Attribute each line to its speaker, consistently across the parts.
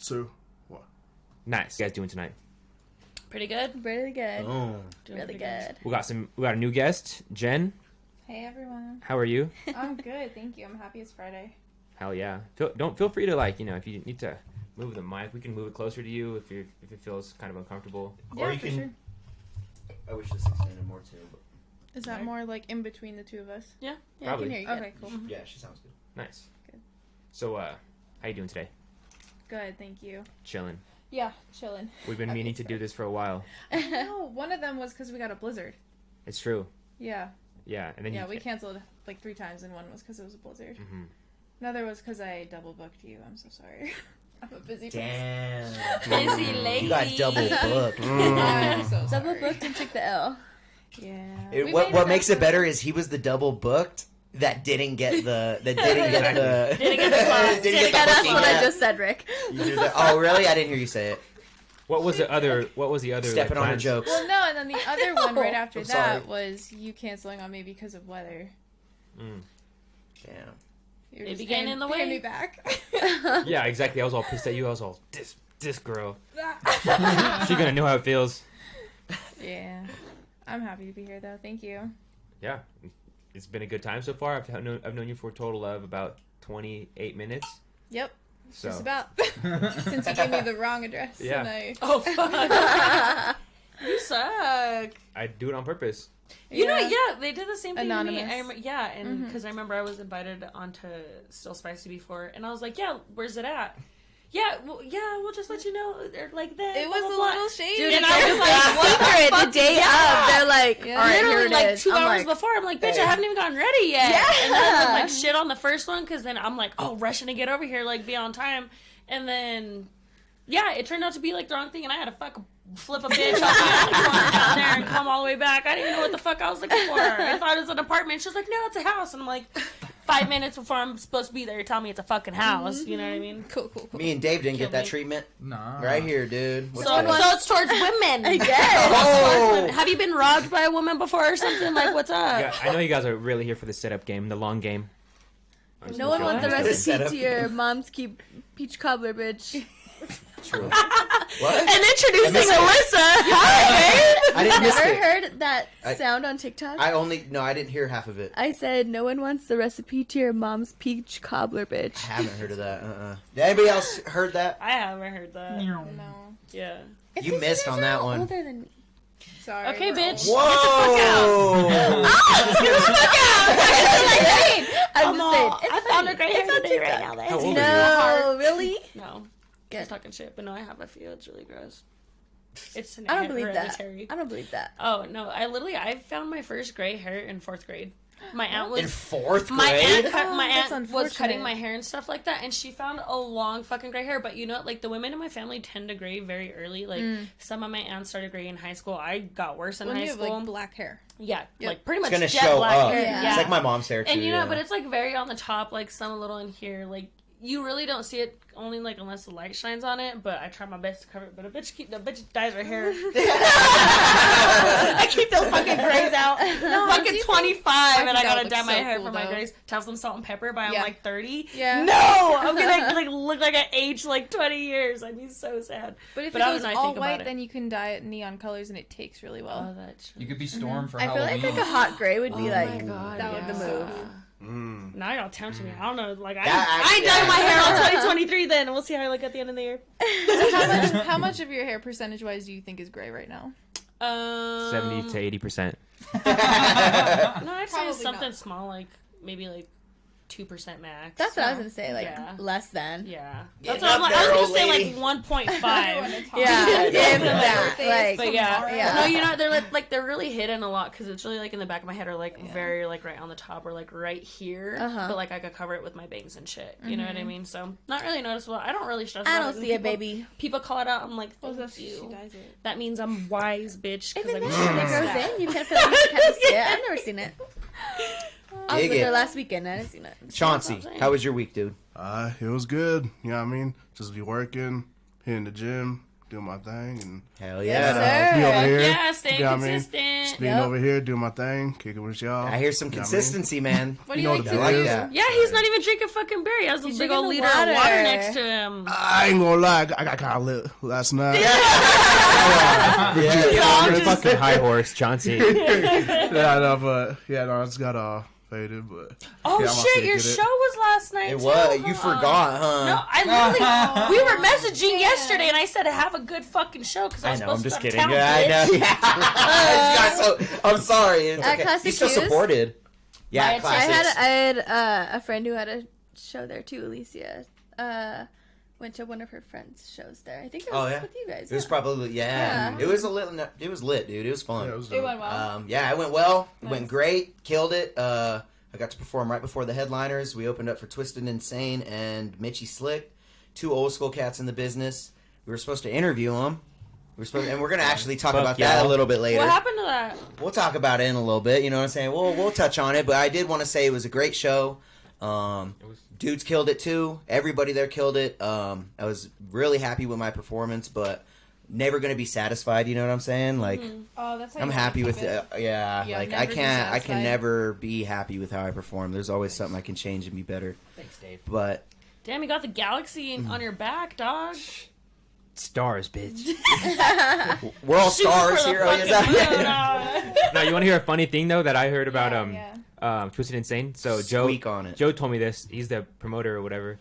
Speaker 1: So, what?
Speaker 2: Nice. What are you guys doing tonight?
Speaker 3: Pretty good.
Speaker 4: Really good.
Speaker 5: Oh.
Speaker 4: Really good.
Speaker 2: We got a new guest, Jen.
Speaker 6: Hey everyone.
Speaker 2: How are you?
Speaker 6: I'm good, thank you. I'm happy it's Friday.
Speaker 2: Hell yeah. Feel free to if you need to move the mic, we can move it closer to you if it feels kind of uncomfortable.
Speaker 5: Or you
Speaker 6: for
Speaker 5: can.
Speaker 6: sure.
Speaker 5: I wish this extended more too. But
Speaker 6: Is that more like in between the two of us?
Speaker 4: Yeah,
Speaker 2: Probably.
Speaker 4: I can hear you.
Speaker 6: Okay, cool.
Speaker 5: yeah, she sounds good.
Speaker 2: Nice.
Speaker 6: Good.
Speaker 2: So, how you doing today?
Speaker 6: Good, thank you.
Speaker 2: Chilling.
Speaker 6: Yeah, chilling.
Speaker 2: We've been meaning to do this for a while.
Speaker 6: No, one of them was because we got a blizzard.
Speaker 2: It's true.
Speaker 6: Yeah.
Speaker 2: Yeah, and then
Speaker 6: Yeah, we canceled like 3 times, and one was because it was a blizzard.
Speaker 2: Mm-hmm.
Speaker 6: Another was because I double booked you. I'm so sorry. I'm a busy person.
Speaker 5: Damn.
Speaker 3: Busy lady.
Speaker 5: You got double booked.
Speaker 6: I'm so sorry.
Speaker 4: Double booked and took the L.
Speaker 6: Yeah.
Speaker 5: What makes it better is he was the double booked that didn't get the
Speaker 3: Didn't get the
Speaker 5: didn't get the
Speaker 4: That's
Speaker 5: booking
Speaker 4: what I
Speaker 5: yet.
Speaker 4: just said, Rick.
Speaker 5: You do that. Oh really? I didn't hear you say it.
Speaker 2: What was the other
Speaker 5: Stepping on a
Speaker 2: plans?
Speaker 5: joke.
Speaker 6: Well, no, and then the other one right after
Speaker 5: I'm
Speaker 6: that
Speaker 5: sorry.
Speaker 6: was you canceling on me because of weather.
Speaker 2: Mm.
Speaker 5: Damn.
Speaker 6: You were
Speaker 3: Maybe
Speaker 6: just
Speaker 3: getting
Speaker 6: paying-
Speaker 3: in the
Speaker 6: paying
Speaker 3: way.
Speaker 6: me back.
Speaker 2: Yeah, exactly. I was all pissed at you. I was all this girl. She gonna know how it feels.
Speaker 6: Yeah. I'm happy to be here though. Thank you.
Speaker 2: Yeah, it's been a good time so far. I've known you for a total of about 28 minutes.
Speaker 6: Yep.
Speaker 2: So
Speaker 6: Just about. Since you gave me the wrong address.
Speaker 2: Yeah.
Speaker 6: And I...
Speaker 3: Oh, fuck. You suck.
Speaker 2: I do it on purpose.
Speaker 3: You know, yeah, they did the same thing
Speaker 6: Anonymous.
Speaker 3: to me. And because I remember I was invited onto Still Spicy before, and I was like, yeah, where's it at? Yeah, we'll just let you know. They're like that.
Speaker 6: It was
Speaker 3: blah,
Speaker 6: a
Speaker 3: blah,
Speaker 6: little
Speaker 3: blah.
Speaker 6: shady.
Speaker 4: Dude,
Speaker 3: And
Speaker 4: it's
Speaker 3: I
Speaker 4: like
Speaker 3: was like, what the
Speaker 4: secret
Speaker 3: fuck?
Speaker 4: the day
Speaker 3: Yeah.
Speaker 4: of. They're like,
Speaker 6: Yeah.
Speaker 4: all right, here
Speaker 3: Literally,
Speaker 4: it
Speaker 3: like
Speaker 4: is.
Speaker 3: 2
Speaker 4: I'm
Speaker 3: hours
Speaker 4: like,
Speaker 3: before, I'm like, bitch, I haven't even gotten ready yet.
Speaker 4: Yeah.
Speaker 3: And then I would, like, shit on the first one, because then I'm like, oh, rushing to get over here, like, be on time. And then, yeah, it turned out to be, like, the wrong thing, and I had to fucking flip a bitch off and like, down there and come all the way back. I didn't know what the fuck I was looking for. I thought it was an apartment. She was like, no, it's a house. And I'm like, 5 minutes before I'm supposed to be there, you're telling me it's a fucking house. You know what I mean?
Speaker 6: Cool.
Speaker 5: Me and Dave didn't get that
Speaker 3: me.
Speaker 5: treatment.
Speaker 1: Nah.
Speaker 5: Right here, dude. What's
Speaker 3: So,
Speaker 5: good?
Speaker 3: so it's towards women.
Speaker 4: I guess.
Speaker 5: Oh!
Speaker 3: Have you been robbed by a woman before or something? Like, what's up?
Speaker 2: Yeah, I know you guys are really here for the setup game, the long game.
Speaker 4: No one wants the
Speaker 5: What?
Speaker 4: recipe
Speaker 5: Setup.
Speaker 4: to your mom's peach cobbler, bitch.
Speaker 5: True. What?
Speaker 3: And introducing Alyssa.
Speaker 5: I didn't miss
Speaker 4: Never
Speaker 5: it.
Speaker 4: heard that
Speaker 5: I-
Speaker 4: sound on TikTok?
Speaker 5: I didn't hear half of it.
Speaker 4: I said, no one wants the recipe to your mom's peach cobbler, bitch.
Speaker 5: I haven't heard of that. Did anybody else heard that?
Speaker 3: I haven't heard that.
Speaker 6: No.
Speaker 3: Yeah.
Speaker 5: You missed on that one.
Speaker 4: Older than me.
Speaker 6: Sorry.
Speaker 3: Okay,
Speaker 6: we're
Speaker 3: bitch.
Speaker 6: old.
Speaker 5: Whoa!
Speaker 4: I'm just saying. It's
Speaker 3: I found a great hair today right now.
Speaker 2: How old are
Speaker 4: No, really?
Speaker 3: No.
Speaker 4: Good.
Speaker 3: Just talking shit, but no, I have a few. It's really gross. It's
Speaker 4: I don't believe that.
Speaker 3: hereditary.
Speaker 4: I don't believe that.
Speaker 3: Oh, no. I found my first gray hair in 4th grade. My aunt was...
Speaker 5: In 4th
Speaker 3: My
Speaker 5: grade?
Speaker 6: that's
Speaker 3: aunt was cutting
Speaker 6: unfortunate.
Speaker 3: my hair and stuff like that, and she found a long fucking gray hair. But you know, like the women in my family tend to gray very early. Like some of my aunts started gray in high school. I got worse in
Speaker 6: When
Speaker 3: high
Speaker 6: you have
Speaker 3: school.
Speaker 6: like black hair.
Speaker 3: Yeah,
Speaker 6: Yep.
Speaker 3: like pretty
Speaker 5: It's
Speaker 3: much
Speaker 5: gonna
Speaker 3: jet
Speaker 5: show
Speaker 3: black
Speaker 5: up.
Speaker 3: hair.
Speaker 4: Yeah.
Speaker 3: Yeah.
Speaker 5: It's like my mom's hair too.
Speaker 3: And you know,
Speaker 5: yeah.
Speaker 3: but it's like very on the top, like some a little in here. Like you really don't see it only like unless the light shines on it. But I try my best to cover it. But the bitch dyes her hair. I keep those fucking grays out. Fucking 25, and I
Speaker 6: think that
Speaker 3: gotta
Speaker 6: would
Speaker 3: dye
Speaker 6: look
Speaker 3: my
Speaker 6: so
Speaker 3: hair
Speaker 6: cool,
Speaker 3: for my
Speaker 6: though.
Speaker 3: grays. To have some salt and pepper by I'm
Speaker 6: Yeah.
Speaker 3: like 30.
Speaker 6: Yeah.
Speaker 3: No, I'm gonna like look like I aged like 20 years. I'd be so sad.
Speaker 6: But if
Speaker 3: But
Speaker 6: it
Speaker 3: I
Speaker 6: goes
Speaker 3: don't know, I
Speaker 6: all
Speaker 3: think about
Speaker 6: white,
Speaker 3: it.
Speaker 6: then you can dye it neon colors, and it takes really well.
Speaker 3: Oh, that's
Speaker 7: You could be Storm for
Speaker 4: I feel
Speaker 7: Halloween.
Speaker 4: like a hot gray would be like
Speaker 3: God,
Speaker 6: that would
Speaker 4: the
Speaker 6: be
Speaker 4: move.
Speaker 3: Now y'all tempting me. I don't know. Like I
Speaker 5: That
Speaker 3: ain't
Speaker 5: actually-
Speaker 3: dyeing my hair on 2023. Then we'll see how I look at the end of the year.
Speaker 6: So how much of your hair percentage wise do you think is gray right now?
Speaker 2: 70 to 80%.
Speaker 3: No, I'd say
Speaker 6: Probably
Speaker 3: something
Speaker 6: not.
Speaker 3: small, like maybe like 2% max.
Speaker 4: That's what I was gonna say, like
Speaker 3: Yeah.
Speaker 4: less than.
Speaker 3: Yeah.
Speaker 5: Getting
Speaker 3: That's what I'm
Speaker 5: up
Speaker 3: like.
Speaker 5: there,
Speaker 3: I was
Speaker 5: old
Speaker 3: gonna say
Speaker 5: lady.
Speaker 3: like 1.5.
Speaker 4: Yeah, if
Speaker 5: Yeah.
Speaker 4: that. Like,
Speaker 3: But yeah.
Speaker 4: Yeah.
Speaker 3: No, you know they're like they're really hidden a lot because it's really like in the back of my head or like very like right on the top or like right here.
Speaker 4: Uh-huh.
Speaker 3: But like I could cover it with my bangs and shit. You know what I mean? So not really noticeable. I don't really stress.
Speaker 4: I
Speaker 3: about
Speaker 4: don't
Speaker 3: And
Speaker 4: see it,
Speaker 3: people-
Speaker 4: baby.
Speaker 3: People call it out. I'm like,
Speaker 6: Well,
Speaker 3: thank
Speaker 6: that's she
Speaker 3: you.
Speaker 6: dyes it.
Speaker 3: That means I'm wise, bitch. 'cause
Speaker 4: Even
Speaker 3: I
Speaker 4: then,
Speaker 3: wish I
Speaker 4: it
Speaker 3: was
Speaker 4: grows
Speaker 3: that.
Speaker 4: in. You can feel like you kind of see it. I've never seen it. I was
Speaker 5: Dig
Speaker 4: with her
Speaker 5: it.
Speaker 4: last weekend. I didn't see it.
Speaker 5: Chauncey, how was your week, dude?
Speaker 1: It was good. You know what I mean? Just be working, hitting the gym, doing my thing, and
Speaker 5: Hell
Speaker 4: Yes,
Speaker 5: yeah.
Speaker 4: sir.
Speaker 1: be over here.
Speaker 3: Yeah, stay
Speaker 1: You know what I mean?
Speaker 3: consistent.
Speaker 1: being
Speaker 4: Yep.
Speaker 1: over here, doing my thing, kicking with y'all.
Speaker 5: I hear some
Speaker 1: You know what I mean?
Speaker 5: consistency, man.
Speaker 6: What do
Speaker 1: You
Speaker 6: you
Speaker 1: know
Speaker 6: like
Speaker 1: what
Speaker 6: to
Speaker 1: it
Speaker 6: do?
Speaker 1: is.
Speaker 5: that.
Speaker 3: Yeah, he's not even drinking fucking beer. He has a
Speaker 4: He's
Speaker 3: big old
Speaker 4: drinking
Speaker 3: liter
Speaker 4: the
Speaker 3: of water
Speaker 4: water.
Speaker 3: next to him.
Speaker 1: I ain't gonna lie, I got kind of lit last night.
Speaker 2: Get
Speaker 3: all
Speaker 2: on your
Speaker 3: just-
Speaker 2: fucking high horse, Chauncey.
Speaker 1: I just got faded, but
Speaker 3: Oh
Speaker 1: yeah, I'm
Speaker 3: shit,
Speaker 1: gonna
Speaker 3: your
Speaker 1: kick
Speaker 3: show was last night.
Speaker 5: It
Speaker 3: too,
Speaker 5: was. You
Speaker 3: huh?
Speaker 5: forgot, huh?
Speaker 3: No, I literally. We were messaging yesterday, and I said have a good fucking show because I
Speaker 5: I
Speaker 3: was
Speaker 5: know. I'm
Speaker 3: supposed
Speaker 5: just
Speaker 3: to
Speaker 5: kidding.
Speaker 3: town,
Speaker 5: Yeah, I know.
Speaker 3: bitch.
Speaker 5: Yeah. I'm sorry. It's
Speaker 4: At
Speaker 5: okay.
Speaker 4: Classic
Speaker 5: You still
Speaker 4: Cues?
Speaker 5: supported. Yeah,
Speaker 3: I
Speaker 4: I
Speaker 5: classics.
Speaker 4: had a friend who had a show there too. Alicia went to one of her friends' shows there. I think it was
Speaker 5: Oh, yeah?
Speaker 4: with you guys.
Speaker 5: It was
Speaker 4: yeah.
Speaker 5: probably
Speaker 4: Yeah.
Speaker 5: It was It was lit, dude. It was fun.
Speaker 1: yeah, it was
Speaker 6: It
Speaker 1: dope.
Speaker 6: went well.
Speaker 5: Yeah, it went well. It
Speaker 6: Nice.
Speaker 5: went great. Killed it. I got to perform right before the headliners. We opened up for Twisted Insane and Mitchy Slick, 2 old school cats in the business. We were supposed to interview them. And we're gonna actually talk
Speaker 2: Fuck
Speaker 5: about that
Speaker 2: y'all.
Speaker 5: a little bit later.
Speaker 3: What happened to that?
Speaker 5: We'll talk about it in a little bit. You know what I'm saying? We'll touch on it. But I did want to say it was a great show. Dudes killed it too. Everybody there killed it. I was really happy with my performance, but never gonna be satisfied. You know what I'm saying? Like.
Speaker 6: Oh, that's how
Speaker 5: I'm
Speaker 6: you
Speaker 5: happy
Speaker 6: wanna
Speaker 5: with
Speaker 6: keep
Speaker 5: it. Yeah,
Speaker 6: Yeah,
Speaker 5: like
Speaker 6: never
Speaker 5: I
Speaker 6: be
Speaker 5: can
Speaker 6: satisfied.
Speaker 5: never be happy with how I perform. There's always something I can change and be better.
Speaker 2: Thanks, Dave.
Speaker 5: But
Speaker 3: Damn, you got the galaxy on your back, dog.
Speaker 2: Stars, bitch.
Speaker 5: we're all
Speaker 3: Shooting
Speaker 5: stars
Speaker 3: for the
Speaker 5: here.
Speaker 3: fucking
Speaker 5: Is that-
Speaker 3: moon, dog.
Speaker 2: No, you want to hear a funny thing though that I heard about
Speaker 6: Yeah.
Speaker 2: Twisted Insane? So Joe
Speaker 5: Squeak on it.
Speaker 2: Joe told me this. He's the promoter or whatever.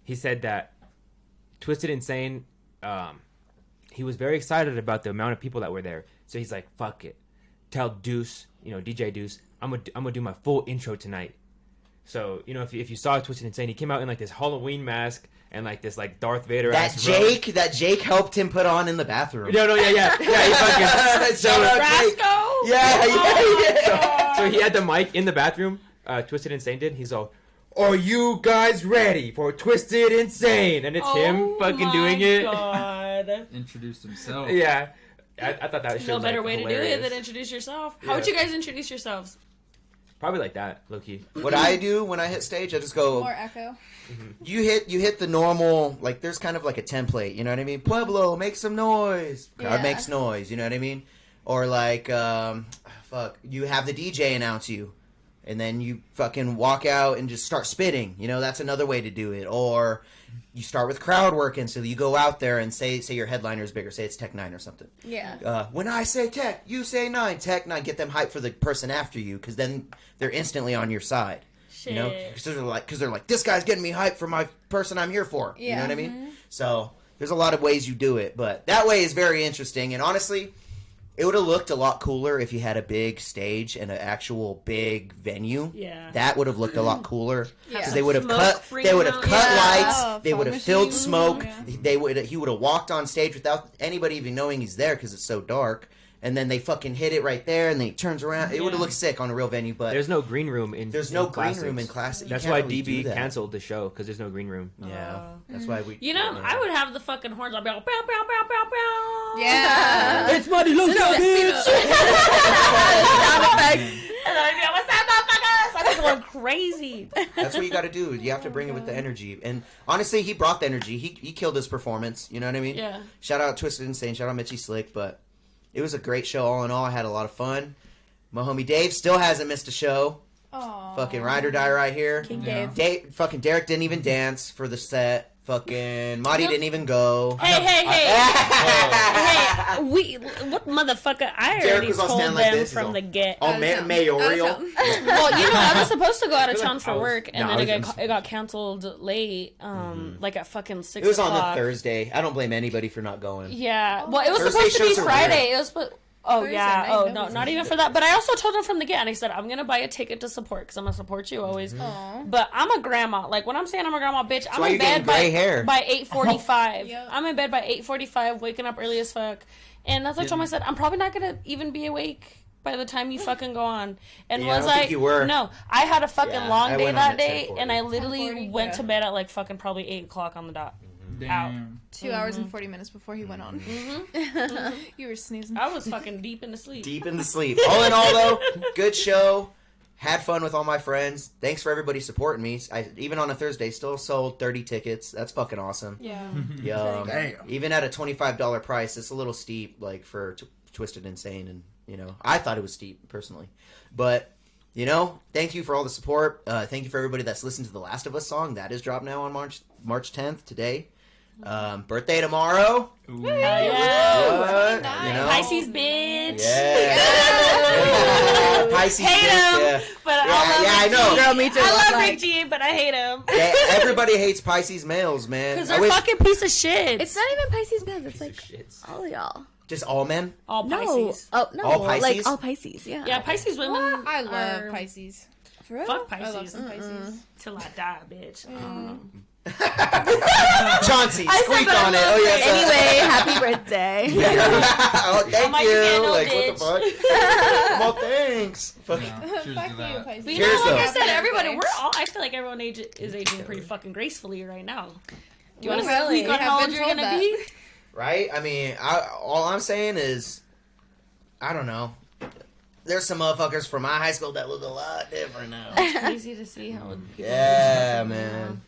Speaker 2: He said that Twisted Insane, he was very excited about the amount of people that were there. So he's like, "Fuck it, tell Deuce, DJ Deuce, I'm gonna do my full intro tonight." So if you saw Twisted Insane, he came out in like this Halloween mask and like this like Darth Vader.
Speaker 5: that Jake helped him put on in the bathroom.
Speaker 2: No, yeah. He fucking,
Speaker 5: Shout out Jake.
Speaker 3: Brasco?
Speaker 5: Yeah.
Speaker 2: so he had the mic in the bathroom. Twisted Insane did. He's all, "Are you guys ready for Twisted Insane?" And it's him fucking doing it.
Speaker 3: God.
Speaker 7: Introduced himself.
Speaker 2: Yeah, I thought that shit
Speaker 3: No
Speaker 2: was
Speaker 3: better
Speaker 2: like,
Speaker 3: way
Speaker 2: hilarious.
Speaker 3: to do it than introduce yourself. How
Speaker 2: Yeah.
Speaker 3: would you guys introduce yourselves?
Speaker 2: Probably like that, low key.
Speaker 5: What I do when I hit stage, I just go.
Speaker 6: More echo.
Speaker 5: You hit the normal, like there's kind of like a template, you know what I mean? Pueblo, make some noise. Crowd
Speaker 4: Yeah.
Speaker 5: makes noise, you know what I mean? Or like, you have the DJ announce you, and then you fucking walk out and just start spitting. That's another way to do it. Or you start with crowd working, so you go out there and say your headliner is bigger, say it's Tech 9 or something.
Speaker 4: Yeah.
Speaker 5: When I say Tech, you say 9. Tech 9, get them hyped for the person after you, because then they're instantly on your side.
Speaker 3: Shit.
Speaker 5: Because they're like, this guy's getting me hyped for my person I'm here for. You know
Speaker 4: Yeah.
Speaker 5: what I mean? So there's a lot of ways you do it, but that way is very interesting. And honestly, it would have looked a lot cooler if you had a big stage and an actual big venue.
Speaker 3: Yeah.
Speaker 5: That would have looked a lot cooler
Speaker 4: Yeah.
Speaker 5: because they would have
Speaker 3: Smoke
Speaker 5: cut.
Speaker 3: bringing
Speaker 5: They would have
Speaker 3: out-
Speaker 5: cut
Speaker 4: Yeah.
Speaker 5: lights.
Speaker 6: Oh,
Speaker 5: They would
Speaker 6: fog
Speaker 5: have filled
Speaker 6: machine.
Speaker 5: smoke.
Speaker 6: Yeah.
Speaker 5: He would have walked on stage without anybody even knowing he's there because it's so dark. And then they fucking hit it right there, and then he turns around. It would have
Speaker 3: Yeah.
Speaker 5: looked sick on a real venue, but
Speaker 2: There's no green room in.
Speaker 5: there's
Speaker 2: in
Speaker 5: no green
Speaker 2: classics.
Speaker 5: room in classic. You
Speaker 2: That's
Speaker 5: can't
Speaker 2: why
Speaker 5: really
Speaker 2: DB
Speaker 5: do that.
Speaker 2: canceled the show because there's no green room.
Speaker 5: Yeah,
Speaker 3: Oh.
Speaker 5: that's why we.
Speaker 3: I would have the fucking horns. I'll be like, pow, pow, pow, pow, pow.
Speaker 6: Yeah.
Speaker 2: It's Money Look
Speaker 4: Sound effects.
Speaker 3: And I'd be like, what's that, motherfuckers? I'd be going crazy.
Speaker 5: That's what you got to do. You have to bring it with the energy. And honestly, he brought the energy. He killed his performance. You know what I mean?
Speaker 3: Yeah.
Speaker 5: Shout out Twisted Insane. Shout out Mitchy Slick. But it was a great show all in all. I had a lot of fun. My homie Dave still hasn't missed a show.
Speaker 6: Aw.
Speaker 5: Fucking ride or die right here.
Speaker 4: King
Speaker 7: Yeah.
Speaker 4: Dave.
Speaker 5: Fucking Deryk didn't even dance for the set. Fucking Marty didn't even go.
Speaker 3: Hey, what motherfucker? I
Speaker 5: Deryk
Speaker 3: already
Speaker 5: was all
Speaker 3: told
Speaker 5: standing like
Speaker 3: them
Speaker 5: this, he's
Speaker 3: from
Speaker 5: all-
Speaker 3: the get.
Speaker 5: Oh,
Speaker 6: Out of town.
Speaker 5: mayoral.
Speaker 6: Out of town.
Speaker 3: Well, I was supposed to go out of town
Speaker 2: I
Speaker 3: for
Speaker 2: was-
Speaker 3: work, and
Speaker 2: no,
Speaker 3: then
Speaker 2: I was-
Speaker 3: it got canceled late, like at fucking 6
Speaker 5: It was on
Speaker 3: o'clock.
Speaker 5: the Thursday. I don't blame anybody for not going.
Speaker 3: Yeah. Well, it was
Speaker 5: Thursday
Speaker 3: supposed to be
Speaker 5: shows are
Speaker 3: Friday.
Speaker 5: weird.
Speaker 3: It was supposed. Oh
Speaker 6: Thursday
Speaker 3: yeah.
Speaker 6: night,
Speaker 3: Oh
Speaker 6: that
Speaker 3: no,
Speaker 6: was
Speaker 3: not even
Speaker 6: weird.
Speaker 3: for that. But I also told him from the get, and I said I'm gonna buy a ticket to support because I'm gonna support you always.
Speaker 6: Aw.
Speaker 3: But I'm a grandma. Like when I'm saying I'm a grandma, bitch, I'm
Speaker 5: why
Speaker 3: in
Speaker 5: you're getting
Speaker 3: bed
Speaker 5: gray hair.
Speaker 3: by 8:45.
Speaker 6: Yep.
Speaker 3: I'm in bed by 8:45, waking up early as fuck. And that's what I told myself. I'm probably not gonna even be awake by the time you fucking go on. And
Speaker 5: Yeah, I
Speaker 3: was
Speaker 5: don't think
Speaker 3: like,
Speaker 5: you were.
Speaker 3: no, I had a fucking
Speaker 5: Yeah,
Speaker 3: long
Speaker 5: I
Speaker 3: day
Speaker 5: went on
Speaker 3: that
Speaker 5: at
Speaker 3: day,
Speaker 5: 10:40.
Speaker 3: and I literally
Speaker 6: 10:40,
Speaker 3: went
Speaker 6: yeah.
Speaker 3: to bed at like fucking probably 8 o'clock on the dot.
Speaker 7: Damn.
Speaker 6: 2 hours and 40 minutes before he went on. You were sneezing.
Speaker 3: I was fucking deep into sleep.
Speaker 5: Deep in the sleep. All in all, though, good show. Had fun with all my friends. Thanks for everybody supporting me. Even on a Thursday, still sold 30 tickets. That's fucking awesome.
Speaker 6: Yeah.
Speaker 5: Yeah,
Speaker 1: Damn.
Speaker 5: even at a $25 price, it's a little steep, like for Twisted Insane and You know, I thought it was steep personally, but you know, thank you for all the support. Thank you for everybody that's listened to the Last of Us song that is dropped now on March 10th today. Birthday tomorrow.
Speaker 7: Ooh.
Speaker 3: Yeah.
Speaker 5: What? You know?
Speaker 3: Pisces bitch.
Speaker 5: Yeah. Pisces.
Speaker 3: Hate
Speaker 5: bitch,
Speaker 3: him,
Speaker 5: yeah.
Speaker 3: but
Speaker 5: Yeah,
Speaker 3: I love
Speaker 5: yeah, I
Speaker 3: Rick
Speaker 5: know.
Speaker 3: G.
Speaker 4: Girl, me too.
Speaker 3: I love
Speaker 4: Like-
Speaker 3: Rick G, but I hate him.
Speaker 5: Yeah, everybody hates Pisces males, man.
Speaker 3: Because
Speaker 5: I
Speaker 3: they're
Speaker 5: wish
Speaker 3: fucking piece of shit.
Speaker 4: It's not even Pisces men. It's like
Speaker 2: Shits.
Speaker 4: all y'all.
Speaker 5: just all men.
Speaker 3: all
Speaker 4: No.
Speaker 3: Pisces.
Speaker 4: Oh no.
Speaker 5: All Pisces?
Speaker 4: Like all Pisces. Yeah.
Speaker 3: Yeah, Pisces women.
Speaker 6: I love
Speaker 3: are-
Speaker 6: Pisces.
Speaker 4: For real?
Speaker 3: Fuck
Speaker 6: I love
Speaker 3: Pisces.
Speaker 6: some Pisces.
Speaker 3: Till I die, bitch.
Speaker 5: Chauncey,
Speaker 3: I said
Speaker 5: squeak
Speaker 3: that
Speaker 5: on it.
Speaker 3: I
Speaker 5: Oh
Speaker 3: love
Speaker 5: yes.
Speaker 4: Anyway, happy birthday.
Speaker 5: Oh, thank
Speaker 3: my
Speaker 5: you.
Speaker 3: candle,
Speaker 5: Like what the fuck? Well, thanks. Fuck.
Speaker 7: Yeah, cheers
Speaker 6: Fuck
Speaker 7: to
Speaker 6: you,
Speaker 7: that.
Speaker 6: Pisces.
Speaker 3: But you
Speaker 5: Cheers,
Speaker 3: know, like
Speaker 5: though.
Speaker 3: I said, everybody,
Speaker 6: Birthday.
Speaker 3: we're all. I feel like everyone is aging pretty fucking gracefully right now. Do you want to
Speaker 4: Really?
Speaker 3: speak on
Speaker 6: I've
Speaker 3: how old
Speaker 6: been
Speaker 3: you're
Speaker 6: told
Speaker 3: gonna
Speaker 6: that.
Speaker 3: be?
Speaker 5: Right? I mean, all I'm saying is, I don't know. There's some motherfuckers from my high school that look a lot different now.
Speaker 3: It's crazy to see how.
Speaker 5: Yeah, man.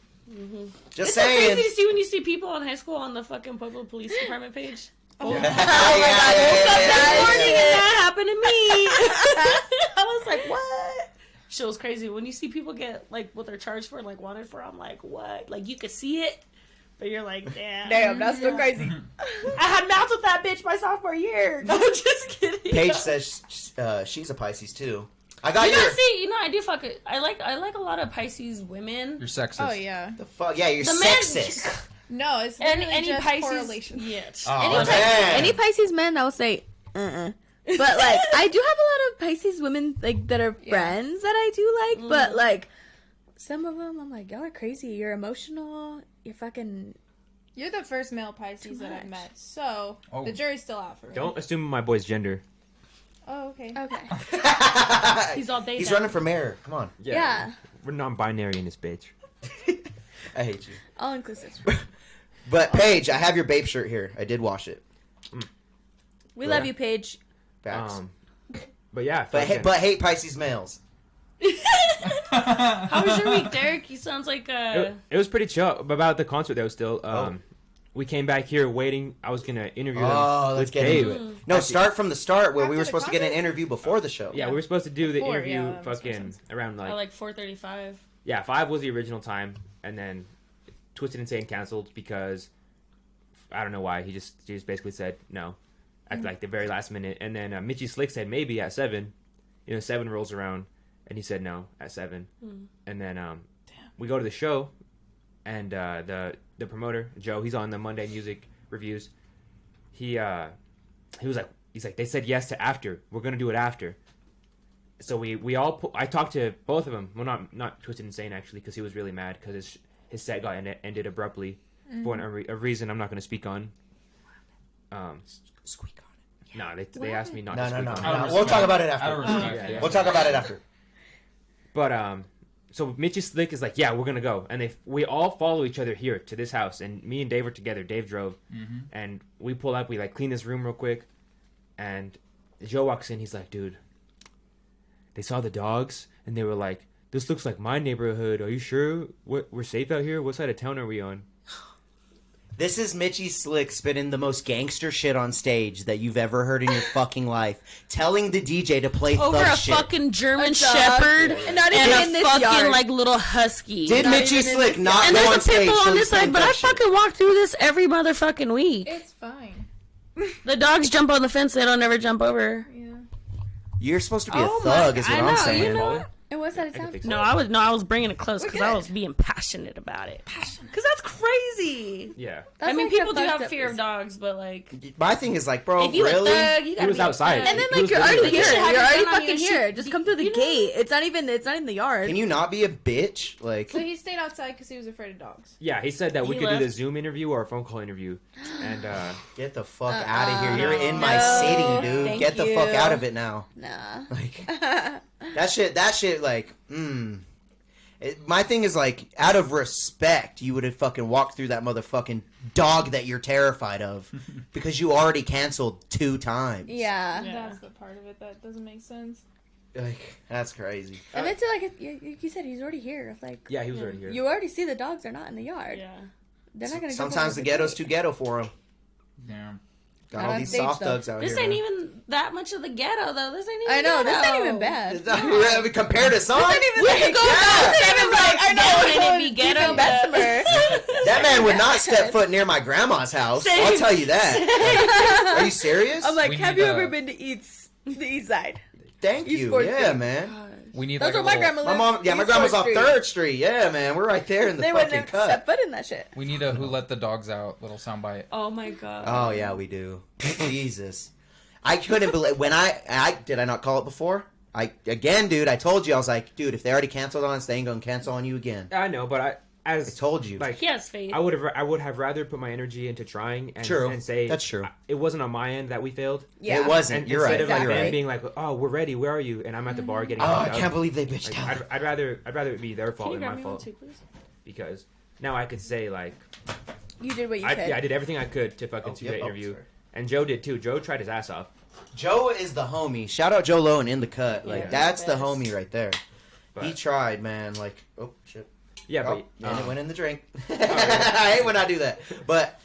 Speaker 5: Just
Speaker 3: It's so
Speaker 5: saying.
Speaker 3: crazy to see when you see people in high school on the fucking Pueblo Police Department page.
Speaker 5: Oh
Speaker 3: This morning and that happened to me. I was like, what? Shit was crazy. When you see people get like what they're charged for, like wanted for, I'm like, what? Like you could see it, but you're like, damn.
Speaker 4: Damn, that's so crazy.
Speaker 3: I had mouths with that bitch my sophomore year. No, I'm just kidding.
Speaker 5: Paige says she's a Pisces too. I got
Speaker 3: You know,
Speaker 5: your
Speaker 3: see, you know, I do fuck it. I like a lot of Pisces women.
Speaker 7: You're sexist.
Speaker 6: Oh yeah.
Speaker 5: the fuck. Yeah, you're
Speaker 3: The men-
Speaker 5: sexist.
Speaker 6: No, it's
Speaker 3: And
Speaker 6: literally
Speaker 3: any
Speaker 6: just
Speaker 3: Pisces,
Speaker 6: correlation.
Speaker 3: yeah.
Speaker 5: Oh, man.
Speaker 4: Any Pisces men, I will say, But like, I do have a lot of Pisces women like that are friends that I do like. But like, some of them, I'm like, y'all are crazy. You're emotional. You're fucking.
Speaker 6: You're the first male Pisces that I've
Speaker 4: much.
Speaker 6: met, so
Speaker 7: Oh.
Speaker 6: the jury's still out for me.
Speaker 2: Don't assume my boy's gender.
Speaker 6: Oh, okay.
Speaker 4: Okay.
Speaker 3: He's all day.
Speaker 5: He's
Speaker 3: now.
Speaker 5: running for mayor. Come on.
Speaker 4: Yeah.
Speaker 2: We're non-binary in this bitch.
Speaker 5: I hate you.
Speaker 4: All inclusive.
Speaker 5: But Paige, I have your Bape shirt here. I did wash it.
Speaker 4: We
Speaker 5: Yeah.
Speaker 4: love you, Paige.
Speaker 5: Facts.
Speaker 2: But yeah,
Speaker 5: but hate Pisces males.
Speaker 3: How was your week, Deryk? You sounds like
Speaker 2: it was pretty chill. About the concert though, still. We came back here waiting. I was gonna interview them
Speaker 5: Let's
Speaker 2: with
Speaker 5: get
Speaker 2: Dave.
Speaker 5: into it. No, start from the start where we
Speaker 6: After
Speaker 5: were
Speaker 6: the
Speaker 5: supposed to get an
Speaker 6: concert?
Speaker 5: interview before the show.
Speaker 2: Yeah, we were supposed to do the
Speaker 6: Before,
Speaker 2: interview
Speaker 6: yeah, that makes more
Speaker 2: fucking
Speaker 6: sense.
Speaker 2: around
Speaker 3: I like 4:35.
Speaker 2: Yeah, 5 was the original time, and then Twisted Insane canceled because I don't know why. He just basically said no at like the very last minute, and then Mitchy Slick said maybe at 7. 7 rolls around, and he said no at 7, and then we go to the show, and the promoter Joe, he's on the Monday Music Reviews. He was like, they said yes to after. We're gonna do it after. So we all I talked to both of them. Well, not Twisted Insane actually, because he was really mad because his set got ended abruptly for a reason I'm not going to speak on.
Speaker 5: Squeak on it.
Speaker 2: No, they asked me not
Speaker 5: No,
Speaker 2: to
Speaker 5: no,
Speaker 2: speak
Speaker 5: no,
Speaker 2: on
Speaker 5: no.
Speaker 2: it.
Speaker 7: Out of
Speaker 5: We'll talk
Speaker 7: respect.
Speaker 5: about it
Speaker 7: Out of
Speaker 5: after.
Speaker 7: respect.
Speaker 2: Yeah.
Speaker 5: We'll talk about it after.
Speaker 2: But so Mitchy Slick is like, yeah, we're gonna go, and we all follow each other here to this house, and me and Dave are together. Dave drove, and we pull up. We like clean this room real quick, and Joe walks in. He's like, dude, they saw the dogs, and they were like, this looks like my neighborhood. Are you sure we're safe out here? What side of town are we on?
Speaker 5: This is Mitchy Slick spitting the most gangster shit on stage that you've ever heard in your fucking life, telling the DJ to play
Speaker 3: Over
Speaker 5: thug
Speaker 3: a
Speaker 5: shit.
Speaker 3: fucking German
Speaker 4: A dog.
Speaker 3: Shepherd
Speaker 4: And not even
Speaker 3: and
Speaker 4: in
Speaker 3: a
Speaker 4: this
Speaker 3: fucking
Speaker 4: yard.
Speaker 3: like little husky.
Speaker 5: Did
Speaker 4: Not
Speaker 5: Mitchy
Speaker 4: even in
Speaker 5: Slick
Speaker 4: this
Speaker 5: not
Speaker 3: and
Speaker 5: go on
Speaker 3: there's a
Speaker 5: stage?
Speaker 3: pit bull on
Speaker 5: till
Speaker 3: this
Speaker 5: he's playing
Speaker 3: side, but I
Speaker 5: thug shit?
Speaker 3: fucking walk through this every motherfucking week.
Speaker 6: It's fine.
Speaker 3: The dogs jump on the fence; they don't ever jump over.
Speaker 6: Yeah.
Speaker 5: You're supposed to be a
Speaker 3: Oh my
Speaker 5: thug,
Speaker 3: God,
Speaker 5: is what
Speaker 3: I
Speaker 5: I'm
Speaker 3: know,
Speaker 5: saying.
Speaker 3: you know.
Speaker 4: And what side of
Speaker 2: I can
Speaker 4: town?
Speaker 2: fix it.
Speaker 3: No, I was bringing it close because I
Speaker 4: good.
Speaker 3: was being passionate about it. Because that's crazy.
Speaker 2: Yeah,
Speaker 3: I mean,
Speaker 4: like
Speaker 3: people
Speaker 4: a
Speaker 3: do
Speaker 4: fucked
Speaker 3: have
Speaker 4: up
Speaker 3: fear of
Speaker 4: reason.
Speaker 3: dogs, but like,
Speaker 5: My thing is like, bro,
Speaker 3: if you
Speaker 5: really?
Speaker 3: a thug, you gotta
Speaker 2: was
Speaker 3: be a
Speaker 2: outside.
Speaker 3: thug.
Speaker 4: And then
Speaker 2: He
Speaker 4: like
Speaker 2: was
Speaker 4: you're
Speaker 2: literally
Speaker 4: already
Speaker 2: like-
Speaker 4: here.
Speaker 3: You should have
Speaker 4: You're
Speaker 3: your
Speaker 4: already
Speaker 3: gun on
Speaker 4: fucking
Speaker 3: your
Speaker 4: here.
Speaker 3: shit.
Speaker 4: Just come through the
Speaker 3: You know?
Speaker 4: gate. It's not even the yard.
Speaker 5: Can you not be a bitch? Like,
Speaker 6: So he stayed outside because he was afraid of dogs.
Speaker 2: yeah. He said that we
Speaker 3: He
Speaker 2: could do the
Speaker 3: left.
Speaker 2: Zoom interview or a phone call interview, and
Speaker 5: get the fuck out of here. You're in my
Speaker 4: No,
Speaker 5: city, dude.
Speaker 4: thank
Speaker 5: Get the
Speaker 4: you.
Speaker 5: fuck out of it now.
Speaker 4: Nah.
Speaker 5: Like, that shit, like, my thing is, like, out of respect, you would have fucking walked through that motherfucking dog that you're terrified of because you already canceled 2 times.
Speaker 4: Yeah.
Speaker 6: That's the part of it that doesn't make sense.
Speaker 5: Like, that's crazy.
Speaker 4: And then to like you said, he's already here. Like
Speaker 2: yeah, he was already here.
Speaker 4: you already see the dogs are not in the yard.
Speaker 3: yeah.
Speaker 4: They're not gonna.
Speaker 5: Sometimes the ghetto's too ghetto for him.
Speaker 7: Yeah.
Speaker 5: Got
Speaker 4: Not
Speaker 5: all
Speaker 4: on
Speaker 5: these
Speaker 4: stage,
Speaker 5: soft
Speaker 4: though.
Speaker 5: thugs out
Speaker 3: This
Speaker 5: here.
Speaker 3: ain't
Speaker 5: man.
Speaker 3: even that much of the ghetto though. This ain't even
Speaker 4: I know, this
Speaker 3: ghetto.
Speaker 4: ain't even bad.
Speaker 5: Compared to some,
Speaker 4: We could go
Speaker 3: I know, and it'd be ghetto.
Speaker 4: Bessemer.
Speaker 5: that man would not step foot near my grandma's house.
Speaker 3: Same.
Speaker 5: I'll tell you that. Like, are you serious?
Speaker 4: I'm like,
Speaker 7: We
Speaker 4: have
Speaker 7: need
Speaker 4: you
Speaker 7: a-
Speaker 4: ever been to the East Side?
Speaker 5: Thank
Speaker 4: East
Speaker 5: you.
Speaker 4: 4th
Speaker 5: Yeah,
Speaker 4: Street.
Speaker 5: man.
Speaker 7: We need
Speaker 4: That's
Speaker 7: like
Speaker 4: where
Speaker 7: a
Speaker 4: my
Speaker 7: little,
Speaker 4: grandma
Speaker 5: My
Speaker 4: lives.
Speaker 5: mom, my
Speaker 4: East
Speaker 5: grandma's
Speaker 4: 4th
Speaker 5: off
Speaker 4: Street.
Speaker 5: 3rd Street. Yeah, man. We're right there in the
Speaker 4: They wouldn't
Speaker 5: fucking
Speaker 4: have
Speaker 5: cut.
Speaker 4: stepped foot in that shit.
Speaker 7: we need a who let the dogs out little soundbite.
Speaker 3: Oh my god.
Speaker 5: Oh yeah, we do. Jesus, I couldn't believe when I did I not call it before? Dude, I told you I was like, dude, if they already canceled on us, they ain't gonna cancel on you again.
Speaker 2: I know, but
Speaker 5: I told you.
Speaker 2: like
Speaker 3: He has faith.
Speaker 2: I would have rather put my energy into trying and,
Speaker 5: True.
Speaker 2: and say
Speaker 5: That's true.
Speaker 2: It wasn't on my end that we failed.
Speaker 4: Yeah.
Speaker 5: It wasn't.
Speaker 2: And
Speaker 5: You're
Speaker 2: instead
Speaker 5: right.
Speaker 2: of like
Speaker 5: You're
Speaker 2: them
Speaker 5: right.
Speaker 2: being like, "Oh, we're ready. Where are you?" and I'm at the bar getting.
Speaker 5: Oh, I
Speaker 2: fucked up.
Speaker 5: can't believe they bitched
Speaker 2: Like,
Speaker 5: out.
Speaker 2: I'd rather it be their
Speaker 3: Can
Speaker 2: fault
Speaker 3: you
Speaker 2: than
Speaker 3: grab
Speaker 2: my
Speaker 3: me one
Speaker 2: fault
Speaker 3: too, please?
Speaker 2: because now I could say like
Speaker 4: You did what you could.
Speaker 2: I did everything I could to fucking do that interview,
Speaker 5: sorry.
Speaker 2: and Joe did too. Joe tried his ass off.
Speaker 5: Joe is the homie. Shout out Joe Lowen in the cut. Like
Speaker 2: Yeah.
Speaker 5: that's the
Speaker 3: Best.
Speaker 5: homie right there. He
Speaker 2: But,
Speaker 5: tried, man. Like, oh shit.
Speaker 2: yeah,
Speaker 5: Oh,
Speaker 2: but
Speaker 5: and it went in the drink.
Speaker 2: yeah.
Speaker 5: I hate when I do that. But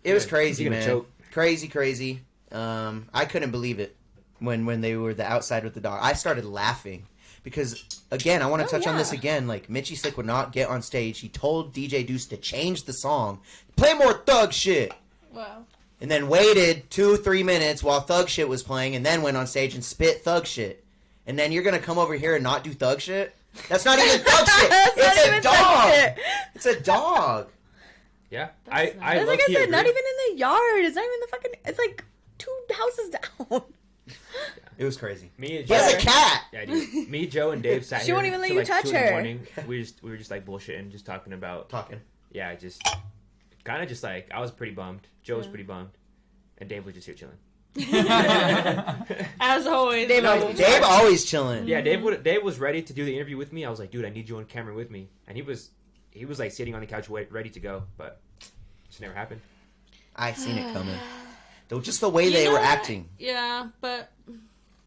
Speaker 5: it was
Speaker 2: Yeah,
Speaker 5: crazy,
Speaker 2: you're gonna
Speaker 5: man.
Speaker 2: choke.
Speaker 5: Crazy. I couldn't believe it when they were the outside with the dog. I started laughing because again, I want to touch on this again. Like Mitchy Slick would not get on stage. He told DJ Deuce to change the song, play more thug shit,
Speaker 6: Wow.
Speaker 5: and then waited 2-3 minutes while thug shit was playing, and then went on stage and spit thug shit. And then you're gonna come over here and not do thug shit? That's not even thug shit.
Speaker 4: That's not
Speaker 5: It's a
Speaker 4: even thug
Speaker 5: dog.
Speaker 4: shit.
Speaker 5: It's a dog.
Speaker 2: Yeah,
Speaker 3: That's
Speaker 2: I
Speaker 3: nice.
Speaker 4: It's like I
Speaker 2: low-key
Speaker 4: said, not
Speaker 2: agree.
Speaker 4: even in the yard. It's not even the fucking. It's like 2 houses down.
Speaker 5: It was crazy.
Speaker 2: Me and
Speaker 5: He has
Speaker 2: Joe,
Speaker 5: a cat.
Speaker 2: yeah, dude. Me, Joe, and Dave sat
Speaker 4: She
Speaker 2: here
Speaker 4: won't even let
Speaker 2: till
Speaker 4: you
Speaker 2: like
Speaker 4: touch
Speaker 2: 2 in the
Speaker 4: her.
Speaker 2: morning. We were just like bullshitting, just talking about
Speaker 5: Talking.
Speaker 2: yeah, just kind of just like I was pretty bummed. Joe was pretty bummed, and Dave was just here chilling.
Speaker 3: As always.
Speaker 4: Dave
Speaker 3: bro.
Speaker 4: always-
Speaker 5: Dave always chilling.
Speaker 2: Yeah, Dave was ready to do the interview with me. I was like, dude, I need you on camera with me, and he was like sitting on the couch ready to go, but it just never happened.
Speaker 5: I seen it coming. Just the way
Speaker 3: You
Speaker 5: they
Speaker 3: know
Speaker 5: were
Speaker 3: what?
Speaker 5: acting.
Speaker 3: Yeah, but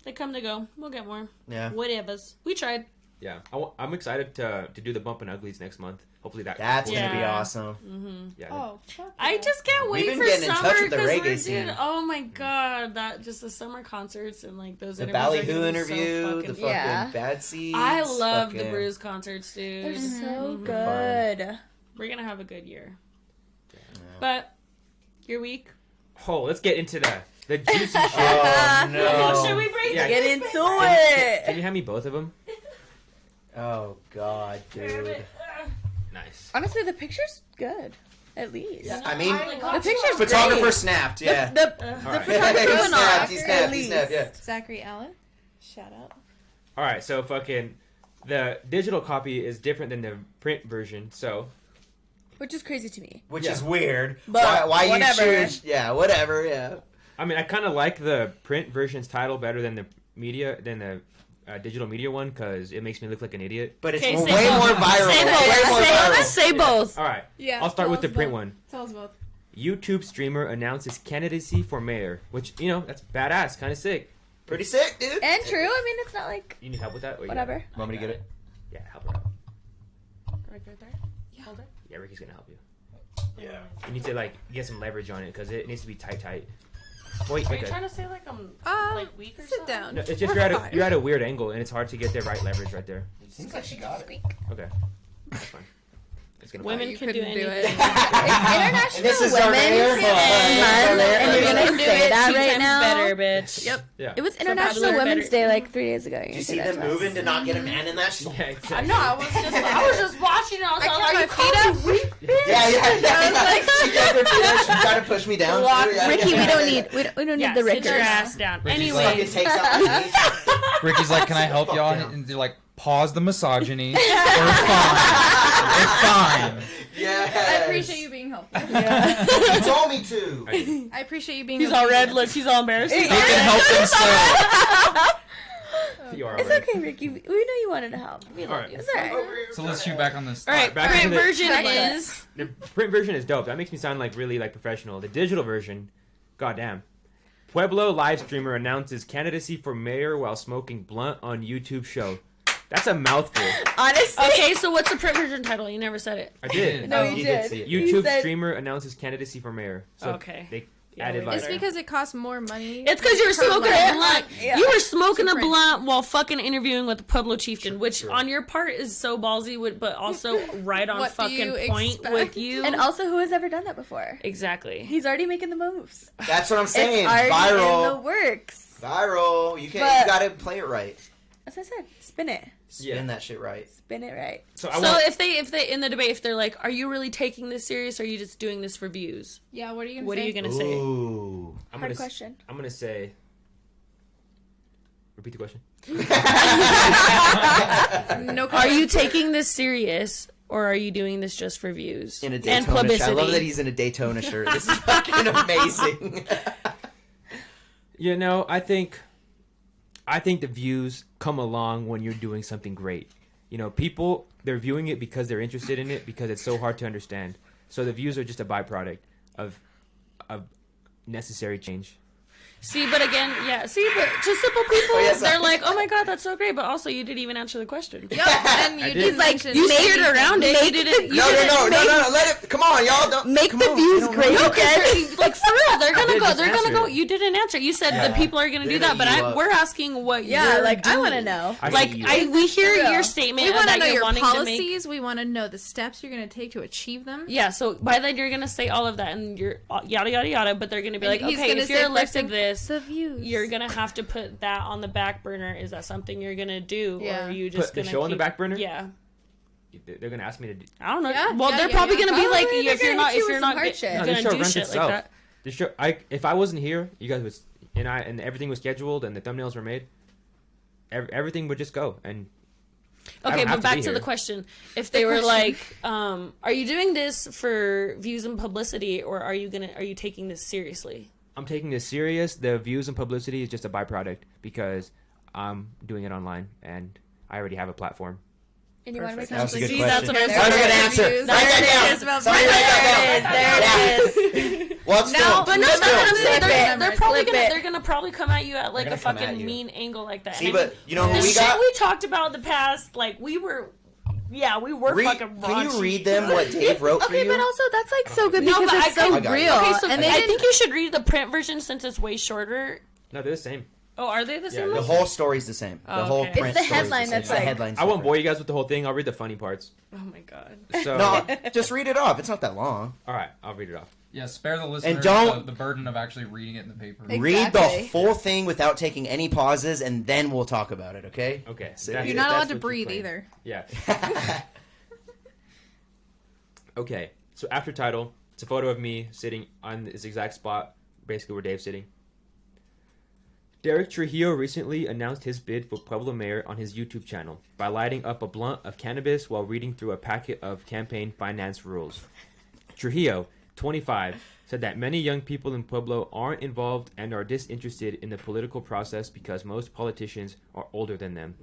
Speaker 3: they come to go. We'll get more.
Speaker 5: Yeah.
Speaker 3: Whatevers. We tried.
Speaker 2: Yeah, I'm excited to do the Bump and Uglies next month. Hopefully that.
Speaker 5: That's
Speaker 3: Yeah.
Speaker 5: gonna be awesome.
Speaker 2: Yeah.
Speaker 6: Oh, fuck
Speaker 3: I
Speaker 6: yeah.
Speaker 3: just can't
Speaker 5: We've
Speaker 3: wait
Speaker 5: been
Speaker 3: for
Speaker 5: getting in
Speaker 3: summer
Speaker 5: touch with the
Speaker 3: because
Speaker 5: reggae
Speaker 3: we're
Speaker 5: scene.
Speaker 3: doing. Oh my god, that just the summer concerts and like those
Speaker 5: The
Speaker 3: interviews are
Speaker 5: Ballyhoo
Speaker 3: gonna be so
Speaker 5: interview, the
Speaker 3: fucking
Speaker 5: fucking
Speaker 4: Yeah.
Speaker 5: Bad Seeds.
Speaker 3: I love the
Speaker 5: fucking-
Speaker 3: Bruise concerts, dude.
Speaker 4: They're so
Speaker 3: Mhm.
Speaker 4: good.
Speaker 3: We're gonna have a good year. But your week.
Speaker 2: Oh, let's get into the juicy shit.
Speaker 5: Oh no.
Speaker 3: Should we break?
Speaker 2: Yeah.
Speaker 4: Get into
Speaker 2: Can
Speaker 4: it.
Speaker 2: you hand me both of them?
Speaker 5: Oh god, dude.
Speaker 2: Nice.
Speaker 4: Honestly, the picture's good. At least.
Speaker 5: Yeah, I mean,
Speaker 4: The picture's
Speaker 5: photographer
Speaker 4: great.
Speaker 5: snapped. Yeah.
Speaker 4: The
Speaker 2: Alright.
Speaker 4: photographer
Speaker 5: He
Speaker 4: went
Speaker 5: snapped,
Speaker 4: off.
Speaker 5: he
Speaker 4: At
Speaker 5: snapped, he
Speaker 4: least.
Speaker 5: snapped, yeah.
Speaker 6: Zachary Allen. Shout out.
Speaker 2: All right, so fucking the digital copy is different than the print version. So
Speaker 4: Which is crazy to me.
Speaker 5: Which
Speaker 2: Yeah.
Speaker 5: is weird.
Speaker 4: But
Speaker 5: why
Speaker 4: whatever.
Speaker 5: you choose? Yeah, whatever. Yeah.
Speaker 2: I mean, I kind of like the print version's title better than the digital media one because it makes me look like an idiot.
Speaker 5: But it's
Speaker 3: Okay,
Speaker 5: way
Speaker 3: say both.
Speaker 5: more viral.
Speaker 3: Say
Speaker 5: Way
Speaker 3: both.
Speaker 5: more
Speaker 3: Say
Speaker 5: viral.
Speaker 3: both.
Speaker 4: Say both.
Speaker 2: All right,
Speaker 6: Yeah.
Speaker 2: I'll start
Speaker 6: tell
Speaker 2: with the
Speaker 6: us
Speaker 2: print
Speaker 6: both.
Speaker 2: one.
Speaker 6: Tell us both.
Speaker 2: YouTube streamer announces candidacy for mayor, which that's badass, kind of sick.
Speaker 5: Pretty sick, dude.
Speaker 4: And true. I mean, it's not like
Speaker 2: You need help with that? Or you
Speaker 4: whatever.
Speaker 5: Want me to get it?
Speaker 2: Yeah, help her out.
Speaker 3: Right there. Hold it.
Speaker 2: Yeah, Ricky's gonna help you.
Speaker 5: Yeah.
Speaker 2: You need to get some leverage on it because it needs to be tight. Wait,
Speaker 3: Are you
Speaker 2: okay.
Speaker 3: trying to say like I'm like weak or
Speaker 6: Sit
Speaker 3: something?
Speaker 6: down.
Speaker 2: No, it's just you're at a weird angle and it's hard to get the right leverage right there.
Speaker 5: Seems like she got it.
Speaker 2: Okay, that's fine. It's gonna
Speaker 3: Women
Speaker 6: You
Speaker 3: can do
Speaker 6: couldn't do
Speaker 3: anything.
Speaker 6: it.
Speaker 4: It's International
Speaker 5: This is our mayor.
Speaker 4: Women's Month, and you're gonna say that right now.
Speaker 3: better, bitch.
Speaker 6: Yep.
Speaker 2: Yeah.
Speaker 4: It was
Speaker 3: Probably
Speaker 4: International
Speaker 3: better.
Speaker 4: Women's Day like 3 days ago.
Speaker 5: Did you see them moving to not get a man in that? She's
Speaker 2: Yeah, exactly.
Speaker 3: No, I was just watching it. I was
Speaker 6: I
Speaker 3: like,
Speaker 6: kept
Speaker 3: are you
Speaker 6: my
Speaker 3: calling
Speaker 6: feet
Speaker 3: me weak?
Speaker 5: yeah. She got her feet up. She tried to push me down.
Speaker 3: Lock-
Speaker 5: Yeah,
Speaker 4: Ricky,
Speaker 5: yeah.
Speaker 4: we don't need
Speaker 3: Yeah,
Speaker 4: the
Speaker 3: sit your
Speaker 4: Rickers.
Speaker 3: ass down.
Speaker 7: Ricky's
Speaker 5: Fucking
Speaker 3: Anyways,
Speaker 5: takes out my knees.
Speaker 7: Ricky's like, can I help
Speaker 5: Fuck
Speaker 7: y'all?
Speaker 5: down.
Speaker 7: And they're like, pause the misogyny. We're fine. We're fine.
Speaker 5: Yes.
Speaker 6: I appreciate you being helpful.
Speaker 5: You told me to.
Speaker 6: I appreciate you being.
Speaker 3: he's all red.
Speaker 6: obedient.
Speaker 3: Look, he's all embarrassed.
Speaker 7: They can help themselves.
Speaker 2: You are
Speaker 4: It's
Speaker 2: alright.
Speaker 4: okay, Ricky. We know you wanted to help. We love
Speaker 2: Alright.
Speaker 4: you. It's alright.
Speaker 7: So let's shoot back on this.
Speaker 3: All right,
Speaker 2: back
Speaker 3: print
Speaker 2: to the-
Speaker 3: version
Speaker 4: Back to
Speaker 3: is
Speaker 2: The print version is dope. That makes me sound really professional. The digital version, goddamn. Pueblo live streamer announces candidacy for mayor while smoking blunt on YouTube show. That's a mouthful.
Speaker 4: Honestly.
Speaker 3: okay. So what's the print version title? You never said it.
Speaker 2: I did.
Speaker 4: No, you
Speaker 5: You
Speaker 4: did.
Speaker 5: did see it.
Speaker 4: You
Speaker 2: YouTube
Speaker 4: said-
Speaker 2: streamer announces candidacy for mayor. So
Speaker 3: Okay.
Speaker 2: They Added
Speaker 3: way
Speaker 6: It's
Speaker 2: butter.
Speaker 6: because it costs more money.
Speaker 3: It's because you were smoking a blunt.
Speaker 4: Yeah.
Speaker 3: You were smoking a
Speaker 6: Different.
Speaker 3: blunt while fucking interviewing with the Pueblo Chieftain, which on your part is so ballsy, but also right on
Speaker 6: What do you
Speaker 3: fucking point
Speaker 6: expect?
Speaker 3: with you.
Speaker 4: And also, who has ever done that before?
Speaker 3: Exactly.
Speaker 4: He's already making the moves.
Speaker 5: That's what I'm saying.
Speaker 4: It's already in the
Speaker 5: Viral.
Speaker 4: works.
Speaker 5: Viral. You
Speaker 4: But-
Speaker 5: gotta play it right.
Speaker 4: As I said, spin it.
Speaker 5: Spin that shit right.
Speaker 4: Spin it right.
Speaker 2: So
Speaker 3: So if they in the debate, if they're like, "Are you really taking this serious? Or are you just doing this for views?"
Speaker 6: Yeah, what are you gonna
Speaker 3: What
Speaker 6: say?
Speaker 3: are you gonna say?
Speaker 5: Ooh.
Speaker 4: Hard question.
Speaker 2: I'm gonna say. Repeat the question.
Speaker 6: No
Speaker 3: Are you taking this serious, or are you doing this just for views
Speaker 5: In a
Speaker 3: and
Speaker 5: Daytona shirt. I
Speaker 3: publicity?
Speaker 5: love that he's in a Daytona shirt. This is fucking amazing.
Speaker 2: You know, I think the views come along when you're doing something great. You know, people, they're viewing it because they're interested in it because it's so hard to understand. So the views are just a byproduct of necessary change.
Speaker 3: See, but again, yeah. See, but to simple people,
Speaker 5: yes,
Speaker 3: they're like, "Oh my god, that's so great," but also you didn't even answer the question.
Speaker 6: Yep, and you
Speaker 2: did.
Speaker 6: didn't
Speaker 3: Like
Speaker 6: mention
Speaker 3: you
Speaker 6: anything.
Speaker 3: steered around it. You didn't. You
Speaker 5: No,
Speaker 3: didn't
Speaker 5: let it. Come on, y'all. Don't
Speaker 4: Make
Speaker 5: come
Speaker 4: the
Speaker 5: on,
Speaker 4: views
Speaker 5: you don't
Speaker 4: great
Speaker 5: know.
Speaker 4: again.
Speaker 3: Like for real, they're
Speaker 2: I
Speaker 3: gonna
Speaker 2: did
Speaker 3: go.
Speaker 2: just
Speaker 3: They're gonna
Speaker 2: answer
Speaker 3: go.
Speaker 2: it.
Speaker 3: You didn't answer. You said
Speaker 5: Yeah.
Speaker 3: the people are gonna
Speaker 5: They
Speaker 3: do that,
Speaker 5: hit
Speaker 3: but
Speaker 5: you up.
Speaker 3: we're asking what
Speaker 4: Yeah,
Speaker 3: you're
Speaker 4: like I
Speaker 3: doing.
Speaker 4: want to know.
Speaker 2: I
Speaker 3: Like
Speaker 2: see you.
Speaker 3: we hear
Speaker 4: real?
Speaker 3: your statement
Speaker 6: We want to
Speaker 3: that
Speaker 6: know
Speaker 3: you're
Speaker 6: your
Speaker 3: wanting to make.
Speaker 6: policies. We want to know the steps you're going to take to achieve them.
Speaker 3: Yeah, so by then you're gonna say all of that, and you're yada yada yada. But they're gonna be like,
Speaker 6: And he's
Speaker 3: okay,
Speaker 6: gonna
Speaker 3: if
Speaker 6: say
Speaker 3: you're
Speaker 6: first
Speaker 3: elected
Speaker 6: thing,
Speaker 3: this,
Speaker 4: The views.
Speaker 3: you're gonna have to put that on the back burner. Is that something you're gonna do, or
Speaker 6: Yeah.
Speaker 3: are you just
Speaker 2: Put the
Speaker 3: gonna
Speaker 2: show on the
Speaker 3: keep-
Speaker 2: back burner?
Speaker 3: Yeah,
Speaker 2: They're gonna ask me to do.
Speaker 3: I don't know.
Speaker 6: Yeah,
Speaker 3: Well,
Speaker 6: yeah,
Speaker 3: they're
Speaker 6: yeah,
Speaker 3: probably
Speaker 6: yeah.
Speaker 3: gonna be like,
Speaker 4: Probably
Speaker 3: if
Speaker 4: they're
Speaker 3: you're
Speaker 4: gonna
Speaker 3: not,
Speaker 4: hit you
Speaker 3: if
Speaker 4: with
Speaker 3: you're
Speaker 4: some
Speaker 3: not
Speaker 4: hard
Speaker 3: get-
Speaker 4: shit.
Speaker 2: No,
Speaker 3: gonna
Speaker 2: the show
Speaker 3: do
Speaker 2: runs
Speaker 3: shit
Speaker 2: itself.
Speaker 3: like that.
Speaker 2: The show, if I wasn't here, you guys was and everything was scheduled and the thumbnails were made, everything would just go. And I
Speaker 3: Okay,
Speaker 2: don't have
Speaker 3: but
Speaker 2: to
Speaker 3: back
Speaker 2: be
Speaker 3: to the
Speaker 2: here.
Speaker 3: question: if they were like, "Are you doing this for views and publicity, or are you taking this seriously?"
Speaker 2: I'm taking this serious. The views and publicity is just a byproduct because I'm doing it online and I already have a platform.
Speaker 4: And you want to make
Speaker 5: That was a good
Speaker 3: See,
Speaker 5: question.
Speaker 3: that's what I'm
Speaker 5: That was a good
Speaker 3: saying.
Speaker 5: answer.
Speaker 6: Reviews.
Speaker 5: Write
Speaker 4: There
Speaker 5: that
Speaker 4: it
Speaker 5: down.
Speaker 4: is.
Speaker 5: Somebody write that down.
Speaker 4: There it is.
Speaker 5: Well, it's
Speaker 4: No,
Speaker 5: still,
Speaker 3: But no, that's what I'm
Speaker 5: still.
Speaker 3: saying. They're
Speaker 6: Clip it.
Speaker 3: probably
Speaker 4: Clip
Speaker 3: gonna
Speaker 4: it.
Speaker 3: they're gonna probably come at you at like
Speaker 5: They're
Speaker 3: a
Speaker 5: gonna come at
Speaker 3: fucking
Speaker 5: you.
Speaker 3: mean angle like that.
Speaker 5: See,
Speaker 3: And
Speaker 5: but you know
Speaker 3: the
Speaker 5: who we
Speaker 3: shit
Speaker 5: got?
Speaker 3: we talked about in the past, like we were fucking raunchy.
Speaker 5: Can you read them what Dave wrote for
Speaker 4: Okay,
Speaker 5: you?
Speaker 4: but also that's like so good
Speaker 3: No,
Speaker 4: because
Speaker 3: but
Speaker 4: it's
Speaker 3: I
Speaker 4: so
Speaker 5: got you.
Speaker 4: real.
Speaker 3: Okay, so
Speaker 4: and they
Speaker 3: I
Speaker 4: didn't.
Speaker 3: think you should read the print version since it's way shorter.
Speaker 2: No, they're the same.
Speaker 3: Oh, are they the same?
Speaker 2: the
Speaker 5: The
Speaker 3: ones?
Speaker 5: whole story's the same. The
Speaker 3: Oh,
Speaker 5: whole
Speaker 3: okay.
Speaker 5: print
Speaker 4: It's the
Speaker 5: story's
Speaker 4: headline
Speaker 5: same.
Speaker 4: that's
Speaker 5: The
Speaker 4: like-
Speaker 5: headline's
Speaker 2: I won't
Speaker 5: different.
Speaker 2: bore you guys with the whole thing. I'll read the funny parts.
Speaker 3: Oh my god.
Speaker 2: So,
Speaker 5: No, just read it off. It's not that long.
Speaker 2: all right, I'll read it off.
Speaker 7: Yeah, spare the listeners
Speaker 5: don't-
Speaker 7: the burden of actually reading it in the paper.
Speaker 5: Read the
Speaker 4: Exactly.
Speaker 5: full thing without taking any pauses, and then we'll talk about it. Okay?
Speaker 2: Okay.
Speaker 5: So
Speaker 2: that's-
Speaker 6: You're not
Speaker 2: that's
Speaker 6: allowed to
Speaker 2: what you
Speaker 6: breathe
Speaker 2: claim.
Speaker 6: either.
Speaker 2: Yeah. Okay. So after title, it's a photo of me sitting on this exact spot, basically where Dave's sitting. Deryk Trujillo recently announced his bid for Pueblo mayor on his YouTube channel by lighting up a blunt of cannabis while reading through a packet of campaign finance rules. Trujillo, 25, said that many young people in Pueblo aren't involved and are disinterested in the political process because most politicians are older than them.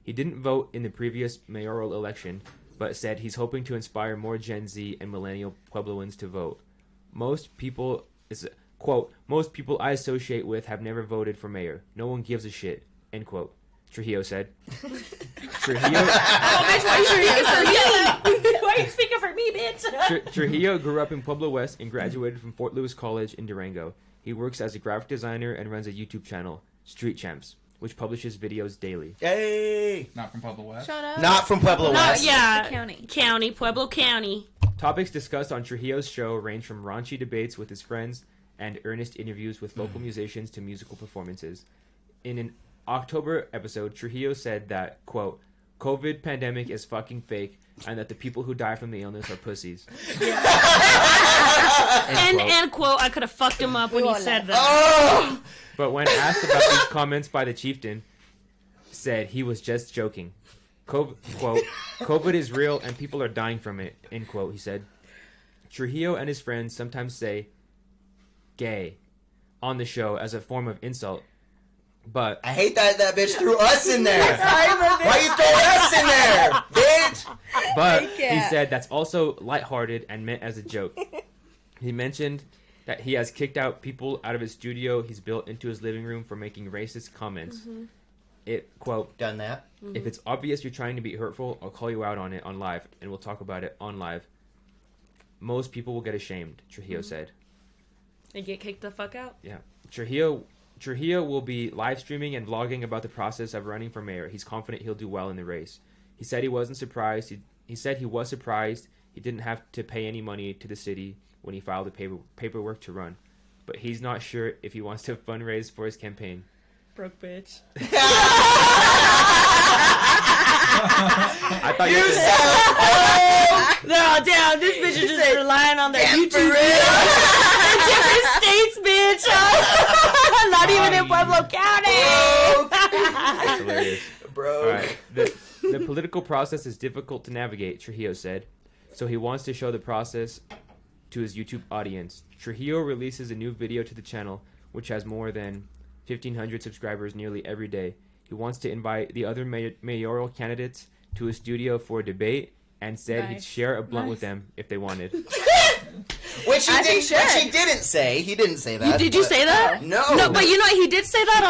Speaker 2: He didn't vote in the previous mayoral election, but said he's hoping to inspire more Gen Z and millennial Puebloans to vote. Most people, quote, most people I associate with have never voted for mayor. No one gives a shit, end quote. Trujillo said. Trujillo,
Speaker 3: Why are you speaking for me, bitch?
Speaker 2: Trujillo grew up in Pueblo West and graduated from Fort Lewis College in Durango. He works as a graphic designer and runs a YouTube channel, Street Champs, which publishes videos daily.
Speaker 5: Yay!
Speaker 7: Not from Pueblo West.
Speaker 6: Shut up.
Speaker 5: Not from Pueblo
Speaker 3: Not
Speaker 5: West.
Speaker 3: yeah,
Speaker 4: County.
Speaker 3: Pueblo County.
Speaker 2: Topics discussed on Trujillo's show range from raunchy debates with his friends and earnest interviews with local musicians to musical performances. In an October episode, Trujillo said that, quote, COVID pandemic is fucking fake and that the people who die from the illness are pussies.
Speaker 3: And quote, I could have fucked him up when he said that.
Speaker 5: Oh!
Speaker 2: But when asked about these comments by the Chieftain, said he was just joking. Quote, COVID is real and people are dying from it, end quote, he said. Trujillo and his friends sometimes say gay on the show as a form of insult, but
Speaker 5: I hate that bitch threw us in there. Why you throwing us in there, bitch?
Speaker 2: But he
Speaker 4: can't.
Speaker 2: said that's also lighthearted and meant as a joke. He mentioned that he has kicked out people out of his studio he's built into his living room for making racist comments. It, quote,
Speaker 5: Done that.
Speaker 2: if it's obvious you're trying to be hurtful, I'll call you out on it on live, and we'll talk about it on live. Most people will get ashamed, Trujillo said.
Speaker 3: And get kicked the fuck out.
Speaker 2: Yeah. Trujillo will be live streaming and vlogging about the process of running for mayor. He's confident he'll do well in the race. He said he wasn't surprised. He said he was surprised he didn't have to pay any money to the city when he filed the paperwork to run. But he's not sure if he wants to fundraise for his campaign.
Speaker 3: Broke bitch.
Speaker 2: I thought you said...
Speaker 3: They're all down. This bitch is just relying on their YouTube in different states, bitch. Not even in Pueblo County.
Speaker 2: That's hilarious.
Speaker 5: Bro.
Speaker 2: All right. The political process is difficult to navigate, Trujillo said. So he wants to show the process to his YouTube audience. Trujillo releases a new video to the channel, which has more than 1,500 subscribers nearly every day. He wants to invite the other mayoral candidates to his studio for a debate and said he'd share a blunt with them if they wanted.
Speaker 5: Which he didn't say. He didn't say that.
Speaker 3: Did you say that?
Speaker 5: No.
Speaker 3: No, but you know what? He did say that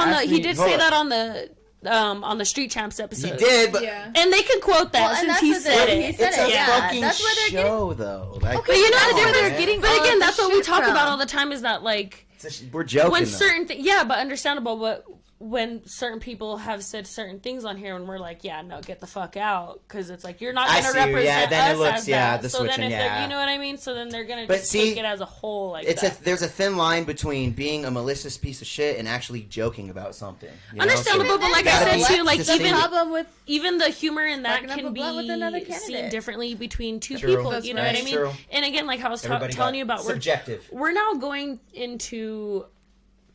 Speaker 2: Hold
Speaker 3: on the Street Champs episode.
Speaker 5: He did, but
Speaker 6: Yeah.
Speaker 3: And they can quote that since he said it.
Speaker 4: He said
Speaker 5: it's
Speaker 4: it.
Speaker 5: a
Speaker 4: Yeah,
Speaker 5: fucking
Speaker 4: that's where they're
Speaker 5: show, though. Like,
Speaker 3: But you know
Speaker 5: come
Speaker 3: what
Speaker 5: on,
Speaker 3: they're
Speaker 5: man.
Speaker 4: getting.
Speaker 3: But
Speaker 4: all
Speaker 3: again,
Speaker 4: the
Speaker 3: that's what we
Speaker 4: shit
Speaker 3: talk
Speaker 4: from.
Speaker 3: about all the time is that, like,
Speaker 5: We're joking.
Speaker 3: when
Speaker 5: though.
Speaker 3: certain but understandable, but when certain people have said certain things on here and we're like, yeah, no, get the fuck out, because it's like, you're not
Speaker 5: I
Speaker 3: going to
Speaker 5: see you,
Speaker 3: represent
Speaker 5: yeah, then it
Speaker 3: us
Speaker 5: looks-
Speaker 3: as
Speaker 5: yeah,
Speaker 3: that.
Speaker 5: the
Speaker 3: So then
Speaker 5: switching,
Speaker 3: if they're,
Speaker 5: yeah.
Speaker 3: you know what I mean? So then they're going to
Speaker 5: But
Speaker 3: just
Speaker 5: see,
Speaker 3: take it as a whole like
Speaker 5: It's
Speaker 3: that.
Speaker 5: there's a thin line between being a malicious piece of shit and actually joking about something. You know?
Speaker 3: Understandable, but like
Speaker 5: Gotta
Speaker 3: I
Speaker 5: be
Speaker 3: said too, like
Speaker 5: distinct.
Speaker 3: even
Speaker 4: problem with
Speaker 3: even the humor in that
Speaker 4: Sparking up
Speaker 3: can
Speaker 4: a blunt with another
Speaker 3: be
Speaker 4: candidate.
Speaker 3: seen differently between two
Speaker 5: True.
Speaker 3: people.
Speaker 4: That's
Speaker 3: You know what I
Speaker 5: right.
Speaker 3: mean?
Speaker 5: True.
Speaker 3: And again, like I was
Speaker 5: Everybody
Speaker 3: telling
Speaker 5: got
Speaker 3: you about,
Speaker 5: subjective.
Speaker 3: we're now going into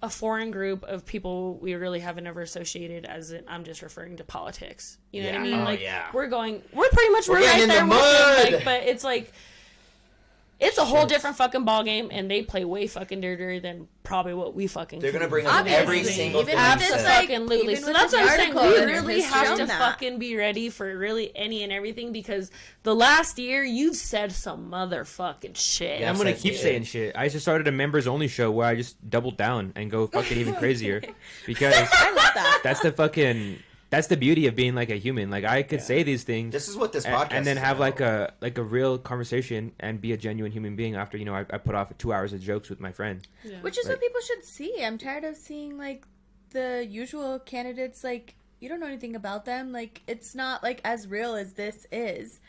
Speaker 3: a foreign group of people we really haven't ever associated as I'm just referring to politics. You know what I mean?
Speaker 5: Oh,
Speaker 3: Like
Speaker 5: yeah.
Speaker 3: we're pretty much
Speaker 5: We're
Speaker 3: right
Speaker 5: getting in
Speaker 3: there
Speaker 5: the
Speaker 3: with them.
Speaker 5: mud.
Speaker 3: Like, but it's like it's a whole different fucking ball game, and they play way fucking dirtier than probably what we fucking.
Speaker 5: They're gonna
Speaker 3: can.
Speaker 5: bring up every
Speaker 4: Obviously,
Speaker 5: single
Speaker 4: even
Speaker 5: thing
Speaker 4: with
Speaker 5: you
Speaker 4: this,
Speaker 5: said.
Speaker 4: like,
Speaker 3: Absolutely.
Speaker 4: even
Speaker 3: So
Speaker 4: with
Speaker 3: that's
Speaker 4: this
Speaker 3: what I'm saying.
Speaker 4: article,
Speaker 3: We
Speaker 4: it's
Speaker 3: really have
Speaker 4: shown
Speaker 3: to
Speaker 4: that.
Speaker 3: fucking be ready for really any and everything, because the last year you've said some motherfucking shit.
Speaker 5: Yeah.
Speaker 2: I'm gonna
Speaker 5: Yes,
Speaker 2: keep
Speaker 5: I
Speaker 2: saying
Speaker 5: did.
Speaker 2: shit. I just started a members only show where I just double down and go fucking even crazier, because
Speaker 4: I love that.
Speaker 2: that's the beauty of being like a human. Like I could say these things,
Speaker 5: This is what this
Speaker 2: and,
Speaker 5: podcast
Speaker 2: and then
Speaker 5: is
Speaker 2: have
Speaker 5: about.
Speaker 2: like a real conversation and be a genuine human being after I put off 2 hours of jokes with my friend.
Speaker 4: Which is
Speaker 2: Like-
Speaker 4: what people should see. I'm tired of seeing like the usual candidates. Like you don't know anything about them. Like it's not like as real as this is,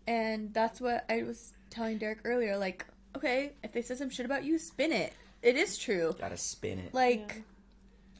Speaker 4: and that's what I was telling Deryk earlier. Like, okay, if they say some shit about you, spin it. It is true.
Speaker 5: Gotta spin it.
Speaker 4: Like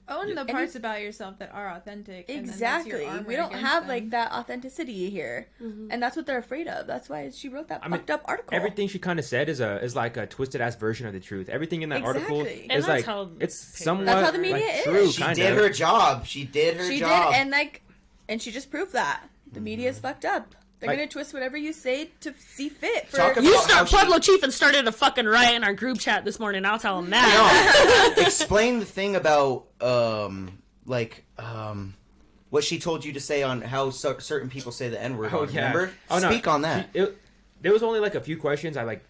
Speaker 6: Own the
Speaker 4: Any-
Speaker 6: parts about yourself that are authentic. and then that's
Speaker 4: exactly,
Speaker 6: your armor
Speaker 4: we don't
Speaker 6: against
Speaker 4: have
Speaker 6: them.
Speaker 4: like that authenticity here, and that's what they're afraid of. That's why she wrote that
Speaker 2: I mean,
Speaker 4: fucked up article.
Speaker 2: Everything she kind of said is like a twisted ass version of the truth. Everything in that article
Speaker 4: Exactly.
Speaker 3: And
Speaker 2: is
Speaker 3: that's
Speaker 2: like
Speaker 3: how
Speaker 2: it's
Speaker 3: paper-
Speaker 2: somewhat
Speaker 4: That's how the media
Speaker 2: like,
Speaker 4: is.
Speaker 2: true.
Speaker 5: She
Speaker 2: Kind
Speaker 5: did
Speaker 2: of.
Speaker 5: her job. She did her
Speaker 4: She
Speaker 5: job.
Speaker 4: did, and she just proved that the media is fucked up. They're
Speaker 2: Like-
Speaker 4: gonna twist whatever you say to see fit. For
Speaker 5: Talk about
Speaker 3: You
Speaker 5: how
Speaker 3: start
Speaker 5: she-
Speaker 3: Pueblo Chieftain started a fucking riot in our group chat this morning. I'll tell him that.
Speaker 5: No. Explain the thing about what she told you to say on how certain people say the N word.
Speaker 2: Oh yeah.
Speaker 5: Remember?
Speaker 2: Oh, no.
Speaker 5: Speak on that.
Speaker 2: There was only like a few questions I like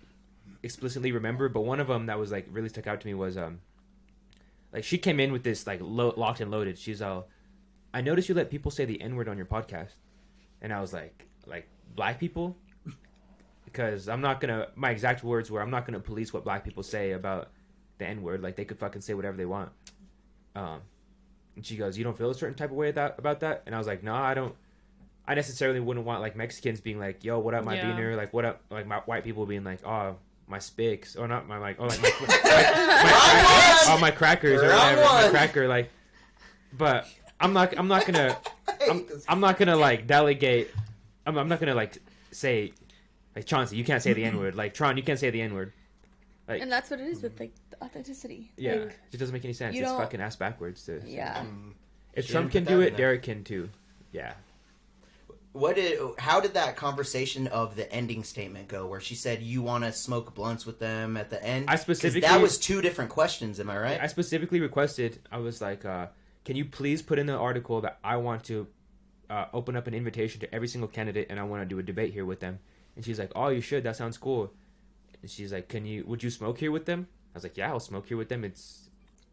Speaker 2: explicitly remember, but one of them that was like really stuck out to me was like she came in with this like locked and loaded. She's all, I noticed you let people say the N word on your podcast, and I was like black people, because I'm not gonna. My exact words were, I'm not gonna police what black people say about the N word. Like they could fucking say whatever they want. And she goes, you don't feel a certain type of way about that? And I was like, no, I don't. I necessarily wouldn't want like Mexicans being like, yo, what up, my
Speaker 3: Yeah.
Speaker 2: beaner? Like, what up, like my white people being like, oh, my spicks, or not my like, oh, like my crackers or
Speaker 5: Wrong
Speaker 2: whatever, my
Speaker 5: one.
Speaker 2: cracker, like. But I'm not gonna like delegate. I'm not gonna like say, like Chauncey, you can't say the N word. Like Tron, you can't say the N word. Like,
Speaker 4: and that's what it is with like the authenticity.
Speaker 2: yeah,
Speaker 4: Like,
Speaker 2: it just doesn't make any sense.
Speaker 4: you
Speaker 2: It's
Speaker 4: don't-
Speaker 2: fucking ass backwards.
Speaker 4: yeah.
Speaker 2: If
Speaker 5: She
Speaker 2: Trump
Speaker 5: didn't
Speaker 2: can
Speaker 5: put
Speaker 2: do
Speaker 5: that
Speaker 2: it,
Speaker 5: in there.
Speaker 2: Deryk can too. Yeah.
Speaker 5: How did that conversation of the ending statement go, where she said you want to smoke blunts with them at the end?
Speaker 2: I
Speaker 5: 'Cause
Speaker 2: specifically-
Speaker 5: that was two different questions. Am I right?
Speaker 2: I specifically requested, I was like, can you please put in the article that I want to open up an invitation to every single candidate and I want to do a debate here with them? And she's like, oh, you should. That sounds cool. And she's like, would you smoke here with them? I was like, yeah, I'll smoke here with them.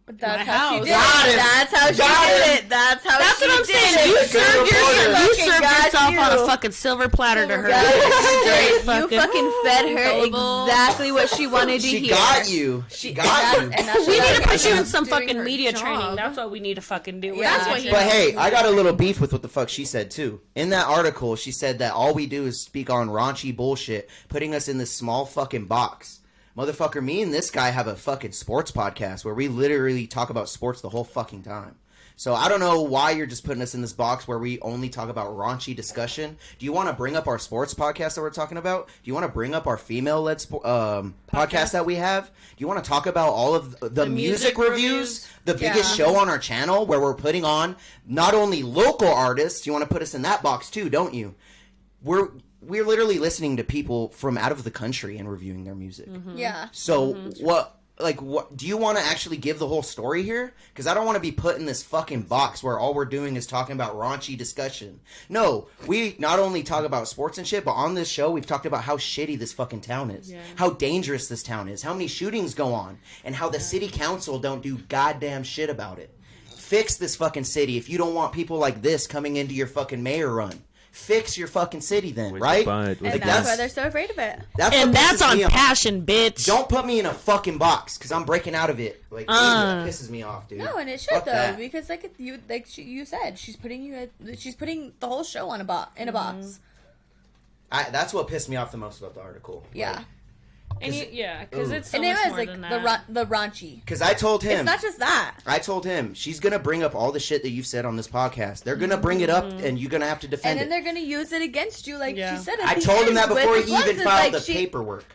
Speaker 4: That's
Speaker 3: My
Speaker 4: how she
Speaker 3: house.
Speaker 4: did
Speaker 5: Got
Speaker 4: it.
Speaker 5: him.
Speaker 4: That's how she
Speaker 5: Got
Speaker 4: did
Speaker 5: him.
Speaker 4: it. That's how
Speaker 3: That's
Speaker 4: she
Speaker 3: what I'm
Speaker 4: did
Speaker 3: saying.
Speaker 4: it.
Speaker 3: You
Speaker 5: Good
Speaker 3: served
Speaker 5: reporter.
Speaker 3: yourself
Speaker 4: you.
Speaker 3: on a fucking silver platter to her.
Speaker 4: You fucking fed her
Speaker 3: Gullible.
Speaker 4: exactly what she wanted to
Speaker 5: She
Speaker 4: hear.
Speaker 5: got you. She got you.
Speaker 4: And that's
Speaker 3: We
Speaker 4: what
Speaker 3: need
Speaker 4: I
Speaker 3: to put you in
Speaker 4: got.
Speaker 3: some
Speaker 6: Doing
Speaker 3: fucking
Speaker 6: her
Speaker 3: media
Speaker 6: job.
Speaker 3: training. That's what we need to fucking do.
Speaker 4: Yeah.
Speaker 3: That's what he
Speaker 5: But
Speaker 3: does.
Speaker 5: hey, I got a little beef with what the fuck she said too. In that article, she said that all we do is speak on raunchy bullshit, putting us in this small fucking box. Motherfucker, me and this guy have a fucking sports podcast where we literally talk about sports the whole fucking time. So I don't know why you're just putting us in this box where we only talk about raunchy discussion. Do you want to bring up our sports podcast that we're talking about? Do you want to bring up our female-led podcast that we have? Do you want to talk about all of the music reviews? The biggest show on our channel where we're putting on not only local artists. You want to put us in that box too, don't you? We're literally listening to people from out of the country and reviewing their music.
Speaker 4: Yeah.
Speaker 5: So what do you want to actually give the whole story here? Because I don't want to be put in this fucking box where all we're doing is talking about raunchy discussion. No, we not only talk about sports and shit, but on this show we've talked about how shitty this fucking town is, how dangerous this town is, how many shootings go on, and how the city council don't do goddamn shit about it. Fix this fucking city if you don't want people like this coming into your fucking mayor run. Fix your fucking city then, right?
Speaker 4: And
Speaker 5: Like,
Speaker 4: that's why they're so afraid of it.
Speaker 5: That's
Speaker 3: And
Speaker 5: what
Speaker 3: that's
Speaker 5: pisses
Speaker 3: on
Speaker 5: me off.
Speaker 3: passion, bitch.
Speaker 5: Don't put me in a fucking box because I'm breaking out of it. Like that pisses me off, dude.
Speaker 4: No, and it should
Speaker 5: Fuck
Speaker 4: though,
Speaker 5: that.
Speaker 4: because you said, she's putting the whole show on in a box.
Speaker 5: That's what pissed me off the most about the article.
Speaker 4: Yeah.
Speaker 3: And because it's so
Speaker 4: And it
Speaker 3: much
Speaker 4: was
Speaker 3: more
Speaker 4: like
Speaker 3: than that.
Speaker 4: the raunchy.
Speaker 5: Because I told him.
Speaker 4: It's not just that.
Speaker 5: I told him she's gonna bring up all the shit that you've said on this podcast. They're gonna bring it up, and you're gonna have to
Speaker 4: And
Speaker 5: defend
Speaker 4: then
Speaker 5: it.
Speaker 4: they're gonna use it against you, like she said. At
Speaker 5: I
Speaker 4: the
Speaker 5: told him
Speaker 4: end
Speaker 5: that
Speaker 4: with
Speaker 5: before
Speaker 4: the
Speaker 5: he even
Speaker 4: gloves. It's
Speaker 5: filed
Speaker 4: like
Speaker 5: the paperwork.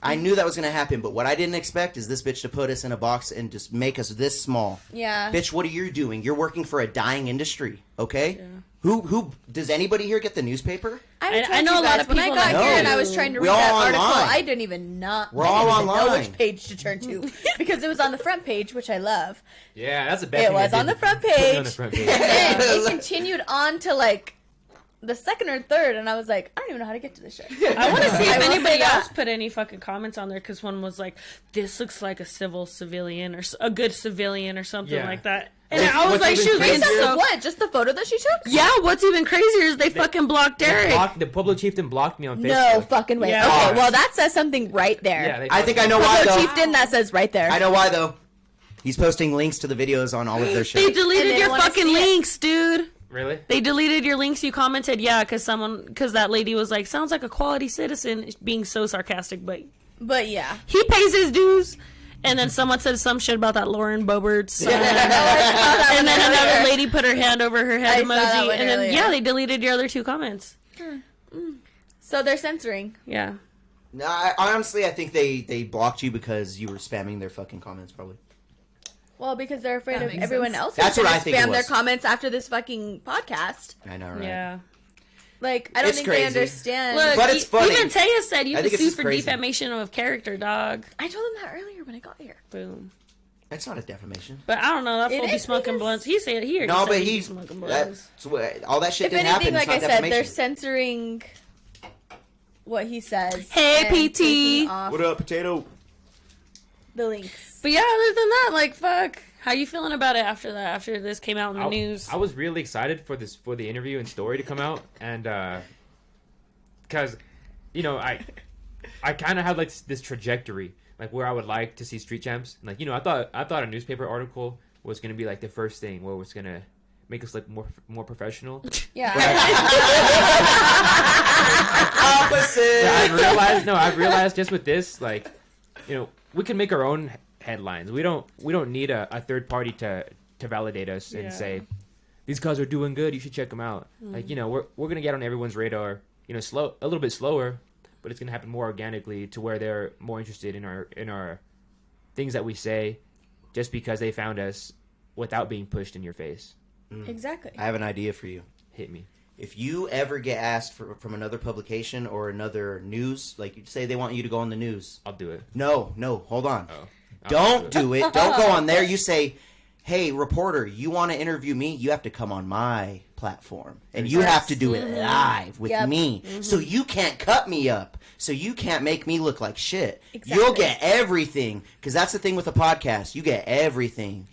Speaker 5: I knew that was gonna happen, but what I didn't expect is this bitch to put us in a box and just make us this small.
Speaker 4: Yeah.
Speaker 5: Bitch, what are you doing? You're working for a dying industry, okay? Yeah. Who does anybody here get the newspaper?
Speaker 3: I know a lot of
Speaker 4: when I
Speaker 3: people
Speaker 4: got
Speaker 3: that
Speaker 4: here
Speaker 5: do.
Speaker 4: and I was trying to
Speaker 5: We
Speaker 4: read that
Speaker 5: all
Speaker 4: article,
Speaker 5: online.
Speaker 4: I didn't even know
Speaker 5: online.
Speaker 4: which page to turn to because it was on the front page, which I love.
Speaker 2: Yeah, that's a bad
Speaker 4: It
Speaker 2: thing.
Speaker 4: was
Speaker 2: they
Speaker 4: on
Speaker 2: did.
Speaker 4: the front
Speaker 2: Put it
Speaker 4: page.
Speaker 2: on the front page.
Speaker 4: And then it continued on to like the second or third, and I was like, I don't even know how to get to this shit.
Speaker 3: I want to see
Speaker 4: I
Speaker 3: if
Speaker 4: will say
Speaker 3: anybody
Speaker 4: that.
Speaker 3: else put any fucking comments on there because one was like, "This looks like a civilian or a good civilian or something
Speaker 2: Yeah.
Speaker 3: like that." And
Speaker 5: What's-
Speaker 3: I was
Speaker 5: what's
Speaker 3: like,
Speaker 5: even
Speaker 3: she was being
Speaker 5: crazier-
Speaker 3: so.
Speaker 4: What? Just the photo that she took?
Speaker 3: Yeah, what's even crazier is they fucking blocked Deryk.
Speaker 2: The Pueblo Chieftain blocked me on Facebook.
Speaker 4: No fucking way.
Speaker 3: Yeah.
Speaker 4: Okay, well that says something right there.
Speaker 2: Yeah, they
Speaker 5: I think I know why
Speaker 4: Pueblo
Speaker 5: though.
Speaker 4: Chieftain, that says right there.
Speaker 5: I know why though. He's posting links to the videos on all of their
Speaker 3: They
Speaker 5: shit.
Speaker 3: deleted
Speaker 4: And they
Speaker 3: your
Speaker 4: wanna
Speaker 3: fucking
Speaker 4: see it.
Speaker 3: links, dude.
Speaker 2: Really?
Speaker 3: They deleted your links. You commented, yeah, because that lady was like, sounds like a quality citizen, being so sarcastic, but
Speaker 4: But yeah.
Speaker 3: he pays his dues. And then someone said some shit about that Lauren Boebert song. And then another lady put her hand over her head
Speaker 4: I saw that
Speaker 3: emoji.
Speaker 4: one
Speaker 3: And then,
Speaker 4: earlier.
Speaker 3: yeah, they deleted your other two comments.
Speaker 4: So they're censoring.
Speaker 3: Yeah.
Speaker 5: No, honestly, I think they blocked you because you were spamming their fucking comments, probably.
Speaker 4: Well, because they're afraid
Speaker 6: That
Speaker 4: of
Speaker 6: makes
Speaker 4: everyone
Speaker 6: sense.
Speaker 4: else
Speaker 5: That's
Speaker 4: who's
Speaker 5: what
Speaker 4: gonna
Speaker 5: I think it
Speaker 4: spam their
Speaker 5: was.
Speaker 4: comments after this fucking podcast.
Speaker 5: I know, right?
Speaker 3: Yeah.
Speaker 4: Like, I don't
Speaker 5: It's
Speaker 4: think
Speaker 5: crazy.
Speaker 4: they understand.
Speaker 3: Look,
Speaker 5: But it's funny.
Speaker 3: even Taya said you
Speaker 5: I
Speaker 3: could
Speaker 5: think it's
Speaker 3: sue
Speaker 5: just
Speaker 3: for
Speaker 5: crazy.
Speaker 3: defamation of character, dog.
Speaker 4: I told them that earlier when I got here.
Speaker 3: Boom.
Speaker 5: That's not a defamation.
Speaker 3: But I don't know. That
Speaker 4: It
Speaker 3: fool be
Speaker 4: is
Speaker 3: smoking
Speaker 4: because-
Speaker 3: blunts. He said he
Speaker 5: No, but
Speaker 3: he
Speaker 5: he's
Speaker 3: smoking blunts.
Speaker 5: all that shit
Speaker 4: If
Speaker 5: didn't
Speaker 4: anything,
Speaker 5: happen.
Speaker 4: like
Speaker 5: It's not
Speaker 4: I said,
Speaker 5: defamation.
Speaker 4: they're censoring what he says.
Speaker 3: Hey,
Speaker 4: and
Speaker 3: PT.
Speaker 4: taking off
Speaker 5: What up, potato?
Speaker 4: the links.
Speaker 3: But yeah, other than that, like, fuck. How you feeling about it after that? After this came out in the news?
Speaker 2: I was really excited for the interview and story to come out, and because I kind of had like this trajectory, like where I would like to see Street Champs. Like I thought a newspaper article was gonna be like the first thing where it was gonna make us look more professional.
Speaker 4: Yeah.
Speaker 5: Opposite.
Speaker 2: I've realized just with this, like, we can make our own headlines. We don't need a third party to validate us and say these guys are doing good. You should check them out. Like we're gonna get on everyone's radar. A little bit slower, but it's gonna happen more organically to where they're more interested in our things that we say, just because they found us without being pushed in your face.
Speaker 4: Exactly.
Speaker 5: I have an idea for you.
Speaker 2: Hit me.
Speaker 5: If you ever get asked from another publication or another news, like you say they want you to go on the news.
Speaker 2: I'll do it.
Speaker 5: No, hold on.
Speaker 2: Oh.
Speaker 5: Don't do it. Don't go on there. You say, hey, reporter, you want to interview me? You have to come on my platform, and you have to do it live with me. So you can't cut me up. So you can't make me look like shit.
Speaker 4: Exactly.
Speaker 5: You'll get everything, because that's the thing with a podcast. You get everything.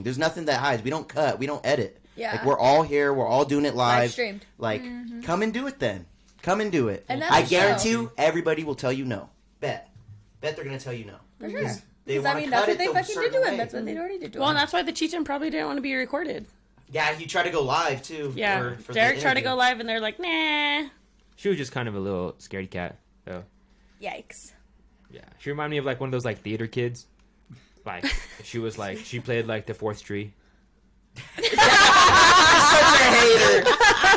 Speaker 5: There's nothing that hides. We don't cut. We don't edit.
Speaker 4: Yeah.
Speaker 5: Like, we're all here. We're all doing it live.
Speaker 4: streamed.
Speaker 5: Like, come and do it then. Come and do it.
Speaker 4: And that's
Speaker 5: I
Speaker 4: the
Speaker 5: guarantee
Speaker 4: show.
Speaker 5: you, everybody will tell you no. Bet they're going to tell you no.
Speaker 4: For sure.
Speaker 5: Because they
Speaker 4: Because,
Speaker 5: want
Speaker 4: I mean,
Speaker 5: to
Speaker 4: that's
Speaker 5: cut
Speaker 4: what
Speaker 5: it
Speaker 4: they
Speaker 5: the
Speaker 4: fucking
Speaker 5: certain
Speaker 4: did to him.
Speaker 5: way.
Speaker 4: That's what they'd already did to
Speaker 3: Well,
Speaker 4: him.
Speaker 3: and that's why the Chieftain probably didn't want to be recorded.
Speaker 5: Yeah, he tried to go live, too.
Speaker 3: Yeah,
Speaker 5: for the
Speaker 3: Deryk tried to
Speaker 5: interview.
Speaker 3: go live, and they're like, nah.
Speaker 2: She was just kind of a little scaredy cat, though.
Speaker 4: Yikes.
Speaker 2: Yeah, she reminded me of like one of those like theater kids. Like she was like she played like the fourth tree.
Speaker 5: Such a hater.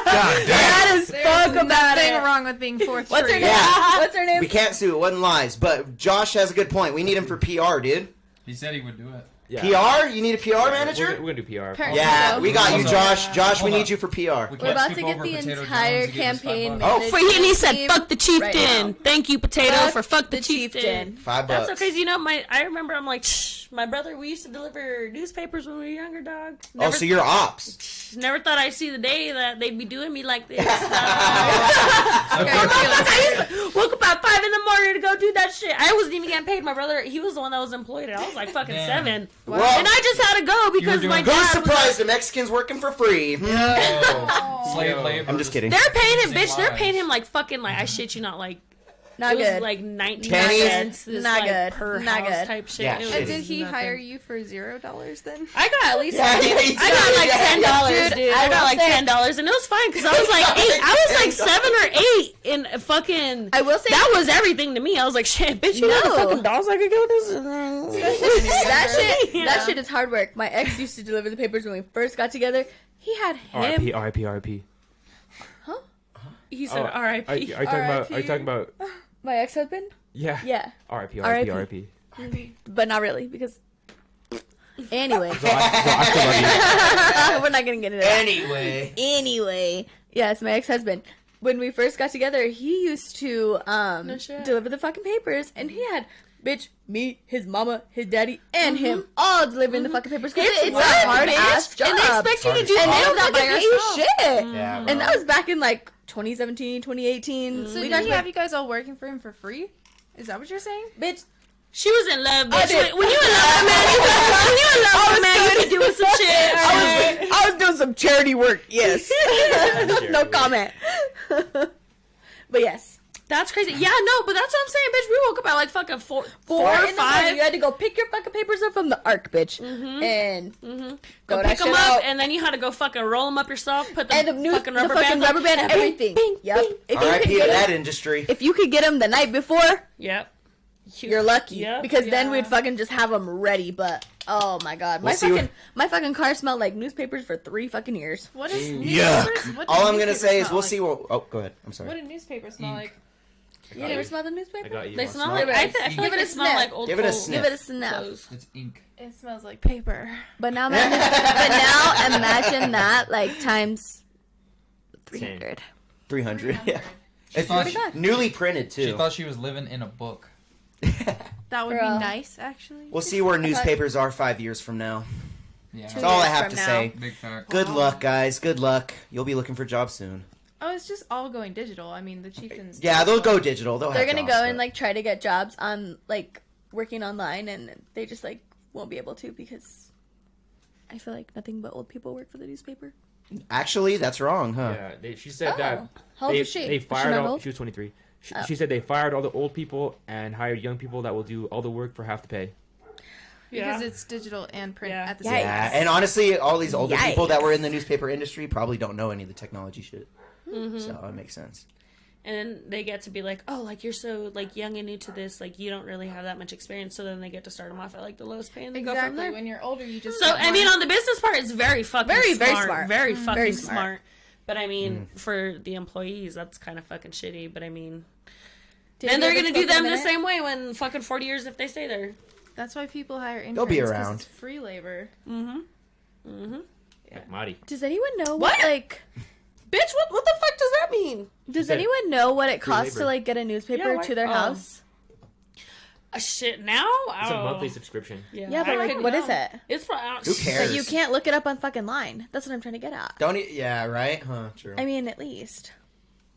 Speaker 4: That is fuck about
Speaker 6: Nothing
Speaker 4: it.
Speaker 6: wrong with being fourth
Speaker 4: What's her
Speaker 6: street.
Speaker 4: name?
Speaker 5: Yeah.
Speaker 4: What's her name?
Speaker 5: We can't sue. It wasn't lies. But Josh has a good point. We need him for PR, dude.
Speaker 7: He said he would do it.
Speaker 2: Yeah.
Speaker 5: PR? You need a PR
Speaker 2: We're
Speaker 5: manager?
Speaker 2: gonna do PR.
Speaker 6: Apparently.
Speaker 5: Yeah,
Speaker 6: So-
Speaker 5: we got you,
Speaker 7: Also-
Speaker 5: Josh. Josh, we
Speaker 7: Hold
Speaker 5: need
Speaker 7: on.
Speaker 5: you for PR.
Speaker 7: We
Speaker 4: We're
Speaker 7: can't
Speaker 4: about
Speaker 7: skip
Speaker 4: to get
Speaker 7: over
Speaker 4: the
Speaker 7: Potato
Speaker 4: entire
Speaker 7: Jones. He gave us
Speaker 4: campaign
Speaker 7: $5.
Speaker 5: Oh,
Speaker 3: But he said,
Speaker 4: team
Speaker 3: fuck the Chieftain.
Speaker 4: right now.
Speaker 3: Thank you, Potato, for fuck the
Speaker 4: the
Speaker 3: Chieftain.
Speaker 5: $5.
Speaker 3: That's so crazy. You know, I remember I'm like, shh, my brother, we used to deliver newspapers when we were younger, dog.
Speaker 5: Oh, so you're ops.
Speaker 3: Never thought I'd see the day that they'd be doing me like this. Woke up at 5 in the morning to go do that shit. I wasn't even getting paid. My brother, he was the one that was employed. I was like fucking
Speaker 7: Damn.
Speaker 3: 7.
Speaker 5: Well,
Speaker 3: And I just had to go because
Speaker 7: doing
Speaker 3: my
Speaker 7: good.
Speaker 5: who's
Speaker 3: dad was
Speaker 5: surprised the Mexicans working for free?
Speaker 7: Oh, slave labor.
Speaker 5: I'm just kidding.
Speaker 3: They're paying him,
Speaker 7: Using
Speaker 3: bitch. They're
Speaker 7: lies.
Speaker 3: paying him like fucking like I shit you not like
Speaker 4: Not
Speaker 3: it was
Speaker 4: good.
Speaker 3: like 19
Speaker 5: Pennies?
Speaker 3: cents. This,
Speaker 4: Not
Speaker 3: like,
Speaker 4: good.
Speaker 3: Per
Speaker 4: Not
Speaker 3: house
Speaker 4: good.
Speaker 3: type shit.
Speaker 5: Yeah,
Speaker 3: It
Speaker 5: shit.
Speaker 6: And
Speaker 3: was
Speaker 6: did he
Speaker 3: nothing.
Speaker 6: hire you for $0 then?
Speaker 3: I got at least
Speaker 5: Yeah, he
Speaker 3: I got like $10, dude. I got
Speaker 4: will
Speaker 3: like
Speaker 4: say-
Speaker 3: $10, and it was fine because I was like 8. I was like 7 or 8 in a fucking.
Speaker 4: I will say
Speaker 3: That was everything to me. I was like, shit, bitch, you know the
Speaker 4: No.
Speaker 3: fucking dolls I could get with this.
Speaker 4: that
Speaker 3: Yeah.
Speaker 4: shit is hard work. My ex used to deliver the papers when we first got together. He had him.
Speaker 2: R.I.P. R.I.P. R.I.P.
Speaker 3: He said,
Speaker 2: Oh,
Speaker 3: R.I.P.
Speaker 2: Are you talking about? Are you talking about?
Speaker 4: My ex-husband.
Speaker 2: Yeah.
Speaker 4: Yeah,
Speaker 2: R.I.P.
Speaker 4: R.I.P.
Speaker 2: R.I.P. R.I.P.
Speaker 4: but not really because. Anyway,
Speaker 2: So I still love you.
Speaker 4: we're not gonna get into that.
Speaker 5: Anyway.
Speaker 4: Yes, my ex-husband. When we first got together, he used to
Speaker 3: shit.
Speaker 4: deliver the fucking papers, and he had me, his mama, his daddy, and him all delivering the fucking papers. 'Cause it's
Speaker 3: work,
Speaker 4: a hard
Speaker 3: bitch.
Speaker 4: ass job.
Speaker 3: And they expect you to do
Speaker 4: and they
Speaker 3: all
Speaker 4: don't
Speaker 3: that
Speaker 4: have
Speaker 3: by
Speaker 4: to pay you
Speaker 3: yourself.
Speaker 4: shit.
Speaker 5: Yeah,
Speaker 4: And that was back in like 2017, 2018.
Speaker 6: So
Speaker 4: We
Speaker 6: did he
Speaker 4: got
Speaker 6: have you guys all working for him for free? Is that what you're saying?
Speaker 4: bitch.
Speaker 3: She was in love,
Speaker 4: I
Speaker 3: bitch.
Speaker 4: did.
Speaker 3: When you in love, man, you be doing some shit.
Speaker 4: I was doing some charity work. Yes. No comment. But yes.
Speaker 3: That's crazy. Yeah, no, but that's what I'm saying, bitch. We woke up at like fucking 4
Speaker 4: 4
Speaker 3: or
Speaker 4: in the morning,
Speaker 3: 5.
Speaker 4: you had to go pick your fucking papers up from the arc, bitch. And
Speaker 3: Go
Speaker 4: throw that
Speaker 3: pick them
Speaker 4: shit
Speaker 3: up,
Speaker 4: out.
Speaker 3: and then you had to go fucking roll them up yourself. Put the,
Speaker 4: And the
Speaker 3: fucking rubber
Speaker 4: the fucking
Speaker 3: bands
Speaker 4: rubber band,
Speaker 3: on.
Speaker 4: everything.
Speaker 3: Bing,
Speaker 4: Yep.
Speaker 3: bing.
Speaker 4: If you
Speaker 5: R.I.P.
Speaker 4: could
Speaker 5: to
Speaker 4: get
Speaker 5: that
Speaker 4: them,
Speaker 5: industry.
Speaker 4: if you could get them the night before,
Speaker 3: Yep.
Speaker 4: you're lucky.
Speaker 3: Yep.
Speaker 4: Because then
Speaker 6: Yeah.
Speaker 4: we'd fucking just have them ready. But oh my god,
Speaker 5: We'll see
Speaker 4: my fucking car smelled like newspapers for 3 fucking years.
Speaker 6: What is
Speaker 5: Yuck.
Speaker 6: newspapers? What do
Speaker 5: All I'm going to
Speaker 6: newspapers
Speaker 5: say is
Speaker 6: smell
Speaker 5: we'll
Speaker 6: like?
Speaker 5: see what... Oh, go ahead. I'm sorry.
Speaker 6: What do newspapers smell like?
Speaker 4: You never smelled the
Speaker 2: I
Speaker 4: newspaper?
Speaker 2: got you.
Speaker 3: They
Speaker 2: Want
Speaker 3: smell
Speaker 2: some?
Speaker 3: like. I feel
Speaker 6: Give
Speaker 3: like
Speaker 4: it
Speaker 3: they
Speaker 4: a
Speaker 3: smell
Speaker 4: sniff.
Speaker 3: like old
Speaker 5: Give it a
Speaker 3: clothes.
Speaker 5: sniff.
Speaker 4: Give it a sniff.
Speaker 3: Clothes.
Speaker 7: It's ink.
Speaker 6: It smells like paper.
Speaker 4: But now, imagine that like times 300.
Speaker 5: 300. Yeah.
Speaker 7: She
Speaker 5: It's
Speaker 7: thought
Speaker 4: pretty good.
Speaker 5: newly printed,
Speaker 7: she
Speaker 5: too.
Speaker 7: thought she was living in a book.
Speaker 6: That would
Speaker 4: Girl.
Speaker 6: be nice, actually.
Speaker 5: We'll see where newspapers are 5 years from now.
Speaker 7: Yeah.
Speaker 5: That's all I
Speaker 4: years
Speaker 5: have
Speaker 4: from
Speaker 5: to
Speaker 4: now.
Speaker 5: say.
Speaker 7: Big fact.
Speaker 5: Good luck, guys. Good luck. You'll be looking for jobs soon.
Speaker 6: Oh, it's just all going digital. I mean, the Chieftains.
Speaker 5: Yeah, they'll go digital. They'll
Speaker 4: They're
Speaker 5: have
Speaker 4: gonna
Speaker 5: jobs,
Speaker 4: go and
Speaker 5: but-
Speaker 4: like try to get jobs on like working online, and they just like won't be able to because I feel like nothing but old people work for the newspaper.
Speaker 5: Actually, that's wrong, huh?
Speaker 2: Yeah, she said that
Speaker 4: How old is she?
Speaker 2: they
Speaker 4: Is she
Speaker 2: fired
Speaker 4: not
Speaker 2: all.
Speaker 4: old?
Speaker 2: She was 23.
Speaker 4: Oh.
Speaker 2: She said they fired all the old people and hired young people that will do all the work for half the pay.
Speaker 6: Because it's digital and print
Speaker 3: Yeah.
Speaker 6: at the
Speaker 4: Yikes.
Speaker 6: same
Speaker 5: Yeah,
Speaker 6: time.
Speaker 5: and honestly, all these older people that
Speaker 4: Yikes.
Speaker 5: were in the newspaper industry probably don't know any of the technology shit. So it makes sense.
Speaker 3: And then they get to be like, oh, like you're so like young and new to this, like you don't really have that much experience. So then they get to start them off at like the lowest pay and they go from
Speaker 6: Exactly.
Speaker 3: there.
Speaker 6: When you're older, you just.
Speaker 3: So
Speaker 6: get
Speaker 3: I mean,
Speaker 6: more-
Speaker 3: on the business part, it's very fucking
Speaker 4: Very,
Speaker 3: smart,
Speaker 4: very smart.
Speaker 3: very fucking
Speaker 4: Very
Speaker 3: smart.
Speaker 4: smart.
Speaker 3: But I mean, for the employees, that's kind of fucking shitty. But I mean,
Speaker 4: Did
Speaker 3: then
Speaker 4: you
Speaker 3: they're
Speaker 4: ever
Speaker 3: gonna do
Speaker 4: smoke in a
Speaker 3: them the
Speaker 4: minute?
Speaker 3: same way when fucking 40 years if they stay there.
Speaker 6: That's why people hire interns.
Speaker 5: They'll be
Speaker 6: 'cause
Speaker 5: around.
Speaker 6: It's free labor.
Speaker 2: Like Marty.
Speaker 4: Does anyone know
Speaker 3: What?
Speaker 4: what like?
Speaker 3: Bitch, what the fuck does that mean?
Speaker 4: Does
Speaker 2: said
Speaker 4: anyone know what it costs
Speaker 2: labor.
Speaker 4: to like get a newspaper
Speaker 3: Yeah,
Speaker 4: to their
Speaker 3: why-
Speaker 4: house?
Speaker 3: Shit, now?
Speaker 2: It's a monthly subscription.
Speaker 4: Yeah, but like, what is it?
Speaker 3: It's probably...
Speaker 5: Who cares?
Speaker 4: Like, you can't look it up on fucking line. That's what I'm trying to get at.
Speaker 5: Yeah, right? Huh, true.
Speaker 4: I mean, at least.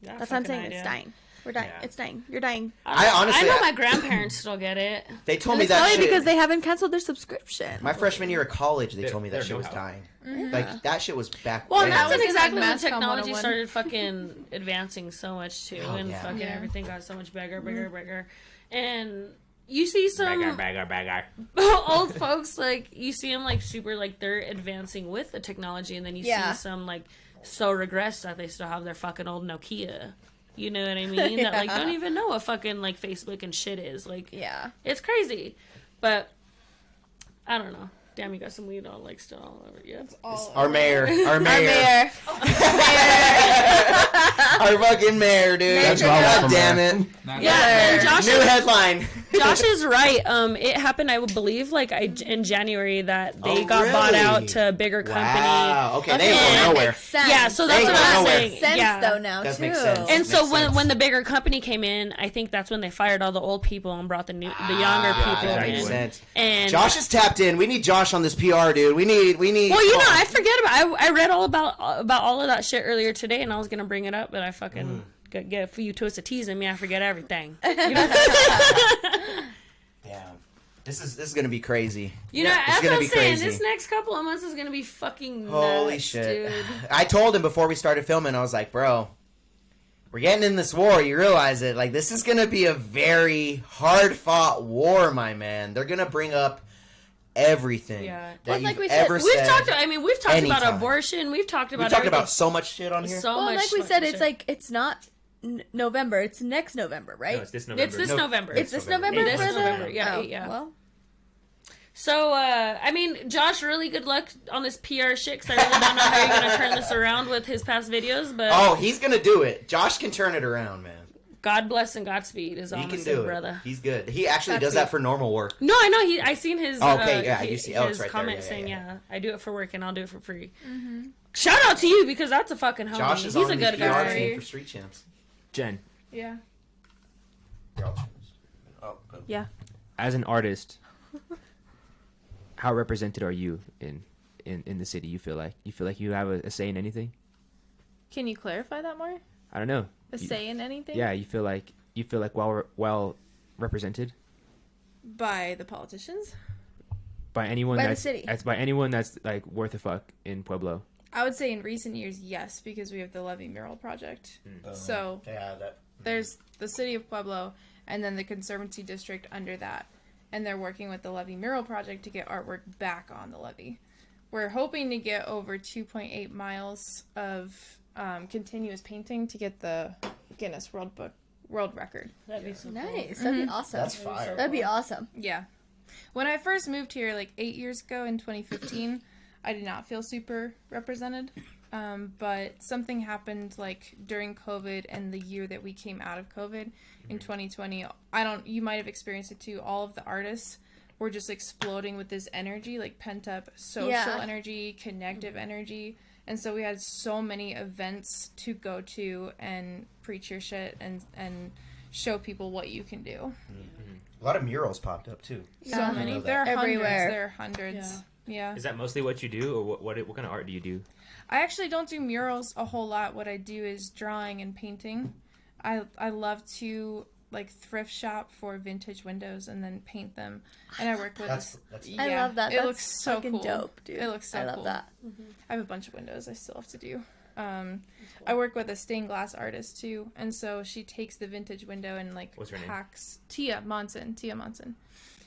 Speaker 3: Yeah,
Speaker 4: That's what I'm saying.
Speaker 3: idea.
Speaker 4: It's dying. We're dying.
Speaker 2: Yeah.
Speaker 4: It's dying. You're dying.
Speaker 5: I honestly-
Speaker 3: I know my grandparents still get it.
Speaker 5: They told me
Speaker 4: It's
Speaker 5: that
Speaker 4: probably
Speaker 5: shit.
Speaker 4: because they haven't canceled their subscription.
Speaker 5: My freshman year of college, they
Speaker 2: They're-
Speaker 5: told me that
Speaker 2: they're
Speaker 5: shit was
Speaker 2: know-how.
Speaker 5: dying. Like, that shit was back
Speaker 3: Well,
Speaker 5: then.
Speaker 3: and that's
Speaker 6: was
Speaker 3: when
Speaker 6: in,
Speaker 3: exactly
Speaker 6: like,
Speaker 3: when
Speaker 6: Mass Comm
Speaker 3: technology
Speaker 6: 101.
Speaker 3: started fucking advancing so much too,
Speaker 5: Oh,
Speaker 3: and
Speaker 5: yeah.
Speaker 3: fucking
Speaker 6: Yeah.
Speaker 3: everything got so much bigger, bigger. And you see some
Speaker 2: Bagger.
Speaker 3: old folks, like, you see them, like, super, like, they're advancing with the technology, and then you
Speaker 4: Yeah.
Speaker 3: see some, like, so regressed that they still have their fucking old Nokia. You know what I mean? That, like, don't even know what fucking, like, Facebook and shit is. Like,
Speaker 4: Yeah.
Speaker 3: it's crazy. But, I don't know. Damn, you got some weed all, like, still all over you.
Speaker 5: Our mayor. Our
Speaker 4: Our
Speaker 5: mayor.
Speaker 4: mayor.
Speaker 5: Our fucking mayor, dude.
Speaker 1: That's what I was
Speaker 5: God
Speaker 1: from
Speaker 5: damn
Speaker 1: there.
Speaker 5: it.
Speaker 3: Yeah, and Josh
Speaker 5: New headline.
Speaker 3: Josh is right. It happened, I would believe, like in January that they
Speaker 5: Oh,
Speaker 3: got bought
Speaker 5: really?
Speaker 3: out to a bigger company.
Speaker 5: Wow. Okay, they ain't
Speaker 3: Okay.
Speaker 5: going nowhere.
Speaker 4: Makes sense.
Speaker 3: Yeah, so that's
Speaker 5: They
Speaker 3: what
Speaker 5: ain't
Speaker 3: I'm
Speaker 5: going nowhere.
Speaker 3: saying.
Speaker 4: Sense
Speaker 3: Yeah.
Speaker 4: though now
Speaker 5: Does
Speaker 4: too.
Speaker 5: make sense.
Speaker 3: And
Speaker 5: Makes
Speaker 3: so
Speaker 5: sense.
Speaker 3: when the bigger company came in, I think that's when they fired all the old people and brought the younger people
Speaker 5: that
Speaker 3: in.
Speaker 5: makes sense.
Speaker 3: And
Speaker 5: Josh is tapped in. We need Josh on this PR, dude. We need.
Speaker 3: well, you
Speaker 5: come
Speaker 3: know,
Speaker 5: on.
Speaker 3: I forget about. I read all about all of that shit earlier today, and I was gonna bring it up, but I fucking get a few twisted teas in me. I forget everything.
Speaker 5: Damn. This is gonna be crazy.
Speaker 3: You know,
Speaker 5: It's
Speaker 3: that's
Speaker 5: gonna
Speaker 3: what
Speaker 5: be
Speaker 3: I'm saying.
Speaker 5: crazy.
Speaker 3: This next couple of months is gonna be fucking nuts,
Speaker 5: Holy shit.
Speaker 3: dude.
Speaker 5: I told him before we started filming, I was like, bro, we're getting in this war. You realize it? Like, this is going to be a very hard-fought war, my man. They're going to bring up everything
Speaker 3: Yeah.
Speaker 5: that
Speaker 4: Well,
Speaker 5: you've
Speaker 4: like we said,
Speaker 5: ever
Speaker 3: We've
Speaker 5: said.
Speaker 3: talked. I mean, we've talked about
Speaker 5: anytime.
Speaker 3: abortion. We've talked about.
Speaker 5: We've talked
Speaker 3: everything.
Speaker 5: about so much shit on here.
Speaker 3: So
Speaker 4: Well,
Speaker 3: much.
Speaker 4: like we
Speaker 3: fucking
Speaker 4: said, it's
Speaker 3: shit.
Speaker 4: like it's not November. It's next November, right?
Speaker 2: No, it's this November.
Speaker 3: It's this November.
Speaker 4: It's this November
Speaker 3: It is
Speaker 4: for
Speaker 3: this
Speaker 4: the
Speaker 3: November, yeah,
Speaker 4: Oh,
Speaker 3: yeah.
Speaker 4: Well,
Speaker 3: So, I mean, Josh, really good luck on this PR shit, because I really don't know how you're going to turn this around with his past videos, but
Speaker 5: Oh, he's going to do it. Josh can turn it around, man.
Speaker 3: God bless and Godspeed is all
Speaker 5: He
Speaker 3: I'm
Speaker 5: can
Speaker 3: saying,
Speaker 5: do it.
Speaker 3: brother.
Speaker 5: He's good. He actually
Speaker 4: That's
Speaker 5: does
Speaker 4: good.
Speaker 5: that for normal work.
Speaker 3: No, I know. I seen his,
Speaker 5: Oh, okay, yeah, you see- oh,
Speaker 3: his
Speaker 5: it's right there.
Speaker 3: comment
Speaker 5: Yeah,
Speaker 3: saying,
Speaker 5: yeah.
Speaker 3: I do it for work and I'll do it for free. Shout out to you, because that's a fucking homie.
Speaker 5: Josh is
Speaker 3: He's
Speaker 5: on
Speaker 3: a
Speaker 5: the
Speaker 3: good
Speaker 5: PR
Speaker 3: guy.
Speaker 5: team for Street Champs.
Speaker 2: Jen,
Speaker 6: Yeah.
Speaker 5: Oh, good.
Speaker 4: yeah.
Speaker 2: as an artist, how represented are you in the city? You feel like you have a say in anything?
Speaker 6: Can you clarify that more?
Speaker 2: I don't know.
Speaker 6: A say in anything?
Speaker 2: Yeah, you feel like well represented
Speaker 6: By the politicians?
Speaker 2: by anyone
Speaker 4: By the
Speaker 2: that's
Speaker 4: city.
Speaker 2: by anyone that's like worth a fuck in Pueblo.
Speaker 6: I would say in recent years, yes, because we have the Levy Mural Project. So
Speaker 5: Yeah, that.
Speaker 6: there's the city of Pueblo and then the Conservancy District under that. And they're working with the Levy Mural Project to get artwork back on the levee. We're hoping to get over 2.8 miles of continuous painting to get the Guinness World Record.
Speaker 3: That'd be so cool.
Speaker 4: Nice. That'd be awesome.
Speaker 5: That's fire.
Speaker 4: That'd be awesome.
Speaker 6: Yeah. When I first moved here, like 8 years ago in 2015, I did not feel super represented. But something happened like during COVID and the year that we came out of COVID in 2020. You might have experienced it too. All of the artists were just exploding with this energy, like pent up social energy, connective energy. And so we had so many events to go to and preach your shit and show people what you can do.
Speaker 5: A lot of murals popped up too.
Speaker 6: So
Speaker 4: Yeah.
Speaker 6: many.
Speaker 5: I know that.
Speaker 6: There are
Speaker 4: Everywhere.
Speaker 6: hundreds. There are hundreds. Yeah.
Speaker 2: Is that mostly what you do, or what kind of art do you do?
Speaker 6: I actually don't do murals a whole lot. What I do is drawing and painting. I love to like thrift shop for vintage windows and then paint them. And I work with
Speaker 5: That's
Speaker 4: I love that.
Speaker 6: It
Speaker 4: That's
Speaker 6: looks so
Speaker 4: fucking
Speaker 6: cool.
Speaker 4: dope, dude.
Speaker 6: It looks so
Speaker 4: I love
Speaker 6: cool.
Speaker 4: that.
Speaker 6: I have a bunch of windows I still have to do. I work with a stained glass artist too, and so she takes the vintage window and like
Speaker 2: What's her name?
Speaker 6: packs Tia Monson.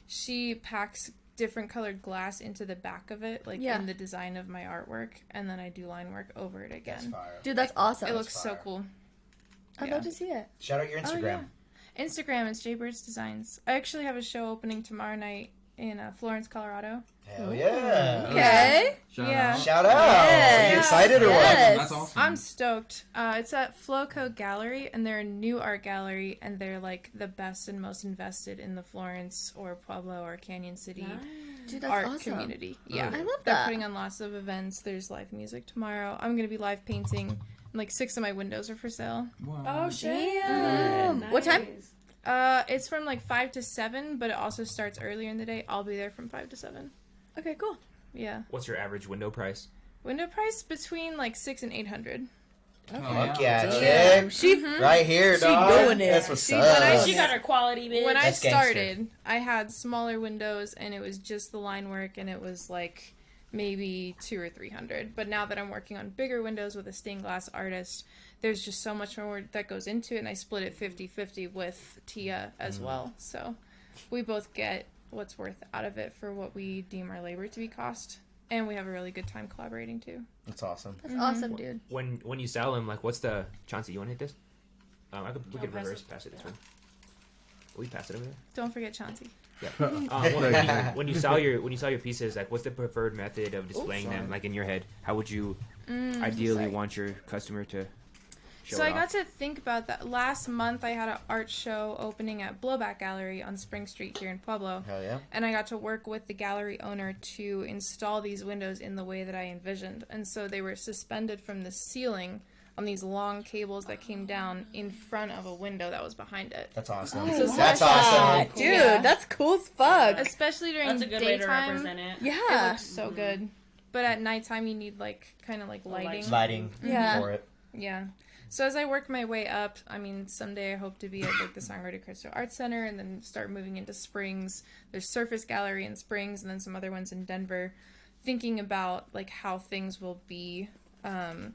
Speaker 6: She packs different colored glass into the back of it, like
Speaker 4: Yeah.
Speaker 6: in the design of my artwork, and then I do line work over it again.
Speaker 5: fire.
Speaker 4: Dude, that's awesome.
Speaker 6: It looks so
Speaker 5: fire.
Speaker 6: cool.
Speaker 4: I'd
Speaker 6: yeah.
Speaker 4: love to see it.
Speaker 5: Shout out your Instagram.
Speaker 6: Instagram is Jaybirds Designs. I actually have a show opening tomorrow night in Florence, Colorado.
Speaker 5: Hell yeah.
Speaker 4: Okay.
Speaker 6: Yeah.
Speaker 5: Shout out.
Speaker 4: Yes.
Speaker 5: Are you excited or what?
Speaker 4: Yes.
Speaker 7: That's awesome.
Speaker 6: I'm stoked. It's at Floco Gallery, and they're a new art gallery, and they're like the best and most invested in the Florence or Pueblo or Canyon City
Speaker 4: Dude, that's
Speaker 6: art
Speaker 4: awesome.
Speaker 6: community. Yeah,
Speaker 4: I love
Speaker 6: They're
Speaker 4: that.
Speaker 6: putting on lots of events. There's live music tomorrow. I'm gonna be live painting. And, like 6 of my windows are for sale.
Speaker 7: Wow.
Speaker 3: Oh, shit.
Speaker 4: Damn. What time?
Speaker 6: It's from like 5 to 7, but it also starts earlier in the day. I'll be there from 5 to 7.
Speaker 4: Okay, cool.
Speaker 6: Yeah.
Speaker 2: What's your average window price?
Speaker 6: Window price between like 6 and 800.
Speaker 5: Fuck yeah,
Speaker 4: Damn,
Speaker 5: chick.
Speaker 4: she
Speaker 5: Right here, dog.
Speaker 4: doing it.
Speaker 5: That's what's
Speaker 4: She
Speaker 5: up.
Speaker 3: She got her quality, bitch.
Speaker 6: When I
Speaker 5: That's gangster.
Speaker 6: started, I had smaller windows and it was just the line work and it was like maybe 200 or 300. But now that I'm working on bigger windows with a stained glass artist, there's just so much more that goes into it, and I split it 50-50 with Tia as well. So we both get what's worth out of it for what we deem our labor to be cost. And we have a really good time collaborating too.
Speaker 5: That's awesome.
Speaker 4: That's awesome, dude.
Speaker 2: When you sell them, like, what's the Chauncey? You want to hit this? We could reverse pass it this way. Will we pass it over there?
Speaker 6: Don't forget Chauncey.
Speaker 2: Yeah. When you sell your pieces, like, what's the preferred method of displaying them? Like in your head, how would you ideally want your customer to show
Speaker 6: So
Speaker 2: it
Speaker 6: I
Speaker 2: off?
Speaker 6: got to think about that. Last month I had an art show opening at Blowback Gallery on Spring Street here in Pueblo.
Speaker 5: Hell yeah.
Speaker 6: And I got to work with the gallery owner to install these windows in the way that I envisioned. And so they were suspended from the ceiling on these long cables that came down in front of a window that was behind it.
Speaker 5: That's awesome.
Speaker 4: Oh,
Speaker 5: That's awesome.
Speaker 4: Dude,
Speaker 6: Yeah.
Speaker 4: that's cool as fuck.
Speaker 6: Especially during
Speaker 3: That's a good way to
Speaker 6: daytime.
Speaker 3: represent it.
Speaker 6: It
Speaker 4: Yeah.
Speaker 6: looks so good. But at nighttime you need like kind of like lighting.
Speaker 5: Lighting
Speaker 4: Yeah.
Speaker 5: for it.
Speaker 6: Yeah. So as I work my way up, I mean, someday I hope to be at like the Songwriter Crystal Art Center and then start moving into Springs. There's Surface Gallery in Springs and then some other ones in Denver. Thinking about like how things will be,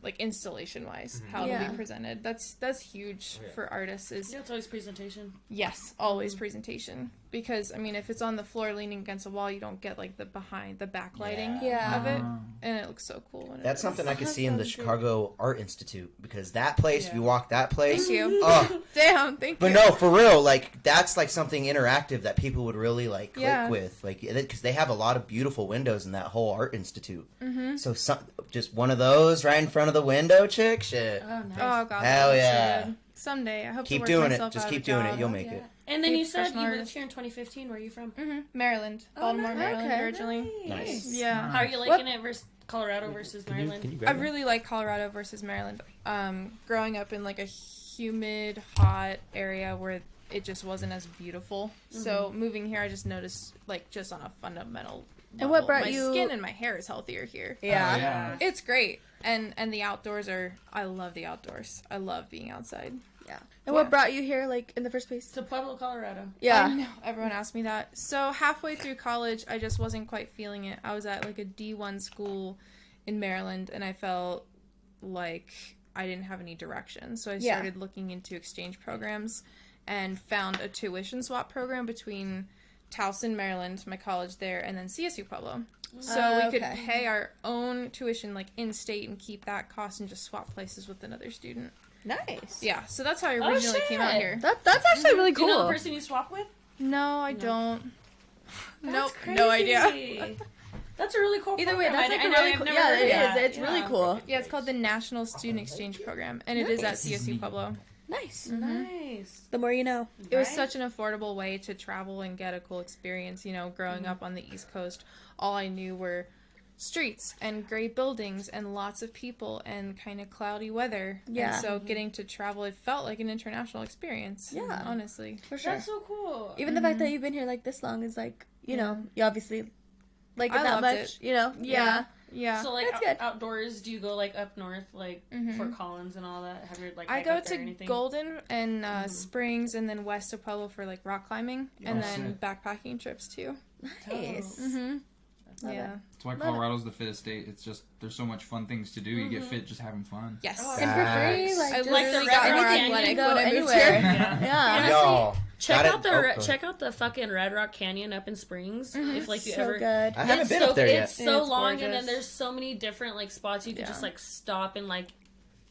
Speaker 6: like installation wise, how it'll
Speaker 4: Yeah.
Speaker 6: be presented. That's huge for artists. Is
Speaker 3: Yeah, it's always presentation.
Speaker 6: yes, always presentation. Because I mean, if it's on the floor leaning against a wall, you don't get like the backlighting
Speaker 4: Yeah.
Speaker 6: of it, and it looks so cool. When
Speaker 5: That's
Speaker 6: it
Speaker 5: something I could
Speaker 4: That
Speaker 5: see in the
Speaker 4: sounds good.
Speaker 5: Chicago Art Institute, because that place, if you walk that place,
Speaker 6: Thank you.
Speaker 5: oh,
Speaker 6: Damn, thank
Speaker 5: but
Speaker 6: you.
Speaker 5: no, for real, like that's like something interactive that people would really like click
Speaker 6: Yeah.
Speaker 5: with, like because they have a lot of beautiful windows in that whole art institute. Mm-hmm. So just one of those right in front of the window, chick. Shit.
Speaker 3: Oh, nice.
Speaker 6: Oh god,
Speaker 5: Hell
Speaker 6: that looks so
Speaker 5: yeah.
Speaker 6: good. Someday I hope
Speaker 5: Keep
Speaker 6: to work
Speaker 5: doing it.
Speaker 6: myself
Speaker 5: Just
Speaker 6: out
Speaker 5: keep
Speaker 6: of a
Speaker 5: doing it.
Speaker 6: job.
Speaker 5: You'll make it.
Speaker 3: And then
Speaker 6: Be a
Speaker 3: you said you
Speaker 6: professional
Speaker 3: moved
Speaker 6: artist.
Speaker 3: here in 2015. Where are you from?
Speaker 6: Maryland,
Speaker 3: Oh,
Speaker 6: Baltimore,
Speaker 3: nice.
Speaker 6: Maryland
Speaker 4: Okay,
Speaker 6: originally.
Speaker 5: Nice.
Speaker 6: Yeah,
Speaker 3: How are you liking it versus Colorado versus
Speaker 2: Can
Speaker 3: Maryland?
Speaker 2: you
Speaker 6: I
Speaker 2: grab that?
Speaker 6: really like Colorado versus Maryland. Growing up in like a humid, hot area where it just wasn't as beautiful. So moving here, I just noticed like just on a fundamental.
Speaker 4: And what
Speaker 6: level,
Speaker 4: brought
Speaker 6: my
Speaker 4: you-
Speaker 6: skin and my hair is healthier here.
Speaker 4: Yeah.
Speaker 7: yeah.
Speaker 6: It's great, and the outdoors are. I love the outdoors. I love being outside.
Speaker 4: Yeah. And what brought you here, like, in the first place?
Speaker 3: To Pueblo, Colorado.
Speaker 6: I
Speaker 4: Yeah.
Speaker 6: know. Everyone asked me that. So halfway through college, I just wasn't quite feeling it. I was at like a D1 school in Maryland, and I felt like I didn't have any direction. So I
Speaker 4: Yeah.
Speaker 6: started looking into exchange programs and found a tuition swap program between Towson, Maryland, my college there, and then CSU Pueblo. So we could
Speaker 4: Okay.
Speaker 6: pay our own tuition like in state and keep that cost and just swap places with another student.
Speaker 4: Nice.
Speaker 6: Yeah, so that's how I originally came out
Speaker 3: shit.
Speaker 6: here.
Speaker 4: That's actually really
Speaker 3: Do you know
Speaker 4: cool.
Speaker 3: the person you swap with?
Speaker 6: No, I don't. Nope,
Speaker 3: That's
Speaker 6: no idea.
Speaker 3: crazy. That's a really cool
Speaker 4: Either way,
Speaker 3: program.
Speaker 4: that's like
Speaker 3: I
Speaker 4: a
Speaker 3: know,
Speaker 4: really
Speaker 3: I've
Speaker 4: cool.
Speaker 3: never
Speaker 4: Yeah,
Speaker 3: heard
Speaker 4: it
Speaker 3: of
Speaker 4: is.
Speaker 3: that.
Speaker 4: It's really cool.
Speaker 6: Yeah, it's called the National Student Exchange Program, and it is at CSU Pueblo.
Speaker 4: Nice.
Speaker 3: Nice.
Speaker 4: The more you know.
Speaker 6: It was
Speaker 3: Right?
Speaker 6: such an affordable way to travel and get a cool experience. You know, growing up on the East Coast, all I knew were streets and gray buildings and lots of people and kind of cloudy weather.
Speaker 4: Yeah.
Speaker 6: And so getting to travel, it felt like an international experience.
Speaker 4: Yeah.
Speaker 6: Honestly.
Speaker 4: For sure.
Speaker 3: That's so cool.
Speaker 4: Even the fact that you've been here, like, this long is, like, you know, you obviously like it
Speaker 6: I
Speaker 4: that
Speaker 6: loved
Speaker 4: much,
Speaker 6: it.
Speaker 4: you know?
Speaker 6: Yeah. Yeah.
Speaker 3: So like
Speaker 4: That's good.
Speaker 3: outdoors, do you go like up north, like Fort Collins and all that? Have you like
Speaker 6: I
Speaker 3: hike
Speaker 6: go
Speaker 3: up there or
Speaker 6: to
Speaker 3: anything?
Speaker 6: Golden and Springs and then west of Pueblo for like rock climbing and
Speaker 7: Oh,
Speaker 6: then
Speaker 7: sick.
Speaker 6: backpacking trips too.
Speaker 4: Nice. Love
Speaker 6: Yeah.
Speaker 7: That's why Colorado's the fittest state. It's just there's so much fun things to do. You get fit just having fun.
Speaker 6: Yes.
Speaker 4: And for free,
Speaker 5: Facts.
Speaker 4: like,
Speaker 6: I
Speaker 4: just
Speaker 6: literally
Speaker 3: the
Speaker 6: got
Speaker 3: Red
Speaker 6: more
Speaker 3: Rock Canyon.
Speaker 6: athletic
Speaker 4: go
Speaker 6: when I moved
Speaker 4: anywhere.
Speaker 6: here.
Speaker 4: Yeah.
Speaker 5: Y'all,
Speaker 3: Check
Speaker 5: got
Speaker 3: out
Speaker 5: it.
Speaker 3: the check out the fucking Red Rock Canyon up in Springs. If like you
Speaker 4: So
Speaker 3: ever
Speaker 4: good.
Speaker 5: I haven't
Speaker 3: it's
Speaker 5: been
Speaker 3: so,
Speaker 5: up there yet.
Speaker 3: It's so
Speaker 6: It's
Speaker 3: long, and
Speaker 6: gorgeous.
Speaker 3: then there's so many different like spots you could just
Speaker 6: Yeah.
Speaker 3: like stop and like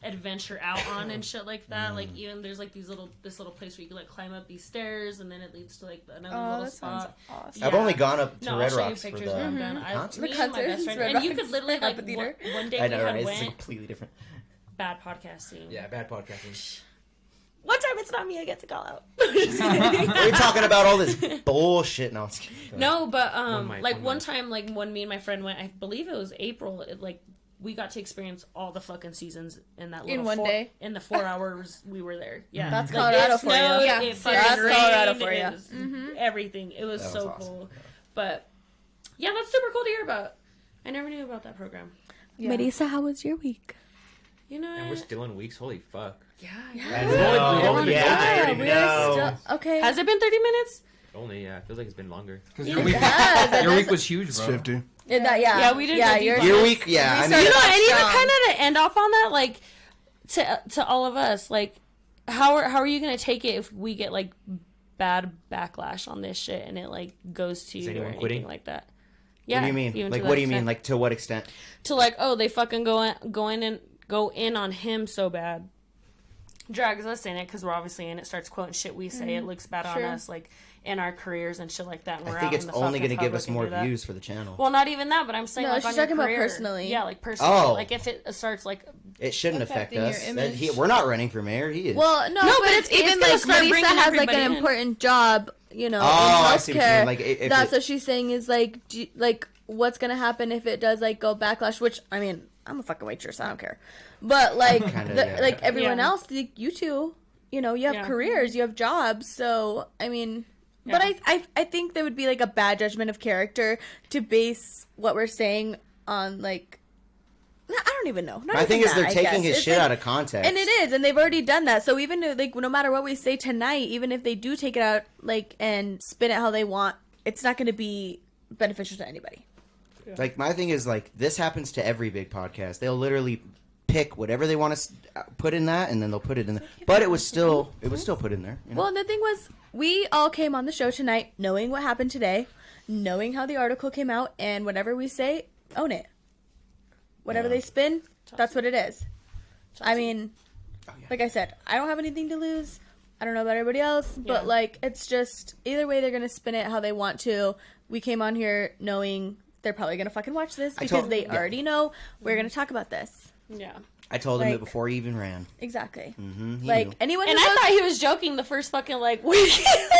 Speaker 3: adventure out on and shit like that. Like even there's like this little place where you can like climb up these stairs, and then it leads to like another
Speaker 6: Oh,
Speaker 3: little
Speaker 6: that sounds
Speaker 3: spot.
Speaker 6: awesome.
Speaker 5: I've
Speaker 3: Yeah.
Speaker 5: only gone up to
Speaker 3: No,
Speaker 5: Red
Speaker 3: I'll show you
Speaker 5: Rocks for
Speaker 3: pictures when I'm
Speaker 5: the
Speaker 3: done.
Speaker 5: concert.
Speaker 3: Me
Speaker 4: The
Speaker 3: and my
Speaker 4: concert,
Speaker 3: best friend,
Speaker 4: Red
Speaker 3: and you
Speaker 4: Rocks
Speaker 3: could literally like
Speaker 4: Amphitheater.
Speaker 3: one day
Speaker 5: I know,
Speaker 3: we
Speaker 5: right?
Speaker 3: had
Speaker 5: It's
Speaker 3: went
Speaker 5: completely different.
Speaker 3: bad podcasting.
Speaker 2: Yeah, bad podcasting.
Speaker 3: One time it's not me, I get to call out.
Speaker 5: We're talking about all this bullshit. No, I'm just kidding.
Speaker 3: No, but
Speaker 2: One mic,
Speaker 3: like
Speaker 2: one
Speaker 3: one
Speaker 2: mic.
Speaker 3: time, like when me and my friend went, I believe it was April. It, like we got to experience all the fucking seasons in that
Speaker 6: In
Speaker 3: little
Speaker 6: one day?
Speaker 3: in the 4 hours we were there. Yeah,
Speaker 4: That's
Speaker 3: Like,
Speaker 4: Colorado
Speaker 3: it
Speaker 4: for you.
Speaker 3: snowed,
Speaker 6: Yeah.
Speaker 3: it fucking
Speaker 4: That's
Speaker 3: rained,
Speaker 4: Colorado for
Speaker 3: it
Speaker 4: you.
Speaker 3: was everything. It was
Speaker 5: That was
Speaker 3: so
Speaker 5: awesome.
Speaker 3: cool. But yeah, that's super cool to hear about. I never knew about that program.
Speaker 6: Yeah.
Speaker 4: Marisa, how was your week?
Speaker 3: You know,
Speaker 2: And we're still in weeks. Holy fuck.
Speaker 3: yeah.
Speaker 5: I
Speaker 2: We've only been
Speaker 5: yeah,
Speaker 2: there
Speaker 5: I
Speaker 2: 30
Speaker 5: know.
Speaker 4: Okay.
Speaker 3: Has it been 30 minutes?
Speaker 2: Only, yeah. It feels like it's been longer.
Speaker 7: Because
Speaker 4: It
Speaker 7: your week,
Speaker 4: has.
Speaker 7: your week was huge,
Speaker 1: It's
Speaker 7: bro.
Speaker 1: 50.
Speaker 3: Yeah, we did
Speaker 4: Yeah,
Speaker 3: go deep
Speaker 4: yours
Speaker 3: on
Speaker 5: Your
Speaker 4: is-
Speaker 5: week, yeah. I
Speaker 4: We
Speaker 5: mean,
Speaker 3: You know,
Speaker 4: started
Speaker 3: and even
Speaker 4: strong.
Speaker 3: kind of to end off on that, like to all of us, like how are you gonna take it if we get like bad backlash on this shit and it like goes to
Speaker 2: Is
Speaker 3: you or
Speaker 2: anyone
Speaker 3: anything
Speaker 2: quitting?
Speaker 3: like that?
Speaker 5: what do you mean?
Speaker 3: even
Speaker 5: Like,
Speaker 3: to
Speaker 5: what
Speaker 3: that
Speaker 5: do you mean?
Speaker 3: extent.
Speaker 5: Like, to what extent?
Speaker 3: To like, oh, they fucking go in on him so bad. Drags us in it because we're obviously in it. Starts quoting shit we say. It looks bad on
Speaker 6: Sure.
Speaker 3: us, like in our careers and shit like that. And we're
Speaker 5: I think
Speaker 3: out
Speaker 5: it's
Speaker 3: in the
Speaker 5: only
Speaker 3: fucking
Speaker 5: going to give
Speaker 3: public
Speaker 5: us
Speaker 3: and
Speaker 5: more
Speaker 3: do that.
Speaker 5: views for the channel.
Speaker 3: Well, not even that, but I'm saying
Speaker 4: No,
Speaker 3: like
Speaker 4: she's
Speaker 3: on your
Speaker 4: talking about
Speaker 3: career.
Speaker 4: personally.
Speaker 3: Yeah, like personally.
Speaker 5: Oh.
Speaker 3: Like if it starts like
Speaker 5: It shouldn't affect
Speaker 6: Affecting your
Speaker 5: us.
Speaker 6: image.
Speaker 5: We're not running for mayor. He is.
Speaker 4: Well, no,
Speaker 3: No,
Speaker 4: but
Speaker 3: but
Speaker 4: it's
Speaker 3: it's
Speaker 4: even
Speaker 3: gonna
Speaker 4: like
Speaker 3: start
Speaker 4: Marisa
Speaker 3: bringing
Speaker 4: has like
Speaker 3: everybody
Speaker 4: an
Speaker 3: in.
Speaker 4: important job, you know,
Speaker 5: Oh,
Speaker 4: in
Speaker 5: I see what you mean.
Speaker 4: healthcare.
Speaker 5: Like, if
Speaker 4: That's
Speaker 5: it-
Speaker 4: what she's saying is like, like what's gonna happen if it does like go backlash? Which I mean, I'm a fucking waitress, I don't care. But like,
Speaker 5: Kinda,
Speaker 4: the,
Speaker 5: yeah.
Speaker 4: like everyone
Speaker 3: Yeah.
Speaker 4: else, like, you two, you know, you have
Speaker 3: Yeah.
Speaker 4: careers, you have jobs, so I mean. But
Speaker 3: Yeah.
Speaker 4: I think there would be like a bad judgment of character to base what we're saying on like I don't even know. Not
Speaker 5: My thing
Speaker 4: even
Speaker 5: is
Speaker 4: that,
Speaker 5: they're
Speaker 4: I
Speaker 5: taking
Speaker 4: guess.
Speaker 5: his
Speaker 4: It's
Speaker 5: shit
Speaker 4: like-
Speaker 5: out of context.
Speaker 4: and it is, and they've already done that. So even if, like, no matter what we say tonight, even if they do take it out, like, and spin it how they want, it's not going to be beneficial to anybody.
Speaker 5: Like, my thing is, like, this happens to every big podcast. They'll literally pick whatever they want to put in that, and then they'll put it in there. But it was still put in there. You know?
Speaker 4: Well, and the thing was, we all came on the show tonight knowing what happened today, knowing how the article came out, and whatever we say, own it. Whatever
Speaker 5: Yeah.
Speaker 4: they spin, that's what it is. I mean,
Speaker 5: Oh, yeah.
Speaker 4: like I said, I don't have anything to lose. I don't know about everybody else, but
Speaker 3: Yeah.
Speaker 4: like, it's just either way they're gonna spin it how they want to. We came on here knowing they're probably gonna fucking watch this
Speaker 5: I
Speaker 4: because
Speaker 5: told-
Speaker 4: they
Speaker 5: yeah.
Speaker 4: already know we're gonna talk about this.
Speaker 3: yeah.
Speaker 5: I told him it
Speaker 4: like-
Speaker 5: before he even ran.
Speaker 4: Exactly.
Speaker 5: Mm-hmm,
Speaker 4: Like anyone who
Speaker 3: And I
Speaker 4: goes,
Speaker 3: thought he was joking the first fucking like week.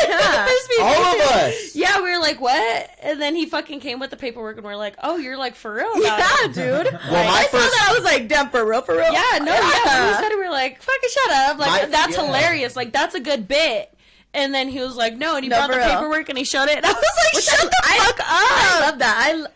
Speaker 4: Yeah.
Speaker 3: The first few
Speaker 5: All of
Speaker 3: days.
Speaker 5: us!
Speaker 3: Yeah, we were like, what? And then he fucking came with the paperwork, and we're like, oh, you're like for real about
Speaker 4: yeah,
Speaker 3: it.
Speaker 4: dude.
Speaker 5: Well, my
Speaker 4: I saw
Speaker 5: first-
Speaker 4: that. I was like, damn, for real, for real.
Speaker 3: Yeah, no, yeah. When he said it, we were like, fucking shut up. Like,
Speaker 5: My-
Speaker 3: that's
Speaker 5: yeah.
Speaker 3: hilarious. Like, that's a good bit. And then he was like, no, and he
Speaker 4: No,
Speaker 3: brought the
Speaker 4: for real.
Speaker 3: paperwork and he showed it. And I was like,
Speaker 4: Which
Speaker 3: shut the fuck up.
Speaker 4: I love that.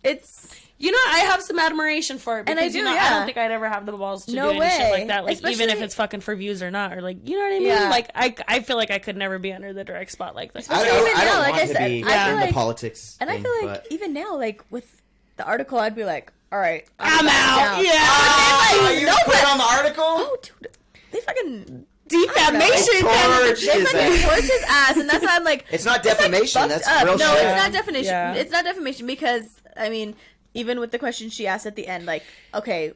Speaker 4: It's
Speaker 3: You know, I have some admiration for it. Because,
Speaker 4: And I do,
Speaker 3: you know, I
Speaker 4: yeah.
Speaker 3: don't think I'd ever have the balls to
Speaker 4: No
Speaker 3: do any shit
Speaker 4: way.
Speaker 3: like that. Like, even if
Speaker 4: Especially-
Speaker 3: it's fucking for views or not. Or, like, you know what I mean?
Speaker 4: Yeah.
Speaker 3: Like, I feel like I could never be under the direct spot like this.
Speaker 5: I
Speaker 4: even
Speaker 5: don't
Speaker 4: now, like
Speaker 5: want
Speaker 4: I
Speaker 5: to
Speaker 4: said,
Speaker 5: be
Speaker 4: I feel
Speaker 5: in
Speaker 4: like-
Speaker 5: the politics
Speaker 4: and
Speaker 5: thing,
Speaker 4: I feel like
Speaker 5: but...
Speaker 4: even now, like with the article, I'd be like, all right,
Speaker 3: I'm
Speaker 4: back
Speaker 3: out.
Speaker 4: down.
Speaker 3: Yeah.
Speaker 5: Oh, you
Speaker 4: no,
Speaker 5: put
Speaker 4: but-
Speaker 5: on the article?
Speaker 4: Oh, dude, they fucking
Speaker 3: Defamation.
Speaker 5: Torch
Speaker 4: they
Speaker 5: his
Speaker 4: fucking
Speaker 5: ass.
Speaker 4: torch his ass, and that's why I'm like,
Speaker 5: It's not
Speaker 4: it's, like,
Speaker 5: defamation.
Speaker 4: fucked
Speaker 5: That's
Speaker 4: up.
Speaker 5: real
Speaker 4: No,
Speaker 5: shit.
Speaker 4: it's not defamation.
Speaker 3: Yeah.
Speaker 4: It's not defamation because I mean, even with the question she asked at the end, like, okay,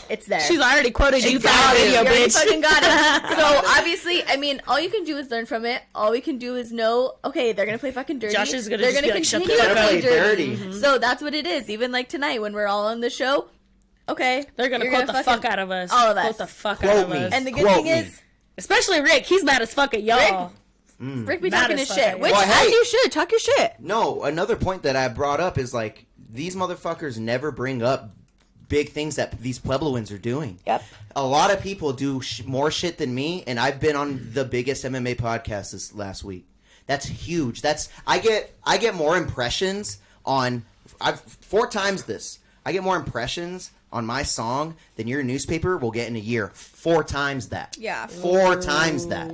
Speaker 4: it's there.
Speaker 3: She's already quoted you from
Speaker 4: Exactly.
Speaker 3: the video,
Speaker 4: You already
Speaker 3: bitch.
Speaker 4: fucking got it. So obviously, I mean, all you can do is learn from it. All we can do is know, okay, they're gonna play fucking dirty.
Speaker 3: Josh is gonna
Speaker 4: they're
Speaker 3: just
Speaker 4: gonna
Speaker 3: be like, shut the
Speaker 4: continue
Speaker 3: fuck
Speaker 4: to
Speaker 3: up.
Speaker 4: play
Speaker 5: Play dirty.
Speaker 3: Mm-hmm.
Speaker 4: So that's what it is. Even like tonight when we're all on the show, okay,
Speaker 3: They're gonna
Speaker 4: you're
Speaker 3: quote the
Speaker 4: fucking-
Speaker 3: fuck out of us.
Speaker 4: all of us.
Speaker 3: Quote the fuck
Speaker 5: Quote
Speaker 3: out of
Speaker 5: me.
Speaker 3: us.
Speaker 4: And the good
Speaker 5: Quote
Speaker 4: thing
Speaker 5: me.
Speaker 4: is,
Speaker 3: Especially Rick. He's mad as fuck at y'all.
Speaker 4: Rick be
Speaker 3: Mad
Speaker 4: talking
Speaker 3: as
Speaker 4: his
Speaker 3: fuck,
Speaker 4: shit,
Speaker 3: yeah.
Speaker 4: which
Speaker 5: Well,
Speaker 4: as
Speaker 5: hey.
Speaker 4: you should talk your shit.
Speaker 5: No, another point that I brought up is, like, these motherfuckers never bring up big things that these Puebloans are doing.
Speaker 4: Yep.
Speaker 5: A lot of people do more shit than me, and I've been on the biggest MMA podcast this last week. That's huge. I get more impressions on. I've 4 times this. I get more impressions on my song than your newspaper will get in a year. 4 times that.
Speaker 4: Yeah.
Speaker 5: 4 times that.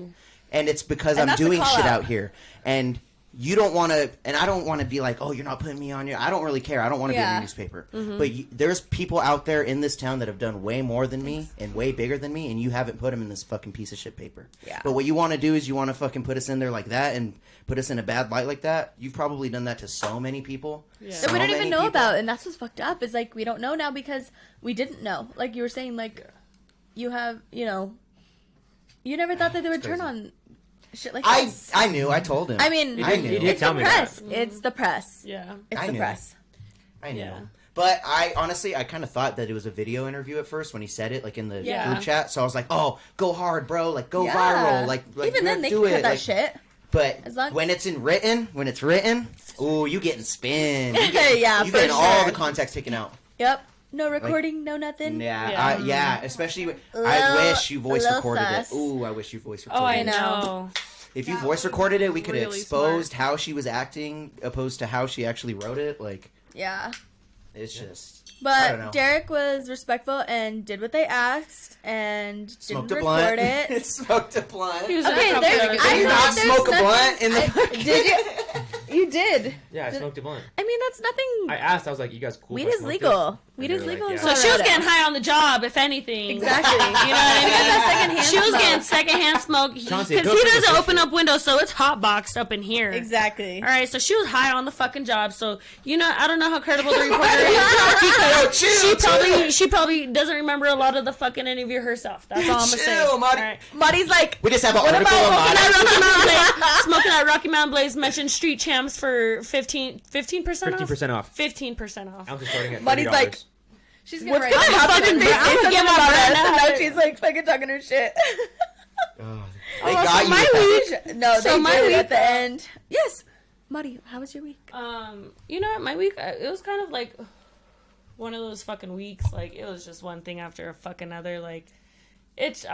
Speaker 5: And it's because
Speaker 4: And
Speaker 5: I'm
Speaker 4: that's the
Speaker 5: doing
Speaker 4: call
Speaker 5: shit
Speaker 4: out.
Speaker 5: out here. And you don't want to, and I don't want to be like, oh, you're not putting me on your, I don't really care. I don't want to be in
Speaker 4: Yeah.
Speaker 5: your newspaper. But there's people out there in this town that have done way more than me and way bigger than me, and you haven't put them in this fucking piece of shit paper.
Speaker 4: Yeah.
Speaker 5: But what you want to do is you want to fucking put us in there like that and put us in a bad light like that. You've probably done that to so many people.
Speaker 3: Yeah.
Speaker 5: So
Speaker 4: That we don't
Speaker 5: many
Speaker 4: even know
Speaker 5: people.
Speaker 4: about, and that's what's fucked up. Is like we don't know now because we didn't know. Like you were saying, like you have, you know, you never thought that they would turn on shit like this.
Speaker 5: I knew. I told him.
Speaker 4: I mean,
Speaker 5: I knew.
Speaker 2: He did
Speaker 4: it's the
Speaker 2: tell me
Speaker 4: press.
Speaker 2: that.
Speaker 4: It's the press.
Speaker 3: Yeah.
Speaker 4: It's
Speaker 5: I
Speaker 4: the
Speaker 5: knew.
Speaker 4: press.
Speaker 5: I knew.
Speaker 3: Yeah.
Speaker 5: But I honestly, I kind of thought that it was a video interview at first when he said it, like in the
Speaker 3: Yeah.
Speaker 5: group chat. So I was like, "Oh, go hard, bro! Like, go
Speaker 4: Yeah.
Speaker 5: viral! Like
Speaker 4: Even then, they
Speaker 5: do
Speaker 4: can cut
Speaker 5: it!"
Speaker 4: that
Speaker 5: Like,
Speaker 4: shit.
Speaker 5: But
Speaker 4: As long-
Speaker 5: when it's written, ooh, you getting spin. You getting,
Speaker 4: Yeah,
Speaker 5: you
Speaker 4: for
Speaker 5: getting all
Speaker 4: sure.
Speaker 5: the context taken out.
Speaker 4: Yep. No recording, no nothing.
Speaker 5: Yeah, especially I wish you voice
Speaker 4: little
Speaker 5: recorded
Speaker 4: sus.
Speaker 5: it. Ooh, I wish you voice recorded
Speaker 3: Oh, I
Speaker 5: it.
Speaker 3: know.
Speaker 5: If you voice recorded it, we could have
Speaker 6: really
Speaker 5: exposed how she was acting opposed to how she actually wrote it. Like,
Speaker 4: Yeah.
Speaker 5: it's just... I
Speaker 4: But
Speaker 5: don't know.
Speaker 4: Deryk was respectful and did what they asked and
Speaker 5: Smoked
Speaker 4: didn't
Speaker 5: a blunt.
Speaker 4: record it.
Speaker 5: Smoked a blunt.
Speaker 3: He was
Speaker 4: Okay,
Speaker 3: in a
Speaker 4: there's-
Speaker 3: couple
Speaker 4: I
Speaker 5: Did you
Speaker 3: of-
Speaker 4: know
Speaker 5: not
Speaker 4: there's
Speaker 5: smoke a
Speaker 4: nothing-
Speaker 5: blunt in the fucking...
Speaker 4: Did you? You did.
Speaker 2: Yeah, I smoked a blunt.
Speaker 4: I mean, that's nothing.
Speaker 2: I asked. I was like, "You guys cool?"
Speaker 4: Weed
Speaker 2: if I
Speaker 4: is
Speaker 2: smoke
Speaker 4: legal.
Speaker 2: this?
Speaker 4: Weed
Speaker 2: And
Speaker 4: is
Speaker 2: they were
Speaker 4: legal.
Speaker 2: like,
Speaker 4: in
Speaker 2: yeah.
Speaker 3: So she was
Speaker 4: Colorado.
Speaker 3: getting high on the job, if anything.
Speaker 4: Exactly.
Speaker 3: You know what I mean?
Speaker 4: That's secondhand
Speaker 3: She was
Speaker 4: smoke.
Speaker 3: getting secondhand smoke because
Speaker 2: Chauncey,
Speaker 3: he
Speaker 2: go for the
Speaker 3: doesn't
Speaker 2: picture.
Speaker 3: open up windows, so it's hot boxed up in here.
Speaker 4: Exactly.
Speaker 3: All right, so she was high on the fucking job. So I don't know how credible the reporter is because she probably doesn't remember a lot of the fucking interview herself. That's all I'm gonna say.
Speaker 5: Chill, Marty.
Speaker 3: All right.
Speaker 4: Marty's like,
Speaker 5: We just have an
Speaker 4: What
Speaker 5: article
Speaker 4: about
Speaker 5: on
Speaker 3: Smoking
Speaker 5: Marty.
Speaker 3: at Rocky Mountain Blaze, smoking at Rocky Mountain Blaze mentioned Street Champs for 15% off.
Speaker 2: 15% off.
Speaker 3: 15% off.
Speaker 2: Ounces starting at $30.
Speaker 4: Marty's like,
Speaker 6: She's gonna
Speaker 4: what's
Speaker 6: write
Speaker 4: gonna
Speaker 6: it.
Speaker 4: happen if they say
Speaker 3: I'm
Speaker 4: something
Speaker 3: gonna
Speaker 4: about
Speaker 3: give
Speaker 4: us?
Speaker 3: my
Speaker 4: And now
Speaker 3: brand
Speaker 4: she's like fucking talking her shit.
Speaker 5: They got you.
Speaker 3: my
Speaker 5: with that.
Speaker 3: week.
Speaker 4: No,
Speaker 3: So
Speaker 4: they
Speaker 3: my
Speaker 4: did
Speaker 3: week,
Speaker 4: at the end. Yes. Marty, how was your week?
Speaker 3: You know what? My week, it was kind of like one of those fucking weeks. Like, it was just one thing after a fucking other. Like, it's,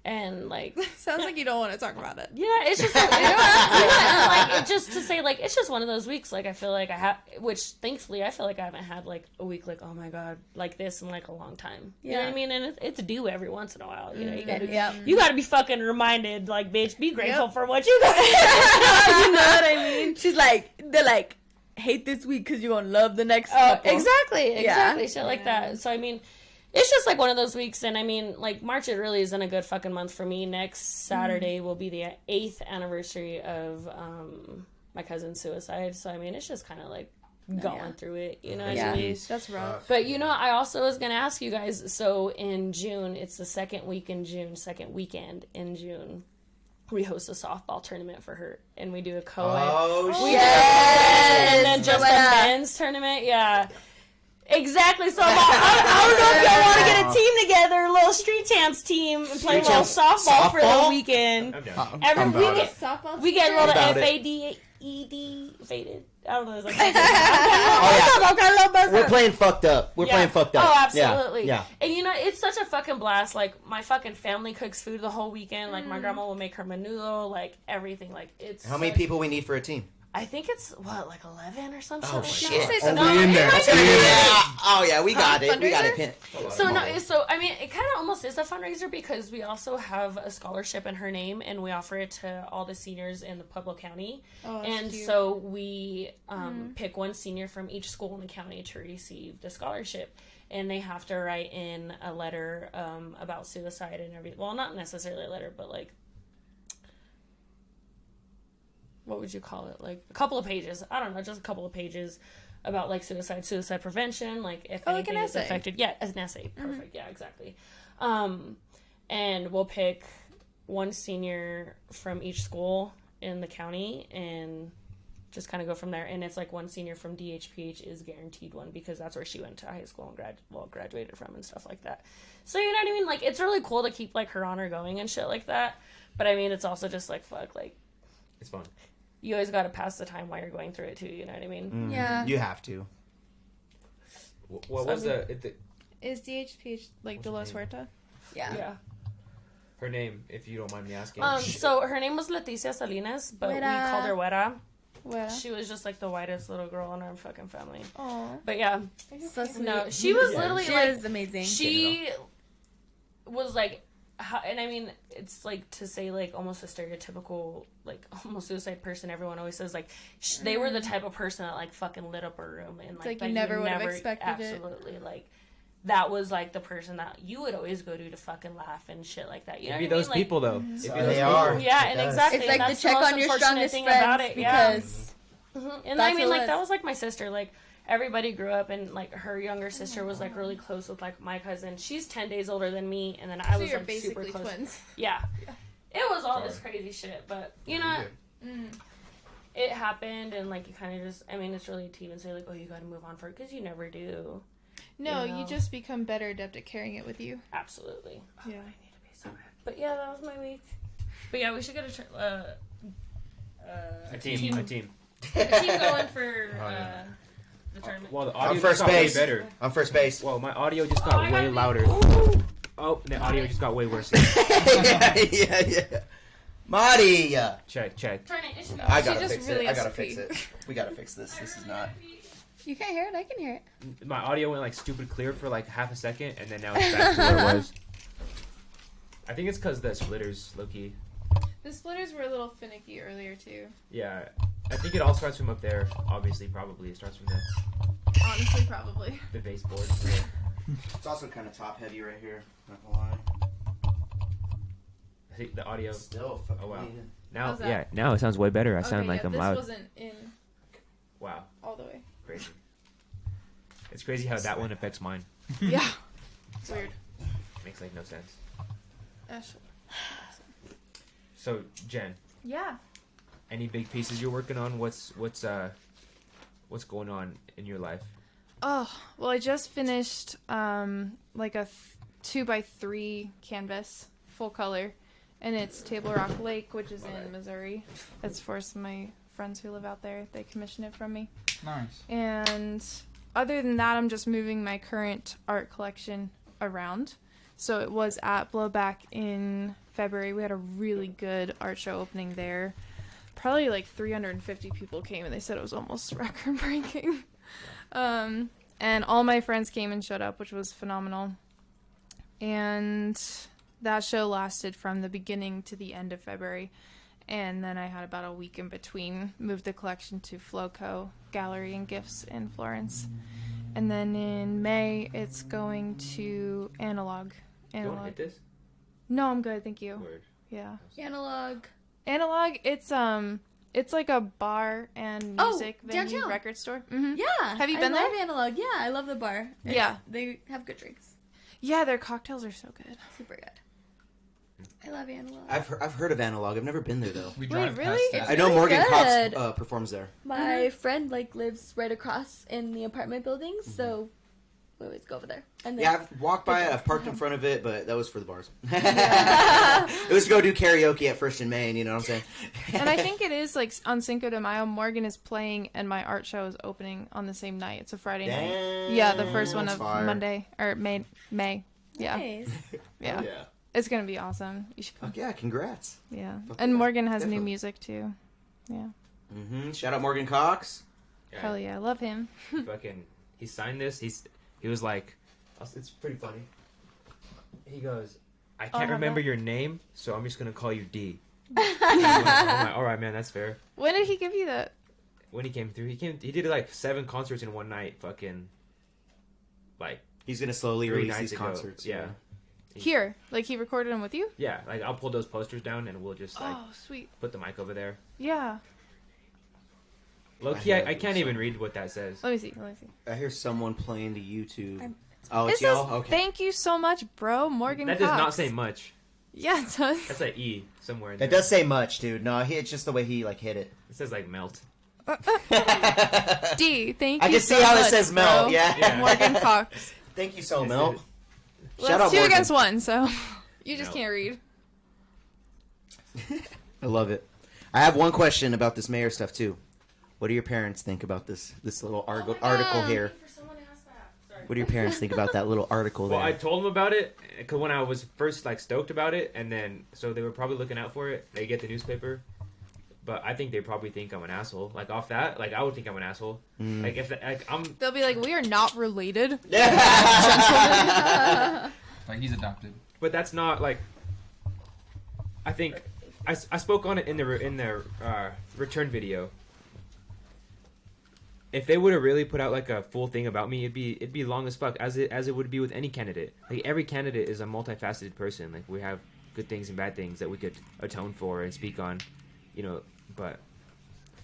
Speaker 3: and like,
Speaker 6: Sounds like you don't want to talk about it.
Speaker 3: yeah, it's just, like, like, just to say, like, it's just one of those weeks. Like, I feel like I have, which thankfully I feel like I haven't had like a week like, oh my God, like this in like a long time. You know what I
Speaker 4: Yeah.
Speaker 3: mean? And it's due every once in a while. You know,
Speaker 4: Yeah.
Speaker 3: you gotta be fucking reminded, like, bitch, be grateful for what you got. You know what I mean?
Speaker 4: She's like, they're like, hate this week because you're gonna love the next
Speaker 3: Oh,
Speaker 4: couple.
Speaker 3: exactly, shit like that. So I mean, it's just like one of those weeks, and I mean, like March, it really isn't a good fucking month for me. Next Saturday will be the 8th anniversary of my cousin's suicide. So I mean, it's just kind of like going through it, you know what I mean?
Speaker 6: That's rough.
Speaker 3: But you know, I also was gonna ask you guys. So in June, it's the second weekend in June. We host a softball tournament for her, and we do a co-ed.
Speaker 5: Oh, shit.
Speaker 4: Yes.
Speaker 3: And then just a
Speaker 4: Yeah.
Speaker 3: men's tournament, yeah. Exactly. So I don't know if y'all want to get a team together, a little street champs team, and play a little softball for the
Speaker 5: Softball?
Speaker 3: weekend.
Speaker 2: I'm down.
Speaker 3: Every
Speaker 1: I'm
Speaker 3: we
Speaker 1: about
Speaker 3: get
Speaker 1: it.
Speaker 6: Softball.
Speaker 3: we get a little
Speaker 5: About it.
Speaker 3: FADED faded. I don't know. It's like
Speaker 5: Oh, yeah. We're playing fucked up. We're playing fucked up.
Speaker 3: Oh,
Speaker 5: Yeah.
Speaker 3: absolutely.
Speaker 5: Yeah.
Speaker 3: And you know, it's such a fucking blast. Like, my fucking family cooks food the whole weekend. Like, my grandma will make her menudo, like everything. Like, it's
Speaker 5: How many
Speaker 3: such-
Speaker 5: people we need for a team?
Speaker 3: I think it's like 11 or something.
Speaker 5: Oh,
Speaker 3: like
Speaker 5: shit.
Speaker 3: that.
Speaker 6: Say
Speaker 1: Oh,
Speaker 6: something.
Speaker 1: we in there.
Speaker 3: might
Speaker 1: We
Speaker 3: be-
Speaker 1: in there.
Speaker 5: Yeah. Oh, yeah. We got it. We got it.
Speaker 6: Fundraiser?
Speaker 3: So no, so I mean, it kind of almost is a fundraiser because we also have a scholarship in her name, and we offer it to all the seniors in the Pueblo County.
Speaker 6: Oh, that's
Speaker 3: And
Speaker 6: cute.
Speaker 3: so we pick one senior from each school in the county to receive the scholarship, and they have to write in a letter about suicide and everything. Well, not necessarily a letter, but like, what would you call it? Like a couple of pages. I don't know, just a couple of pages about like suicide prevention, like if
Speaker 6: Oh, like
Speaker 3: anything
Speaker 6: an
Speaker 3: is
Speaker 6: essay.
Speaker 3: affected. Yeah, as an essay. Perfect. Yeah, exactly. And we'll pick one senior from each school in the county and just kind of go from there. And it's like one senior from DHPH is guaranteed one because that's where she went to high school and graduated from and stuff like that. So you know what I mean? Like, it's really cool to keep like her honor going and shit like that. But I mean, it's also just like, fuck, like,
Speaker 2: It's fun.
Speaker 3: you always got to pass the time while you're going through it too. You know what I mean?
Speaker 6: Yeah.
Speaker 5: You have to.
Speaker 2: What was the
Speaker 6: Is DHPH like De La
Speaker 2: What's her name?
Speaker 6: Suerta?
Speaker 4: Yeah.
Speaker 3: Yeah.
Speaker 2: her name, if you don't mind me asking?
Speaker 3: So her name was Leticia Salinas, but we
Speaker 4: Güera.
Speaker 3: called her Güera.
Speaker 6: Well.
Speaker 3: She was just like the whitest little girl in our fucking family.
Speaker 6: Oh.
Speaker 3: But yeah,
Speaker 4: So sweet.
Speaker 3: no, she was literally
Speaker 4: She
Speaker 3: like,
Speaker 4: is amazing.
Speaker 3: she was like, and I mean, it's like to say like almost a stereotypical like almost suicide person. Everyone always says like they were the type of person that like fucking lit up a room and like,
Speaker 6: like you
Speaker 3: that
Speaker 6: never would have expected it.
Speaker 3: absolutely like that was like the person that you would always go to fucke laugh and shit like that. You know
Speaker 2: It'd be
Speaker 3: what I
Speaker 2: those
Speaker 3: mean? Like,
Speaker 2: people though. It'd be those
Speaker 5: They
Speaker 2: people.
Speaker 5: are.
Speaker 3: yeah,
Speaker 5: It
Speaker 3: and
Speaker 5: does.
Speaker 3: exactly.
Speaker 4: It's like
Speaker 3: that's
Speaker 4: the check
Speaker 3: most
Speaker 4: on your
Speaker 3: unfortunate
Speaker 4: strongest
Speaker 3: thing
Speaker 4: friends
Speaker 3: about it, yeah.
Speaker 4: because
Speaker 3: And I
Speaker 4: That's
Speaker 3: mean,
Speaker 4: what
Speaker 3: like,
Speaker 4: it
Speaker 3: that
Speaker 4: is.
Speaker 3: was, like, my sister. Like, everybody grew up, and, like, her younger sister was, like, really close with, like, my cousin. She's 10 days older than me, and then I
Speaker 6: So
Speaker 3: was,
Speaker 6: you're
Speaker 3: like, super
Speaker 6: basically
Speaker 3: close.
Speaker 6: twins.
Speaker 3: Yeah. It was all this crazy shit, but, you know, it happened, and, like, you kind of just, I mean, it's really to even say, like, oh, you gotta move on for it, because you never do.
Speaker 6: No,
Speaker 3: You know.
Speaker 6: you just become better adept at carrying it with you.
Speaker 3: Absolutely.
Speaker 6: Yeah.
Speaker 3: I need to be so happy. But, yeah, that was my week. But, yeah, we should get
Speaker 2: A team.
Speaker 3: a team going for, the tournament.
Speaker 2: Well, the
Speaker 5: I'm
Speaker 2: audio
Speaker 5: first
Speaker 2: just got way
Speaker 5: base.
Speaker 2: better.
Speaker 5: I'm first base.
Speaker 2: Well, my audio just
Speaker 3: Oh,
Speaker 2: got
Speaker 3: I
Speaker 2: way
Speaker 3: gotta be-
Speaker 2: louder. Oh, the audio just got way worse.
Speaker 5: yeah. Marty!
Speaker 2: Check.
Speaker 3: Turn it. It should be-
Speaker 5: I gotta
Speaker 6: just
Speaker 5: fix
Speaker 6: really
Speaker 5: it. I
Speaker 6: has
Speaker 5: gotta
Speaker 6: to
Speaker 5: fix
Speaker 6: pee.
Speaker 5: it. We gotta fix this. This is not.
Speaker 4: You can't hear it. I can hear it.
Speaker 2: My audio went like stupid clear for like half a second, and then now it's back to where it was. I think it's because the splitters, low key.
Speaker 6: The splitters were a little finicky earlier too.
Speaker 2: Yeah, I think it all starts from up there. Obviously, probably it starts from
Speaker 6: Honestly, probably.
Speaker 2: the baseboard.
Speaker 5: It's also kind of top heavy right here. Not gonna lie.
Speaker 2: I think the audio.
Speaker 5: Still fucking.
Speaker 2: Oh, wow.
Speaker 5: bleeding.
Speaker 2: Now,
Speaker 6: How's that?
Speaker 2: yeah, now it sounds way better. I sound
Speaker 6: Okay,
Speaker 2: like
Speaker 6: yeah,
Speaker 2: I'm
Speaker 6: this
Speaker 2: loud.
Speaker 6: wasn't in
Speaker 2: Wow,
Speaker 6: all the way.
Speaker 2: crazy. It's crazy how that one affects mine.
Speaker 6: Yeah. Weird.
Speaker 2: Makes like no sense.
Speaker 6: Ash.
Speaker 2: So, Jen,
Speaker 6: Yeah.
Speaker 2: any big pieces you're working on? What's going on in your life?
Speaker 6: Oh, well, I just finished like a 2x3 canvas, full color, and it's Table Rock Lake, which is in Missouri. It's for some of my friends who live out there. They commissioned it from me.
Speaker 7: Nice.
Speaker 6: And other than that, I'm just moving my current art collection around. So it was at Blowback in February. We had a really good art show opening there. Probably like 350 people came, and they said it was almost record breaking. And all my friends came and showed up, which was phenomenal. And that show lasted from the beginning to the end of February. And then I had about a week in between, moved the collection to Floco Gallery and Gifts in Florence. And then in May, it's going to Analog.
Speaker 2: Do you want to hit this?
Speaker 6: No, I'm good, thank you.
Speaker 2: Word.
Speaker 6: Yeah.
Speaker 4: Analog.
Speaker 6: Analog, it's like a bar and music venue
Speaker 4: downtown.
Speaker 6: record store. Mm-hmm.
Speaker 4: Yeah.
Speaker 6: Have you been
Speaker 4: I
Speaker 6: there?
Speaker 4: love Analog. Yeah, I love the bar.
Speaker 6: Yeah.
Speaker 4: They have good drinks.
Speaker 6: Yeah, their cocktails are so good.
Speaker 4: Super good. I love Analog.
Speaker 5: I've heard of Analog. I've never been there though.
Speaker 7: We
Speaker 6: Wait,
Speaker 7: drive
Speaker 6: really?
Speaker 7: past
Speaker 6: It's
Speaker 7: that.
Speaker 5: I know
Speaker 4: really
Speaker 5: Morgan
Speaker 4: good.
Speaker 5: Cox performs there.
Speaker 4: My friend lives right across in the apartment buildings, so we always go over there. And then,
Speaker 5: Yeah, I've walked by it. I've parked in front of it, but that was for the bars. It was to go do karaoke at First and Main. You know what I'm saying?
Speaker 6: And I think it is like on Cinco de Mayo, Morgan is playing and my art show is opening on the same night. It's a Friday night.
Speaker 5: Damn,
Speaker 6: Yeah, the first one
Speaker 5: that's
Speaker 6: of
Speaker 5: fire.
Speaker 6: Monday or May. Yeah.
Speaker 4: Nice.
Speaker 6: Yeah.
Speaker 5: Yeah.
Speaker 6: It's going to be awesome. You should come.
Speaker 5: Fuck yeah! Congrats.
Speaker 6: Yeah.
Speaker 5: Fuck
Speaker 6: And
Speaker 5: yeah,
Speaker 6: Morgan has
Speaker 5: definitely.
Speaker 6: new music too. Yeah.
Speaker 5: Shout out Morgan Cox.
Speaker 2: Yeah,
Speaker 6: Hell yeah, I love him.
Speaker 2: fucking, he signed this. He was like, it's pretty funny. He goes, I
Speaker 6: I
Speaker 2: can't
Speaker 6: have
Speaker 2: remember
Speaker 6: that.
Speaker 2: your name, so I'm just gonna call you D. I'm like, all right, man, that's fair.
Speaker 6: When did he give you that?
Speaker 2: When he came through, he did like 7 concerts in one night. Fucking, like
Speaker 5: He's gonna slowly
Speaker 2: 3
Speaker 5: release
Speaker 2: nights
Speaker 5: these
Speaker 2: ago.
Speaker 5: concerts.
Speaker 2: Yeah,
Speaker 6: Here. Like he recorded them with you?
Speaker 2: yeah. Like I'll pull those posters down and we'll just like
Speaker 6: Oh, sweet.
Speaker 2: put the mic over there.
Speaker 6: Yeah.
Speaker 2: Low key, I can't even read what that says.
Speaker 6: Let me see.
Speaker 5: I hear someone playing the YouTube.
Speaker 4: I'm-
Speaker 5: Oh,
Speaker 6: It
Speaker 5: it's
Speaker 6: says,
Speaker 5: y'all. Okay.
Speaker 6: thank you so much, bro. Morgan
Speaker 2: That
Speaker 6: Cox.
Speaker 2: does not say much.
Speaker 6: Yeah, it does.
Speaker 2: That's an E somewhere in
Speaker 5: That
Speaker 2: there.
Speaker 5: does say much, dude. No, it's just the way he hit it.
Speaker 2: It says like melt.
Speaker 6: D, thank
Speaker 5: I
Speaker 6: you
Speaker 5: can
Speaker 6: so
Speaker 5: see how
Speaker 6: much,
Speaker 5: it says melt.
Speaker 6: bro.
Speaker 5: Yeah.
Speaker 2: Yeah.
Speaker 6: Morgan Cox.
Speaker 5: Thank you so
Speaker 2: Yes,
Speaker 5: melt.
Speaker 2: it
Speaker 6: Well,
Speaker 5: Shout out
Speaker 6: it's 2
Speaker 5: Morgan.
Speaker 6: against 1, so you just
Speaker 2: No.
Speaker 6: can't read.
Speaker 5: I love it. I have one question about this mayor stuff too. What do your parents think about this little article here? What do your parents think about that little article there?
Speaker 2: Well, I told them about it because when I was first like stoked about it, and then so they were probably looking out for it. They get the newspaper, but I think they probably think I'm an asshole. Like off that, like I would think I'm an asshole. Like if like I'm
Speaker 6: They'll be like, we are not related.
Speaker 7: Like he's adopted.
Speaker 2: But that's not like. I think I spoke on it in the return video. If they would have really put out like a full thing about me, it'd be long as fuck, as it would be with any candidate. Like every candidate is a multifaceted person. Like we have good things and bad things that we could atone for and speak on, you know. But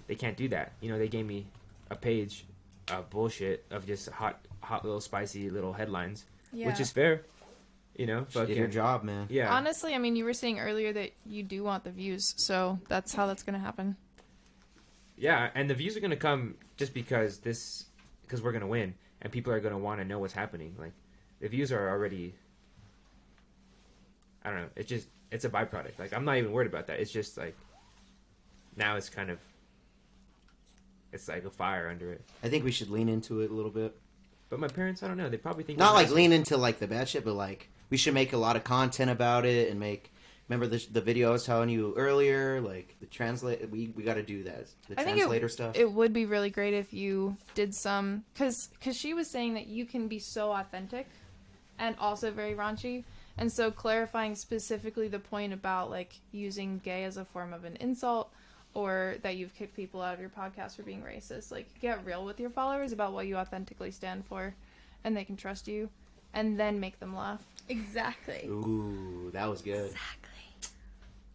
Speaker 2: they can't do that. You know, they gave me a page of bullshit of just hot little spicy little headlines,
Speaker 6: Yeah.
Speaker 2: which is fair. You know,
Speaker 5: She did her job, man.
Speaker 2: Yeah.
Speaker 6: Honestly, I mean, you were saying earlier that you do want the views, so that's how that's going to happen.
Speaker 2: Yeah, and the views are gonna come just because we're gonna win, and people are gonna want to know what's happening. Like, the views are already. I don't know. It's a byproduct. Like, I'm not even worried about that. It's just like, now it's kind of. it's like a fire under it.
Speaker 5: I think we should lean into it a little bit.
Speaker 2: But my parents, I don't know. They probably think
Speaker 5: Not
Speaker 2: we're
Speaker 5: like
Speaker 2: racist.
Speaker 5: lean into like the bad shit, but like we should make a lot of content about it and make. Remember the video I was telling you earlier, like the translate. We got to do that. The
Speaker 6: I think
Speaker 5: translator stuff.
Speaker 6: It would be really great if you did some, because she was saying that you can be so authentic and also very raunchy, and so clarifying specifically the point about like using gay as a form of an insult, or that you've kicked people out of your podcast for being racist. Like, get real with your followers about what you authentically stand for, and they can trust you, and then make them laugh.
Speaker 4: Exactly.
Speaker 5: Ooh, that was good.
Speaker 4: Exactly.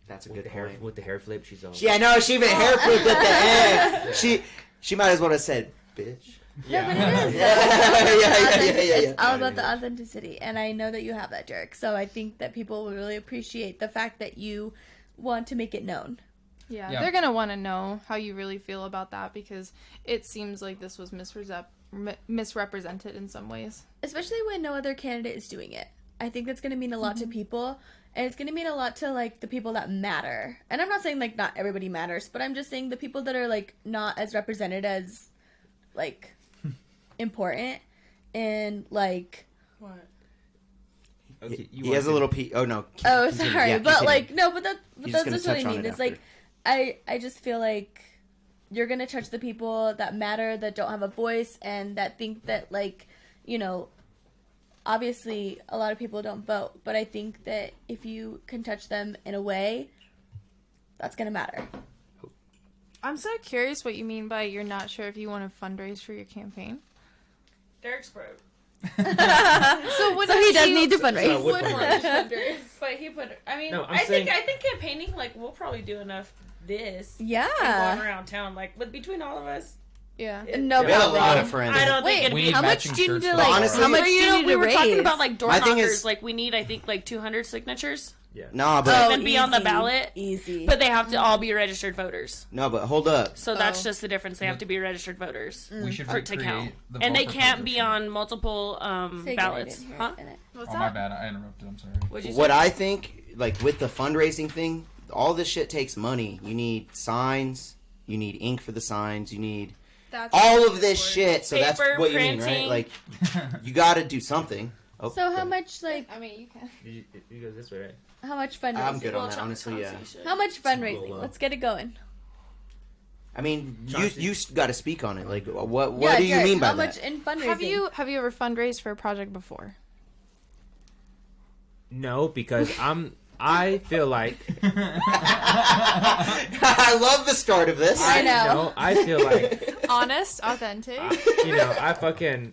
Speaker 5: That's a
Speaker 2: with
Speaker 5: good
Speaker 2: the hair
Speaker 5: point.
Speaker 2: with the hair flip. She's all.
Speaker 5: Yeah, I know. She even hair flipped at the end. She might as well have said, "Bitch."
Speaker 4: No, but it is.
Speaker 5: Yeah.
Speaker 4: It's all about the authenticity, and I know that you have that, Deryk. So I think that people will really appreciate the fact that you want to make it known.
Speaker 6: Yeah,
Speaker 7: Yeah.
Speaker 6: they're gonna want to know how you really feel about that, because it seems like this was misrepresented in some ways.
Speaker 4: Especially when no other candidate is doing it. I think that's going to mean a lot to people, and it's going to mean a lot to like the people that matter. And I'm not saying like not everybody matters, but I'm just saying the people that are like not as represented as like important, and like
Speaker 3: What?
Speaker 2: Okay, you
Speaker 5: He
Speaker 2: want
Speaker 5: has a
Speaker 2: to-
Speaker 5: little oh no.
Speaker 4: oh
Speaker 5: Continue.
Speaker 4: sorry,
Speaker 5: Yeah,
Speaker 4: but
Speaker 5: continue.
Speaker 4: like no, but
Speaker 5: He's
Speaker 4: that's
Speaker 5: gonna
Speaker 4: just what I
Speaker 5: touch on
Speaker 4: mean.
Speaker 5: it
Speaker 4: It's like I just feel like you're gonna touch the people that matter, that don't have a voice, and that think that like, you know, obviously a lot of people don't vote, but I think that if you can touch them in a way, that's gonna matter.
Speaker 6: I'm so curious what you mean by you're not sure if you want to fundraise for your campaign.
Speaker 3: Deryk's broke.
Speaker 6: So what
Speaker 4: So he does need to fundraise.
Speaker 2: So what fundraise?
Speaker 3: But he put. I mean,
Speaker 2: No, I'm
Speaker 3: I
Speaker 2: saying-
Speaker 3: think campaigning, like, we'll probably do enough this and
Speaker 4: Yeah.
Speaker 3: going around town, like, with between all of us.
Speaker 6: Yeah.
Speaker 4: No
Speaker 5: We have a
Speaker 4: problem.
Speaker 5: lot of friends.
Speaker 3: I don't think
Speaker 4: Wait,
Speaker 3: it'd
Speaker 7: We
Speaker 3: be.
Speaker 7: need
Speaker 4: how much
Speaker 7: matching
Speaker 4: do you need
Speaker 7: shirts
Speaker 4: to
Speaker 7: for
Speaker 4: like?
Speaker 7: all
Speaker 5: honestly-
Speaker 4: How much
Speaker 3: Or,
Speaker 4: do
Speaker 3: you
Speaker 4: you
Speaker 3: know,
Speaker 4: need
Speaker 3: we
Speaker 4: to
Speaker 3: were
Speaker 4: raise?
Speaker 3: talking about like door
Speaker 5: My thing
Speaker 3: knockers.
Speaker 5: is-
Speaker 3: Like we need, I think, like 200 signatures.
Speaker 2: Yeah.
Speaker 5: Nah, but
Speaker 3: Oh. Even be on the ballot.
Speaker 4: Easy.
Speaker 3: But they have to all be registered voters.
Speaker 5: no, but hold up.
Speaker 3: So that's
Speaker 6: Oh.
Speaker 3: just the difference. They have to be registered voters
Speaker 7: We should
Speaker 3: for it to
Speaker 7: create
Speaker 3: count,
Speaker 7: the
Speaker 3: and they
Speaker 7: voter
Speaker 3: can't be
Speaker 7: position.
Speaker 3: on multiple
Speaker 4: Say again, I
Speaker 3: ballots.
Speaker 4: didn't hear
Speaker 3: Huh?
Speaker 4: it.
Speaker 6: What's
Speaker 7: Oh, my bad. I interrupted. I'm sorry.
Speaker 3: What'd you
Speaker 5: What
Speaker 3: say?
Speaker 5: I think, like with the fundraising thing, all this shit takes money. You need signs. You need ink for the signs. You need
Speaker 6: That's
Speaker 5: all of this shit. So that's
Speaker 3: Paper,
Speaker 5: what you mean, right?
Speaker 3: printing.
Speaker 5: Like, you got to do something. Oh,
Speaker 4: So how
Speaker 5: good.
Speaker 4: much like
Speaker 6: I mean, you can.
Speaker 2: You go this way, right?
Speaker 4: how much fundraising?
Speaker 5: I'm good on
Speaker 3: Well,
Speaker 5: that, honestly. Yeah.
Speaker 4: How much fundraising?
Speaker 2: Well,
Speaker 4: Let's get it going.
Speaker 5: I mean,
Speaker 2: Chauncey.
Speaker 5: you got to speak on it. Like, what
Speaker 4: Yeah,
Speaker 5: do you
Speaker 4: Deryk,
Speaker 5: mean by
Speaker 4: how
Speaker 5: that?
Speaker 4: much in fundraising?
Speaker 6: Have you ever fundraised for a project before?
Speaker 2: No, because I feel like
Speaker 5: I love the start of this.
Speaker 4: I know.
Speaker 2: no, I feel like
Speaker 6: Honest, authentic.
Speaker 2: I fucking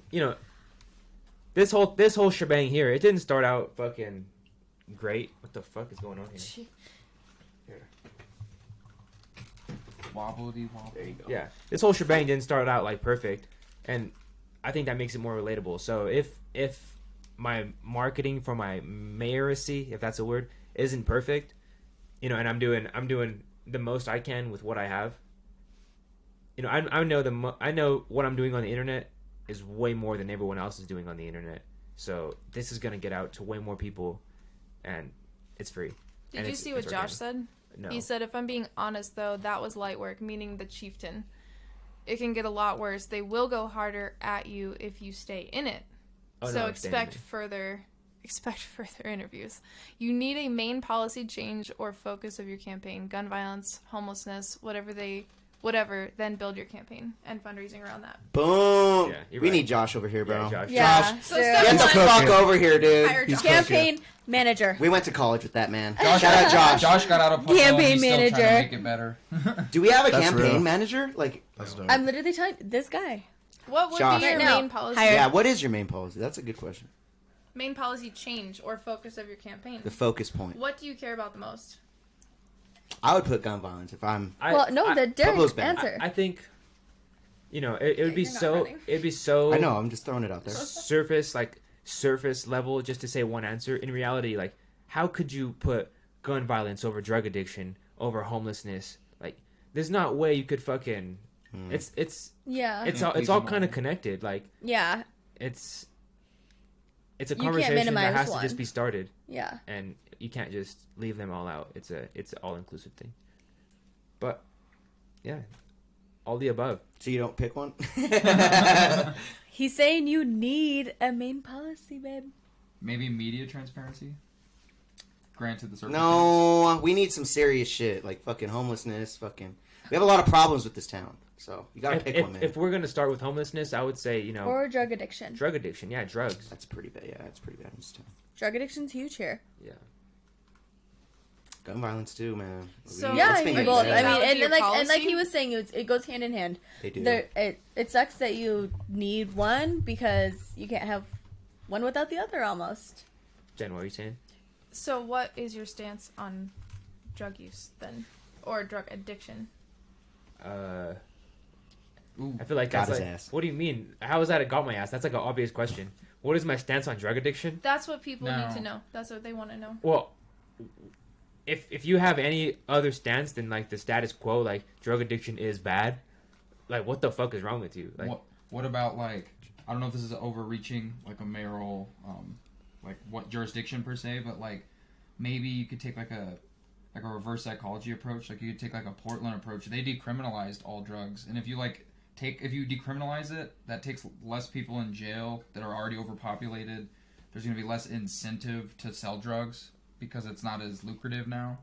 Speaker 2: this whole shebang here. It didn't start out fucking great. What the fuck is going on here?
Speaker 7: Wobbly wobble.
Speaker 2: There you go. Yeah, this whole shebang didn't start out like perfect, and I think that makes it more relatable. So if my marketing for my mayoracy, if that's a word, isn't perfect, and I'm doing the most I can with what I have. I know what I'm doing on the internet is way more than everyone else is doing on the internet. So this is gonna get out to way more people, and it's free.
Speaker 6: Did
Speaker 2: And
Speaker 6: you
Speaker 2: it's-
Speaker 6: see what
Speaker 2: it's
Speaker 6: Josh
Speaker 2: organic.
Speaker 6: said?
Speaker 2: No.
Speaker 6: He said, if I'm being honest, though, that was light work, meaning the Chieftain. It can get a lot worse. They will go harder at you if you stay in it.
Speaker 2: Oh, no,
Speaker 6: So
Speaker 2: I'm staying in
Speaker 6: expect further interviews. You need a main policy change or focus of your campaign. Gun violence, homelessness, whatever, then build your campaign and fundraising around that.
Speaker 5: Boom.
Speaker 2: Yeah, you're
Speaker 5: We
Speaker 2: right.
Speaker 5: need Josh over here, bro.
Speaker 2: Yeah, Josh.
Speaker 4: Yeah.
Speaker 6: So
Speaker 4: sure.
Speaker 6: step
Speaker 5: Get the
Speaker 6: one,
Speaker 5: fuck over here, dude.
Speaker 6: hire Josh.
Speaker 4: Campaign manager.
Speaker 5: We went to college with that man.
Speaker 7: Josh,
Speaker 5: Shout out Josh.
Speaker 7: Josh got out of Pueblo and
Speaker 4: Campaign
Speaker 7: he's still trying
Speaker 4: manager.
Speaker 7: to make it better.
Speaker 5: Do we have a
Speaker 1: That's
Speaker 5: campaign
Speaker 1: real.
Speaker 5: manager? Like,
Speaker 1: That's dope.
Speaker 4: I'm literally telling this guy.
Speaker 6: What would
Speaker 5: Josh.
Speaker 6: be your
Speaker 4: Right now,
Speaker 6: main policy?
Speaker 4: hire-
Speaker 5: yeah, what is your main policy? That's a good question.
Speaker 6: Main policy change or focus of your campaign.
Speaker 5: The focus point.
Speaker 6: What do you care about the most?
Speaker 5: I would put gun violence if I'm.
Speaker 4: Well, no, the
Speaker 5: Pueblo's
Speaker 4: Deryk
Speaker 5: bad.
Speaker 4: answer.
Speaker 2: I think, it would be
Speaker 6: you're not
Speaker 2: so.
Speaker 6: running.
Speaker 2: It'd be so.
Speaker 5: I know. I'm just throwing it out there.
Speaker 2: surface level just to say one answer. In reality, like, how could you put gun violence over drug addiction over homelessness? Like, there's not way you could fucking. It's
Speaker 4: Yeah.
Speaker 2: it's all kind of connected. Like,
Speaker 4: Yeah.
Speaker 2: it's a
Speaker 4: can't
Speaker 2: conversation that
Speaker 4: minimize
Speaker 2: has to
Speaker 4: one.
Speaker 2: just be started,
Speaker 4: Yeah.
Speaker 2: and you can't just leave them all out. It's an all inclusive thing. But yeah, all the above.
Speaker 5: So you don't pick one?
Speaker 4: He's saying you need a main policy, babe.
Speaker 7: Maybe media transparency. Granted, the circumstance.
Speaker 5: No, we need some serious shit like fucking homelessness. Fucking, we have a lot of problems with this town, so you gotta pick one, man.
Speaker 2: If we're gonna start with homelessness, I would say
Speaker 4: Or drug addiction.
Speaker 2: drug addiction. Yeah, drugs.
Speaker 5: That's pretty bad. Yeah, that's pretty bad in this town.
Speaker 4: Drug addiction's huge here.
Speaker 2: Yeah.
Speaker 5: Gun violence too, man.
Speaker 6: So-
Speaker 4: Yeah,
Speaker 5: Let's
Speaker 4: I
Speaker 5: make
Speaker 4: mean,
Speaker 5: it
Speaker 4: both.
Speaker 5: bad.
Speaker 4: I mean, and
Speaker 6: Your
Speaker 4: like
Speaker 6: policy?
Speaker 4: he was saying, it goes hand in hand.
Speaker 5: They do.
Speaker 4: It sucks that you need one because you can't have one without the other almost.
Speaker 2: Jen, what were you saying?
Speaker 6: So what is your stance on drug use then, or drug addiction?
Speaker 2: I
Speaker 7: Ooh.
Speaker 2: feel like
Speaker 5: Got
Speaker 2: that's
Speaker 5: his
Speaker 2: like,
Speaker 5: ass.
Speaker 2: what do you mean? How is that a got my ass? That's like an obvious question. What is my stance on drug addiction?
Speaker 6: That's what people
Speaker 7: No.
Speaker 6: need to know. That's what they want to know.
Speaker 2: Well, if you have any other stance than like the status quo, like drug addiction is bad, like what the fuck is wrong with you? Like,
Speaker 7: What about like, I don't know if this is overreaching, like a mayoral, like what jurisdiction per se, but like maybe you could take like a reverse psychology approach. Like you could take like a Portland approach. They decriminalized all drugs, and if you decriminalize it, that takes less people in jail that are already overpopulated. There's going to be less incentive to sell drugs because it's not as lucrative now.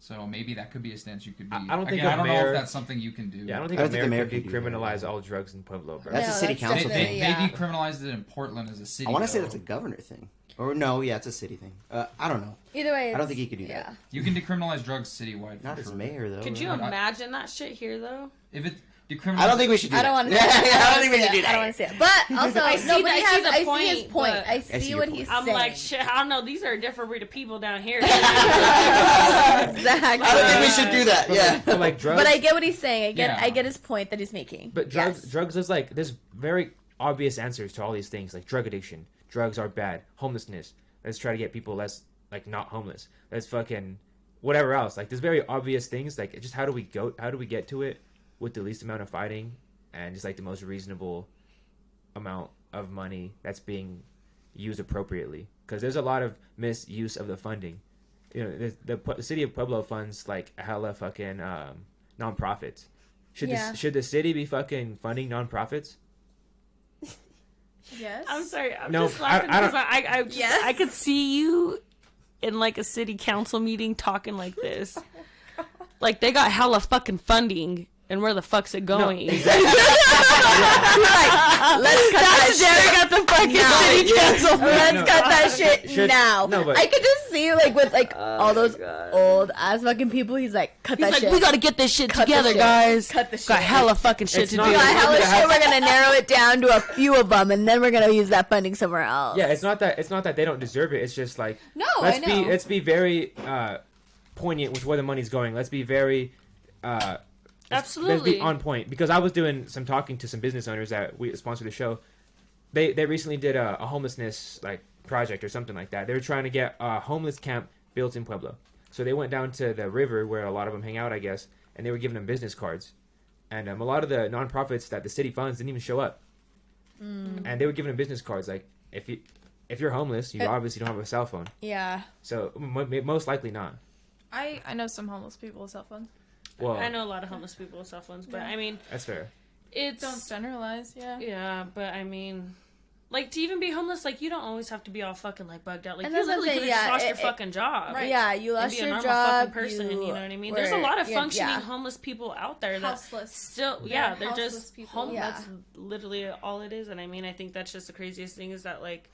Speaker 7: So maybe that could be a stance you could be.
Speaker 2: I don't think
Speaker 7: Again,
Speaker 2: a
Speaker 7: I don't know
Speaker 2: mayor-
Speaker 7: if that's something you can do.
Speaker 2: yeah, I don't think
Speaker 5: I don't think the mayor
Speaker 2: America
Speaker 5: can do that.
Speaker 2: decriminalize all drugs in Pueblo, bro.
Speaker 5: That's a city council
Speaker 7: They,
Speaker 4: definitely-
Speaker 5: thing.
Speaker 7: they
Speaker 4: yeah.
Speaker 7: decriminalized it in Portland as a city.
Speaker 5: I want to say
Speaker 7: though.
Speaker 5: that's a governor thing. Or no, yeah, it's a city thing. I don't know.
Speaker 4: Either way,
Speaker 5: I don't
Speaker 4: it's-
Speaker 5: think he could do
Speaker 4: yeah.
Speaker 5: that.
Speaker 7: You can decriminalize drugs citywide.
Speaker 5: Not
Speaker 7: for
Speaker 5: as
Speaker 7: sure.
Speaker 5: mayor though.
Speaker 3: Could you
Speaker 5: right?
Speaker 3: imagine that shit here though?
Speaker 7: If it decriminalized,
Speaker 5: I don't think we should do
Speaker 4: I
Speaker 5: that.
Speaker 4: don't want to.
Speaker 5: I don't think we should do
Speaker 4: I don't
Speaker 5: that.
Speaker 4: want to say it. But also,
Speaker 3: I see
Speaker 4: no,
Speaker 3: the-
Speaker 4: but
Speaker 3: I
Speaker 4: he
Speaker 3: see
Speaker 4: has,
Speaker 3: the
Speaker 4: I see
Speaker 3: point,
Speaker 4: his point.
Speaker 3: but-
Speaker 4: I
Speaker 5: see
Speaker 4: see
Speaker 5: your
Speaker 4: what
Speaker 5: point.
Speaker 4: he's
Speaker 3: I'm
Speaker 4: saying.
Speaker 3: like, shit, I don't know. These are a different breed of people down here.
Speaker 4: Exactly.
Speaker 5: I don't think we should do that. Yeah.
Speaker 2: But like drugs,
Speaker 4: But I get what he's saying.
Speaker 7: Yeah.
Speaker 4: I get his point that he's making.
Speaker 2: But drugs is like there's very obvious answers to all these things, like drug addiction. Drugs are bad. Homelessness. Let's try to get people less like not homeless. Let's fucking whatever else. Like there's very obvious things. Like just how do we get to it with the least amount of fighting and just like the most reasonable amount of money that's being used appropriately. Because there's a lot of misuse of the funding. You know, the city of Pueblo funds like hella fucking nonprofits. Should the city be fucking funding nonprofits?
Speaker 6: Yes.
Speaker 3: I'm sorry. I'm
Speaker 2: No,
Speaker 3: just laughing
Speaker 2: I
Speaker 3: because
Speaker 2: don't-
Speaker 4: Yes.
Speaker 3: I could see you in like a city council meeting talking like this. Like they got hella fucking funding, and where the fuck's it going?
Speaker 2: exactly.
Speaker 4: Let's cut that shit.
Speaker 3: Got the fucking
Speaker 4: No.
Speaker 3: city council.
Speaker 4: Let's
Speaker 2: No.
Speaker 4: cut that shit
Speaker 2: Should-
Speaker 4: now.
Speaker 2: no, but-
Speaker 4: I could just see like with like all those old ass fucking people. He's like, cut
Speaker 3: He's
Speaker 4: that
Speaker 3: like,
Speaker 4: shit.
Speaker 3: we gotta get this shit
Speaker 4: Cut the
Speaker 3: together,
Speaker 4: shit.
Speaker 3: guys.
Speaker 4: Cut the shit.
Speaker 3: Got hella fucking shit
Speaker 2: It's
Speaker 3: to
Speaker 2: not
Speaker 3: do.
Speaker 4: We got
Speaker 2: Yeah.
Speaker 4: hella
Speaker 2: Yeah.
Speaker 4: shit. We're gonna narrow it down to a few of them, and then we're gonna use that funding somewhere else.
Speaker 2: Yeah, it's not that they don't deserve it. It's just like
Speaker 4: No,
Speaker 2: let's
Speaker 4: I know.
Speaker 2: let's be very poignant with where the money's going. Let's be very let's
Speaker 3: Absolutely.
Speaker 2: be on point. Because I was doing some talking to some business owners that we sponsored the show. They recently did a homelessness like project or something like that. They were trying to get a homeless camp built in Pueblo. So they went down to the river where a lot of them hang out, I guess, and they were giving them business cards. And a lot of the nonprofits that the city funds didn't even show up. And they were giving them business cards like if you're homeless, you obviously don't have a cell phone.
Speaker 4: Yeah.
Speaker 2: So most likely not.
Speaker 6: I know some homeless people with cell phones.
Speaker 2: Well,
Speaker 3: I know a lot of homeless people with cell phones, but
Speaker 6: Yeah.
Speaker 3: I mean,
Speaker 2: that's fair.
Speaker 3: it's
Speaker 6: Don't generalize. Yeah.
Speaker 3: yeah, but I mean, like to even be homeless, like you don't always have to be all fucking like bugged out. Like
Speaker 4: And
Speaker 3: you
Speaker 4: that's what I'm
Speaker 3: literally could
Speaker 4: saying,
Speaker 3: have just
Speaker 4: yeah,
Speaker 3: lost your
Speaker 4: it-
Speaker 3: fucking job.
Speaker 6: Right.
Speaker 4: Yeah, you
Speaker 3: And
Speaker 4: lost
Speaker 3: be a
Speaker 4: your
Speaker 3: normal
Speaker 4: job.
Speaker 3: fucking person, you know what I mean? There's a lot of functioning homeless people out there that
Speaker 6: Houseless.
Speaker 3: still,
Speaker 6: Yeah,
Speaker 3: they're
Speaker 6: houseless
Speaker 3: just
Speaker 6: people.
Speaker 3: home.
Speaker 4: Yeah.
Speaker 3: That's literally all it is. And I mean, I think that's just the craziest thing is that like,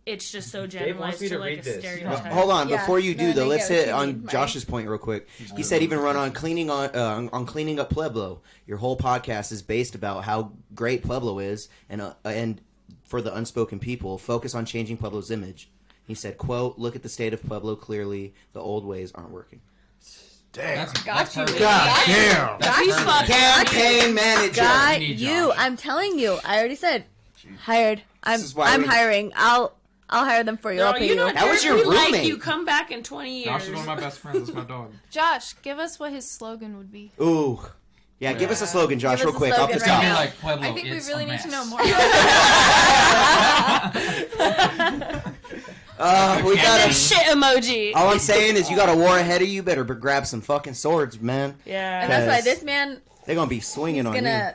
Speaker 3: it's just so
Speaker 2: Dave wants
Speaker 3: generalized
Speaker 2: me
Speaker 3: to
Speaker 2: to
Speaker 3: like
Speaker 2: read
Speaker 3: a
Speaker 2: this.
Speaker 3: stereotype.
Speaker 5: Hold on,
Speaker 4: Yeah.
Speaker 5: before you do
Speaker 4: No,
Speaker 5: though,
Speaker 4: no,
Speaker 5: let's
Speaker 4: yeah,
Speaker 5: hit
Speaker 4: you
Speaker 5: on
Speaker 4: need mine.
Speaker 5: Josh's point real quick. He said even run on cleaning on cleaning up Pueblo. Your whole podcast is based about how great Pueblo is, and for the unspoken people, focus on changing Pueblo's image. He said, "Quote: Look at the state of Pueblo. Clearly, the old ways aren't working."
Speaker 1: Damn.
Speaker 7: That's perfect.
Speaker 1: God damn.
Speaker 7: That's
Speaker 3: He's
Speaker 7: perfect.
Speaker 3: fucking-
Speaker 5: Campaign manager.
Speaker 4: Got
Speaker 7: We need
Speaker 4: you.
Speaker 7: Josh.
Speaker 4: I'm telling you. I already said. Hired. I'm
Speaker 5: is why
Speaker 4: I'm
Speaker 5: we-
Speaker 4: hiring. I'll hire them for you. I'll
Speaker 3: Girl,
Speaker 4: pay
Speaker 3: you
Speaker 4: you.
Speaker 3: know,
Speaker 5: That was your
Speaker 3: apparently, like,
Speaker 5: roommate.
Speaker 3: you come back in 20 years.
Speaker 7: Josh is one of my best friends. That's my dog.
Speaker 6: Josh, give us what his slogan would be.
Speaker 5: Ooh, yeah. Give us a slogan, Josh,
Speaker 4: Give
Speaker 5: real
Speaker 4: us a
Speaker 5: quick, off the
Speaker 4: slogan right
Speaker 5: top.
Speaker 7: Be
Speaker 4: now.
Speaker 7: like Pueblo.
Speaker 6: I think we
Speaker 7: it's
Speaker 6: really
Speaker 7: a
Speaker 6: need to know
Speaker 7: mess.
Speaker 6: more.
Speaker 5: We
Speaker 3: And then
Speaker 5: gotta.
Speaker 3: shit emoji.
Speaker 5: All I'm saying is, you got a war ahead of you. Better grab some fucking swords, man.
Speaker 3: Yeah.
Speaker 4: And that's why
Speaker 5: Yes.
Speaker 4: this man
Speaker 5: They're gonna be swinging on you.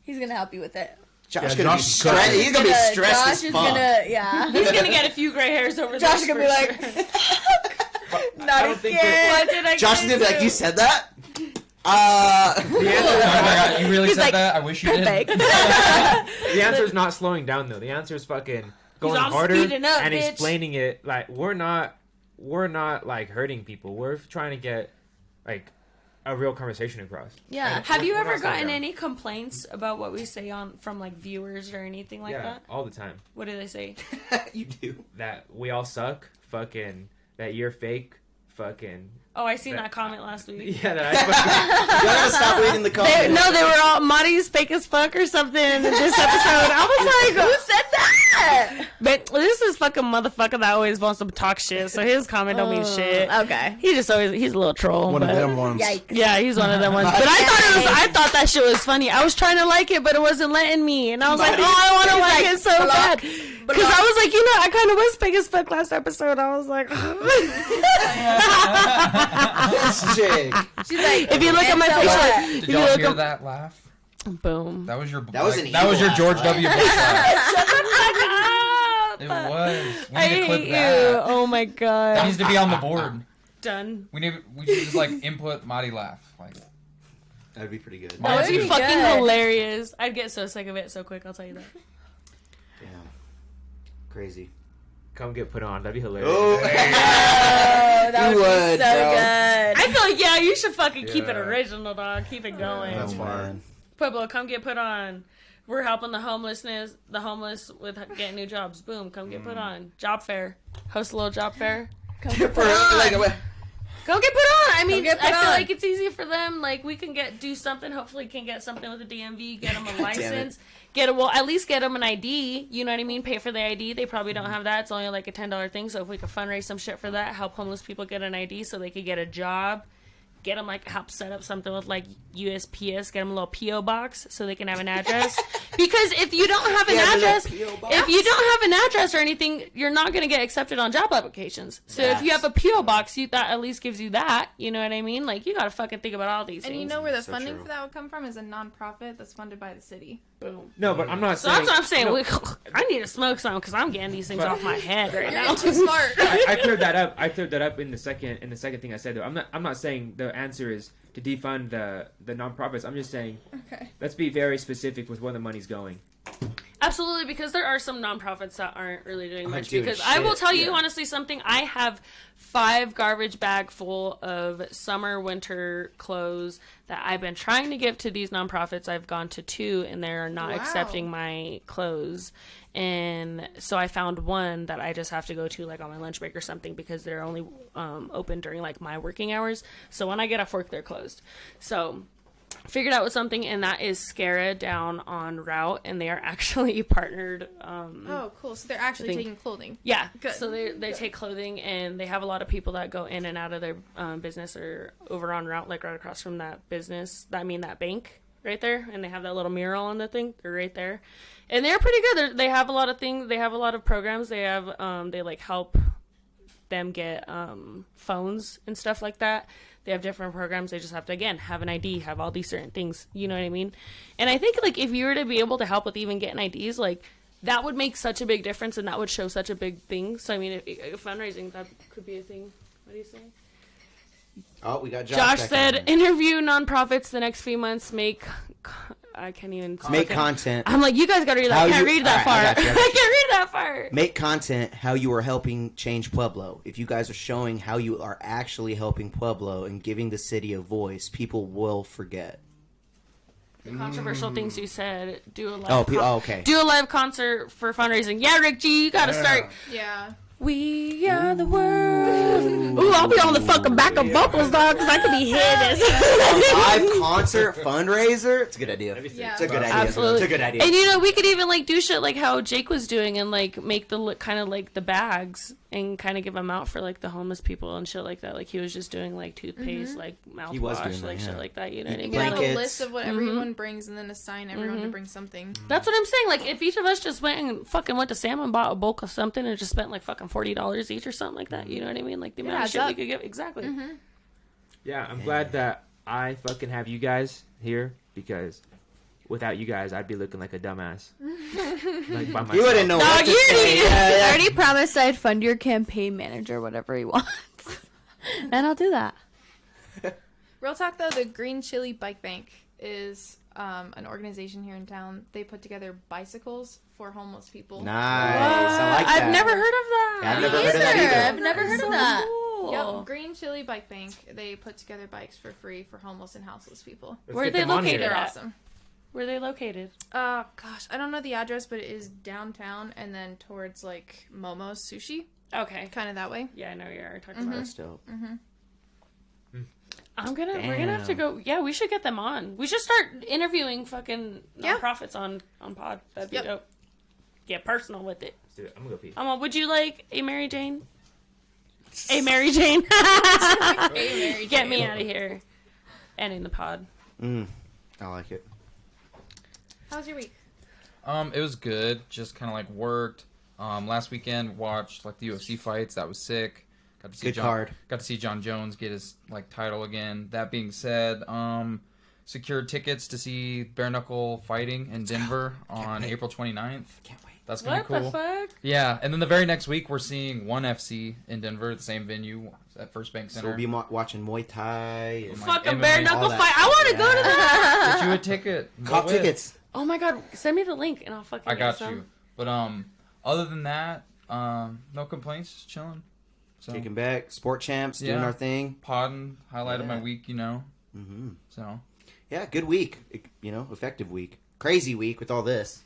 Speaker 4: He's gonna help you with it.
Speaker 5: Josh
Speaker 1: Yeah,
Speaker 5: gonna be
Speaker 1: Josh is
Speaker 5: stressed.
Speaker 1: cooking.
Speaker 5: He's gonna be stressed
Speaker 4: Josh
Speaker 5: as
Speaker 4: is
Speaker 5: fuck.
Speaker 4: gonna,
Speaker 3: He's gonna get a few gray hairs over
Speaker 4: Josh
Speaker 3: this
Speaker 4: is gonna be
Speaker 3: for
Speaker 4: like,
Speaker 3: sure.
Speaker 4: not
Speaker 2: I don't think
Speaker 4: again.
Speaker 3: What did I
Speaker 5: Josh is
Speaker 3: get
Speaker 5: gonna be like,
Speaker 3: into?
Speaker 5: you said that?
Speaker 7: Oh my God, you really
Speaker 4: He's
Speaker 7: said
Speaker 4: like,
Speaker 7: that? I wish you
Speaker 4: Perfect.
Speaker 7: did.
Speaker 2: The answer is not slowing down though. The answer is fucking going
Speaker 3: all
Speaker 2: harder
Speaker 3: speeding up,
Speaker 2: and
Speaker 3: bitch.
Speaker 2: explaining it. Like we're not like hurting people. We're trying to get like a real conversation across.
Speaker 4: Yeah.
Speaker 3: Have you
Speaker 2: We're
Speaker 3: ever
Speaker 2: not slowing
Speaker 3: gotten
Speaker 2: down.
Speaker 3: any complaints about what we say from like viewers or anything like
Speaker 2: Yeah,
Speaker 3: that?
Speaker 2: all the time.
Speaker 3: What do they say?
Speaker 5: You do.
Speaker 2: That we all suck. Fucking that you're fake. Fucking
Speaker 3: Oh, I seen that comment last week.
Speaker 2: yeah. That I fucking,
Speaker 5: You gotta stop reading the comments.
Speaker 3: No, they were all Marty's fake as fuck or something in this episode. I was like,
Speaker 4: Who said that?
Speaker 3: but this is fucking motherfucker that always wants to talk shit. So his comment don't mean shit.
Speaker 4: Okay.
Speaker 3: He's a little troll.
Speaker 1: One
Speaker 3: but-
Speaker 1: of them ones.
Speaker 4: Yikes.
Speaker 3: Yeah, he's one of them ones. But I thought that shit was funny. I was trying to like it, but it wasn't letting me. And I was like,
Speaker 5: Marty.
Speaker 3: oh, I want to like it so
Speaker 4: block,
Speaker 3: bad. Because I was like, I kind of was fake as fuck last episode. I was like,
Speaker 5: This chick.
Speaker 4: She's like,
Speaker 3: if you look at my
Speaker 4: so
Speaker 3: face,
Speaker 4: what?
Speaker 7: Did
Speaker 3: if you
Speaker 7: y'all
Speaker 3: look
Speaker 7: hear
Speaker 3: at
Speaker 7: that laugh?
Speaker 3: boom.
Speaker 7: That was your.
Speaker 5: That was an
Speaker 7: That was
Speaker 5: evil
Speaker 7: your George
Speaker 5: laugh,
Speaker 7: W. Bush laugh.
Speaker 3: Stop.
Speaker 7: It was. We
Speaker 3: I
Speaker 7: need to clip
Speaker 3: hate you.
Speaker 7: that.
Speaker 3: Oh my
Speaker 7: That
Speaker 3: god.
Speaker 7: needs to be on the board.
Speaker 3: Done.
Speaker 7: We should just like input Marty laugh. Like
Speaker 5: That'd be pretty good.
Speaker 3: That would be
Speaker 4: be
Speaker 3: fucking
Speaker 4: good.
Speaker 3: hilarious. I'd get so sick of it so quick. I'll tell you that.
Speaker 5: Damn. Crazy.
Speaker 2: come get put on. That'd be hilarious.
Speaker 5: Oh,
Speaker 4: Oh, that
Speaker 5: You
Speaker 4: would
Speaker 5: would,
Speaker 4: be so
Speaker 5: bro.
Speaker 4: good.
Speaker 3: I feel like, yeah, you should fucking keep it
Speaker 2: Yeah.
Speaker 3: original, dog. Keep it going.
Speaker 1: That's
Speaker 5: Oh,
Speaker 1: fire.
Speaker 5: man.
Speaker 3: Pueblo, come get put on. We're helping the homeless with getting new jobs. Boom, come get put on. Job fair. Host a little job fair.
Speaker 4: Come get
Speaker 5: For,
Speaker 4: put on.
Speaker 5: like,
Speaker 3: Go get put on. I mean,
Speaker 4: get put
Speaker 3: I feel
Speaker 4: on.
Speaker 3: like it's easy for them. Like, we can do something. Hopefully, can get something with the DMV. Get them a license. At least get them an ID. You know what I mean? Pay for the ID. They probably don't have that. It's only like a $10 thing. So if we could fundraise some shit for that, help homeless people get an ID so they could get a job. Get them help set up something with USPS. Get them a little PO box so they can have an address. Because if you don't have an address, if you don't have an address or anything, you're not going to get accepted on job applications. So if you have a PO box, that at least gives you that. You know what I mean? You got to fucking think about all these
Speaker 6: And
Speaker 3: things.
Speaker 6: you know where the
Speaker 5: So
Speaker 6: funding
Speaker 5: true.
Speaker 6: for that would come from is a nonprofit that's funded by the city.
Speaker 3: Boom.
Speaker 2: No, but I'm not
Speaker 3: So
Speaker 2: saying.
Speaker 3: that's what I'm saying.
Speaker 2: No,
Speaker 3: I need to smoke some because I'm getting these things off my head right now.
Speaker 6: You're too smart.
Speaker 2: I cleared that up. I cleared that up in the second thing I said. Though I'm not saying the answer is to defund the nonprofits. I'm just saying
Speaker 6: Okay.
Speaker 2: let's be very specific with where the money's going.
Speaker 3: Absolutely, because there are some nonprofits that aren't really doing much.
Speaker 5: doing
Speaker 3: Because I will
Speaker 5: shit,
Speaker 3: tell you
Speaker 5: yeah.
Speaker 3: honestly something. I have 5 garbage bag full of summer, winter clothes that I've been trying to give to these nonprofits. I've gone to 2, and they're not
Speaker 6: Wow.
Speaker 3: accepting my clothes. And so I found one that I just have to go to on my lunch break or something because they're only open during my working hours. So when I get off work, they're closed. So figured out with something, and that is Scara down on Route, and they are actually partnered.
Speaker 6: Oh, cool. So they're actually
Speaker 3: think-
Speaker 6: taking clothing.
Speaker 3: Yeah,
Speaker 6: Good.
Speaker 3: so they take clothing, and they have a lot of people that go in and out of their business or over on Route, right across from that business. That bank right there, and they have that little mural on the thing. They're right there, and they're pretty good. They have a lot of things. They have a lot of programs. They have they help them get phones and stuff like that. They have different programs. They just have to, again, have an ID, have all these certain things. You know what I mean? And I think, if you were to be able to help with even getting IDs, that would make such a big difference, and that would show such a big thing. So, I mean, if fundraising, that could be a thing. What do you say?
Speaker 5: Oh, we got Josh.
Speaker 3: Josh
Speaker 5: back
Speaker 3: said,
Speaker 5: in.
Speaker 3: interview nonprofits the next few months, I can't even...
Speaker 5: Make content.
Speaker 3: I'm you guys gotta read that.
Speaker 5: How
Speaker 3: I can't
Speaker 5: you-
Speaker 3: read that
Speaker 5: All right, I
Speaker 3: far.
Speaker 5: got you, I
Speaker 3: I
Speaker 5: got you.
Speaker 3: can't read that far.
Speaker 5: Make content how you are helping change Pueblo. If you guys are showing how you are actually helping Pueblo and giving the city a voice, people will forget.
Speaker 3: The controversial things you said. Do a live
Speaker 5: okay.
Speaker 3: Do a live concert for fundraising. Yeah, Rick G, you gotta start.
Speaker 6: Yeah.
Speaker 3: We are the world. Ooh, I'll be on the fucking backup vocals, dog, because I could be hit.
Speaker 5: Live concert fundraiser. It's a good idea.
Speaker 6: Yeah.
Speaker 5: It's a good idea.
Speaker 3: Absolutely.
Speaker 5: It's a good idea.
Speaker 3: And we could even do shit like how Jake was doing, and make the kind of the bags and kind of give them out for the homeless people and shit like that. He was just doing toothpaste,
Speaker 5: He was
Speaker 3: mouthwash,
Speaker 5: doing that,
Speaker 3: shit
Speaker 5: yeah.
Speaker 3: like that. You know what I
Speaker 6: You
Speaker 3: mean?
Speaker 6: can have a
Speaker 5: Blankets.
Speaker 6: list of what everyone brings and then assign everyone to bring something.
Speaker 3: That's what I'm saying. If each of us just went to Sam and bought a bulk of something and just spent fucking $40 each or something like that. You know what I mean? The amount of
Speaker 6: adds
Speaker 3: shit we
Speaker 6: up.
Speaker 3: could give. Exactly.
Speaker 2: Yeah, I'm glad that I fucking have you guys here because without you guys, I'd be looking like a dumbass. Like by myself.
Speaker 5: You wouldn't know what to say.
Speaker 4: I already promised I'd fund your campaign manager, whatever he wants. And I'll do that.
Speaker 6: Real talk though, the Green Chili Bike Bank is an organization here in town. They put together bicycles for homeless people.
Speaker 5: Nice. I like that.
Speaker 3: I've never heard of that.
Speaker 5: Yeah, I've never heard of that either.
Speaker 4: I've never heard of that.
Speaker 6: Yep, Green Chili Bike Bank. They put together bikes for free for homeless and houseless people.
Speaker 2: Let's
Speaker 3: Where are
Speaker 2: get
Speaker 3: they
Speaker 2: them on
Speaker 3: located
Speaker 2: here.
Speaker 6: They're
Speaker 3: at?
Speaker 6: awesome.
Speaker 3: Where are they located?
Speaker 6: Gosh, I don't know the address, but it is downtown and then towards like Momo's Sushi,
Speaker 3: Okay.
Speaker 6: kind of that way.
Speaker 3: Yeah, I know you're talking about.
Speaker 5: That's dope.
Speaker 3: We're gonna have to go. Yeah, we should get them on. We should start interviewing fucking
Speaker 6: Yeah.
Speaker 3: nonprofits on pod. That'd be
Speaker 6: Yep.
Speaker 3: dope. Get personal with it.
Speaker 2: Let's do it. I'm gonna go pee.
Speaker 3: Would you like a Mary Jane? A Mary Jane. Get me out of here. Ending the pod.
Speaker 5: I like it.
Speaker 6: How was your week?
Speaker 7: It was good. Just kind of like worked. Last weekend watched like the UFC fights. That was sick. Got to see
Speaker 5: Good card.
Speaker 7: Got to see John Jones get his like title again. That being said, secured tickets to see bare knuckle fighting in Denver on April 29th.
Speaker 5: Can't wait.
Speaker 7: That's gonna
Speaker 3: What
Speaker 7: be cool.
Speaker 3: the fuck?
Speaker 7: Yeah, and then the very next week we're seeing ONE FC in Denver, the same venue at First Bank
Speaker 5: So
Speaker 7: Center.
Speaker 5: we'll be watching Muay Thai. And
Speaker 7: Like
Speaker 3: Fucking
Speaker 7: MMA,
Speaker 3: bare
Speaker 7: all
Speaker 3: knuckle
Speaker 5: that.
Speaker 3: fight. I want to go to that.
Speaker 7: Get you a ticket.
Speaker 5: Cop
Speaker 7: Go with.
Speaker 5: tickets.
Speaker 3: Oh my god, send me the link and I'll fucking.
Speaker 7: I
Speaker 3: get
Speaker 7: got
Speaker 3: some.
Speaker 7: you. But other than that, no complaints, just chilling. So
Speaker 5: Kicking back. Sport champs. Doing
Speaker 7: Yeah.
Speaker 5: our thing.
Speaker 7: podding, highlight of my
Speaker 5: Yeah.
Speaker 7: week, you know.
Speaker 5: Mm-hmm.
Speaker 7: So
Speaker 5: Yeah, good week. Effective week. Crazy week with all this.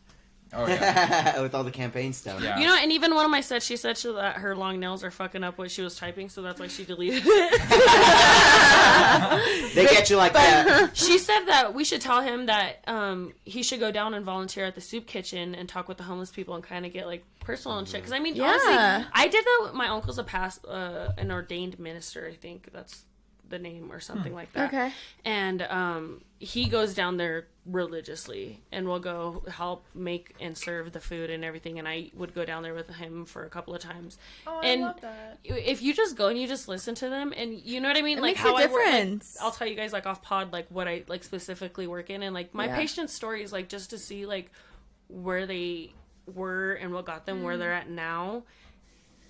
Speaker 7: oh yeah.
Speaker 5: With all the campaign stuff.
Speaker 7: Yeah.
Speaker 3: You know, and even one of my sets, she said that her long nails are fucking up what she was typing, so that's why she deleted it.
Speaker 5: They get you like that.
Speaker 3: She said that we should tell him that he should go down and volunteer at the soup kitchen and talk with the homeless people and kind of get like personal and shit. Because I mean,
Speaker 4: Yeah.
Speaker 3: honestly, I did that with my uncle's an ordained minister. I think that's the name or something like that.
Speaker 4: Okay.
Speaker 3: And he goes down there religiously and will go help make and serve the food and everything. And I would go down there with him for a couple of times.
Speaker 6: Oh,
Speaker 3: And
Speaker 6: I love that.
Speaker 3: if you just go and you just listen to them and you know what I mean,
Speaker 4: It
Speaker 3: like
Speaker 4: makes
Speaker 3: how
Speaker 4: a
Speaker 3: I work, like,
Speaker 4: difference.
Speaker 3: I'll tell you guys like off pod like what I like specifically work in and like my
Speaker 4: Yeah.
Speaker 3: patient's stories like just to see like where they were and what got them where they're at now.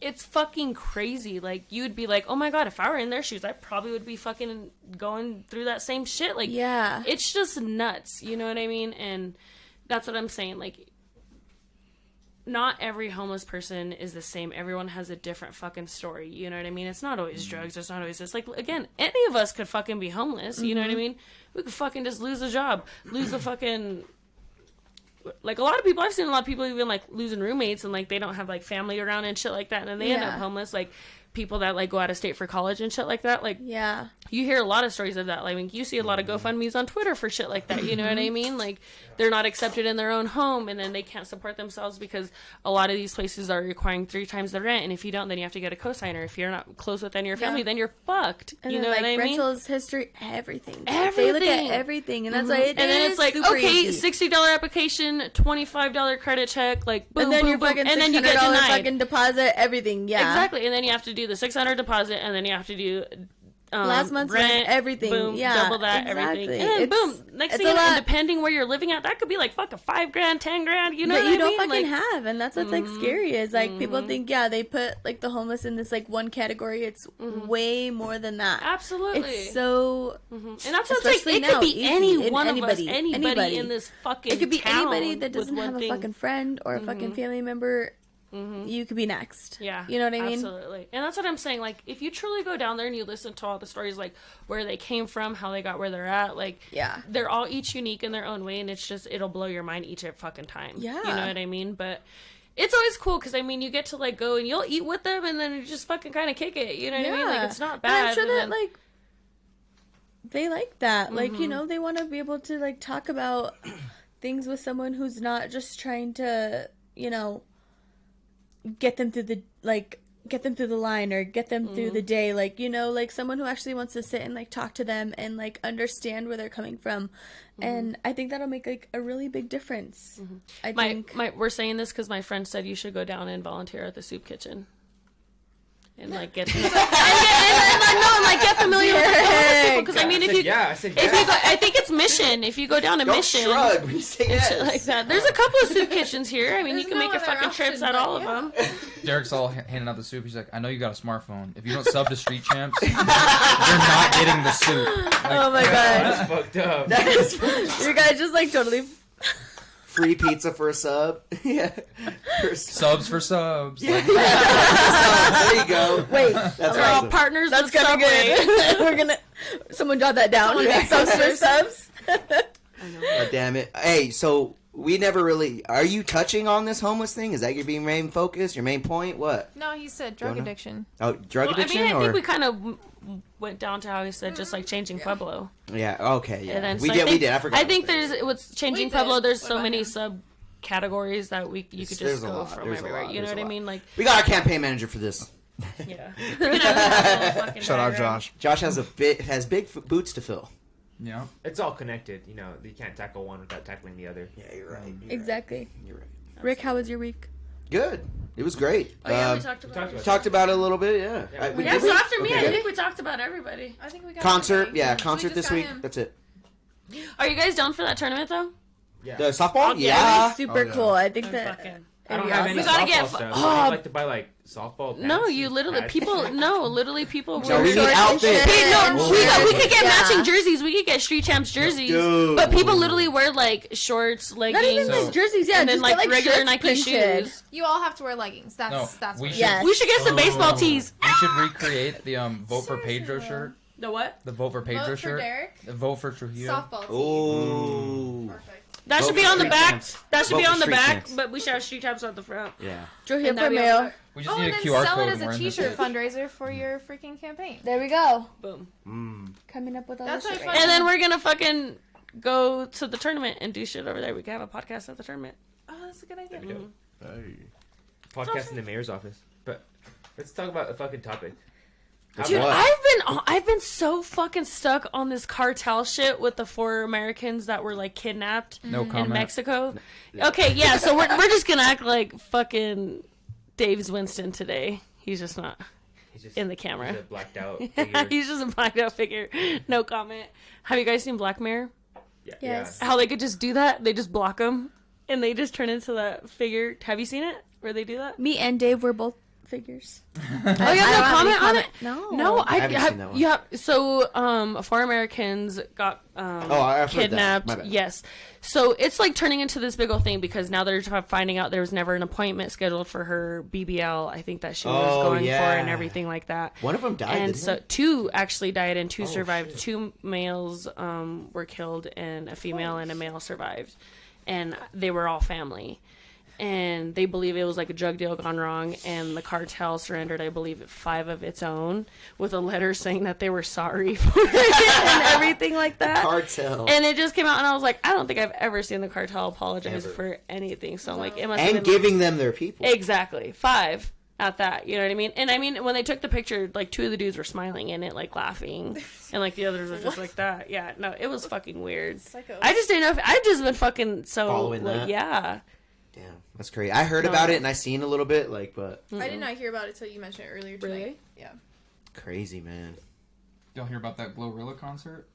Speaker 3: It's fucking crazy. Like you'd be like, oh my god, if I were in their shoes, I probably would be fucking going through that same shit. Like,
Speaker 4: Yeah.
Speaker 3: it's just nuts. You know what I mean? And that's what I'm saying. Like, not every homeless person is the same. Everyone has a different fucking story. You know what I mean? It's not always drugs. It's not always this. Like, again, any of us could fucking be homeless. You know what I mean? We could fucking just lose a job, lose the fucking. Like a lot of people, I've seen a lot of people even like losing roommates and like they don't have like family around and shit like that, and then they end up
Speaker 4: Yeah.
Speaker 3: homeless. Like people that like go out of state for college and shit like that. Like
Speaker 4: Yeah.
Speaker 3: you hear a lot of stories of that. Like you see a lot of GoFundMe's on Twitter for shit like that. You know what I mean? Like they're not accepted in their own home, and then they can't support themselves because a lot of these places are requiring 3 times the rent. And if you don't, then you have to get a cosigner. If you're not close with any of your family,
Speaker 6: Yeah.
Speaker 3: then you're fucked.
Speaker 4: And
Speaker 3: you
Speaker 4: then,
Speaker 3: know
Speaker 4: like,
Speaker 3: what I mean?
Speaker 4: rentals, history, everything. They look
Speaker 3: Everything.
Speaker 4: at everything, and that's why it
Speaker 3: And then
Speaker 4: is
Speaker 3: it's like,
Speaker 4: super
Speaker 3: okay,
Speaker 4: easy.
Speaker 3: $60 application, $25 credit check, like boom,
Speaker 4: And then
Speaker 3: boom,
Speaker 4: your
Speaker 3: boom,
Speaker 4: fucking
Speaker 3: and then you get
Speaker 4: $600
Speaker 3: denied.
Speaker 4: fucking deposit, everything. Yeah,
Speaker 3: Exactly, and then you have to do the $600 deposit, and then you have to do
Speaker 4: Last month's
Speaker 3: rent,
Speaker 4: rent, everything.
Speaker 3: boom,
Speaker 4: Yeah,
Speaker 3: double that, everything,
Speaker 4: exactly.
Speaker 3: and then
Speaker 4: It's-
Speaker 3: boom, next
Speaker 4: it's
Speaker 3: thing
Speaker 4: a
Speaker 3: you know,
Speaker 4: lot.
Speaker 3: and depending where you're living at, that could be like fucking $5,000, $10,000. You know
Speaker 4: that
Speaker 3: what
Speaker 4: you
Speaker 3: I
Speaker 4: don't
Speaker 3: mean?
Speaker 4: fucking
Speaker 3: Like,
Speaker 4: have, and that's what's like scary. Is like people think, yeah, they put like the homeless in this like one category. It's way more than that.
Speaker 3: absolutely.
Speaker 4: It's so
Speaker 3: And that's what I'm saying.
Speaker 4: especially
Speaker 3: It
Speaker 4: now,
Speaker 3: could be
Speaker 4: easy.
Speaker 3: any
Speaker 4: And
Speaker 3: one
Speaker 4: anybody,
Speaker 3: of us, anybody in this fucking.
Speaker 4: it could be
Speaker 3: town
Speaker 4: anybody that
Speaker 3: with
Speaker 4: doesn't
Speaker 3: one
Speaker 4: have a
Speaker 3: thing.
Speaker 4: fucking friend or a fucking family member. You could be next.
Speaker 3: Yeah.
Speaker 4: You know what I mean?
Speaker 3: Absolutely. And that's what I'm saying. Like, if you truly go down there and you listen to all the stories, like, where they came from, how they got where they're at, like,
Speaker 4: Yeah.
Speaker 3: they're all each unique in their own way, and it's just, it'll blow your mind each fucking time.
Speaker 4: Yeah.
Speaker 3: You know what I mean? But it's always cool, because, I mean, you get to, like, go and you'll eat with them, and then you just fucking kind of kick it. You know what I mean? Like, it's not
Speaker 4: And
Speaker 3: bad.
Speaker 4: I'm sure
Speaker 3: and
Speaker 4: that
Speaker 3: then-
Speaker 4: like they like that. Like, you know, they want to be able to like talk about things with someone who's not just trying to, you know, get them through the line or get them through the day, like, you know, like someone who actually wants to sit and like talk to them and like understand where they're coming from. And I think that'll make like a really big difference. I think
Speaker 3: we're saying this because my friend said you should go down and volunteer at the soup kitchen. and like get get familiar with the homeless people. Because I mean, if you
Speaker 2: I said
Speaker 3: if you go, I think it's Mission. If you go down to
Speaker 5: Don't
Speaker 3: Mission,
Speaker 5: shrug when you say
Speaker 3: and
Speaker 5: yes.
Speaker 3: shit like that. There's a couple of soup kitchens here. I mean,
Speaker 6: There's
Speaker 3: you can
Speaker 6: no
Speaker 3: make your
Speaker 6: other
Speaker 3: fucking
Speaker 6: option,
Speaker 3: trips at
Speaker 6: but
Speaker 3: all of
Speaker 6: yeah.
Speaker 3: them.
Speaker 7: Deryk's all handing out the soup. He's like, I know you got a smartphone. If you don't sub to Street Champs, you're not getting the soup. Like,
Speaker 4: Oh my god.
Speaker 2: That's fucked up.
Speaker 5: That is
Speaker 4: You guys just like totally.
Speaker 5: free pizza for a sub. Yeah. For a sub.
Speaker 7: subs for subs.
Speaker 5: Yeah.
Speaker 7: Like,
Speaker 5: There you go.
Speaker 4: Wait,
Speaker 5: That's
Speaker 3: We're all
Speaker 5: awesome.
Speaker 3: partners
Speaker 4: that's
Speaker 3: with
Speaker 4: gonna be
Speaker 3: Subway.
Speaker 4: good. We're gonna. Someone jot that down. Subs for subs.
Speaker 5: Oh, damn it. Hey, so we never really. Are you touching on this homeless thing? Is that your main focus? Your main point? What?
Speaker 6: No, he said drug
Speaker 5: Jonah?
Speaker 6: addiction.
Speaker 5: Oh, drug addiction?
Speaker 3: I mean, I
Speaker 5: or?
Speaker 3: think we kind of went down to how he said just like changing Pueblo.
Speaker 5: Yeah. Okay. Yeah.
Speaker 3: And then,
Speaker 5: We
Speaker 3: so
Speaker 5: did.
Speaker 3: I
Speaker 5: We
Speaker 3: think,
Speaker 5: did. I forgot.
Speaker 3: I think
Speaker 5: about that.
Speaker 3: there's what's changing
Speaker 6: We did.
Speaker 3: Pueblo. There's
Speaker 6: What
Speaker 3: so
Speaker 6: about
Speaker 3: many
Speaker 6: him?
Speaker 3: subcategories that we you could
Speaker 5: There's
Speaker 3: just
Speaker 5: a
Speaker 3: go
Speaker 5: lot.
Speaker 3: from
Speaker 5: There's a
Speaker 3: everywhere.
Speaker 5: lot.
Speaker 3: You know
Speaker 5: There's
Speaker 3: what
Speaker 5: a
Speaker 3: I
Speaker 5: lot.
Speaker 3: mean? Like,
Speaker 5: We got our campaign manager for this.
Speaker 3: yeah. We're gonna have a fucking
Speaker 1: Shout out
Speaker 3: diagram.
Speaker 1: Josh.
Speaker 5: Josh has big boots to fill.
Speaker 7: yeah.
Speaker 2: It's all connected. You know, you can't tackle one without tackling the other.
Speaker 5: Yeah, you're right.
Speaker 4: Exactly.
Speaker 5: You're right.
Speaker 4: Rick, how was your week?
Speaker 5: Good. It was great.
Speaker 3: Oh yeah, we talked about
Speaker 2: talked
Speaker 3: it.
Speaker 2: about
Speaker 5: Talked about it a little bit. Yeah.
Speaker 2: Yeah.
Speaker 5: We
Speaker 3: Yeah,
Speaker 5: did
Speaker 3: so
Speaker 5: we?
Speaker 3: after me,
Speaker 5: Okay,
Speaker 3: I
Speaker 5: good.
Speaker 3: think we talked about everybody.
Speaker 6: I think we got
Speaker 5: Concert.
Speaker 6: everybody.
Speaker 5: Yeah,
Speaker 6: So
Speaker 5: concert
Speaker 6: we
Speaker 5: this
Speaker 6: just got
Speaker 5: week.
Speaker 6: him.
Speaker 5: That's it.
Speaker 3: Are you guys down for that tournament though?
Speaker 2: Yeah.
Speaker 5: The softball.
Speaker 3: Okay.
Speaker 5: Yeah.
Speaker 4: Super
Speaker 1: Oh, yeah.
Speaker 4: cool. I think
Speaker 3: I'm
Speaker 4: that.
Speaker 3: fucking-
Speaker 2: I don't
Speaker 4: It'd be
Speaker 2: have
Speaker 4: awesome.
Speaker 2: any
Speaker 3: We gotta
Speaker 2: softball
Speaker 3: get-
Speaker 2: stuff.
Speaker 3: oh.
Speaker 2: I'd like to buy like softball.
Speaker 3: No,
Speaker 2: pads,
Speaker 3: you literally
Speaker 2: pads.
Speaker 3: people
Speaker 5: So
Speaker 3: were
Speaker 5: we need
Speaker 4: Shorts and
Speaker 5: outfits.
Speaker 4: shit.
Speaker 3: Hey, no, we could get
Speaker 4: Yeah.
Speaker 3: matching jerseys. We could get Street Champs jerseys.
Speaker 5: Dude.
Speaker 3: But people literally wear like shorts,
Speaker 4: Not
Speaker 3: leggings,
Speaker 4: even
Speaker 7: So-
Speaker 4: like jerseys, yeah,
Speaker 3: and then
Speaker 4: just
Speaker 3: like
Speaker 4: get,
Speaker 3: regular
Speaker 4: shirts
Speaker 3: Nike
Speaker 4: printed.
Speaker 3: shoes.
Speaker 6: You all have to wear leggings. That's
Speaker 7: No,
Speaker 6: that's
Speaker 7: we
Speaker 6: what
Speaker 7: should-
Speaker 4: Yes.
Speaker 3: We should get some baseball tees.
Speaker 7: We should recreate the Vote for Pedro
Speaker 6: Seriously,
Speaker 7: shirt.
Speaker 3: The what?
Speaker 7: The Vote for Pedro
Speaker 6: Vote for
Speaker 7: shirt.
Speaker 6: Deryk.
Speaker 7: The Vote for Trujillo.
Speaker 6: Softball team.
Speaker 5: Ooh.
Speaker 6: Perfect.
Speaker 3: That
Speaker 5: Vote
Speaker 3: should be
Speaker 5: for
Speaker 3: on the
Speaker 5: Street
Speaker 3: back.
Speaker 5: Champs.
Speaker 3: That should
Speaker 5: Vote
Speaker 3: be
Speaker 5: for
Speaker 3: on the
Speaker 5: Street
Speaker 3: back,
Speaker 5: Champs.
Speaker 3: but we should have Street Champs on the front.
Speaker 5: Yeah.
Speaker 4: Drew here
Speaker 3: And
Speaker 4: for
Speaker 3: that'd be on the
Speaker 4: mail.
Speaker 3: back.
Speaker 7: We just
Speaker 6: Oh,
Speaker 7: need
Speaker 6: and
Speaker 7: a
Speaker 6: then
Speaker 7: QR
Speaker 6: sell
Speaker 7: code
Speaker 6: it
Speaker 7: and
Speaker 6: as
Speaker 7: we're
Speaker 6: a
Speaker 7: in this
Speaker 6: t-shirt
Speaker 7: bitch.
Speaker 6: fundraiser for your freaking campaign.
Speaker 4: There we go.
Speaker 3: Boom.
Speaker 4: Coming up with all
Speaker 6: That's
Speaker 4: this
Speaker 6: what
Speaker 4: shit
Speaker 6: I
Speaker 4: right
Speaker 3: And then we're gonna fucking go to the tournament and do shit over there. We can have a podcast at the tournament.
Speaker 6: Oh, that's a good idea.
Speaker 2: That'd be dope.
Speaker 1: Hey.
Speaker 2: Podcast in the mayor's office. But let's talk about a fucking topic. How
Speaker 3: Dude,
Speaker 2: about-
Speaker 3: I've been so fucking stuck on this cartel shit with the 4 Americans that were like kidnapped
Speaker 7: No
Speaker 3: in
Speaker 7: comment.
Speaker 3: Mexico. Okay, yeah, so we're just gonna act like fucking Dave's Winston today. He's just not
Speaker 2: He's just
Speaker 3: in the camera.
Speaker 2: He's a blacked out figure.
Speaker 3: He's just a blacked out figure. No comment. Have you guys seen Black Mirror?
Speaker 2: Yeah,
Speaker 4: Yes.
Speaker 3: How they could just do that? They just block them and they just turn into that figure. Have you seen it? Where they do that?
Speaker 4: Me and Dave were both figures.
Speaker 3: Oh, you
Speaker 4: I
Speaker 3: have no
Speaker 4: don't have any
Speaker 3: comment on
Speaker 4: comment.
Speaker 3: it?
Speaker 4: No.
Speaker 3: No, I
Speaker 5: haven't
Speaker 3: have.
Speaker 5: seen that one.
Speaker 3: Yeah, so 4 Americans got
Speaker 5: I've heard that.
Speaker 3: kidnapped.
Speaker 5: My bad.
Speaker 3: Yes, so it's like turning into this big old thing because now they're finding out there was never an appointment scheduled for her BBL. I think that she was
Speaker 5: Oh,
Speaker 3: going
Speaker 5: yeah.
Speaker 3: for and everything like that.
Speaker 5: One of them died.
Speaker 3: And
Speaker 5: didn't
Speaker 3: so
Speaker 5: it?
Speaker 3: 2 actually died and 2 survived.
Speaker 5: shit.
Speaker 3: 2 males were killed and a female and a male survived, and they were all family. And they believe it was like a drug deal gone wrong, and the cartel surrendered, I believe, 5 of its own with a letter saying that they were sorry for it and everything like that.
Speaker 5: Cartel.
Speaker 3: And it just came out, and I was like, I don't think I've ever seen the cartel apologize
Speaker 5: Ever.
Speaker 3: for anything. So I'm like, it must have
Speaker 5: And
Speaker 3: been
Speaker 5: giving them their people.
Speaker 3: exactly 5 at that. You know what I mean? And I mean, when they took the picture, like 2 of the dudes were smiling in it, like laughing, and like the others were just like that. Yeah, no, it was fucking weird.
Speaker 6: Psychos.
Speaker 3: I just didn't know if I just been fucking so
Speaker 5: Following
Speaker 3: like
Speaker 5: that?
Speaker 3: yeah.
Speaker 5: Damn, that's crazy. I heard
Speaker 3: No.
Speaker 5: about it and I seen a little bit, like, but
Speaker 6: I did not hear about it till you mentioned it earlier tonight.
Speaker 3: Really?
Speaker 6: Yeah.
Speaker 5: crazy, man.
Speaker 7: Y'all hear about that Glorilla concert?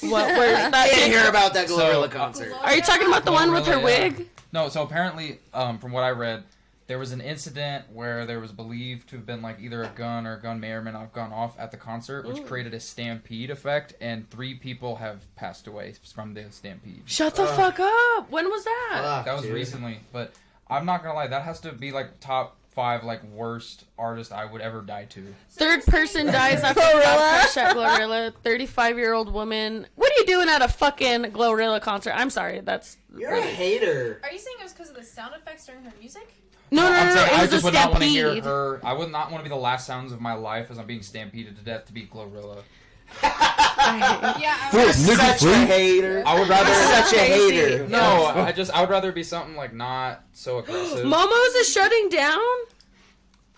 Speaker 3: What? Where that
Speaker 5: I didn't
Speaker 3: chick-
Speaker 5: hear about that
Speaker 7: So-
Speaker 5: Glorilla concert.
Speaker 3: Are you talking about the one with her
Speaker 7: Glorilla, yeah.
Speaker 3: wig?
Speaker 7: No, so apparently, from what I read, there was an incident where there was believed to have been like either a gun or a gun may or may not have gone off at the concert, which created a stampede effect, and 3 people have passed away from the stampede.
Speaker 3: Shut the fuck up! When was that?
Speaker 5: Fuck,
Speaker 7: That was
Speaker 5: dude.
Speaker 7: recently, but I'm not gonna lie, that has to be like top 5 like worst artist I would ever die to.
Speaker 3: 3rd person dies after crash at Glorilla. 35-year-old woman. What are you doing at a fucking Glorilla concert? I'm sorry. That's
Speaker 5: You're a hater.
Speaker 6: Are you saying it was because of the sound effects during her music?
Speaker 3: no.
Speaker 7: I'm saying
Speaker 3: It
Speaker 7: I
Speaker 3: was
Speaker 7: just
Speaker 3: a
Speaker 7: would not want to hear
Speaker 3: stampede.
Speaker 7: her. I would not want to be the last sounds of my life as I'm being stampeded to death to be Glorilla.
Speaker 6: Yeah.
Speaker 5: You're such a hater.
Speaker 7: I would rather
Speaker 5: You're such a hater.
Speaker 7: No, I would rather be something like not so aggressive.
Speaker 3: Momo's is shutting down.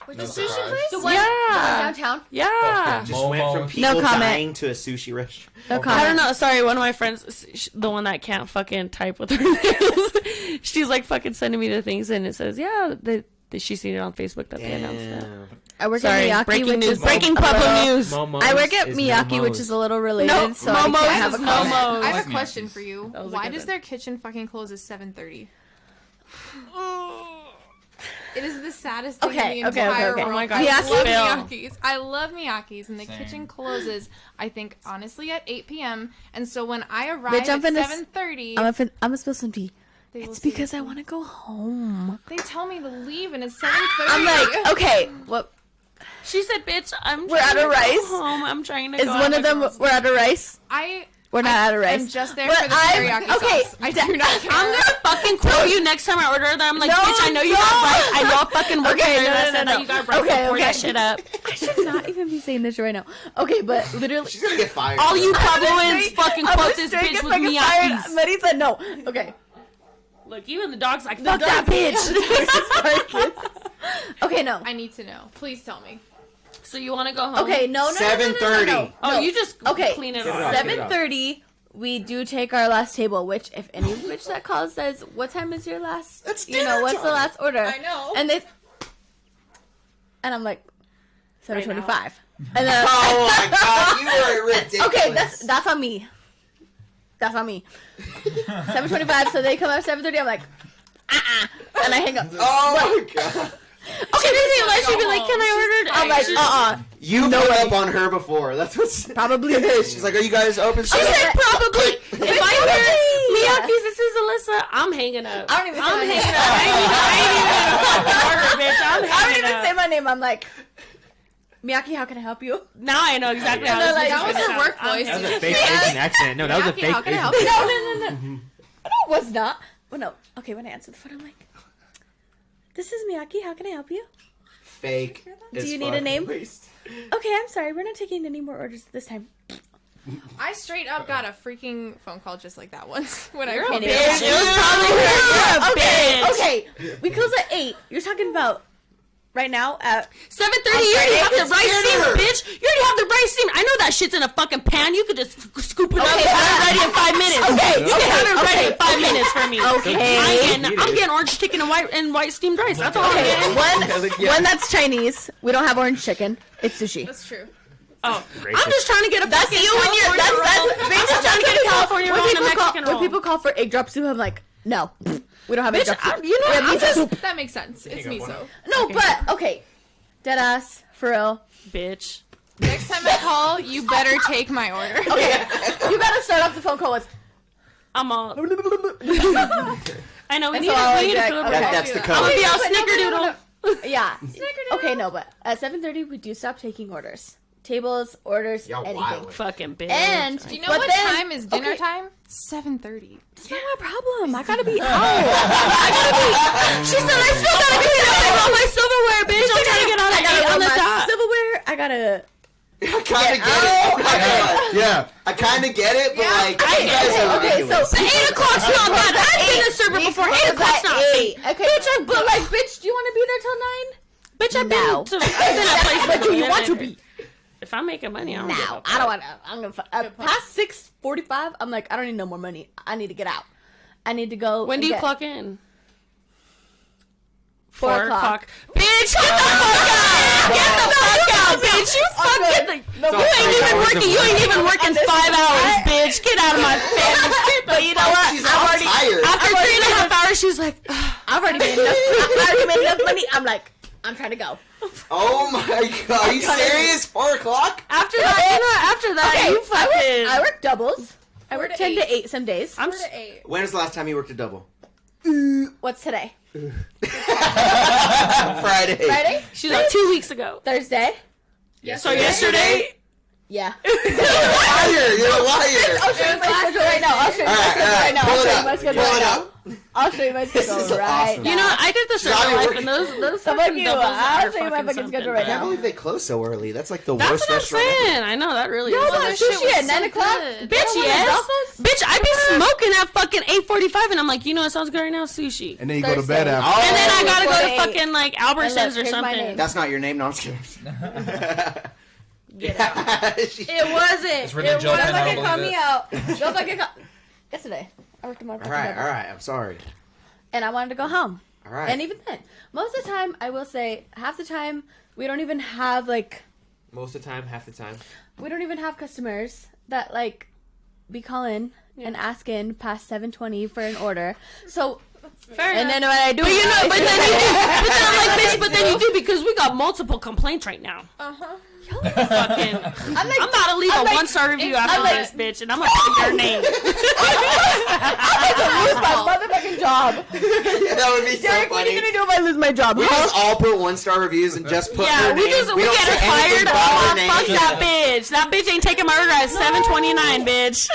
Speaker 6: With
Speaker 7: No
Speaker 6: the sushi
Speaker 7: surprise.
Speaker 6: place?
Speaker 4: The one
Speaker 3: Yeah.
Speaker 4: downtown.
Speaker 3: Yeah.
Speaker 5: Just went from
Speaker 7: Momo.
Speaker 5: people
Speaker 4: No comment.
Speaker 5: dying to a sushi restaurant.
Speaker 4: No
Speaker 3: I
Speaker 4: comment.
Speaker 3: don't know. Sorry, one of my friends, the one that can't fucking type with her nails, she's like fucking sending me the things, and it says, yeah, she's seen it on Facebook that they announced that.
Speaker 5: Damn.
Speaker 4: I work
Speaker 3: Sorry,
Speaker 4: at Miyake,
Speaker 3: breaking
Speaker 4: which
Speaker 3: news.
Speaker 4: is
Speaker 3: Breaking
Speaker 4: like a
Speaker 3: Pueblo
Speaker 4: little-
Speaker 3: news.
Speaker 2: Momos
Speaker 4: I work at
Speaker 2: is
Speaker 4: Miyake,
Speaker 2: Momos.
Speaker 4: which is a little related,
Speaker 3: No,
Speaker 4: so I
Speaker 3: Momos
Speaker 4: can't have a
Speaker 3: is
Speaker 4: comment.
Speaker 3: Momos.
Speaker 6: I have
Speaker 7: Like
Speaker 6: a question
Speaker 7: Miyake's.
Speaker 6: for you.
Speaker 3: That was a
Speaker 6: Why
Speaker 3: good
Speaker 6: does
Speaker 3: one.
Speaker 6: their kitchen fucking close at 7:30? It is the saddest thing
Speaker 4: Okay,
Speaker 6: in the
Speaker 4: okay,
Speaker 6: entire
Speaker 4: okay.
Speaker 6: world.
Speaker 3: Oh my God,
Speaker 6: I
Speaker 4: Miyake-
Speaker 6: love
Speaker 3: Bill.
Speaker 6: Miyake's. I love Miyake's, and the
Speaker 7: Same.
Speaker 6: kitchen closes, I think, honestly, at 8 p.m. And so when I arrive
Speaker 4: Bitch, I'm
Speaker 6: at
Speaker 4: finna
Speaker 6: 7:30,
Speaker 4: I'm gonna spill some tea.
Speaker 6: they will
Speaker 4: It's
Speaker 6: say
Speaker 4: because
Speaker 6: to
Speaker 4: I
Speaker 6: me,
Speaker 4: want to go home.
Speaker 6: They tell me to leave, and it's 7:30.
Speaker 4: I'm like, okay, what
Speaker 3: She said, "Bitch, I'm.
Speaker 4: We're
Speaker 3: trying
Speaker 4: out of
Speaker 3: to go
Speaker 4: rice.
Speaker 3: Home. I'm trying to
Speaker 4: is
Speaker 3: go
Speaker 4: one
Speaker 3: out
Speaker 4: of them?
Speaker 3: with
Speaker 4: We're out of rice.
Speaker 6: We're
Speaker 4: not out of rice.
Speaker 6: I'm just there
Speaker 4: But
Speaker 6: for the
Speaker 4: I'm-
Speaker 6: teriyaki
Speaker 4: okay,
Speaker 6: sauce. I do not care.
Speaker 3: I'm gonna fucking quote you next time I order that. I'm like,
Speaker 4: No,
Speaker 3: bitch, I know you
Speaker 4: no.
Speaker 3: got rice. I know I fucking work
Speaker 4: Okay,
Speaker 3: here.
Speaker 4: no,
Speaker 3: and I
Speaker 4: no,
Speaker 3: said
Speaker 4: no,
Speaker 3: that
Speaker 4: no.
Speaker 3: you got rice.
Speaker 4: Okay,
Speaker 3: so pour
Speaker 4: okay.
Speaker 3: that shit up.
Speaker 4: I should not even be saying this right now. Okay, but literally,
Speaker 5: She's gonna get fired.
Speaker 3: All you
Speaker 4: I'm
Speaker 3: Puebloans
Speaker 4: straight-
Speaker 3: fucking
Speaker 4: I'm
Speaker 3: quote this
Speaker 4: straight
Speaker 3: bitch
Speaker 4: get
Speaker 3: with
Speaker 4: fucking fired.
Speaker 3: Miyake's.
Speaker 4: But he said no. Okay,
Speaker 3: Look, even the dog's like,
Speaker 4: The
Speaker 3: fuck that
Speaker 4: dog-
Speaker 3: bitch.
Speaker 4: okay, no.
Speaker 6: I need to know. Please tell me.
Speaker 3: So you want to go home?
Speaker 4: Okay, no.
Speaker 5: 7:30.
Speaker 3: Oh, you just
Speaker 4: Okay,
Speaker 3: clean it
Speaker 2: Get it
Speaker 3: off.
Speaker 2: off.
Speaker 4: 7:30. We do take our last table. Which, if any bitch that calls says, "What time is your last?"
Speaker 5: That's
Speaker 4: You know,
Speaker 5: dinner
Speaker 4: what's the
Speaker 5: time.
Speaker 4: last order?
Speaker 6: I know.
Speaker 4: And they, and I'm like, 7:25. And then
Speaker 5: Oh my god, you are ridiculous.
Speaker 4: okay, that's on me. That's on me. 7:25. So they come at 7:30. I'm like, and I hang up.
Speaker 5: Oh my god.
Speaker 4: Okay,
Speaker 3: She'd be like, "Can I order?"
Speaker 4: I'm like,
Speaker 5: You've
Speaker 4: No
Speaker 5: hung
Speaker 4: way.
Speaker 5: up on her before. That's what's
Speaker 4: Probably.
Speaker 5: it is. She's like, "Are you guys open?"
Speaker 3: She said probably. If I hear
Speaker 4: Yeah.
Speaker 3: Miyake's, this is Alyssa, I'm hanging up.
Speaker 4: I don't even say
Speaker 3: I'm
Speaker 4: my
Speaker 3: hanging
Speaker 4: name.
Speaker 3: up. I ain't even fucking order, bitch. I'm
Speaker 4: I don't
Speaker 3: hanging
Speaker 4: even
Speaker 3: up.
Speaker 4: say my name. I'm like, Miyake, how can I help you?
Speaker 3: Now I know exactly
Speaker 2: Yeah.
Speaker 3: how
Speaker 4: And
Speaker 3: this
Speaker 4: they're
Speaker 3: bitch
Speaker 4: like,
Speaker 3: is
Speaker 6: that was
Speaker 3: gonna
Speaker 6: her work
Speaker 3: sound. I'm
Speaker 6: voice.
Speaker 2: That was a
Speaker 3: hanging
Speaker 2: fake
Speaker 3: up.
Speaker 2: Asian accent. No, that was a
Speaker 6: Miyake,
Speaker 2: fake
Speaker 6: how can I
Speaker 2: Asian
Speaker 6: help you?
Speaker 2: accent.
Speaker 4: No, no, it was not. Well, no. Okay, when I answer the phone, I'm like, this is Miyake. How can I help you?
Speaker 5: fake.
Speaker 4: Do
Speaker 5: as
Speaker 4: you need a
Speaker 5: fuck.
Speaker 4: name?
Speaker 5: Waste.
Speaker 4: Okay, I'm sorry. We're not taking any more orders this time.
Speaker 6: I straight up got a freaking phone call just like that once when I
Speaker 3: You're a
Speaker 6: called
Speaker 3: bitch.
Speaker 6: her.
Speaker 3: It was probably her. You're a bitch.
Speaker 4: Okay. We close at 8. You're talking about right now at
Speaker 3: 7:30. You already have the
Speaker 5: It's
Speaker 3: rice steam,
Speaker 5: dinner.
Speaker 3: bitch. You already have the rice steam. I know that shit's in a fucking pan. You could just scoop it up
Speaker 4: Okay,
Speaker 3: and have it ready in 5 minutes.
Speaker 4: Okay,
Speaker 3: You can have it ready in 5
Speaker 4: okay.
Speaker 3: minutes for me.
Speaker 4: Okay.
Speaker 3: I'm getting orange chicken and white steamed rice. That's all I'm
Speaker 4: okay.
Speaker 3: getting.
Speaker 4: One that's Chinese. We don't have orange chicken. It's sushi.
Speaker 6: That's true.
Speaker 3: Oh,
Speaker 2: Racist.
Speaker 3: I'm just trying to get a
Speaker 4: That's
Speaker 3: fucking
Speaker 4: you when you're.
Speaker 3: California roll. I'm just trying to get a California roll and a Mexican roll.
Speaker 4: When people call for egg drop soup, I'm like, no, we don't have egg
Speaker 3: Bitch,
Speaker 4: drop soup.
Speaker 3: you know,
Speaker 4: We have
Speaker 3: I'm
Speaker 4: miso
Speaker 3: just
Speaker 4: soup.
Speaker 6: That makes sense. It's
Speaker 2: Hang up
Speaker 6: miso.
Speaker 4: No, but okay, dead ass for real.
Speaker 3: bitch.
Speaker 6: Next time I call, you better take my order.
Speaker 4: Okay, you gotta start off the phone call with.
Speaker 3: I'm all. I know we
Speaker 4: That's
Speaker 3: need
Speaker 4: all I
Speaker 3: a
Speaker 4: get.
Speaker 3: code.
Speaker 4: Okay.
Speaker 5: That's the
Speaker 3: I'm gonna
Speaker 5: code.
Speaker 3: be all
Speaker 4: No,
Speaker 3: snickerdoodle.
Speaker 4: Yeah. Okay, no, but at 7:30 we do stop taking orders, tables, orders,
Speaker 5: Y'all
Speaker 4: anything.
Speaker 5: wild.
Speaker 3: Fucking bitch.
Speaker 4: And
Speaker 6: Do you know
Speaker 4: but
Speaker 6: what
Speaker 4: then-
Speaker 6: time is dinner
Speaker 4: okay,
Speaker 6: time? 7:30.
Speaker 4: It's not my problem. I gotta be out. I gotta be.
Speaker 3: She said I still gotta clean up all my silverware, bitch. I'm trying to get on
Speaker 4: I
Speaker 3: the
Speaker 4: gotta
Speaker 3: on the
Speaker 4: run my
Speaker 3: top.
Speaker 4: silverware. I gotta.
Speaker 5: I kind of get it.
Speaker 1: Yeah.
Speaker 5: I kind of get it, but like,
Speaker 3: I
Speaker 5: you
Speaker 3: get
Speaker 5: guys
Speaker 3: it.
Speaker 5: are
Speaker 4: Okay,
Speaker 5: ridiculous.
Speaker 4: so
Speaker 3: 8 o'clock's not bad. I've been a server before. 8 o'clock's not
Speaker 4: eight.
Speaker 3: bad.
Speaker 4: Okay, bitch. But like, bitch, do you want to be there till 9?
Speaker 3: Bitch, I've
Speaker 4: Now.
Speaker 3: been at places.
Speaker 4: But do you
Speaker 3: where
Speaker 4: want to
Speaker 3: they're-
Speaker 4: be?
Speaker 3: If I'm making money, I don't give a
Speaker 4: Now,
Speaker 3: fuck.
Speaker 4: I don't want to. I'm gonna past 6:45. I'm like, I don't need no more money. I need to get out. I need to go.
Speaker 3: When
Speaker 4: and
Speaker 3: do you
Speaker 4: get-
Speaker 3: clock in?
Speaker 4: 4 o'clock.
Speaker 3: Bitch, get the fuck out! Get the fuck out, bitch! You fucking you ain't even working. You ain't even working 5 hours, bitch. Get out of my face.
Speaker 4: But you know what?
Speaker 5: She's all tired.
Speaker 3: After 3.5 hours, she's like,
Speaker 4: I've already made enough. I already made enough money. I'm like, I'm trying to go.
Speaker 5: Oh my god, are you serious? 4 o'clock?
Speaker 3: after that, you fucking.
Speaker 4: I work doubles. I
Speaker 6: 4
Speaker 4: work
Speaker 6: to
Speaker 4: 10 to
Speaker 6: 8.
Speaker 4: 8 some days.
Speaker 3: I'm
Speaker 6: 4 to 8.
Speaker 5: When is the last time you worked a double?
Speaker 4: What's today?
Speaker 5: Friday.
Speaker 4: Friday?
Speaker 3: She's like 2 weeks ago.
Speaker 4: Thursday?
Speaker 3: So yesterday,
Speaker 4: Yeah.
Speaker 5: You're a liar.
Speaker 4: I'll show you my schedule right now. I'll show you my schedule right now. I'll
Speaker 5: Pull
Speaker 4: show
Speaker 5: it
Speaker 4: you my
Speaker 5: up.
Speaker 4: schedule
Speaker 5: Pull
Speaker 4: right
Speaker 5: it
Speaker 4: now.
Speaker 5: up.
Speaker 4: I'll show you my schedule
Speaker 5: is
Speaker 4: right
Speaker 5: awesome.
Speaker 4: now.
Speaker 3: you know, I did the
Speaker 5: Johnny
Speaker 3: circle life,
Speaker 5: working-
Speaker 3: and those
Speaker 4: Some
Speaker 3: fucking
Speaker 4: of you,
Speaker 3: doubles
Speaker 4: I'll
Speaker 3: are
Speaker 4: show you my fucking
Speaker 3: something,
Speaker 4: schedule
Speaker 5: I
Speaker 4: right
Speaker 3: man.
Speaker 5: can't believe they close so early. That's like the
Speaker 3: That's
Speaker 5: worst
Speaker 3: what I'm
Speaker 5: restaurant ever.
Speaker 3: saying. I know that really
Speaker 4: Y'all
Speaker 3: is.
Speaker 4: want
Speaker 6: that shit
Speaker 4: sushi
Speaker 6: was
Speaker 4: at 9
Speaker 6: so
Speaker 4: o'clock?
Speaker 6: good.
Speaker 3: Bitch,
Speaker 4: want
Speaker 3: yes.
Speaker 4: Adolfo's?
Speaker 3: Bitch, I be smoking at fucking 8:45, and I'm like, you know what sounds good right now? Sushi.
Speaker 1: And then you go to bed
Speaker 4: Thursday.
Speaker 1: after.
Speaker 5: Oh,
Speaker 3: And then I gotta go to
Speaker 4: 4 to 8.
Speaker 3: fucking like
Speaker 4: And
Speaker 3: Albertsons
Speaker 4: look,
Speaker 3: or
Speaker 4: here's my
Speaker 3: something.
Speaker 4: name.
Speaker 5: that's not your name. No, I'm just kidding.
Speaker 3: Get out.
Speaker 5: She-
Speaker 3: It wasn't.
Speaker 7: It's written in
Speaker 3: It
Speaker 7: Joe
Speaker 4: Don't
Speaker 7: Pen, I
Speaker 4: fucking
Speaker 7: don't
Speaker 4: call
Speaker 7: believe
Speaker 4: me
Speaker 7: it.
Speaker 4: out. Don't fucking call. Yesterday, I worked a motherfucking
Speaker 5: all right,
Speaker 4: double.
Speaker 5: all right. I'm sorry.
Speaker 4: And I wanted to go home.
Speaker 5: All right.
Speaker 4: And even then, most of the time, I will say, half the time, we don't even have, like,
Speaker 2: Most of the time, half the time.
Speaker 4: we don't even have customers that, like, be calling and asking past 7:20 for an order. So,
Speaker 3: Fair
Speaker 4: and
Speaker 3: enough.
Speaker 4: then what I do
Speaker 3: But you know,
Speaker 4: is
Speaker 3: but then you do. But then I'm like, bitch, but then you do because we got multiple complaints right now. Fucking, I'm about to leave a 1-star review after this, bitch, and I'm gonna put your name.
Speaker 4: lose my motherfucking job.
Speaker 5: That would be so
Speaker 4: Deryk, what are
Speaker 5: funny.
Speaker 4: you gonna do if I lose my job?
Speaker 5: We just all put 1-star reviews and just put
Speaker 3: Yeah,
Speaker 5: her
Speaker 3: we
Speaker 5: name.
Speaker 3: just we
Speaker 5: don't
Speaker 3: get
Speaker 5: say
Speaker 3: her
Speaker 5: anything
Speaker 3: fired.
Speaker 5: but
Speaker 3: Oh,
Speaker 5: her name.
Speaker 3: fuck that bitch. That bitch ain't taking my order at 7:29, bitch.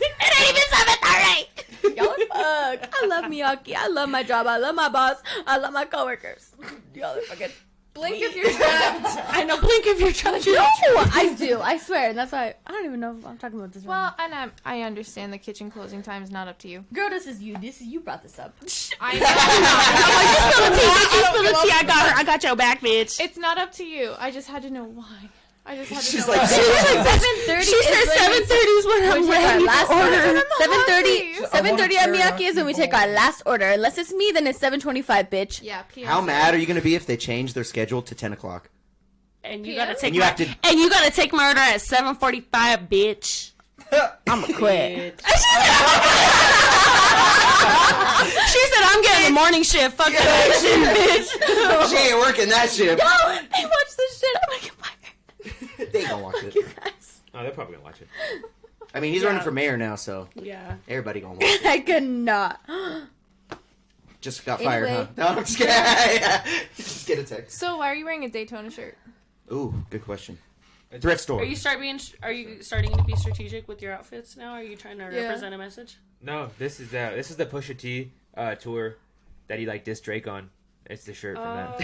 Speaker 3: It ain't even 7:30.
Speaker 4: Y'all are fucked. I love Miyaki. I love my job. I love my boss. I love my coworkers. Y'all are fucking.
Speaker 6: Blink if you're trapped.
Speaker 3: I know. Blink if you're trying to.
Speaker 4: No, I do. I swear. And that's why I don't even know if I'm talking about this.
Speaker 6: Well, and I understand the kitchen closing time is not up to you.
Speaker 4: girl, this is you. You brought this up.
Speaker 6: I know.
Speaker 3: You spill the tea. I got her. I got your back, bitch.
Speaker 6: It's not up to you. I just had to know why. I just had to
Speaker 5: She's
Speaker 6: know
Speaker 5: like,
Speaker 6: why.
Speaker 5: seriously?
Speaker 4: 7:30.
Speaker 3: She said 7:30 is when I'm ready to order.
Speaker 4: 7:30.
Speaker 6: hungry.
Speaker 4: 7:30 at Miyaki is when we take our last order. Unless it's me, then it's 7:25, bitch.
Speaker 6: Yeah. PSA.
Speaker 5: How mad are you going to be if they change their schedule to 10 o'clock?
Speaker 3: And you gotta take
Speaker 5: And you have to...
Speaker 3: and you gotta take my order at 7:45, bitch.
Speaker 4: I'ma quit.
Speaker 3: She said I'm getting the morning shift. Fuck that shit, bitch.
Speaker 5: She ain't working that shift.
Speaker 4: Yo, they watch this shit. I'm gonna get fired.
Speaker 5: They gonna watch it.
Speaker 4: You guys.
Speaker 2: Oh, they're probably gonna watch it.
Speaker 5: I mean, he's running for mayor now, so
Speaker 3: Yeah.
Speaker 5: everybody gonna watch it.
Speaker 4: I could not.
Speaker 5: Just got fired,
Speaker 4: Anyway.
Speaker 5: huh? No, I'm just kidding. Yeah. Just get a text.
Speaker 6: So why are you wearing a Daytona shirt?
Speaker 5: Ooh, good question. Thrift store.
Speaker 3: Are you starting to be strategic with your outfits now? Are you trying to
Speaker 6: Yeah.
Speaker 3: represent a message?
Speaker 2: No, this is the Pusha T tour that he like dissed Drake on. It's the shirt from that.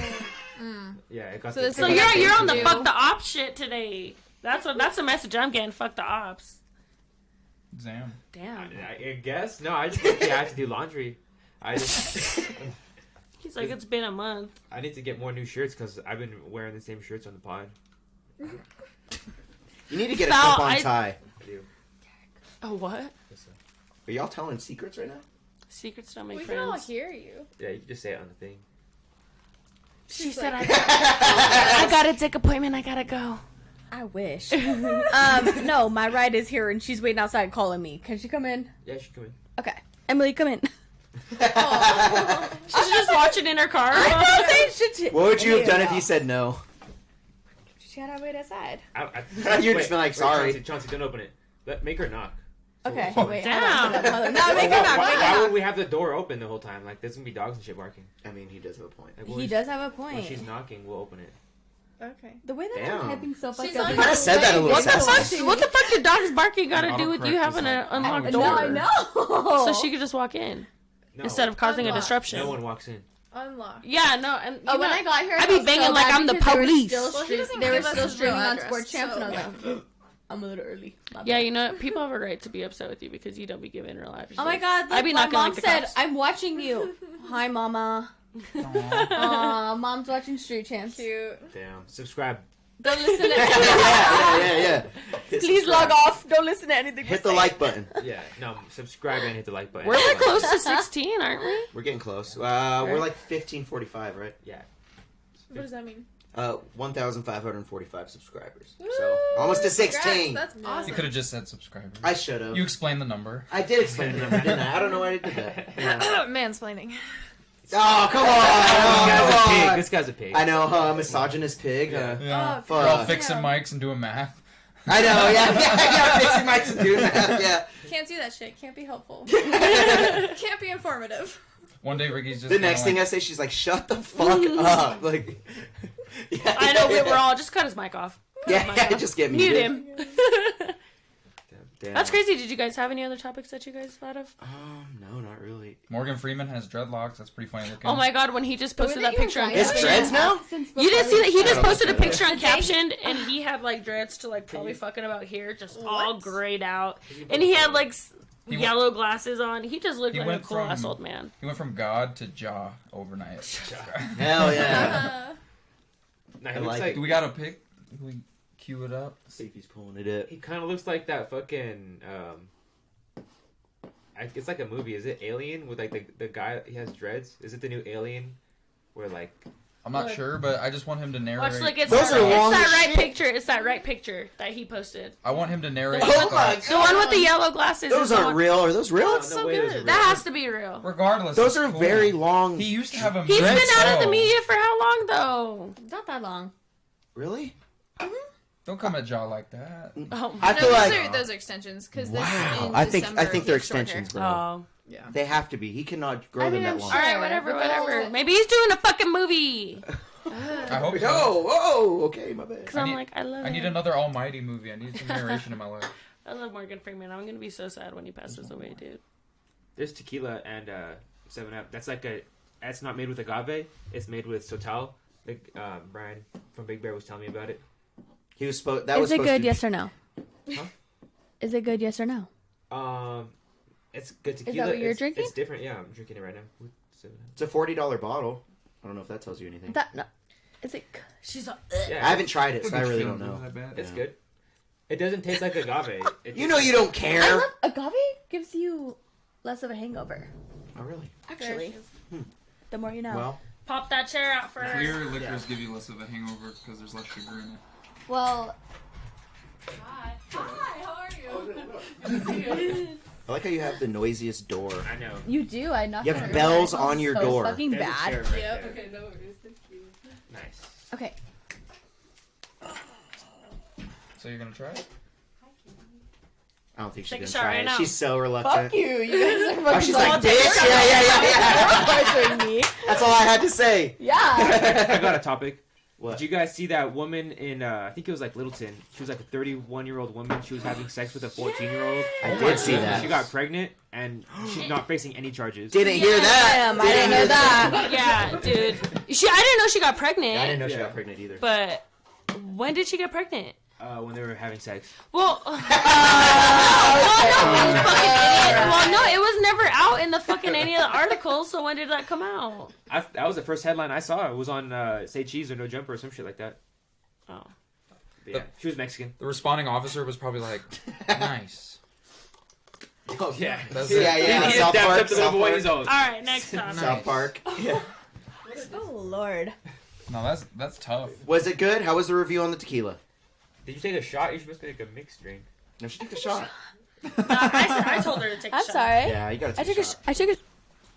Speaker 2: Yeah, it got
Speaker 6: So
Speaker 2: the,
Speaker 6: this
Speaker 3: So
Speaker 6: is
Speaker 2: it got
Speaker 3: you're on the
Speaker 6: do.
Speaker 3: fuck the ops shit today. That's the message I'm getting. Fuck the ops.
Speaker 7: Damn.
Speaker 3: Damn.
Speaker 2: I guess no. I just think I have to do laundry. I just
Speaker 3: He's like, it's been a month.
Speaker 2: I need to get more new shirts because I've been wearing the same shirts on the pod.
Speaker 5: You need to get a
Speaker 3: Foul,
Speaker 5: clip-on
Speaker 3: I-
Speaker 5: tie.
Speaker 2: I do.
Speaker 3: Oh, what?
Speaker 5: Are y'all telling secrets right now?
Speaker 3: Secrets don't make
Speaker 6: We can all
Speaker 3: friends.
Speaker 6: hear you.
Speaker 2: Yeah, you can just say it on the thing.
Speaker 3: She said, I got a dick appointment. I gotta go.
Speaker 4: I wish. No, my ride is here and she's waiting outside calling me. Can she come in?
Speaker 2: Yeah, she come in.
Speaker 4: Okay. Emily, come in.
Speaker 3: She's just watching in her car.
Speaker 4: Don't say shit.
Speaker 5: What would you have done if he said no?
Speaker 4: She had to wait outside.
Speaker 5: You'd just been like, sorry.
Speaker 2: Chauncey, don't open it. Make her knock.
Speaker 4: Okay,
Speaker 7: Oh,
Speaker 4: wait.
Speaker 3: damn.
Speaker 4: No, make her knock.
Speaker 2: Why would we have the door open the whole time? Like, there's gonna be dogs and shit barking.
Speaker 5: I mean, he does have a point.
Speaker 2: Like,
Speaker 4: He does have a
Speaker 2: When
Speaker 4: point.
Speaker 2: she's knocking, we'll open it.
Speaker 6: Okay.
Speaker 4: The way that
Speaker 5: Damn.
Speaker 4: I'm hyping so fucked
Speaker 6: She's
Speaker 4: up.
Speaker 6: on
Speaker 4: is-
Speaker 6: her
Speaker 5: Kinda said that a little
Speaker 3: What the
Speaker 5: sassy.
Speaker 3: fuck? What the fuck? Your dog's barking got to do with you
Speaker 7: Autocorrect
Speaker 3: having
Speaker 7: is
Speaker 3: an
Speaker 7: like-
Speaker 3: unlocked
Speaker 4: No,
Speaker 3: door?
Speaker 4: I know.
Speaker 3: So she could just walk in
Speaker 2: No,
Speaker 3: instead of causing a
Speaker 6: Unlock.
Speaker 3: disruption.
Speaker 2: no one walks in.
Speaker 6: Unlock.
Speaker 3: Yeah, no, and
Speaker 4: Oh,
Speaker 3: you
Speaker 4: when
Speaker 3: know,
Speaker 4: I got here,
Speaker 3: I be banging like I'm the police.
Speaker 6: Well, he doesn't
Speaker 4: They were
Speaker 6: give us
Speaker 4: still
Speaker 6: his
Speaker 4: streaming
Speaker 6: real
Speaker 4: on
Speaker 6: address,
Speaker 4: Sports Champs,
Speaker 6: so-
Speaker 4: and I was like, I'm a little early. My
Speaker 3: Yeah,
Speaker 4: bad.
Speaker 3: you know, people have a right to be upset with you because you don't be giving real life.
Speaker 4: Oh my god,
Speaker 3: I be
Speaker 4: my
Speaker 3: knocking
Speaker 4: mom
Speaker 3: like the
Speaker 4: said,
Speaker 3: cops.
Speaker 4: I'm watching you. Hi, mama.
Speaker 7: Aw.
Speaker 4: Mom's watching Street Champs.
Speaker 6: Cute.
Speaker 2: Damn. Subscribe.
Speaker 4: Don't listen to
Speaker 5: Yeah.
Speaker 4: Please log off. Don't listen to anything.
Speaker 5: Hit
Speaker 4: we
Speaker 5: the
Speaker 4: say.
Speaker 5: like button.
Speaker 2: Yeah. No. Subscribe and hit the like button.
Speaker 3: We're like close to 16, aren't we?
Speaker 5: We're getting close. We're like 1545, right?
Speaker 2: Yeah.
Speaker 6: What does that mean?
Speaker 5: 1,545 subscribers. So almost to 16.
Speaker 6: Congrats, that's
Speaker 7: You
Speaker 6: awesome.
Speaker 7: could have just said subscribers.
Speaker 5: I should have.
Speaker 7: You explained the number.
Speaker 5: I did explain the number, didn't I? I don't know why I did that. Yeah.
Speaker 6: Mansplaining.
Speaker 5: Oh, come
Speaker 2: This guy's a pig.
Speaker 5: on!
Speaker 2: This guy's a pig.
Speaker 5: I know, misogynist pig.
Speaker 2: Yeah.
Speaker 7: Yeah.
Speaker 6: Oh,
Speaker 7: We're all
Speaker 5: fuck.
Speaker 7: fixing mics and doing math.
Speaker 5: I know, yeah, fixing mics and doing that, yeah.
Speaker 6: Can't do that shit. Can't be helpful. Can't be informative.
Speaker 7: One day Ricky's just
Speaker 5: The next thing I
Speaker 7: like,
Speaker 5: say, she's like, "Shut the fuck up!" Like, yeah,
Speaker 3: I know, we're all just cut his mic off. Cut his mic
Speaker 5: yeah,
Speaker 3: off.
Speaker 5: just get
Speaker 3: Mute
Speaker 5: muted.
Speaker 3: him.
Speaker 5: Damn.
Speaker 3: That's crazy. Did you guys have any other topics that you guys thought of?
Speaker 5: No, not really.
Speaker 7: Morgan Freeman has dreadlocks. That's pretty funny looking.
Speaker 3: Oh my god, when he just posted that picture on
Speaker 5: It's
Speaker 3: Captioned.
Speaker 5: dreads now?
Speaker 3: You didn't see that? He just
Speaker 5: I don't
Speaker 3: posted a
Speaker 5: look at
Speaker 3: picture on
Speaker 4: Okay.
Speaker 3: Captioned, and he had like dreads to like probably fucking about here, just all grayed out, and he had like
Speaker 7: He
Speaker 3: yellow glasses on. He just looked
Speaker 7: he
Speaker 3: like a
Speaker 7: went
Speaker 3: cool
Speaker 7: from-
Speaker 3: ass old man.
Speaker 7: He went from God to Jaw overnight.
Speaker 5: Hell yeah.
Speaker 2: Nah, he
Speaker 5: I
Speaker 2: looks
Speaker 5: like
Speaker 2: like
Speaker 7: Do we got a pic? Can we cue it up?
Speaker 5: See if he's pulling it up.
Speaker 2: he kind of looks like that fucking It's like a movie. Is it Alien with like the guy? He has dreads. Is it the new Alien? Where like
Speaker 7: I'm not sure, but I just want him to narrate.
Speaker 3: Watch, look, it's
Speaker 5: Those are long
Speaker 3: that
Speaker 5: as
Speaker 3: right
Speaker 5: shit.
Speaker 3: picture. It's that right picture that he posted.
Speaker 7: I want him to narrate.
Speaker 3: The
Speaker 7: his
Speaker 3: one,
Speaker 7: thoughts.
Speaker 3: the one with the yellow glasses.
Speaker 5: Those
Speaker 3: is the
Speaker 5: aren't
Speaker 3: one-
Speaker 5: real. Are those real?
Speaker 2: no way those are real.
Speaker 3: That has to be real.
Speaker 7: Regardless,
Speaker 5: Those
Speaker 7: it's
Speaker 5: are
Speaker 7: cool.
Speaker 5: very long.
Speaker 7: He used to have a.
Speaker 3: He's been out of the
Speaker 7: show.
Speaker 3: media for how long though?
Speaker 4: Not that long.
Speaker 5: Really?
Speaker 7: Don't come at Jaw like that.
Speaker 3: Oh,
Speaker 5: I
Speaker 6: No,
Speaker 5: feel
Speaker 6: those
Speaker 5: like
Speaker 6: are those are extensions because
Speaker 5: wow. I think they're
Speaker 6: he had short hair.
Speaker 5: extensions, bro.
Speaker 3: oh.
Speaker 6: Yeah.
Speaker 5: They have to be. He cannot grow
Speaker 4: I
Speaker 5: them
Speaker 4: mean,
Speaker 5: that
Speaker 4: I'm
Speaker 5: long.
Speaker 4: sure.
Speaker 3: All right, whatever,
Speaker 6: But that's-
Speaker 3: whatever. Maybe he's doing a fucking movie.
Speaker 7: I hope so.
Speaker 5: Oh, okay, my bad.
Speaker 3: Cause I'm like, I love
Speaker 7: I
Speaker 3: it.
Speaker 7: need another Almighty movie. I need some narration in my life.
Speaker 3: I love Morgan Freeman. I'm gonna be so sad when he passes away, dude.
Speaker 2: there's tequila and 7-Up. That's like it's not made with agave. It's made with Total. Like Brian from Big Bear was telling me about it.
Speaker 5: He was supposed.
Speaker 4: Is it good?
Speaker 5: To
Speaker 4: Yes or no?
Speaker 2: Huh?
Speaker 4: Is it good? Yes or no?
Speaker 2: It's good tequila.
Speaker 4: what you're
Speaker 2: It's-
Speaker 4: drinking?
Speaker 2: It's different. Yeah, I'm drinking it right now. With 7-Up.
Speaker 5: It's a $40 bottle. I don't know if that tells you anything.
Speaker 4: That no. Is it?
Speaker 3: She's a,
Speaker 2: Yeah,
Speaker 5: I haven't tried it, so I really don't know.
Speaker 2: It's
Speaker 5: Yeah.
Speaker 2: good. It doesn't taste like agave.
Speaker 5: You know you don't
Speaker 4: I
Speaker 5: care.
Speaker 4: love agave. Gives you less of a hangover.
Speaker 5: Oh really?
Speaker 4: Actually, the more you know.
Speaker 5: Well,
Speaker 3: pop that chair out for her.
Speaker 7: Clear liquors give you less of a hangover because there's less sugar in it.
Speaker 4: Well,
Speaker 6: Hi, how are you?
Speaker 5: I like how you have the noisiest door.
Speaker 2: I know.
Speaker 4: you do. I knocked
Speaker 5: You have
Speaker 4: on it.
Speaker 5: bells
Speaker 4: It
Speaker 5: on
Speaker 4: smells
Speaker 5: your
Speaker 4: so
Speaker 5: door.
Speaker 4: Fucking
Speaker 2: There's a
Speaker 4: bad.
Speaker 2: chair right
Speaker 6: Yep.
Speaker 2: there.
Speaker 6: Okay, no worries. Thank you.
Speaker 2: Nice.
Speaker 4: Okay.
Speaker 7: So you're gonna try it?
Speaker 5: I don't think she's
Speaker 3: Take a
Speaker 5: gonna
Speaker 3: shot
Speaker 5: try
Speaker 3: right
Speaker 5: it.
Speaker 3: now.
Speaker 5: She's so reluctant.
Speaker 4: you. You guys are
Speaker 5: Oh,
Speaker 4: fucking
Speaker 5: she's like,
Speaker 4: so-
Speaker 5: bitch. Yeah.
Speaker 4: Pressuring me.
Speaker 5: That's all I had to say.
Speaker 4: Yeah.
Speaker 2: I got a topic.
Speaker 5: What?
Speaker 2: Did you guys see that woman in, I think it was like Littleton? She was like a 31-year-old woman. She was having sex with a 14-year-old.
Speaker 5: I did see that.
Speaker 2: She got pregnant, and she's not facing any charges.
Speaker 5: Didn't hear that.
Speaker 4: Damn, I didn't know that.
Speaker 3: Yeah, dude. I didn't know she got pregnant.
Speaker 5: I didn't know she
Speaker 2: Yeah.
Speaker 5: got pregnant either.
Speaker 3: But when did she get pregnant?
Speaker 2: When they were having sex.
Speaker 3: Well, well, no, it was never out in the fucking any of the articles. So when did that come out?
Speaker 2: That was the first headline I saw. It was on Say Cheese or No Jumper or some shit like that.
Speaker 3: Oh,
Speaker 2: But yeah, she was Mexican.
Speaker 7: The responding officer was probably like, "Nice."
Speaker 5: Oh,
Speaker 2: Yeah.
Speaker 7: That's
Speaker 5: Yeah,
Speaker 7: it.
Speaker 5: yeah.
Speaker 2: He
Speaker 5: South
Speaker 2: dapped
Speaker 5: Park.
Speaker 2: up to the
Speaker 5: South
Speaker 2: boy
Speaker 5: Park.
Speaker 2: his own.
Speaker 3: all right. Next time.
Speaker 5: South Park. Yeah.
Speaker 4: Oh Lord.
Speaker 7: No, that's tough.
Speaker 5: Was it good? How was the review on the tequila?
Speaker 2: Did you take a shot? You're supposed to take a mixed drink.
Speaker 5: No, she took a shot.
Speaker 3: I told her to take a
Speaker 4: I'm
Speaker 3: shot.
Speaker 4: sorry.
Speaker 5: Yeah, you gotta
Speaker 4: I
Speaker 5: take
Speaker 4: took
Speaker 5: a shot.
Speaker 4: I took a.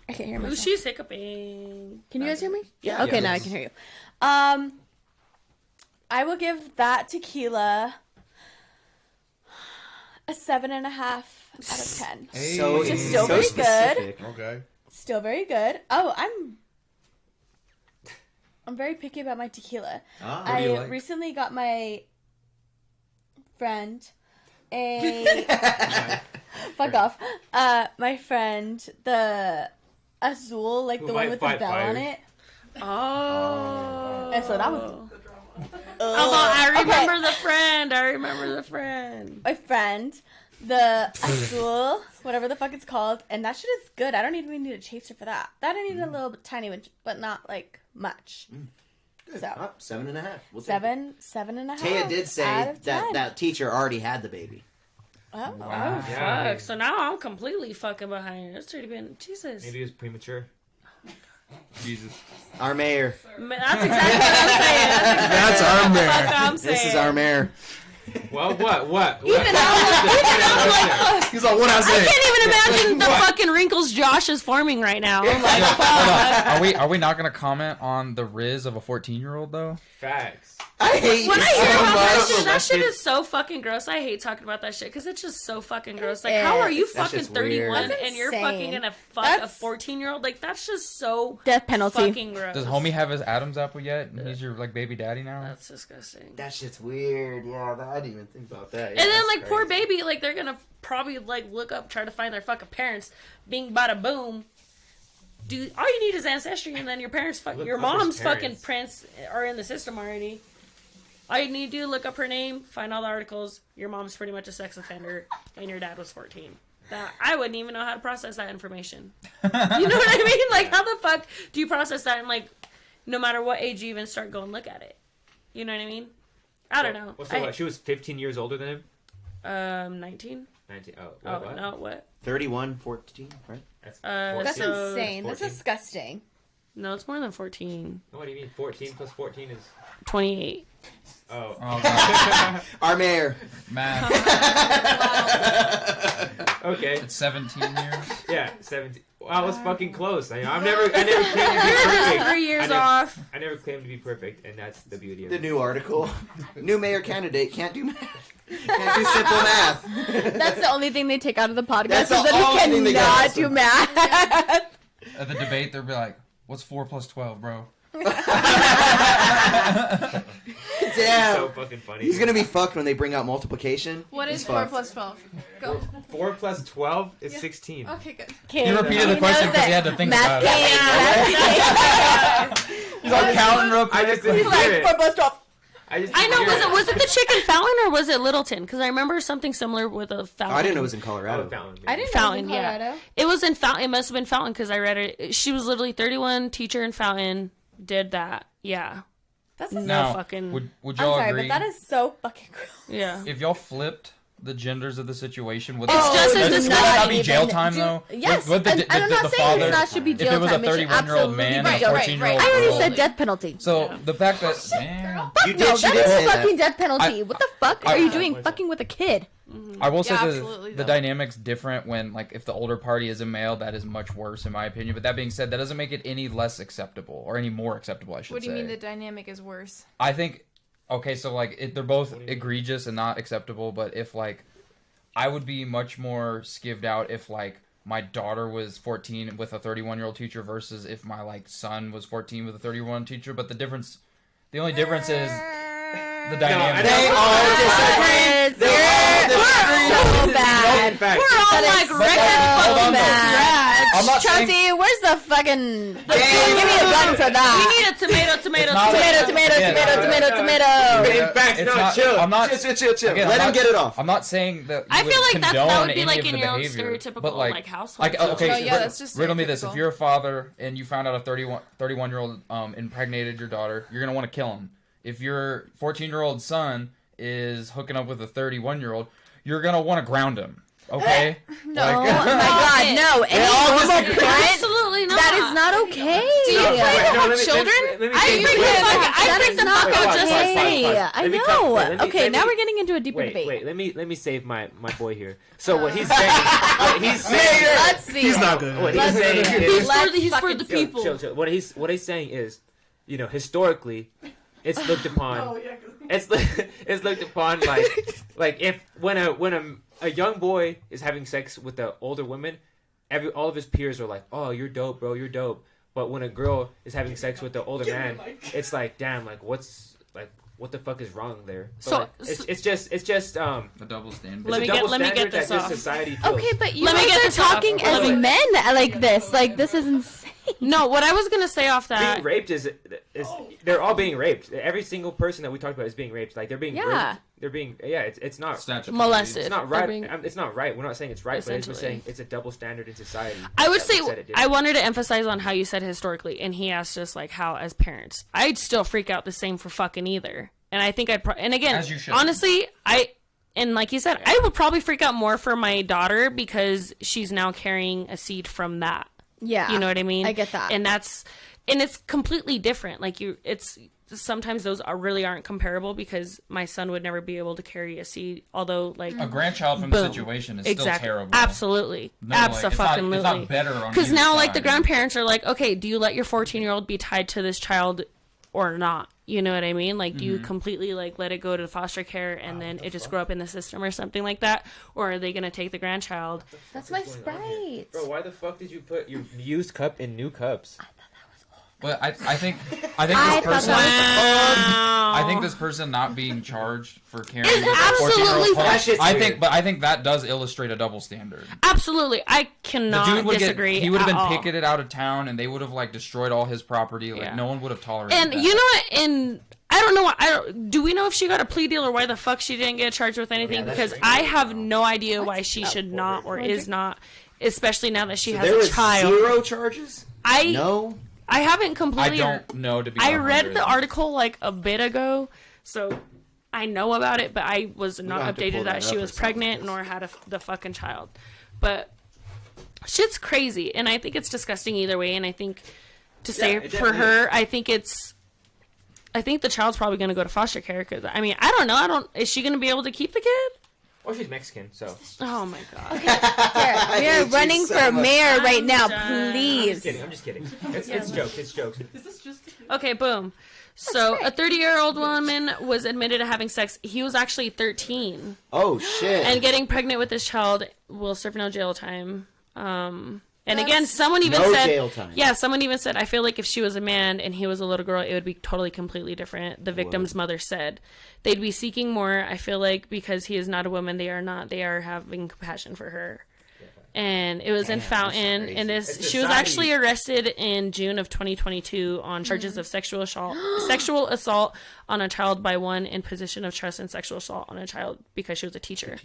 Speaker 4: I can't hear
Speaker 3: Ooh,
Speaker 4: myself.
Speaker 3: she's hiccuping.
Speaker 4: Can you guys hear me?
Speaker 5: Yeah.
Speaker 4: Okay,
Speaker 5: Yeah.
Speaker 4: now I can hear you. I will give that tequila a 7.5 out of 10.
Speaker 7: Hey.
Speaker 5: So,
Speaker 4: Which is
Speaker 5: it's
Speaker 4: still
Speaker 5: so
Speaker 4: very
Speaker 5: specific.
Speaker 1: Okay.
Speaker 4: Still very good. Oh, I'm very picky about my tequila.
Speaker 5: Ah.
Speaker 7: What do you
Speaker 4: I
Speaker 7: like?
Speaker 4: recently got my friend a fuck off. My friend the Azul, like
Speaker 2: Who
Speaker 4: the one
Speaker 2: might
Speaker 4: with the
Speaker 2: fight
Speaker 4: bell on
Speaker 2: fires.
Speaker 4: it.
Speaker 3: Oh.
Speaker 4: And so that was.
Speaker 3: I
Speaker 4: Okay.
Speaker 3: remember the friend. I remember the friend.
Speaker 4: My friend, the Azul, whatever the fuck it's called, and that shit is good. I don't even need a chaser for that. That I need a little bit tiny one, but not like much.
Speaker 5: Good.
Speaker 4: So
Speaker 5: Ah, 7.5. We'll take
Speaker 4: seven and a half.
Speaker 5: it. Taya did
Speaker 4: out
Speaker 5: say
Speaker 4: of
Speaker 5: that
Speaker 4: 10.
Speaker 5: that teacher already had the baby.
Speaker 4: Oh.
Speaker 7: Wow.
Speaker 2: Yeah.
Speaker 3: Fuck. So now I'm completely fucking behind. It's already been Jesus.
Speaker 2: Maybe it was premature.
Speaker 7: Jesus.
Speaker 5: Our mayor.
Speaker 3: That's exactly what I'm saying.
Speaker 1: That's our mayor.
Speaker 3: Fuck I'm saying.
Speaker 5: This is our mayor.
Speaker 2: Well, what?
Speaker 3: Even I'm like,
Speaker 1: He's like, what I
Speaker 3: I
Speaker 1: say?
Speaker 3: can't even imagine the fucking wrinkles Josh is forming right now. I'm like, fuck.
Speaker 7: Are we not gonna comment on the riz of a 14-year-old though?
Speaker 2: Facts.
Speaker 5: I hate
Speaker 3: When
Speaker 5: you
Speaker 3: I hear
Speaker 5: so
Speaker 3: about that
Speaker 5: much.
Speaker 3: shit, that shit is so fucking gross. I hate talking about that shit because it's just so fucking gross. Like, how are you
Speaker 5: That
Speaker 3: fucking
Speaker 5: shit's weird.
Speaker 3: 31
Speaker 4: That's
Speaker 3: and you're
Speaker 4: insane.
Speaker 3: fucking gonna fuck
Speaker 4: That's-
Speaker 3: a 14-year-old? Like, that's just so
Speaker 4: Death penalty.
Speaker 3: fucking gross.
Speaker 7: Does homie have his Adam's apple yet? And he's your like baby daddy now.
Speaker 3: That's disgusting.
Speaker 5: That shit's weird. Yeah, I didn't even think about that.
Speaker 3: And
Speaker 5: Yeah,
Speaker 3: then,
Speaker 5: that's
Speaker 3: like, poor
Speaker 5: crazy.
Speaker 3: baby, like, they're gonna probably, like, look up, try to find their fucking parents. Bing, bada, boom. Dude, all you need is ancestry, and then your parents,
Speaker 2: Look
Speaker 3: your
Speaker 2: up his
Speaker 3: mom's fucking
Speaker 2: parents.
Speaker 3: prints are in the system already. All you need to do, look up her name, find all the articles. Your mom's pretty much a sex offender, and your dad was 14. That I wouldn't even know how to process that information. You know what I mean? Like, how the fuck do you process that? And, like, no matter what age you even start, go and look at it. You know what I mean? I don't know.
Speaker 2: What's the what? She was 15 years older than him.
Speaker 3: 19.
Speaker 2: 19. Oh,
Speaker 3: Oh
Speaker 2: what?
Speaker 3: no, what?
Speaker 5: 31-14, right?
Speaker 2: That's
Speaker 4: That's
Speaker 3: So-
Speaker 4: insane. That's
Speaker 2: 14.
Speaker 4: disgusting.
Speaker 3: No, it's more than 14.
Speaker 2: What do you mean? 14 plus 14 is.
Speaker 3: 28.
Speaker 2: Oh.
Speaker 7: Oh god,
Speaker 5: Our mayor.
Speaker 7: math.
Speaker 2: Okay.
Speaker 7: It's 17 years.
Speaker 2: Yeah, 17. Wow, I was fucking close. I never claimed to be perfect.
Speaker 3: 3 years
Speaker 2: I never-
Speaker 3: off.
Speaker 2: I never claimed to be perfect, and that's the beauty of
Speaker 5: The
Speaker 2: it.
Speaker 5: new article. New mayor candidate can't do math. Can't do simple math.
Speaker 4: That's the only thing they take out of the podcast
Speaker 5: That's
Speaker 4: is
Speaker 5: the
Speaker 4: that
Speaker 5: only thing
Speaker 4: he
Speaker 5: they got.
Speaker 4: cannot do math.
Speaker 7: At the debate, they'll be like, "What's 4 plus 12, bro?"
Speaker 5: Damn.
Speaker 2: So fucking funny.
Speaker 5: He's gonna be fucked when they bring out multiplication.
Speaker 6: What
Speaker 5: He's
Speaker 6: is 4
Speaker 5: fucked.
Speaker 6: plus 12? Go.
Speaker 2: 4 plus 12 is 16.
Speaker 6: Okay, good.
Speaker 7: He repeated the question because he had to think about it. He's all counting real
Speaker 2: I
Speaker 7: quick.
Speaker 2: just didn't hear it.
Speaker 4: 4 plus 12.
Speaker 2: I just
Speaker 3: I know.
Speaker 2: didn't hear
Speaker 3: Was it the chicken fountain or was it Littleton? Because I remember something similar with a fountain.
Speaker 5: Oh, I didn't know it was in
Speaker 2: Oh,
Speaker 5: Colorado.
Speaker 2: Fountain.
Speaker 4: I didn't know it was in
Speaker 3: Fountain, yeah.
Speaker 4: Colorado.
Speaker 3: It was in Fountain. It must have been Fountain because I read it. She was literally 31, teacher in Fountain, did that. Yeah.
Speaker 4: That's
Speaker 3: No
Speaker 7: Now,
Speaker 3: fucking.
Speaker 7: would
Speaker 4: I'm
Speaker 7: y'all
Speaker 4: sorry,
Speaker 7: agree?
Speaker 4: but that is so fucking gross.
Speaker 3: Yeah.
Speaker 7: If y'all flipped the genders of the situation, would
Speaker 3: It's just as
Speaker 7: would that not be
Speaker 4: even-
Speaker 7: jail time though?
Speaker 4: Yes,
Speaker 7: Would
Speaker 4: and I'm not saying it's not should be
Speaker 7: if
Speaker 4: jail
Speaker 7: it was a
Speaker 4: time. It should
Speaker 7: 31-year-old man and a
Speaker 4: absolutely be jail time.
Speaker 7: 14-year-old
Speaker 4: I already
Speaker 7: girl.
Speaker 4: said death penalty.
Speaker 7: So the fact that man,
Speaker 4: Fuck
Speaker 5: You
Speaker 4: no,
Speaker 5: did-
Speaker 4: that
Speaker 5: you did say
Speaker 4: is
Speaker 5: that.
Speaker 4: fucking death penalty. What the fuck
Speaker 7: I-
Speaker 4: are you doing fucking with a kid?
Speaker 7: I will say
Speaker 6: Yeah,
Speaker 7: the
Speaker 6: absolutely,
Speaker 7: the
Speaker 6: though.
Speaker 7: dynamic's different when like if the older party is a male, that is much worse in my opinion. But that being said, that doesn't make it any less acceptable or any more acceptable. I should
Speaker 6: What do
Speaker 7: say.
Speaker 6: you mean the dynamic is worse?
Speaker 7: I think okay, so like they're both egregious and not acceptable. But if like I would be much more skivved out if like my daughter was 14 with a 31-year-old teacher versus if my like son was 14 with a 31 teacher. But the only difference is the dynamic.
Speaker 5: They all disagree. They all disagree.
Speaker 4: So bad.
Speaker 2: In fact,
Speaker 3: We're all
Speaker 4: That is
Speaker 3: like
Speaker 4: so
Speaker 3: wrecking fucking
Speaker 4: bad.
Speaker 7: I'm not saying
Speaker 4: Chelsea, where's the fucking... Give me a gun for
Speaker 3: We
Speaker 4: that.
Speaker 3: need a tomato, tomato,
Speaker 7: It's not
Speaker 3: tomato.
Speaker 4: Tomato,
Speaker 7: Yeah,
Speaker 4: tomato,
Speaker 7: no,
Speaker 4: tomato, tomato, tomato.
Speaker 2: In fact,
Speaker 7: It's
Speaker 2: no,
Speaker 7: not-
Speaker 2: chill.
Speaker 7: I'm not.
Speaker 5: Chill.
Speaker 7: Again,
Speaker 5: Let
Speaker 7: I'm
Speaker 5: him
Speaker 7: not-
Speaker 5: get it off.
Speaker 7: I'm not saying that.
Speaker 3: I
Speaker 7: you
Speaker 3: feel like that
Speaker 7: condone
Speaker 3: would be
Speaker 7: any
Speaker 3: like
Speaker 7: of
Speaker 3: in
Speaker 7: the
Speaker 3: your own
Speaker 7: behavior,
Speaker 3: stereotypical
Speaker 7: but
Speaker 3: like household.
Speaker 7: Like okay,
Speaker 6: Oh, yeah, that's just
Speaker 7: riddle me this:
Speaker 6: stereotypical.
Speaker 7: if you're a father and you found out a 31-year-old impregnated your daughter, you're gonna want to kill him. If your 14-year-old son is hooking up with a 31-year-old, you're gonna want to ground him. Okay?
Speaker 4: No, oh my god, no. Any
Speaker 5: all
Speaker 4: normal
Speaker 5: disagree.
Speaker 4: parent,
Speaker 3: Absolutely not.
Speaker 4: that is not okay.
Speaker 6: Do you
Speaker 2: Wait,
Speaker 6: plan to
Speaker 2: no,
Speaker 6: have
Speaker 2: let me-
Speaker 6: children?
Speaker 2: let me
Speaker 3: I
Speaker 2: say
Speaker 3: freak
Speaker 2: this.
Speaker 3: the fuck. I
Speaker 4: That
Speaker 3: freak
Speaker 4: is
Speaker 3: the
Speaker 4: not
Speaker 3: fuck out just
Speaker 2: Pause,
Speaker 3: like
Speaker 2: pause,
Speaker 4: okay.
Speaker 2: pause.
Speaker 4: I
Speaker 2: Let me
Speaker 4: know.
Speaker 2: cut- wait, let me-
Speaker 4: Okay,
Speaker 2: let
Speaker 4: now
Speaker 2: me-
Speaker 4: we're getting into a deeper debate.
Speaker 2: Wait, let me save my boy here. So what he's saying,
Speaker 4: Let's see.
Speaker 1: He's not good.
Speaker 2: what
Speaker 4: Let's
Speaker 2: he's saying
Speaker 4: see.
Speaker 2: is,
Speaker 3: He's for the
Speaker 2: Yo,
Speaker 3: people.
Speaker 2: chill. What he's saying is, you know, historically, it's looked upon. It's looked upon like if when a young boy is having sex with the older women, all of his peers are like, oh, you're dope, bro, you're dope. But when a girl is having sex with the older man, it's like, damn, like what the fuck is wrong there? But,
Speaker 3: So-
Speaker 2: like, it's just
Speaker 7: a double standard.
Speaker 3: Let
Speaker 2: it's
Speaker 3: me
Speaker 2: a double
Speaker 3: get
Speaker 2: standard
Speaker 3: this
Speaker 2: that
Speaker 3: off.
Speaker 2: society feels.
Speaker 4: Okay, but you
Speaker 3: Let me
Speaker 4: guys
Speaker 3: get
Speaker 4: are
Speaker 3: this off.
Speaker 4: talking
Speaker 3: Let
Speaker 4: as
Speaker 3: me-
Speaker 4: men like this. Like, this is insane.
Speaker 3: No, what I was gonna say off that.
Speaker 2: being raped is they're all being raped. Every single person that we talked about is being raped. Like they're being
Speaker 4: Yeah.
Speaker 2: raped. They're being it's not
Speaker 7: Statutory.
Speaker 3: Molested.
Speaker 2: it's not
Speaker 3: They're
Speaker 2: right.
Speaker 3: being-
Speaker 2: It's not right. We're not saying it's right, but we're
Speaker 3: Essentially.
Speaker 2: saying it's a double standard in society.
Speaker 3: I would
Speaker 2: that
Speaker 3: say
Speaker 2: we said it
Speaker 3: I
Speaker 2: is.
Speaker 3: wanted to emphasize on how you said historically, and he asked us like how as parents, I'd still freak out the same for fucking either. And I think and again,
Speaker 7: As you should.
Speaker 3: honestly, and like you said, I would probably freak out more for my daughter because she's now carrying a seed from that.
Speaker 4: Yeah.
Speaker 3: You know what I mean?
Speaker 4: I get that.
Speaker 3: And it's completely different. Like it's sometimes those really aren't comparable because my son would never be able to carry a seed, although like
Speaker 7: A grandchild from
Speaker 3: Boom.
Speaker 7: the situation is
Speaker 3: exactly
Speaker 7: still terrible.
Speaker 3: absolutely
Speaker 7: No, like,
Speaker 3: absolutely
Speaker 7: it's not better on
Speaker 3: because
Speaker 7: either
Speaker 3: now like
Speaker 7: side.
Speaker 3: the grandparents are like, okay, do you let your 14-year-old be tied to this child or not? You know what I mean? Like, do you completely like let it go to foster care and then it just grow up in the system or something like that, or are they gonna take the grandchild?
Speaker 4: That's my Sprite.
Speaker 2: Bro, why the fuck did you put your used cup in new cups?
Speaker 7: But I think
Speaker 4: I
Speaker 7: this
Speaker 4: thought
Speaker 7: person.
Speaker 3: Wow.
Speaker 7: I think this person not being charged for carrying
Speaker 3: It's
Speaker 7: a 14-year-old
Speaker 3: absolutely
Speaker 7: child-
Speaker 2: That shit's weird.
Speaker 7: I think that does illustrate a double standard.
Speaker 3: Absolutely, I
Speaker 7: The
Speaker 3: cannot
Speaker 7: dude would
Speaker 3: disagree.
Speaker 7: he would have
Speaker 3: at
Speaker 7: been
Speaker 3: all.
Speaker 7: picketed out of town, and they would have like destroyed all his property. Like
Speaker 3: Yeah.
Speaker 7: no one would have tolerated.
Speaker 3: And
Speaker 7: that.
Speaker 3: you know what? And I don't know why. Do we know if she got a plea deal or why the fuck she didn't get charged with anything?
Speaker 2: that's
Speaker 3: Because
Speaker 2: crazy.
Speaker 3: I have no idea why she should not or is not, especially now that she has
Speaker 5: There
Speaker 3: a
Speaker 5: was
Speaker 3: child.
Speaker 5: 0 charges.
Speaker 3: I haven't
Speaker 7: I
Speaker 3: completely.
Speaker 7: don't know to be.
Speaker 3: I read
Speaker 7: 100.
Speaker 3: the article like a bit ago, so I know about it, but I was
Speaker 5: gonna
Speaker 3: not
Speaker 5: have to pull
Speaker 3: updated that
Speaker 5: that
Speaker 3: she
Speaker 5: up
Speaker 3: was
Speaker 5: or something,
Speaker 3: pregnant
Speaker 5: because-
Speaker 3: nor had the fucking child. But shit's crazy, and I think it's disgusting either way. And I think to say
Speaker 2: it
Speaker 3: for
Speaker 2: definitely
Speaker 3: her, I think the child's probably going to go to foster care. Because I mean, I don't know. Is she going to be able to keep the kid?
Speaker 2: Oh, she's Mexican, so.
Speaker 3: Oh my god.
Speaker 4: Derek, we
Speaker 5: hate
Speaker 4: are
Speaker 5: you
Speaker 4: running
Speaker 5: so
Speaker 4: for
Speaker 5: much.
Speaker 4: mayor right
Speaker 3: I'm
Speaker 4: now,
Speaker 3: done.
Speaker 4: please.
Speaker 2: I'm just kidding. It's jokes. It's jokes.
Speaker 3: Okay, boom. So a 30-year-old woman was admitted to having sex. He was actually 13.
Speaker 5: Oh shit!
Speaker 3: And getting pregnant with this child will serve no jail time. And again, someone even
Speaker 5: no
Speaker 3: said,
Speaker 5: jail time.
Speaker 3: yeah, someone even said, I feel like if she was a man and he was a little girl, it would be totally, completely different. The victim's mother said they'd be seeking more. I feel like because he is not a woman, they are not. They are having compassion for her. And it was in Fountain,
Speaker 5: crazy.
Speaker 3: and she was actually arrested in June of 2022 on charges of sexual assault on a child by one in position of trust and sexual assault on a child because she was a teacher.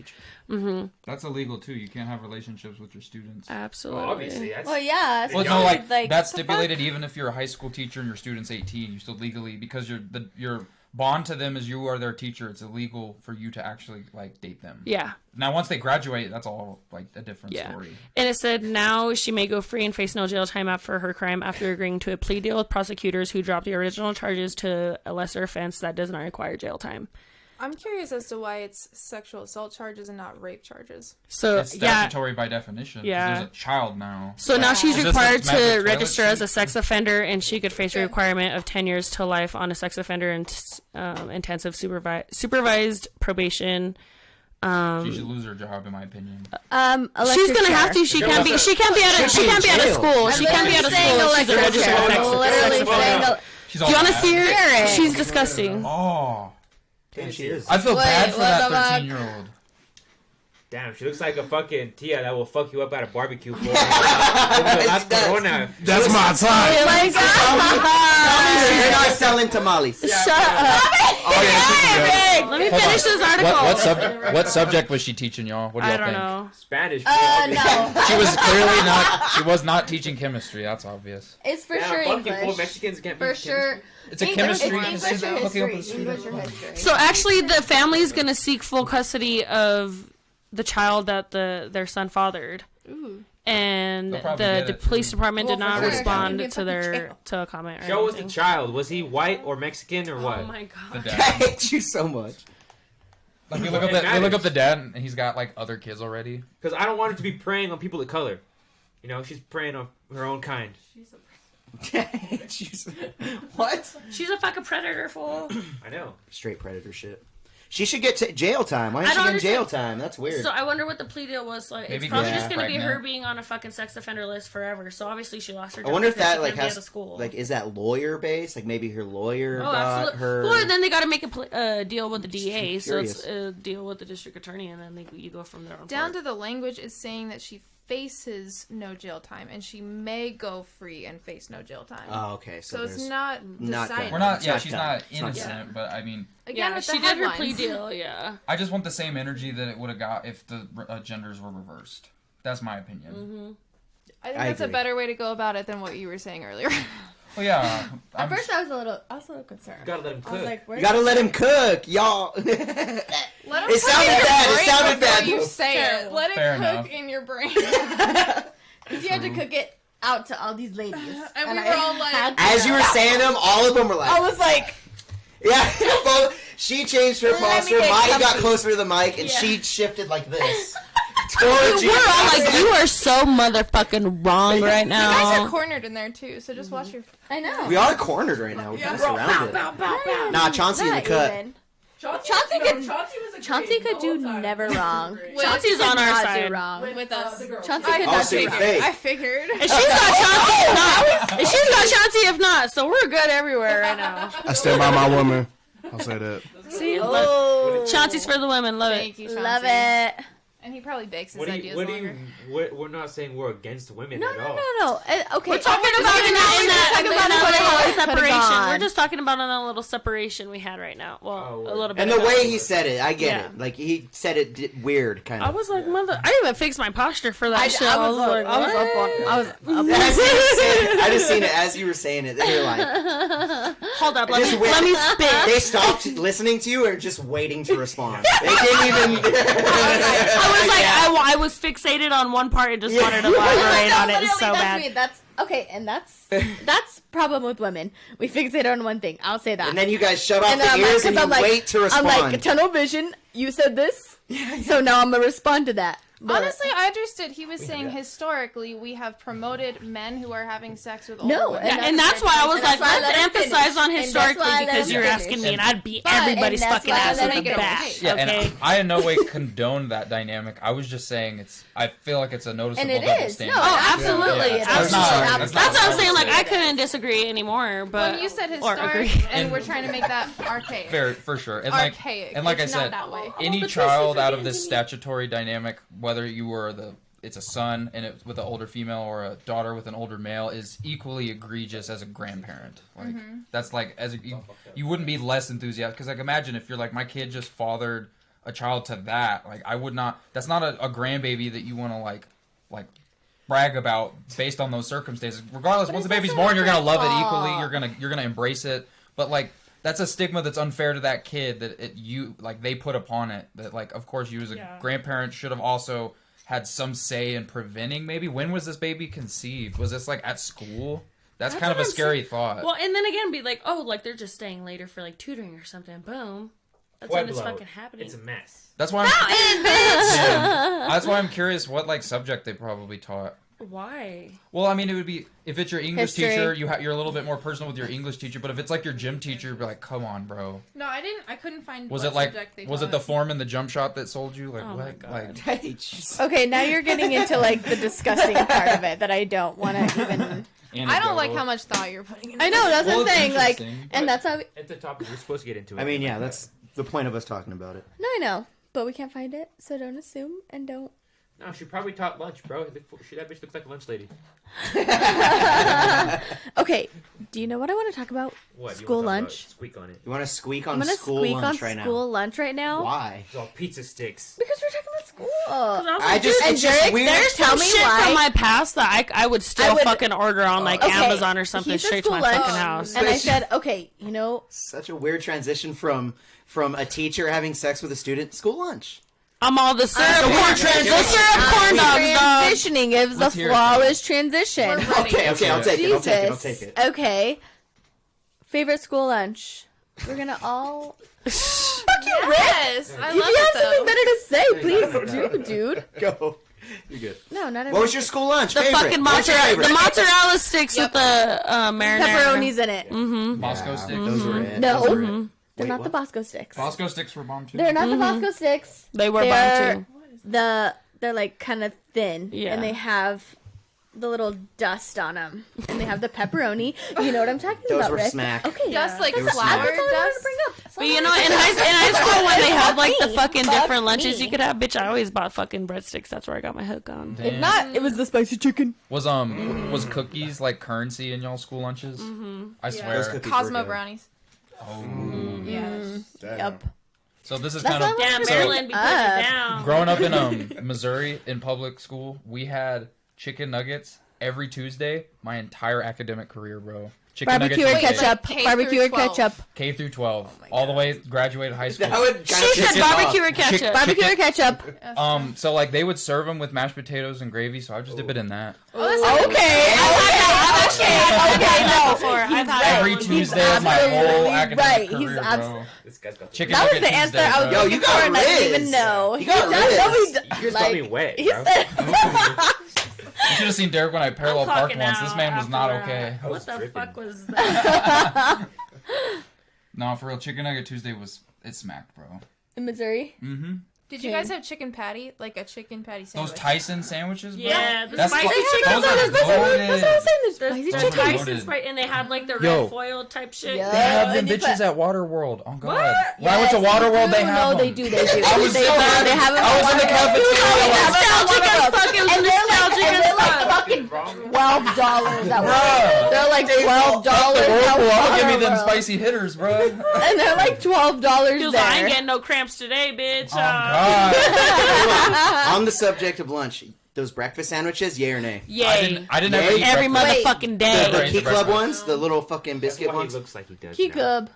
Speaker 7: That's illegal too. You can't have relationships with your students.
Speaker 3: Absolutely.
Speaker 2: Well, obviously, that's.
Speaker 4: Well, yeah.
Speaker 7: Well, no, like that's
Speaker 4: what the
Speaker 7: stipulated even if you're a high school teacher and your student's 18, you still legally because your bond to them is you are their teacher. It's illegal for you to actually like date them.
Speaker 3: Yeah.
Speaker 7: Now, once they graduate, that's all like a different story.
Speaker 3: And it said now she may go free and face no jail time for her crime after agreeing to a plea deal with prosecutors who dropped the original charges to a lesser offense that does not require jail time.
Speaker 6: I'm curious as to why it's sexual assault charges and not rape charges.
Speaker 3: So
Speaker 7: It's statutory by definition. 'cause
Speaker 3: Yeah.
Speaker 7: There's a child now.
Speaker 3: So now she's
Speaker 7: Is this
Speaker 3: required
Speaker 7: like magic
Speaker 3: to
Speaker 7: toilet
Speaker 3: register as
Speaker 7: seat?
Speaker 3: a sex offender, and she could face a requirement of 10 years to life on a sex offender and intensive supervised probation.
Speaker 7: She should lose her job, in my opinion.
Speaker 3: She's gonna have to. She can't be. She can't be out of. She can't be out of school. She can't be out of school. She's a registered sex offender.
Speaker 7: She's
Speaker 3: Do
Speaker 7: all
Speaker 3: you want to
Speaker 7: mad.
Speaker 3: see her?
Speaker 4: Derek.
Speaker 3: She's disgusting.
Speaker 7: Oh,
Speaker 5: Damn, she is.
Speaker 7: I feel bad for
Speaker 4: what
Speaker 7: that
Speaker 4: the fuck?
Speaker 7: 13-year-old.
Speaker 2: Damn, she looks like a fucking Tia that will fuck you up at a barbecue. That's Corona.
Speaker 1: That's my type.
Speaker 4: Oh my god!
Speaker 5: You're not selling tamales.
Speaker 4: Shut up!
Speaker 3: Let me finish this article.
Speaker 7: What subject was she teaching y'all? What do y'all
Speaker 3: I don't
Speaker 7: think?
Speaker 3: know.
Speaker 2: Spanish.
Speaker 4: No,
Speaker 7: She was clearly not. She was not teaching chemistry. That's obvious.
Speaker 4: it's for
Speaker 2: Damn,
Speaker 4: sure
Speaker 2: fucking full
Speaker 4: English.
Speaker 2: Mexicans can't
Speaker 4: For
Speaker 2: be
Speaker 4: sure.
Speaker 7: It's a
Speaker 4: English,
Speaker 7: chemistry.
Speaker 4: it's English or
Speaker 7: hooking up with
Speaker 4: history.
Speaker 7: students.
Speaker 4: English or history.
Speaker 3: So actually, the family's gonna seek full custody of the child that their son fathered.
Speaker 6: Ooh.
Speaker 3: And
Speaker 7: They'll probably
Speaker 3: the
Speaker 7: get it,
Speaker 3: police
Speaker 7: too.
Speaker 3: department did
Speaker 6: Well,
Speaker 3: not
Speaker 6: for sure.
Speaker 3: respond
Speaker 6: They'll
Speaker 3: to
Speaker 6: be in
Speaker 3: their
Speaker 6: jail.
Speaker 3: to a comment or
Speaker 2: Show us the
Speaker 3: anything.
Speaker 2: child. Was he white or Mexican or what?
Speaker 3: Oh my
Speaker 7: The
Speaker 3: god.
Speaker 5: I
Speaker 7: dad.
Speaker 5: hate you so much.
Speaker 7: Like we look up the dad, and he's got like other kids already.
Speaker 2: Because I don't want her to be preying on people of color. You know, she's preying on her own kind.
Speaker 5: What?
Speaker 3: She's a fucking predator, fool.
Speaker 2: I know.
Speaker 5: Straight predator shit. She should get jail time. Why
Speaker 3: I
Speaker 5: isn't she
Speaker 3: don't
Speaker 5: getting jail
Speaker 3: understand.
Speaker 5: time? That's weird.
Speaker 3: So I wonder what the plea deal was. Like,
Speaker 7: Maybe
Speaker 3: it's probably
Speaker 5: yeah.
Speaker 3: just gonna be her
Speaker 7: pregnant.
Speaker 3: being on a fucking sex offender list forever. So obviously she lost her job.
Speaker 5: I wonder if
Speaker 3: because
Speaker 5: that
Speaker 3: she
Speaker 5: like
Speaker 3: can't be
Speaker 5: has
Speaker 3: out of school.
Speaker 5: like is that lawyer based? Like maybe her lawyer
Speaker 3: Oh,
Speaker 5: got
Speaker 3: absolutely.
Speaker 5: her.
Speaker 3: Or then they got to make a deal with the DA, so
Speaker 5: curious.
Speaker 3: it's a deal with the district attorney, and then you go from there on.
Speaker 6: Down to the language is saying that she faces no jail time and she may go free and face no jail time.
Speaker 5: Oh, okay.
Speaker 6: so
Speaker 5: there's
Speaker 6: it's not
Speaker 5: not
Speaker 6: decided.
Speaker 7: We're not.
Speaker 5: It's
Speaker 7: Yeah,
Speaker 5: not
Speaker 7: she's
Speaker 5: done.
Speaker 7: not
Speaker 5: It's not
Speaker 7: innocent,
Speaker 3: done.
Speaker 7: but I mean,
Speaker 6: Again,
Speaker 3: Yeah,
Speaker 6: with the
Speaker 3: she did her plea
Speaker 6: headlines.
Speaker 3: deal. Yeah.
Speaker 7: I just want the same energy that it would have got if the genders were reversed. That's my opinion.
Speaker 3: Mm-hmm.
Speaker 6: I think
Speaker 5: I
Speaker 6: that's a
Speaker 5: agree.
Speaker 6: better way to go about it than what you were saying earlier.
Speaker 7: Well, yeah.
Speaker 4: At first, I was a little concerned.
Speaker 2: Gotta let him
Speaker 4: I was
Speaker 2: cook.
Speaker 4: like,
Speaker 5: You gotta let him cook, y'all.
Speaker 6: Let him
Speaker 5: It
Speaker 6: cook
Speaker 5: sounded
Speaker 6: in your
Speaker 5: bad. It
Speaker 6: brain
Speaker 5: sounded
Speaker 6: before
Speaker 5: bad,
Speaker 6: You
Speaker 5: though.
Speaker 6: say it. Let it
Speaker 7: Fair
Speaker 6: cook
Speaker 7: enough.
Speaker 6: in your brain.
Speaker 4: because you have to cook it out to all these ladies,
Speaker 6: And we
Speaker 4: I
Speaker 6: were all like-
Speaker 4: had to
Speaker 5: As you were
Speaker 4: know.
Speaker 5: saying them, all of them were like,
Speaker 4: I was like,
Speaker 5: yeah. Well, she changed her
Speaker 4: Let me
Speaker 5: posture.
Speaker 4: get
Speaker 5: Marty got
Speaker 4: comfy.
Speaker 5: closer to the mic, and
Speaker 3: Yeah.
Speaker 5: she shifted like this.
Speaker 3: We're all like, you are so motherfucking wrong right
Speaker 6: You guys are
Speaker 3: now.
Speaker 6: cornered in there too, so just watch your.
Speaker 4: I know.
Speaker 5: We are cornered right now. We're kind of surrounded. Nah, Chauncey in the
Speaker 4: Not
Speaker 5: cut.
Speaker 4: even.
Speaker 8: Chauncey
Speaker 4: Chauncey could do never wrong.
Speaker 3: Chauncey's on our
Speaker 4: Not
Speaker 3: side.
Speaker 4: do wrong.
Speaker 6: With us.
Speaker 4: Chauncey
Speaker 6: I
Speaker 4: could
Speaker 5: Oh,
Speaker 4: not
Speaker 5: so
Speaker 4: do
Speaker 5: you
Speaker 4: wrong.
Speaker 5: fake.
Speaker 6: I figured.
Speaker 3: And she's got Chauncey if not. And she's got Chauncey if not. So we're good everywhere right now.
Speaker 1: I stand by my woman. I'll say that.
Speaker 3: See,
Speaker 4: Oh,
Speaker 3: Chauncey's for the women. Love
Speaker 6: Thank
Speaker 3: it.
Speaker 6: you, Chauncey.
Speaker 4: love it.
Speaker 6: And he probably bakes his
Speaker 2: What do
Speaker 6: ideas
Speaker 2: you? What do
Speaker 6: longer.
Speaker 2: you? We're not saying we're against women
Speaker 4: No,
Speaker 2: at
Speaker 4: no,
Speaker 2: all.
Speaker 4: no. Okay.
Speaker 3: We're talking about in that little separation.
Speaker 4: gone.
Speaker 3: We're just talking about in a little separation we had right now. Well, a little bit.
Speaker 5: And the
Speaker 3: ago.
Speaker 5: way he said it, I get
Speaker 3: Yeah.
Speaker 5: it. Like he said it weird, kind of.
Speaker 3: I was like, mother. I didn't even fix my posture for that shit.
Speaker 4: I was up.
Speaker 5: I just seen it as you were saying it. You're like,
Speaker 3: Hold up,
Speaker 5: Just wait.
Speaker 3: let me spit.
Speaker 5: they stopped listening to you or just waiting to respond. They didn't even.
Speaker 3: I was like, I was fixated on one part and just wanted to elaborate on it
Speaker 4: Literally,
Speaker 3: so
Speaker 4: that's
Speaker 3: bad.
Speaker 4: me. That's okay, and that's problem with women. We fixate on one thing. I'll say that.
Speaker 5: And then you guys shut off
Speaker 4: And
Speaker 5: the
Speaker 4: then
Speaker 5: ears and you
Speaker 4: I'm like,
Speaker 5: wait to respond.
Speaker 4: I'm like, tunnel vision. You said this, so now I'm gonna respond to that. But
Speaker 6: Honestly, I understood. He was saying historically we have promoted men who are having sex with older
Speaker 4: No,
Speaker 6: women.
Speaker 3: And that's why I was
Speaker 4: And that's
Speaker 3: like,
Speaker 4: why I
Speaker 3: let's
Speaker 4: let him
Speaker 3: emphasize
Speaker 4: finish.
Speaker 3: on
Speaker 4: And that's
Speaker 3: historically
Speaker 4: why I let
Speaker 3: because
Speaker 4: him
Speaker 3: you're
Speaker 4: finish.
Speaker 3: asking me, and I'd beat
Speaker 6: But-
Speaker 3: everybody's
Speaker 4: and that's
Speaker 3: fucking
Speaker 4: why I
Speaker 3: ass
Speaker 4: let
Speaker 3: with a
Speaker 4: him
Speaker 3: bat.
Speaker 4: finish.
Speaker 6: Yeah,
Speaker 3: Okay.
Speaker 8: and I in no way condone that dynamic. I was just saying I feel like it's a noticeable
Speaker 4: And it
Speaker 8: double
Speaker 4: is.
Speaker 8: standard.
Speaker 4: No,
Speaker 3: Oh, absolutely.
Speaker 8: Yeah.
Speaker 3: Absolutely.
Speaker 8: That's not-
Speaker 3: That's
Speaker 8: that's not
Speaker 3: what I'm saying. Like, I
Speaker 8: realistic.
Speaker 3: couldn't disagree anymore. But
Speaker 6: When you said
Speaker 3: or
Speaker 6: historic,
Speaker 3: agree.
Speaker 6: and we're trying to make that archaic.
Speaker 8: Fair, for sure. And
Speaker 6: Archaic.
Speaker 8: like I
Speaker 6: It's not
Speaker 8: said,
Speaker 6: that way.
Speaker 8: any
Speaker 3: but this
Speaker 8: child
Speaker 3: is
Speaker 8: out of
Speaker 3: again
Speaker 8: this
Speaker 3: to me.
Speaker 8: statutory dynamic, whether you were it's a son and it's with an older female or a daughter with an older male, is equally egregious as a grandparent. Like that's like you wouldn't be less enthusiastic because like imagine if you're like my kid just fathered a child to that. Like I would not. That's not a grandbaby that you want to like brag about based on those circumstances. Regardless, once the baby's born, you're gonna love it equally. You're gonna embrace it. But like that's a stigma that's unfair to that kid that they put upon it. That like of course you as a grandparent should have also had some say in preventing. Maybe when was this baby conceived? Was this like at school? That's kind of
Speaker 3: what
Speaker 8: a
Speaker 3: I'm
Speaker 8: scary
Speaker 3: saying.
Speaker 8: thought.
Speaker 3: Well, and then again, be like, oh, like they're just staying later for like tutoring or something. Boom. That's when it's
Speaker 2: Pueblo.
Speaker 3: fucking happening.
Speaker 2: It's a mess.
Speaker 8: That's why Yeah. That's why I'm curious what like subject they probably taught.
Speaker 3: Why?
Speaker 8: Well, I mean, it would be if it's your English
Speaker 4: History.
Speaker 8: teacher, you're a little bit more personal with your English teacher. But if it's like your gym teacher, you'd be like, "Come on, bro."
Speaker 6: No, I couldn't find.
Speaker 8: Was
Speaker 6: what
Speaker 8: it like
Speaker 6: subject they
Speaker 8: was it
Speaker 6: taught.
Speaker 8: the form and the jump shot that sold you? Like
Speaker 3: Oh
Speaker 8: what?
Speaker 3: my God.
Speaker 8: Like
Speaker 5: Hey, jeez.
Speaker 4: okay, now you're getting into like the disgusting part of it that I don't want to even.
Speaker 6: I don't like how much thought you're putting in.
Speaker 4: I know that's
Speaker 8: Well,
Speaker 4: what I'm
Speaker 8: it's
Speaker 4: saying. Like,
Speaker 8: interesting,
Speaker 4: and that's how.
Speaker 2: At the topic, we're supposed to get into it.
Speaker 5: I mean, yeah, that's the point of us talking about it.
Speaker 4: No, I know, but we can't find it, so don't assume and don't.
Speaker 2: No, she probably taught lunch, bro. That bitch looks like a lunch lady.
Speaker 4: Okay, do you know what I want to talk about?
Speaker 2: What? you
Speaker 4: School
Speaker 2: wanna talk
Speaker 4: lunch.
Speaker 2: about? Squeak on it.
Speaker 5: You want to squeak
Speaker 4: I'm
Speaker 5: on
Speaker 4: gonna
Speaker 5: school
Speaker 4: squeak
Speaker 5: lunch
Speaker 4: on
Speaker 5: right
Speaker 4: school
Speaker 5: now?
Speaker 4: lunch right now.
Speaker 5: Why?
Speaker 2: It's all pizza sticks.
Speaker 4: Because we're talking about school.
Speaker 5: I just
Speaker 4: and
Speaker 5: it's just
Speaker 4: Deryk,
Speaker 5: weird.
Speaker 4: there's
Speaker 3: Tell
Speaker 4: Tell
Speaker 3: me
Speaker 4: me
Speaker 3: shit
Speaker 4: why.
Speaker 3: from my past that I would still
Speaker 4: I would-
Speaker 3: fucking order on like
Speaker 4: Okay,
Speaker 3: Amazon or something
Speaker 4: he said
Speaker 3: straight to my
Speaker 4: school lunch,
Speaker 3: fucking house.
Speaker 4: And I said, okay, you know,
Speaker 5: Such a weird transition from a teacher having sex with a student. School lunch.
Speaker 3: I'm all the syrup corn
Speaker 4: I'm
Speaker 3: dogs, dog.
Speaker 4: transitioning. It was a
Speaker 8: Let's hear it.
Speaker 4: flawless transition.
Speaker 6: We're ready.
Speaker 5: Okay, I'll take it. I'll take it. I'll take it.
Speaker 4: Okay. Favorite school lunch. We're gonna all.
Speaker 6: Yes, I
Speaker 4: If
Speaker 6: love
Speaker 4: you have
Speaker 6: it though.
Speaker 4: something better to say, please do, dude.
Speaker 5: Go. You're good.
Speaker 4: No, not
Speaker 5: What was your school lunch?
Speaker 3: The
Speaker 5: favorite?
Speaker 3: fucking
Speaker 5: What's your
Speaker 3: mozzarella,
Speaker 5: favorite?
Speaker 3: the mozzarella sticks with the marinara.
Speaker 4: pepperonis in it.
Speaker 8: Moscow sticks?
Speaker 5: Those were it.
Speaker 4: No.
Speaker 5: Those were it.
Speaker 4: They're
Speaker 5: Wait,
Speaker 4: not
Speaker 5: what?
Speaker 4: the Bosco sticks.
Speaker 8: Moscow sticks were bomb too.
Speaker 4: They're not the Bosco sticks.
Speaker 3: They were bomb
Speaker 4: They're
Speaker 3: too.
Speaker 4: they're like kind of thin,
Speaker 3: Yeah.
Speaker 4: and they have the little dust on them, and they have the pepperoni. You know what I'm talking
Speaker 5: Those
Speaker 4: about,
Speaker 5: were
Speaker 4: Rick?
Speaker 5: smack.
Speaker 4: Okay,
Speaker 6: Dust like
Speaker 5: They were
Speaker 6: flour
Speaker 5: smart.
Speaker 4: That's all I wanted to
Speaker 6: dust.
Speaker 4: bring up. That's all
Speaker 3: But
Speaker 4: I
Speaker 3: you know,
Speaker 4: wanted
Speaker 3: in
Speaker 4: to
Speaker 3: high school when they have like the
Speaker 4: me.
Speaker 3: fucking
Speaker 4: Fuck
Speaker 3: different lunches
Speaker 4: me.
Speaker 3: you could have, bitch, I always bought fucking breadsticks. That's where I got my hook on.
Speaker 4: If not, it was the spicy chicken.
Speaker 8: Was cookies like currency in y'all school lunches? I
Speaker 5: Those
Speaker 8: swear.
Speaker 5: cookies were
Speaker 6: Cosmo
Speaker 5: good.
Speaker 6: brownies.
Speaker 8: Oh.
Speaker 6: Yeah.
Speaker 4: Yep.
Speaker 8: So this is
Speaker 4: That's
Speaker 8: kind of
Speaker 4: not
Speaker 3: Damn,
Speaker 8: so
Speaker 3: Maryland, be putting it down.
Speaker 8: growing up in Missouri in public school, we had chicken nuggets every Tuesday. My entire academic career, bro. Chicken
Speaker 4: Barbecue or
Speaker 8: nuggets Tuesday.
Speaker 4: ketchup.
Speaker 6: K
Speaker 4: Barbecue or
Speaker 6: through 12.
Speaker 4: ketchup.
Speaker 8: K through 12, all the way graduated high school.
Speaker 5: That would kind
Speaker 3: She
Speaker 5: of
Speaker 3: said barbecue or ketchup.
Speaker 4: Barbecue or ketchup.
Speaker 8: So like they would serve them with mashed potatoes and gravy, so I would just dip it in that.
Speaker 4: Okay. Okay. No.
Speaker 3: Before. I've had
Speaker 8: Every
Speaker 3: one.
Speaker 8: Tuesday of my whole
Speaker 4: absolutely
Speaker 8: academic
Speaker 4: right.
Speaker 8: career,
Speaker 4: He's
Speaker 8: bro.
Speaker 2: This guy's got
Speaker 8: Chicken
Speaker 4: That was
Speaker 8: nugget
Speaker 4: the answer
Speaker 8: Tuesday,
Speaker 4: I was
Speaker 8: bro.
Speaker 5: Yo,
Speaker 4: looking
Speaker 5: you got
Speaker 4: for, and I didn't
Speaker 5: Riz.
Speaker 4: even know.
Speaker 5: You got
Speaker 4: He does- no,
Speaker 5: Riz.
Speaker 4: he does-
Speaker 2: You just
Speaker 4: like,
Speaker 2: got me wet,
Speaker 4: he
Speaker 2: bro.
Speaker 4: said-
Speaker 8: You should have seen Derek when I parallel
Speaker 3: I'm
Speaker 8: parked
Speaker 3: clocking
Speaker 8: once.
Speaker 3: out
Speaker 8: This man was not
Speaker 3: after,
Speaker 8: okay.
Speaker 2: I
Speaker 3: What
Speaker 2: was
Speaker 3: the
Speaker 2: tripping.
Speaker 3: fuck was that?
Speaker 8: No, for real, Chicken Nugget Tuesday it smacked, bro.
Speaker 4: In Missouri.
Speaker 8: Mm-hmm.
Speaker 6: Did you guys have chicken patty? Like a chicken patty sandwich?
Speaker 8: Those Tyson sandwiches, bro?
Speaker 3: Yeah, the
Speaker 8: That's
Speaker 3: spicy
Speaker 8: what-
Speaker 3: chicken.
Speaker 8: those are
Speaker 4: That's what I'm
Speaker 8: loaded.
Speaker 4: saying. There's
Speaker 3: The
Speaker 4: spicy
Speaker 8: Those
Speaker 4: chicken.
Speaker 8: are
Speaker 3: Tyson
Speaker 8: loaded.
Speaker 3: Sprite, and they had like the
Speaker 8: Yo.
Speaker 3: red foil type shit.
Speaker 4: Yeah.
Speaker 8: They have them
Speaker 4: And you
Speaker 8: bitches
Speaker 4: put-
Speaker 8: at Waterworld. Oh god.
Speaker 3: What?
Speaker 8: When I went to Waterworld, they have
Speaker 4: No,
Speaker 8: them.
Speaker 4: they do. They do.
Speaker 8: I was
Speaker 4: they,
Speaker 8: so happy.
Speaker 4: they have them
Speaker 8: I was in the cafeteria.
Speaker 3: Nostalgic as fuck. It was
Speaker 4: And they're like,
Speaker 3: nostalgic
Speaker 4: and
Speaker 3: as
Speaker 4: they're like
Speaker 3: fuck.
Speaker 4: fucking $12 at
Speaker 8: Bruh.
Speaker 4: They're like $12 at
Speaker 8: I'll give me them
Speaker 4: Waterworld.
Speaker 8: spicy hitters, bro.
Speaker 4: And they're like $12
Speaker 3: He was
Speaker 4: there.
Speaker 3: like, I ain't getting no cramps today, bitch.
Speaker 8: Oh god.
Speaker 5: On the subject of lunch, those breakfast sandwiches, yay or nay?
Speaker 3: Yay.
Speaker 8: I didn't ever
Speaker 5: Yay.
Speaker 8: eat
Speaker 3: Every
Speaker 8: breakfast.
Speaker 3: motherfucking
Speaker 5: The
Speaker 3: day.
Speaker 5: Key Club
Speaker 8: breakfast.
Speaker 5: ones, the little fucking
Speaker 2: That's
Speaker 5: biscuit
Speaker 2: why he
Speaker 5: ones.
Speaker 2: looks like he does.
Speaker 4: Key
Speaker 2: now.
Speaker 4: Club.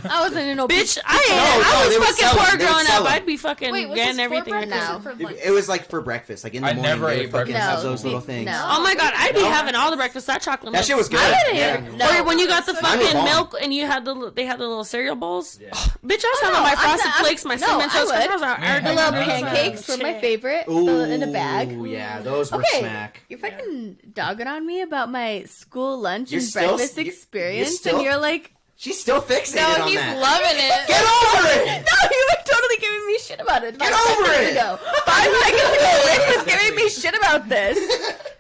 Speaker 4: I wasn't in no
Speaker 3: Bitch, I
Speaker 5: No, they would
Speaker 3: was
Speaker 5: sell
Speaker 3: fucking
Speaker 5: them.
Speaker 3: poor
Speaker 5: They would
Speaker 3: growing
Speaker 5: sell
Speaker 3: up.
Speaker 5: them.
Speaker 3: I'd be fucking
Speaker 6: Wait, was
Speaker 3: getting
Speaker 6: this for
Speaker 3: everything.
Speaker 6: breakfast
Speaker 4: now.
Speaker 6: or for lunch?
Speaker 5: It was like for breakfast, like in the
Speaker 8: I
Speaker 5: morning.
Speaker 8: never
Speaker 5: they
Speaker 8: ate
Speaker 5: would fucking
Speaker 8: breakfast.
Speaker 5: have those little things.
Speaker 4: No.
Speaker 3: Oh my god, I'd be having all the breakfast. That chocolate milk.
Speaker 5: That shit was good.
Speaker 4: I didn't
Speaker 5: Yeah.
Speaker 4: even know.
Speaker 3: Or when you got the
Speaker 5: Mine was
Speaker 3: fucking
Speaker 5: bomb.
Speaker 3: milk and you had they had the little cereal bowls.
Speaker 2: Yeah.
Speaker 3: Bitch, I was
Speaker 4: Oh,
Speaker 3: having
Speaker 4: no,
Speaker 3: my
Speaker 4: I'm
Speaker 3: frosted
Speaker 4: not-
Speaker 3: flakes, my
Speaker 4: no,
Speaker 3: cinnamon
Speaker 4: I
Speaker 3: toast.
Speaker 4: would.
Speaker 3: I was out
Speaker 8: Yeah.
Speaker 4: The
Speaker 3: arguing
Speaker 4: little
Speaker 3: about that
Speaker 4: pancakes were my
Speaker 3: shit.
Speaker 4: favorite. In a bag.
Speaker 5: Ooh, yeah, those were
Speaker 4: Okay,
Speaker 5: smack.
Speaker 4: you're fucking dogging on me about my school lunch
Speaker 5: You're
Speaker 4: and
Speaker 5: still-
Speaker 4: breakfast
Speaker 5: you're
Speaker 4: experience,
Speaker 5: still-
Speaker 4: and you're like,
Speaker 5: She's still fixated
Speaker 6: No,
Speaker 5: on
Speaker 6: he's
Speaker 5: that.
Speaker 6: loving it.
Speaker 5: Get over it!
Speaker 4: no, you were totally giving me shit about it.
Speaker 5: Get
Speaker 4: 5
Speaker 5: over
Speaker 4: seconds
Speaker 5: it!
Speaker 4: ago. 5 seconds ago, Rick was giving me shit about this.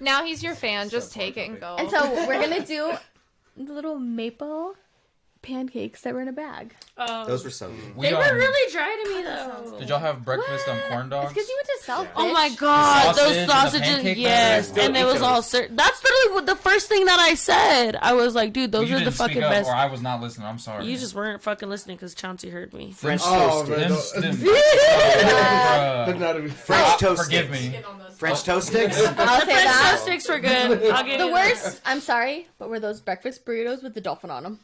Speaker 6: Now he's your fan. Just take it and go.
Speaker 4: And so we're gonna do the little maple pancakes that were in a bag.
Speaker 5: Those were so good.
Speaker 8: We,
Speaker 3: They were really dry to me though.
Speaker 8: Did y'all have breakfast on corn
Speaker 4: It's
Speaker 8: dogs?
Speaker 4: because you went to South.
Speaker 3: Oh
Speaker 4: bitch.
Speaker 3: my god,
Speaker 8: The sausage
Speaker 3: those
Speaker 8: and the
Speaker 3: sausages,
Speaker 8: pancake
Speaker 3: yes,
Speaker 2: batter.
Speaker 3: and it was all that's literally what the first thing that I said. I was like, dude, those
Speaker 8: You
Speaker 3: are the
Speaker 8: didn't speak
Speaker 3: fucking
Speaker 8: up,
Speaker 3: best.
Speaker 8: or I was not listening. I'm sorry.
Speaker 3: You just weren't fucking listening because Chauncey heard me.
Speaker 5: French
Speaker 1: Oh,
Speaker 5: toast
Speaker 1: man,
Speaker 5: sticks.
Speaker 1: They're
Speaker 8: Bruh.
Speaker 1: not even.
Speaker 5: French toast
Speaker 8: Forgive
Speaker 5: sticks.
Speaker 8: me.
Speaker 5: French toast sticks?
Speaker 4: I'll say
Speaker 3: French
Speaker 4: that.
Speaker 3: toast sticks were good. I'll give
Speaker 4: The
Speaker 3: you
Speaker 4: worst. I'm sorry, but were those breakfast burritos with the dolphin on them?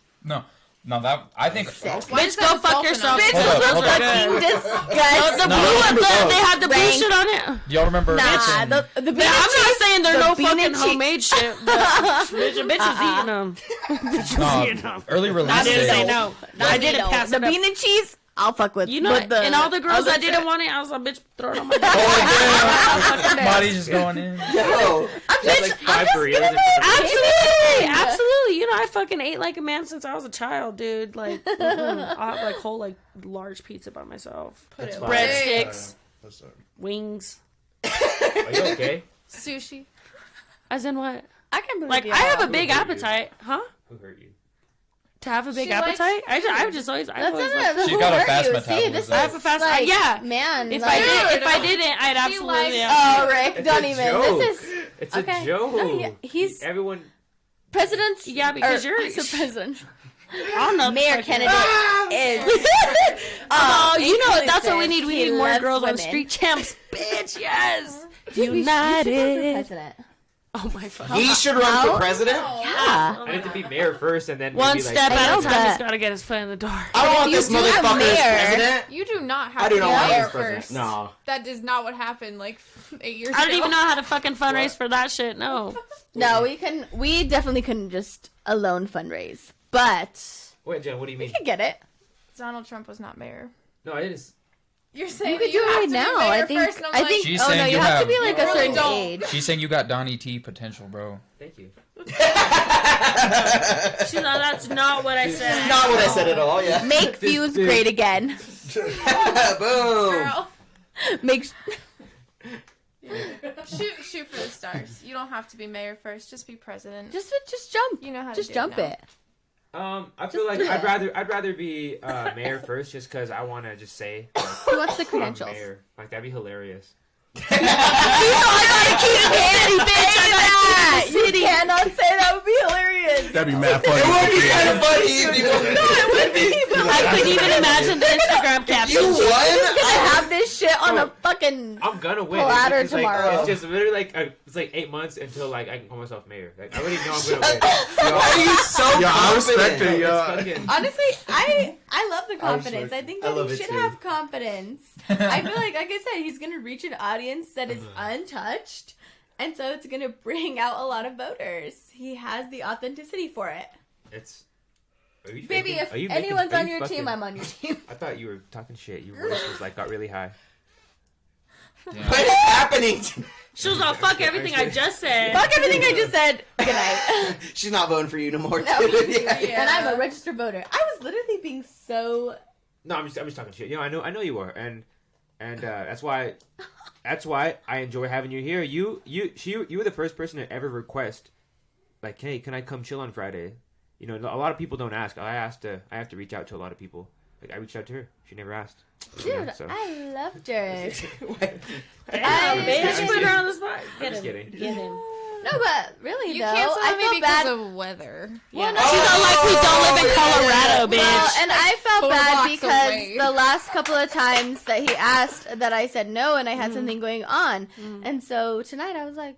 Speaker 8: No, that I think.
Speaker 3: that.
Speaker 6: Why
Speaker 3: Bitch,
Speaker 6: does
Speaker 3: go
Speaker 6: that have
Speaker 3: fuck
Speaker 6: dolphin
Speaker 3: yourself.
Speaker 6: on it?
Speaker 3: Bitch,
Speaker 8: Hold up,
Speaker 3: those
Speaker 8: hold
Speaker 3: were
Speaker 8: up.
Speaker 3: good.
Speaker 4: Disgusting.
Speaker 3: The
Speaker 5: No,
Speaker 3: blue one, they had the blue
Speaker 4: Rank.
Speaker 3: shit on it.
Speaker 8: Do y'all remember?
Speaker 4: Nah,
Speaker 8: Mitchy?
Speaker 4: the bean
Speaker 3: Man, I'm
Speaker 4: and
Speaker 3: not
Speaker 4: cheese-
Speaker 3: saying they're
Speaker 4: the
Speaker 3: no
Speaker 4: bean
Speaker 3: fucking
Speaker 4: and cheese-
Speaker 3: homemade shit, but bitch is eating them.
Speaker 8: No, early release
Speaker 3: I didn't
Speaker 8: date.
Speaker 3: say no. I didn't pass
Speaker 4: the
Speaker 3: it up.
Speaker 4: bean and cheese. I'll fuck with.
Speaker 3: You know,
Speaker 4: with the
Speaker 3: and all the girls
Speaker 4: other
Speaker 3: that didn't
Speaker 4: shit.
Speaker 3: want it, I was like, bitch, throw it on my
Speaker 8: Oh,
Speaker 3: dick.
Speaker 8: damn. Body's just going in.
Speaker 5: Yo.
Speaker 2: That's like 5 burritos. and-
Speaker 3: Absolutely, absolutely. You know, I fucking ate like a man since I was a child, dude. Like, I have like whole like large pizza by myself.
Speaker 6: Put it
Speaker 3: Breadsticks,
Speaker 1: That's not-
Speaker 3: wings.
Speaker 2: Are you okay?
Speaker 6: Sushi.
Speaker 3: As in what?
Speaker 4: I can believe
Speaker 3: Like,
Speaker 4: you.
Speaker 3: I have a
Speaker 2: Who
Speaker 3: big
Speaker 2: hurt you?
Speaker 3: appetite, huh?
Speaker 2: Who hurt you?
Speaker 3: To have a big
Speaker 6: She likes
Speaker 3: appetite? I've just always, I've
Speaker 4: That's
Speaker 3: always
Speaker 4: not
Speaker 3: liked-
Speaker 4: a,
Speaker 8: She's
Speaker 4: who
Speaker 8: got a
Speaker 4: hurt
Speaker 8: fast
Speaker 4: you?
Speaker 8: metabolism.
Speaker 4: See, this
Speaker 3: I have a fast,
Speaker 4: like,
Speaker 3: yeah.
Speaker 4: man.
Speaker 3: If
Speaker 4: like,
Speaker 3: I didn't, I'd absolutely.
Speaker 6: likes-
Speaker 4: Oh, Rick,
Speaker 2: It's
Speaker 4: don't
Speaker 2: a
Speaker 4: even.
Speaker 2: joke.
Speaker 4: This is
Speaker 2: It's
Speaker 4: okay.
Speaker 2: a joke.
Speaker 4: No, he's
Speaker 2: Everyone.
Speaker 4: president.
Speaker 3: Yeah, because you're-
Speaker 4: the president.
Speaker 3: I don't know.
Speaker 4: Mayor
Speaker 3: fucking-
Speaker 4: candidate is.
Speaker 3: Oh, you know what? That's what we
Speaker 4: inclusive.
Speaker 3: need. We
Speaker 4: He
Speaker 3: need more
Speaker 4: loves
Speaker 3: girls on
Speaker 4: women.
Speaker 3: street champs, bitch. Yes.
Speaker 4: Dude, we should run for
Speaker 3: United.
Speaker 4: president.
Speaker 3: Oh my fuck.
Speaker 5: He should run for
Speaker 4: How?
Speaker 5: president?
Speaker 4: Yeah.
Speaker 2: I need to be mayor first, and then
Speaker 3: One
Speaker 2: maybe, like,
Speaker 3: step
Speaker 4: I
Speaker 3: at
Speaker 4: know
Speaker 3: a time.
Speaker 4: that.
Speaker 3: He's got to get his foot in the door.
Speaker 5: I don't want
Speaker 4: you
Speaker 5: this
Speaker 4: do have
Speaker 5: motherfucker as
Speaker 4: mayor-
Speaker 5: president.
Speaker 6: You do not have
Speaker 5: I
Speaker 6: to
Speaker 5: do
Speaker 6: be
Speaker 5: not want him
Speaker 6: mayor
Speaker 5: as president.
Speaker 6: first.
Speaker 5: No.
Speaker 6: That is not what happened like 8 years ago.
Speaker 3: I don't even know how to fucking fundraise for that shit. No.
Speaker 4: No, we can. We definitely couldn't just alone fundraise, but
Speaker 2: Wait, Jen, what do you
Speaker 4: we
Speaker 2: mean?
Speaker 4: could get it.
Speaker 6: Donald Trump was not mayor.
Speaker 2: No, I didn't.
Speaker 6: You're saying
Speaker 4: You could
Speaker 6: that
Speaker 4: do
Speaker 6: you
Speaker 4: it
Speaker 6: have
Speaker 4: right
Speaker 6: to
Speaker 4: now.
Speaker 6: be mayor
Speaker 4: I think.
Speaker 6: first, and I'm
Speaker 4: I
Speaker 6: like,
Speaker 4: think.
Speaker 8: She's
Speaker 4: Oh no,
Speaker 8: saying
Speaker 4: you
Speaker 8: you
Speaker 4: have to
Speaker 8: have-
Speaker 4: be like
Speaker 6: You
Speaker 4: a
Speaker 6: really
Speaker 4: certain
Speaker 6: don't.
Speaker 4: age.
Speaker 8: She's saying you got Donnie T potential, bro.
Speaker 2: Thank you.
Speaker 3: No, that's not what I said.
Speaker 5: Not what I said at all, yeah.
Speaker 4: Make views great again.
Speaker 5: Boom.
Speaker 6: girl,
Speaker 4: Make.
Speaker 6: shoot for the stars. You don't have to be mayor first. Just be president.
Speaker 4: Just jump.
Speaker 6: You know how to
Speaker 4: Just
Speaker 6: do
Speaker 4: jump
Speaker 6: now.
Speaker 4: it.
Speaker 2: I feel like
Speaker 4: do it.
Speaker 2: I'd rather be mayor first, just because I want to just say like,
Speaker 4: Who wants the
Speaker 2: I'm
Speaker 4: credentials?
Speaker 2: mayor. Like that'd be hilarious.
Speaker 4: You cannot say that would be hilarious.
Speaker 1: That'd be mad funny.
Speaker 5: It would be kind of funny if you
Speaker 3: I couldn't even imagine the Instagram caption.
Speaker 5: You won?
Speaker 4: I have this shit on a fucking.
Speaker 2: I'm gonna win.
Speaker 4: Platter
Speaker 2: It's just, like,
Speaker 4: tomorrow.
Speaker 2: it's just literally like it's like 8 months until like I can call myself mayor. Like I already know I'm gonna win.
Speaker 5: Why are you so
Speaker 1: Yeah, I respect
Speaker 5: confident?
Speaker 1: it, yeah.
Speaker 2: It's fucking-
Speaker 4: Honestly, I love the confidence. I think
Speaker 5: I
Speaker 4: that
Speaker 5: love
Speaker 4: he
Speaker 5: it
Speaker 4: should
Speaker 5: too.
Speaker 4: have confidence. I feel like I said, he's gonna reach an audience that is untouched, and so it's gonna bring out a lot of voters. He has the authenticity for it.
Speaker 2: It's. Are you
Speaker 4: Baby,
Speaker 2: faking-
Speaker 4: if
Speaker 2: are you making-
Speaker 4: anyone's
Speaker 2: are
Speaker 4: on
Speaker 2: you
Speaker 4: your
Speaker 2: fucking-
Speaker 4: team, I'm on your team.
Speaker 2: I thought you were talking shit. Your voice was like got really high.
Speaker 5: What is happening?
Speaker 3: She was all, fuck everything I just said.
Speaker 4: Fuck everything I just said. Good night.
Speaker 5: She's not voting for you no more.
Speaker 4: No.
Speaker 5: Dude. Yeah.
Speaker 4: And I'm a registered voter. I was literally being so.
Speaker 2: No, I'm just talking shit. You know, I know you are, and and that's why I enjoy having you here. You were the first person to ever request, like, hey, can I come chill on Friday? You know, a lot of people don't ask. I have to reach out to a lot of people. Like, I reached out to her. She never asked.
Speaker 4: Dude,
Speaker 2: So.
Speaker 4: I love Deryk.
Speaker 3: Damn, bitch, put her on the spot.
Speaker 2: I'm
Speaker 3: Get
Speaker 2: just
Speaker 3: him.
Speaker 2: kidding.
Speaker 3: Get him.
Speaker 4: No, but really
Speaker 6: You
Speaker 4: though,
Speaker 6: canceled
Speaker 4: I
Speaker 6: me
Speaker 4: feel
Speaker 6: because
Speaker 4: bad.
Speaker 6: of weather.
Speaker 3: Yeah.
Speaker 4: no,
Speaker 3: She's all like, we don't live in Colorado, bitch.
Speaker 4: Well, and I felt
Speaker 6: 4
Speaker 4: bad
Speaker 6: blocks
Speaker 4: because
Speaker 6: away.
Speaker 4: the last couple of times that he asked that I said no and I had something going on. And so tonight I was like,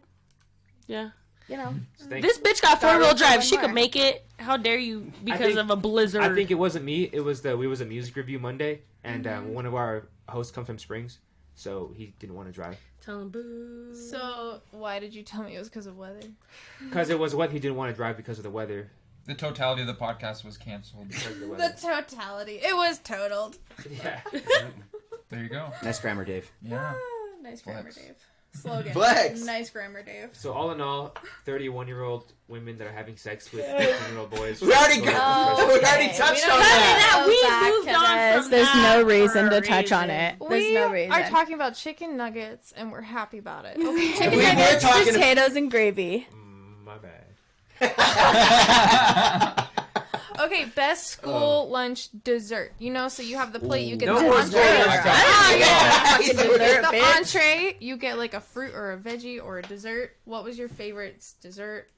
Speaker 3: Yeah.
Speaker 4: you know.
Speaker 2: Thanks.
Speaker 3: This bitch got 4-wheel
Speaker 4: Sorry,
Speaker 3: drive.
Speaker 4: one
Speaker 3: She
Speaker 4: more.
Speaker 3: could make it. How dare you because
Speaker 2: think-
Speaker 3: of a blizzard.
Speaker 2: I think it wasn't me. It was we was a music review Monday, and one of our hosts come from Springs, so he didn't want to drive
Speaker 3: Tell him boo.
Speaker 6: So why did you tell me it was because of weather?
Speaker 2: because it was what he didn't want to drive because of the weather.
Speaker 8: The totality of the podcast was canceled.
Speaker 2: Because of the
Speaker 6: The
Speaker 2: weather.
Speaker 6: totality. It was totaled.
Speaker 2: Yeah.
Speaker 8: There you go.
Speaker 5: Nice grammar, Dave.
Speaker 8: Yeah.
Speaker 6: Nice grammar,
Speaker 8: Flex.
Speaker 6: Dave. Slogan.
Speaker 5: Flex.
Speaker 6: Nice grammar, Dave.
Speaker 2: So all in all, 31-year-old women that are having sex with 15-year-old boys.
Speaker 5: We already
Speaker 2: Go
Speaker 5: got-
Speaker 2: to
Speaker 5: we
Speaker 2: the
Speaker 5: already
Speaker 2: president.
Speaker 5: touched
Speaker 4: don't
Speaker 5: on
Speaker 4: have
Speaker 5: that.
Speaker 4: to
Speaker 3: We
Speaker 4: go back
Speaker 3: moved
Speaker 4: to
Speaker 3: on
Speaker 4: this.
Speaker 3: from
Speaker 4: There's
Speaker 3: that
Speaker 4: no
Speaker 3: for
Speaker 4: reason
Speaker 3: a
Speaker 4: to touch on
Speaker 3: reason.
Speaker 4: it. There's
Speaker 6: We
Speaker 4: no reason.
Speaker 6: are talking about chicken nuggets, and we're happy about it. Okay.
Speaker 4: Chicken
Speaker 5: We were
Speaker 4: nuggets,
Speaker 5: talking-
Speaker 4: potatoes, and gravy.
Speaker 2: My bad.
Speaker 6: Okay, best school lunch dessert. You know, so you have the plate, you get
Speaker 2: No
Speaker 6: the
Speaker 2: more
Speaker 6: entree.
Speaker 2: dessert.
Speaker 6: The entree, you get like a fruit or a veggie or a dessert. What was your favorite dessert?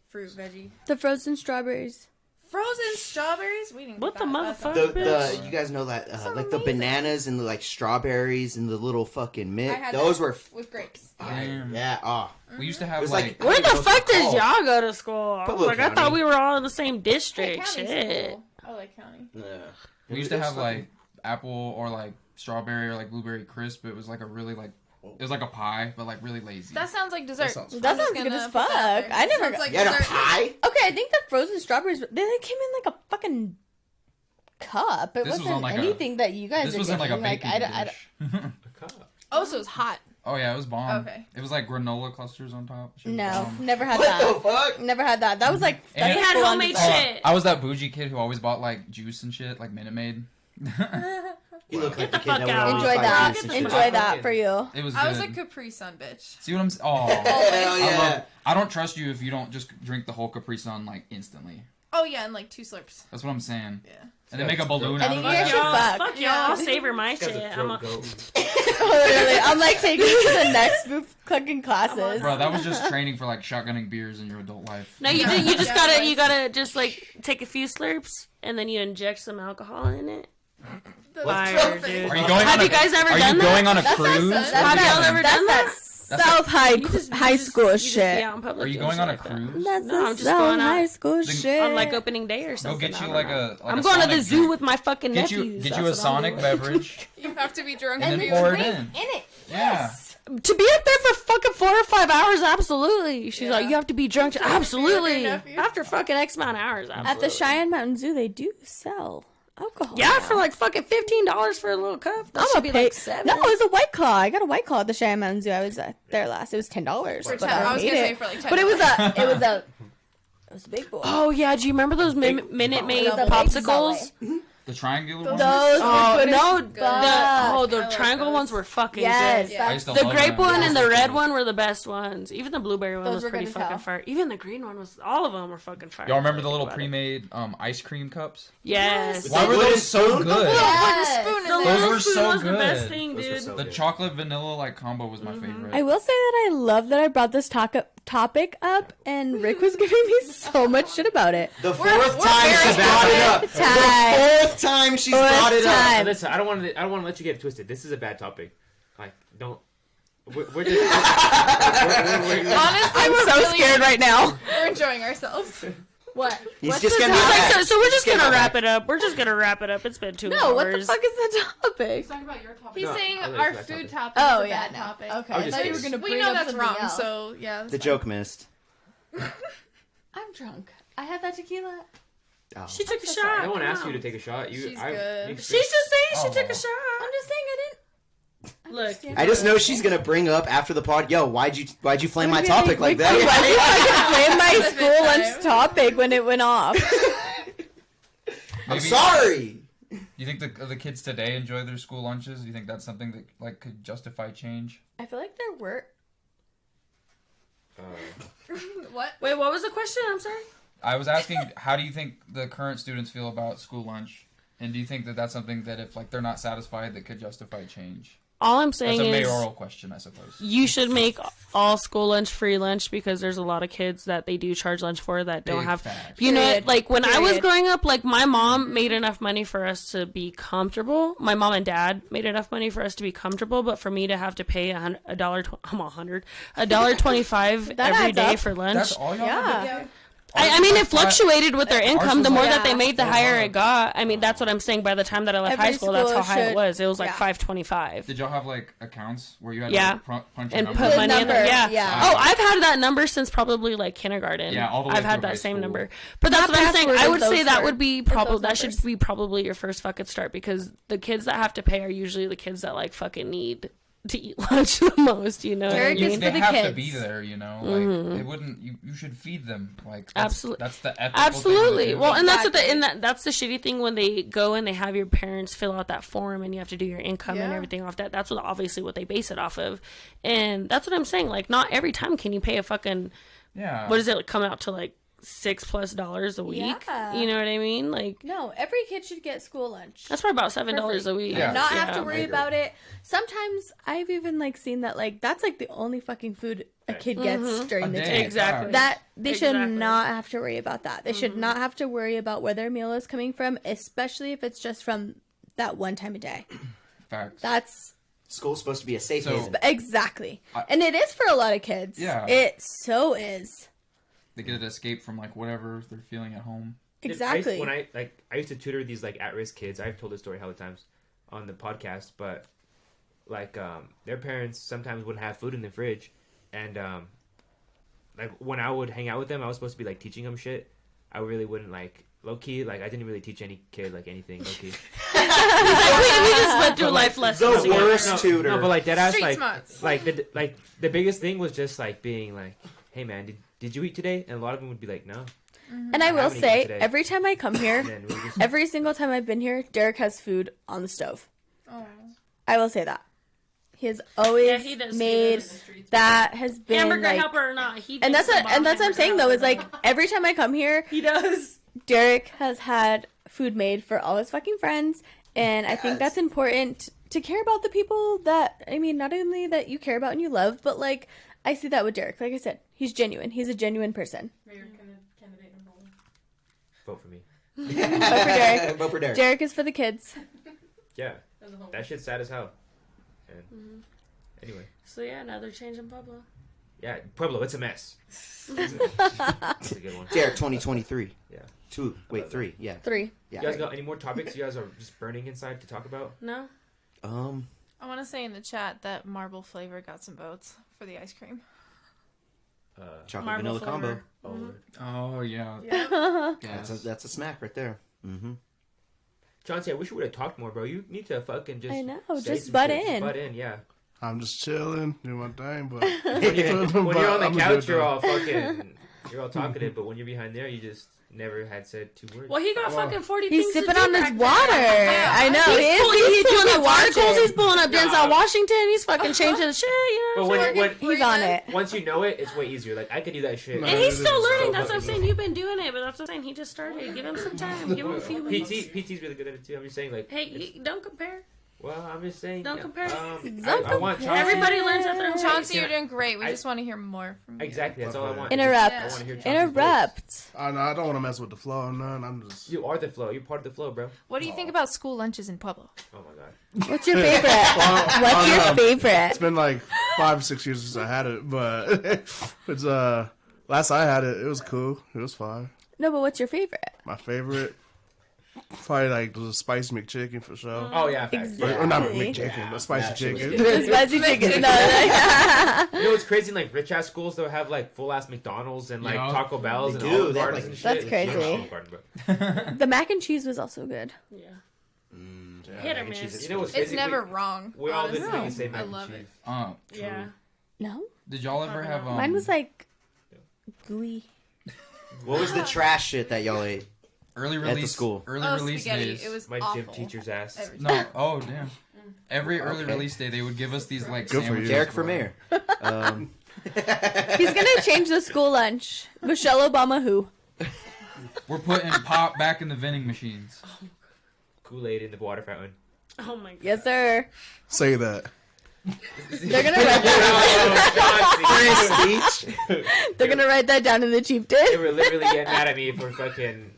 Speaker 6: Fruit, veggie.
Speaker 4: The frozen strawberries.
Speaker 6: Frozen strawberries? We didn't
Speaker 3: What
Speaker 6: get
Speaker 3: the
Speaker 6: that. That's
Speaker 3: motherfucker?
Speaker 5: The you guys know that like the bananas and the like strawberries and the little fucking
Speaker 6: I
Speaker 5: mint.
Speaker 6: had
Speaker 5: Those
Speaker 6: that
Speaker 5: were
Speaker 6: with grapes.
Speaker 5: fire. Yeah. Oh.
Speaker 8: We used to
Speaker 5: It
Speaker 8: have
Speaker 5: was
Speaker 8: like,
Speaker 5: like
Speaker 3: Where the
Speaker 5: I don't know
Speaker 3: fuck
Speaker 5: what it's
Speaker 3: does
Speaker 5: called.
Speaker 3: y'all go to school? I was
Speaker 5: Pueblo
Speaker 3: like, I
Speaker 5: County.
Speaker 3: thought we were all in the same
Speaker 6: Hey,
Speaker 3: district.
Speaker 6: county's
Speaker 3: Shit.
Speaker 6: cool. I like county.
Speaker 5: Yeah.
Speaker 8: we used to have like apple or like strawberry or like blueberry crisp. It was like a really like, it was like a pie, but like really lazy.
Speaker 6: That sounds like dessert.
Speaker 8: sounds
Speaker 6: I'm
Speaker 4: That
Speaker 6: just
Speaker 4: sounds good
Speaker 6: gonna
Speaker 4: as
Speaker 6: put that out
Speaker 4: fuck.
Speaker 6: there.
Speaker 4: I never
Speaker 6: Sounds
Speaker 4: got-
Speaker 6: like
Speaker 5: You had a
Speaker 6: dessert.
Speaker 5: pie?
Speaker 4: Okay, I think the frozen strawberries, they came in like a fucking cup. It
Speaker 8: This was
Speaker 4: wasn't
Speaker 8: on, like, a-
Speaker 4: anything that you guys
Speaker 8: This
Speaker 4: are
Speaker 8: wasn't like a
Speaker 4: getting.
Speaker 8: baking
Speaker 4: I
Speaker 8: dish.
Speaker 6: Oh, so it's hot.
Speaker 8: Oh yeah, it was bomb.
Speaker 6: Okay.
Speaker 8: It was like granola clusters on top. Shit was
Speaker 4: No,
Speaker 8: bomb.
Speaker 4: never had
Speaker 5: What
Speaker 4: that.
Speaker 5: the fuck?
Speaker 4: Never had that. That was like
Speaker 8: And
Speaker 4: that's
Speaker 8: it
Speaker 4: a
Speaker 3: had
Speaker 4: full-on
Speaker 3: homemade
Speaker 4: dessert.
Speaker 3: shit.
Speaker 8: I was that bougie kid who always bought like juice and shit, like Minute Maid.
Speaker 5: You look like
Speaker 3: the
Speaker 5: the kid
Speaker 3: fuck
Speaker 5: that would
Speaker 3: out.
Speaker 5: always
Speaker 4: Enjoy
Speaker 5: buy
Speaker 4: that.
Speaker 5: juice and shit.
Speaker 4: Enjoy that for you.
Speaker 8: It was.
Speaker 6: I was a
Speaker 8: good.
Speaker 6: Capri Sun bitch.
Speaker 8: See what I'm? Oh,
Speaker 5: Hell
Speaker 8: I
Speaker 5: yeah.
Speaker 8: love. I don't trust you if you don't just drink the whole Capri Sun like instantly.
Speaker 6: Oh yeah, and like 2 slurps.
Speaker 8: That's what I'm saying.
Speaker 6: Yeah.
Speaker 8: And then make a balloon
Speaker 4: And
Speaker 8: out
Speaker 4: you
Speaker 8: of
Speaker 4: guys
Speaker 8: it.
Speaker 4: should fuck.
Speaker 3: Fuck y'all. I'll savor my
Speaker 2: This guy's
Speaker 3: shit.
Speaker 2: a
Speaker 3: I'm
Speaker 2: throat
Speaker 3: a,
Speaker 2: goat.
Speaker 4: Literally, I'm like taking you to the next cooking classes.
Speaker 8: Bro, that was just training for like shotgunning beers in your adult life.
Speaker 3: no, you just
Speaker 6: Yeah,
Speaker 3: gotta
Speaker 6: like-
Speaker 3: you gotta just like take a few slurps and then you inject some alcohol in it. Fire, dude.
Speaker 8: Are you going
Speaker 3: Have
Speaker 8: on
Speaker 3: you
Speaker 8: a,
Speaker 3: guys ever
Speaker 8: Are
Speaker 3: done
Speaker 8: you
Speaker 3: that?
Speaker 8: going on a
Speaker 4: That's
Speaker 8: cruise?
Speaker 4: That's
Speaker 3: Have y'all ever done that?
Speaker 4: South high school shit.
Speaker 8: Are you going on a cruise?
Speaker 4: That's
Speaker 3: No, I'm
Speaker 4: some
Speaker 3: just
Speaker 4: South
Speaker 3: going out
Speaker 4: high school shit.
Speaker 3: on like opening day or
Speaker 8: Go
Speaker 3: something.
Speaker 8: get
Speaker 3: I
Speaker 8: you
Speaker 3: don't
Speaker 8: like
Speaker 3: know.
Speaker 8: a.
Speaker 3: I'm going to the
Speaker 8: Sonic
Speaker 3: zoo
Speaker 8: drink.
Speaker 3: with my fucking
Speaker 8: Get
Speaker 3: nephews.
Speaker 8: you
Speaker 3: That's
Speaker 8: a
Speaker 3: what I'm
Speaker 8: Sonic
Speaker 3: doing.
Speaker 8: beverage
Speaker 6: You have to be drunk
Speaker 8: and
Speaker 6: and
Speaker 8: then pour it in.
Speaker 4: it.
Speaker 8: Yeah.
Speaker 3: To be up there for fucking 4 or 5 hours, absolutely. She's like, you have to be drunk. Absolutely.
Speaker 6: nephew.
Speaker 3: After fucking X amount of hours, absolutely.
Speaker 4: At the Cheyenne Mountain Zoo, they do sell alcohol.
Speaker 3: Yeah, for like fucking $15 for a little cup. That should
Speaker 4: I'm
Speaker 3: be
Speaker 4: a pay.
Speaker 3: like $7.
Speaker 4: No, it was a White Claw. I got a White Claw at the Cheyenne Mountain Zoo. I was there last. It was $10.
Speaker 6: For
Speaker 4: but
Speaker 6: 10. I was
Speaker 4: hate
Speaker 6: gonna
Speaker 4: it.
Speaker 6: say for like 10.
Speaker 4: But it was a big boy.
Speaker 3: Oh yeah, do you remember those Minute Maid
Speaker 4: Those are
Speaker 3: popsicles?
Speaker 8: The triangular one.
Speaker 4: Those
Speaker 3: Oh
Speaker 4: were good
Speaker 3: no,
Speaker 4: as
Speaker 3: the
Speaker 4: fuck.
Speaker 6: I
Speaker 3: the
Speaker 6: like
Speaker 3: triangle
Speaker 6: those.
Speaker 3: ones were fucking
Speaker 4: Yes,
Speaker 3: good.
Speaker 6: Yeah.
Speaker 8: I used to
Speaker 3: The
Speaker 8: love
Speaker 3: grape
Speaker 8: them.
Speaker 3: one and the red one were the best ones. Even the blueberry one
Speaker 4: Those
Speaker 3: was
Speaker 4: were
Speaker 3: pretty
Speaker 4: good as
Speaker 3: fucking
Speaker 4: hell.
Speaker 3: fire. Even the green one was. All of them were fucking fire.
Speaker 8: Y'all remember the
Speaker 3: Think
Speaker 8: little
Speaker 3: about it.
Speaker 8: pre-made ice cream cups?
Speaker 3: Yes.
Speaker 5: With
Speaker 8: Why
Speaker 5: the
Speaker 8: were
Speaker 5: wooden
Speaker 8: those so
Speaker 5: spoon?
Speaker 8: good?
Speaker 4: Yes.
Speaker 6: spoon in
Speaker 3: The
Speaker 6: there.
Speaker 3: little
Speaker 8: were
Speaker 3: spoon
Speaker 8: so
Speaker 3: was the best
Speaker 8: good.
Speaker 3: thing,
Speaker 2: Those were
Speaker 3: dude.
Speaker 2: so
Speaker 8: The
Speaker 2: good.
Speaker 8: chocolate vanilla like combo was my favorite.
Speaker 4: I will say that I love that I brought this topic up, and Rick was giving me so much shit about it.
Speaker 5: The fourth time she's
Speaker 4: very
Speaker 5: brought it up.
Speaker 4: Time.
Speaker 5: The fourth time she's brought it up.
Speaker 4: time.
Speaker 2: Listen, I don't want to let you get it twisted. This is a bad topic. Like, don't. We're just. we're-
Speaker 6: Honestly,
Speaker 4: I'm
Speaker 6: we're
Speaker 4: so
Speaker 6: really-
Speaker 4: scared right now.
Speaker 6: We're enjoying ourselves.
Speaker 4: What?
Speaker 5: He's
Speaker 4: What's
Speaker 5: just
Speaker 4: the
Speaker 5: gonna
Speaker 3: He's
Speaker 5: be
Speaker 3: like,
Speaker 5: back.
Speaker 3: so we're just
Speaker 5: Get
Speaker 3: gonna
Speaker 5: my
Speaker 3: wrap
Speaker 5: back.
Speaker 3: it up. We're just gonna wrap it up. It's been 2 hours.
Speaker 4: No, what the fuck is the topic?
Speaker 6: Talking about your topic. He's
Speaker 2: No,
Speaker 6: saying
Speaker 2: I like
Speaker 6: our
Speaker 2: that
Speaker 6: food
Speaker 2: topic.
Speaker 6: topic
Speaker 4: Oh,
Speaker 6: is a
Speaker 4: yeah,
Speaker 6: bad
Speaker 4: no.
Speaker 6: topic.
Speaker 4: Okay,
Speaker 2: I'm
Speaker 4: I
Speaker 2: just
Speaker 4: thought you were
Speaker 2: kidding.
Speaker 4: gonna
Speaker 6: We
Speaker 4: bring
Speaker 6: know
Speaker 4: up
Speaker 6: that's
Speaker 4: something
Speaker 6: wrong,
Speaker 4: else.
Speaker 6: so yeah.
Speaker 5: The joke missed.
Speaker 4: I'm drunk. I had that tequila.
Speaker 5: Oh.
Speaker 3: She took a
Speaker 4: so
Speaker 3: shot.
Speaker 4: sorry.
Speaker 2: No one
Speaker 3: Come
Speaker 2: asked you
Speaker 3: on.
Speaker 2: to take a shot. You,
Speaker 6: She's
Speaker 2: I,
Speaker 6: good.
Speaker 2: you-
Speaker 3: She's just saying she took
Speaker 8: Oh.
Speaker 3: a shot.
Speaker 4: I'm just saying I didn't.
Speaker 3: Look,
Speaker 5: I just know she's gonna bring up after the pod. Yo, why'd you flame my topic like
Speaker 4: Why did
Speaker 5: that?
Speaker 4: I flame my
Speaker 6: That's a
Speaker 4: school
Speaker 6: good
Speaker 4: lunch
Speaker 6: time.
Speaker 4: topic when it went off?
Speaker 5: I'm sorry.
Speaker 8: Do you think the kids today enjoy their school lunches? Do you think that's something that like could justify change?
Speaker 4: I feel like there were.
Speaker 6: What?
Speaker 3: Wait, what was the question? I'm sorry.
Speaker 8: I was asking, how do you think the current students feel about school lunch? And do you think that that's something that if like they're not satisfied, that could justify change?
Speaker 3: All I'm
Speaker 8: That's
Speaker 3: saying
Speaker 8: a
Speaker 3: is
Speaker 8: mayoral question, I suppose.
Speaker 3: you should make all school lunch free lunch because there's a lot of kids that they do charge lunch for that don't
Speaker 8: Big
Speaker 3: have.
Speaker 8: fact.
Speaker 3: You know,
Speaker 4: Period.
Speaker 3: like when I was
Speaker 4: Period.
Speaker 3: growing up, like my mom made enough money for us to be comfortable. My mom and dad made enough money for us to be comfortable, but for me to have to pay $1.25
Speaker 4: That
Speaker 3: every
Speaker 4: adds
Speaker 3: day
Speaker 4: up.
Speaker 3: for lunch.
Speaker 8: That's all y'all
Speaker 4: Yeah.
Speaker 8: have to do?
Speaker 3: I mean, it fluctuated with their
Speaker 8: Ours
Speaker 3: income.
Speaker 8: was
Speaker 3: The more
Speaker 8: like-
Speaker 3: that they made, the
Speaker 8: Yeah.
Speaker 3: higher it got. I mean, that's what I'm saying. By the time that I left
Speaker 4: Every
Speaker 3: high school, that's how
Speaker 4: school
Speaker 3: high it
Speaker 4: should-
Speaker 3: was. It was like
Speaker 4: yeah.
Speaker 3: $5.25.
Speaker 8: Did y'all have like accounts where you had
Speaker 3: Yeah.
Speaker 8: to like, punch
Speaker 3: And
Speaker 8: your
Speaker 3: put
Speaker 8: number?
Speaker 3: money in there.
Speaker 4: number,
Speaker 3: Yeah.
Speaker 4: yeah.
Speaker 3: Oh, I've had that number since probably like kindergarten.
Speaker 8: Yeah, all the way
Speaker 3: I've had
Speaker 8: through high
Speaker 3: that same
Speaker 8: school.
Speaker 3: number. But that's
Speaker 4: Not
Speaker 3: what I'm saying.
Speaker 4: password
Speaker 3: I
Speaker 4: is
Speaker 3: would say
Speaker 4: those
Speaker 3: that
Speaker 4: for-
Speaker 3: would be
Speaker 4: is those
Speaker 3: probably that should
Speaker 4: numbers.
Speaker 3: be probably your first fucking start because the kids that have to pay are usually the kids that like fucking need to eat lunch the most. You know what I
Speaker 4: Deryk is
Speaker 3: mean?
Speaker 4: for
Speaker 8: They
Speaker 4: the
Speaker 8: have to
Speaker 4: kids.
Speaker 8: be there, you know. Like it wouldn't. You should feed them. Like that's,
Speaker 3: Absolutely.
Speaker 8: That's the ethical
Speaker 3: Absolutely.
Speaker 8: Thing to
Speaker 3: Well,
Speaker 8: do.
Speaker 3: and that's what
Speaker 4: Exactly.
Speaker 3: that's the shitty thing when they go and they have your parents fill out that form and you have to do your income and
Speaker 6: Yeah.
Speaker 3: everything off that. That's what obviously what they base it off of, and that's what I'm saying. Like, not every time can you pay a fucking
Speaker 8: Yeah.
Speaker 3: what does it come out to like $6+ a week?
Speaker 4: Yeah.
Speaker 3: You know what I mean? Like
Speaker 4: No, every kid should get school lunch.
Speaker 3: that's probably about $7 a week.
Speaker 8: Yeah.
Speaker 4: Not have to
Speaker 8: I
Speaker 4: worry
Speaker 8: agree.
Speaker 4: about it. Sometimes I've even like seen that like that's like the only fucking food a kid gets during
Speaker 8: A
Speaker 4: the
Speaker 8: day.
Speaker 4: day.
Speaker 3: Exactly.
Speaker 4: That they should
Speaker 3: Exactly.
Speaker 4: not have to worry about that. They should not have to worry about where their meal is coming from, especially if it's just from that one time a day.
Speaker 8: Facts.
Speaker 4: That's
Speaker 5: School's supposed to be a safe
Speaker 8: So-
Speaker 5: haven.
Speaker 4: exactly. And it is for a lot of kids.
Speaker 8: Yeah.
Speaker 4: It so is.
Speaker 8: They get to escape from like whatever they're feeling at home.
Speaker 4: Exactly.
Speaker 2: When I used to tutor these like at-risk kids. I've told this story hella times on the podcast, but like their parents sometimes wouldn't have food in the fridge, and like when I would hang out with them, I was supposed to be like teaching them shit. I really wouldn't like low key. Like I didn't really teach any kid like anything low key.
Speaker 3: we just went through life lessons.
Speaker 5: The
Speaker 3: together.
Speaker 5: worst
Speaker 2: No,
Speaker 5: tutor.
Speaker 2: No, but like dead ass,
Speaker 6: Street
Speaker 2: like
Speaker 6: smarts.
Speaker 2: the biggest thing was just like being like, hey man, did you eat today? And a lot of them would be like, no.
Speaker 4: And I will
Speaker 2: haven't eaten
Speaker 4: say,
Speaker 2: today.
Speaker 4: every time I come here,
Speaker 2: And then we just
Speaker 4: every single time I've been here, Deryk has food on the stove.
Speaker 6: Oh.
Speaker 4: I will say that. He has always
Speaker 3: Yeah, he does.
Speaker 4: made that has been
Speaker 3: hamburger
Speaker 4: like,
Speaker 3: helper or not. He
Speaker 4: and that's
Speaker 3: thinks
Speaker 4: what
Speaker 3: about
Speaker 4: I'm saying though is
Speaker 3: hamburger
Speaker 4: like every time I come here,
Speaker 3: he does.
Speaker 4: Deryk has had food made for all his fucking friends, and I think that's important to care about the people that I mean, not only that you care about and you love, but like I see that with Deryk. Like I said, he's genuine. He's a genuine person.
Speaker 2: vote for me.
Speaker 4: Vote for Deryk.
Speaker 5: Vote for Deryk.
Speaker 4: Deryk is for the kids.
Speaker 2: Yeah, that shit's sad as hell. And anyway,
Speaker 3: So yeah, another change in Pueblo.
Speaker 2: yeah, Pueblo, it's a mess. That's a good one.
Speaker 5: Deryk 2023.
Speaker 2: Yeah.
Speaker 5: 3. Yeah.
Speaker 4: 3.
Speaker 2: You guys got any more topics you guys are just burning inside to talk about?
Speaker 3: No.
Speaker 6: I want to say in the chat that marble flavor got some votes for the ice cream.
Speaker 5: Chocolate
Speaker 3: Marble
Speaker 5: vanilla combo.
Speaker 3: flavor.
Speaker 8: Oh yeah.
Speaker 5: That's a smack right there. Mm-hmm.
Speaker 2: Chauncey, I wish you would have talked more, bro. You need to fucking just
Speaker 4: I know,
Speaker 2: say
Speaker 4: just
Speaker 2: some
Speaker 4: butt
Speaker 2: shit.
Speaker 4: in.
Speaker 2: Just butt in, yeah.
Speaker 1: I'm just chilling, doing my thing, but
Speaker 2: When you're on the
Speaker 1: I'm
Speaker 2: couch,
Speaker 1: good,
Speaker 2: you're
Speaker 1: though.
Speaker 2: all fucking, you're all talkative, but when you're behind there, you just never had said 2 words.
Speaker 3: Well, he got fucking 40
Speaker 4: He's
Speaker 3: things to
Speaker 4: sipping
Speaker 3: do
Speaker 4: on his
Speaker 3: back
Speaker 4: water.
Speaker 3: there.
Speaker 4: I know.
Speaker 3: He's
Speaker 4: He's
Speaker 3: pulling
Speaker 4: doing
Speaker 3: up articles. He's pulling up
Speaker 2: Nah.
Speaker 3: Denzel Washington. He's fucking changing shit. You know
Speaker 2: But
Speaker 3: what I'm saying?
Speaker 2: when
Speaker 4: He's on it.
Speaker 2: once you know it, it's way easier. Like I could do that shit.
Speaker 1: No.
Speaker 3: And he's still
Speaker 1: So
Speaker 3: learning. That's what I'm
Speaker 2: fucking
Speaker 3: saying. You've been doing it, but that's what I'm saying. He just started. Give him some time. Give him a few weeks.
Speaker 2: PT's really good at it too. I'm just saying, like,
Speaker 3: Hey, you, don't compare.
Speaker 2: well, I'm just saying.
Speaker 3: Don't
Speaker 2: yeah.
Speaker 3: compare.
Speaker 2: I want Chauncey.
Speaker 3: Everybody learns at their own
Speaker 6: Chauncey,
Speaker 3: pace.
Speaker 6: you're doing great. We
Speaker 2: I-
Speaker 6: just want to hear more from you.
Speaker 2: Exactly. That's all I want.
Speaker 4: Interrupt.
Speaker 2: I wanna hear Chauncey's
Speaker 4: Interrupt.
Speaker 1: I know I don't want to mess with the flow or none. I'm just.
Speaker 2: voice. You are the flow. You're part of the flow, bro.
Speaker 6: What do you think about school lunches in Pueblo?
Speaker 2: Oh my god.
Speaker 4: What's your favorite? What's your
Speaker 1: It's
Speaker 4: favorite?
Speaker 1: been like 5 or 6 years since I had it, but it's last I had it, it was cool. It was fine.
Speaker 4: No, but what's your favorite?
Speaker 1: My favorite, probably like the spicy McChicken for sure.
Speaker 2: Oh yeah. Facts.
Speaker 4: Exactly.
Speaker 1: Or not McChicken, but spicy
Speaker 5: That shit was
Speaker 1: chicken.
Speaker 5: good.
Speaker 4: The spicy chicken. No, like,
Speaker 2: You know what's crazy? Like rich ass schools, they'll have like full ass McDonald's and like
Speaker 8: Yeah.
Speaker 2: Taco Bells
Speaker 5: They
Speaker 2: and
Speaker 5: do.
Speaker 2: Olive
Speaker 5: They have,
Speaker 2: Gardens
Speaker 5: like-
Speaker 2: and shit.
Speaker 4: That's
Speaker 2: It's
Speaker 4: crazy.
Speaker 2: not Olive Garden, bro.
Speaker 4: the mac and cheese was also good.
Speaker 3: Yeah.
Speaker 5: Yeah,
Speaker 3: Hit or
Speaker 5: mac and
Speaker 3: miss.
Speaker 5: cheese is
Speaker 2: You know what's
Speaker 5: good.
Speaker 6: It's
Speaker 2: crazy?
Speaker 6: never wrong.
Speaker 2: We all
Speaker 6: honestly.
Speaker 2: literally say mac
Speaker 6: I
Speaker 2: and
Speaker 6: love
Speaker 2: cheese.
Speaker 6: it.
Speaker 8: True.
Speaker 3: Yeah.
Speaker 4: No,
Speaker 8: Did y'all ever have
Speaker 4: mine was like gooey.
Speaker 5: What was the trash shit that y'all ate?
Speaker 8: Early
Speaker 5: At the
Speaker 8: release
Speaker 5: school.
Speaker 8: Early
Speaker 6: Oh,
Speaker 8: release
Speaker 6: spaghetti.
Speaker 8: days.
Speaker 6: It was
Speaker 2: My
Speaker 6: awful.
Speaker 2: gym teacher's ass.
Speaker 6: Every
Speaker 8: No. Oh damn. Every early
Speaker 5: Okay.
Speaker 8: release day, they would give us these like
Speaker 1: Good for you.
Speaker 8: sandwiches.
Speaker 5: Derek for mayor.
Speaker 4: He's gonna change the school lunch. Michelle Obama who?
Speaker 8: We're putting pop back in the vending machines.
Speaker 2: Kool-Aid in the water fountain.
Speaker 3: Oh my god.
Speaker 4: Yes, sir.
Speaker 1: Say that.
Speaker 4: They're gonna write that.
Speaker 5: Speech.
Speaker 4: They're gonna write that down in the
Speaker 2: They
Speaker 4: Chieftain.
Speaker 2: were literally getting mad at me for fucking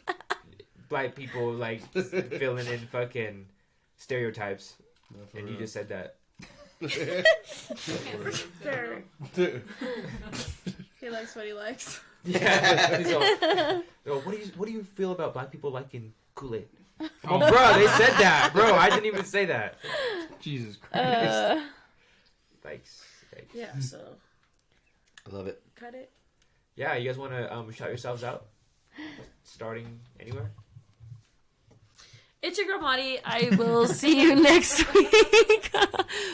Speaker 2: black people like filling in fucking stereotypes, and you just said that.
Speaker 3: There.
Speaker 6: He likes what he likes.
Speaker 2: Yeah. He's all, what do you feel about black people liking Kool-Aid? Oh, bro, they said that, bro. I didn't even say that.
Speaker 8: Jesus Christ.
Speaker 2: Like,
Speaker 3: Yeah, so
Speaker 5: I love it.
Speaker 3: cut it.
Speaker 2: yeah, you guys want to shout yourselves out? Starting anywhere?
Speaker 3: It's your girl Madi. I will see you next week.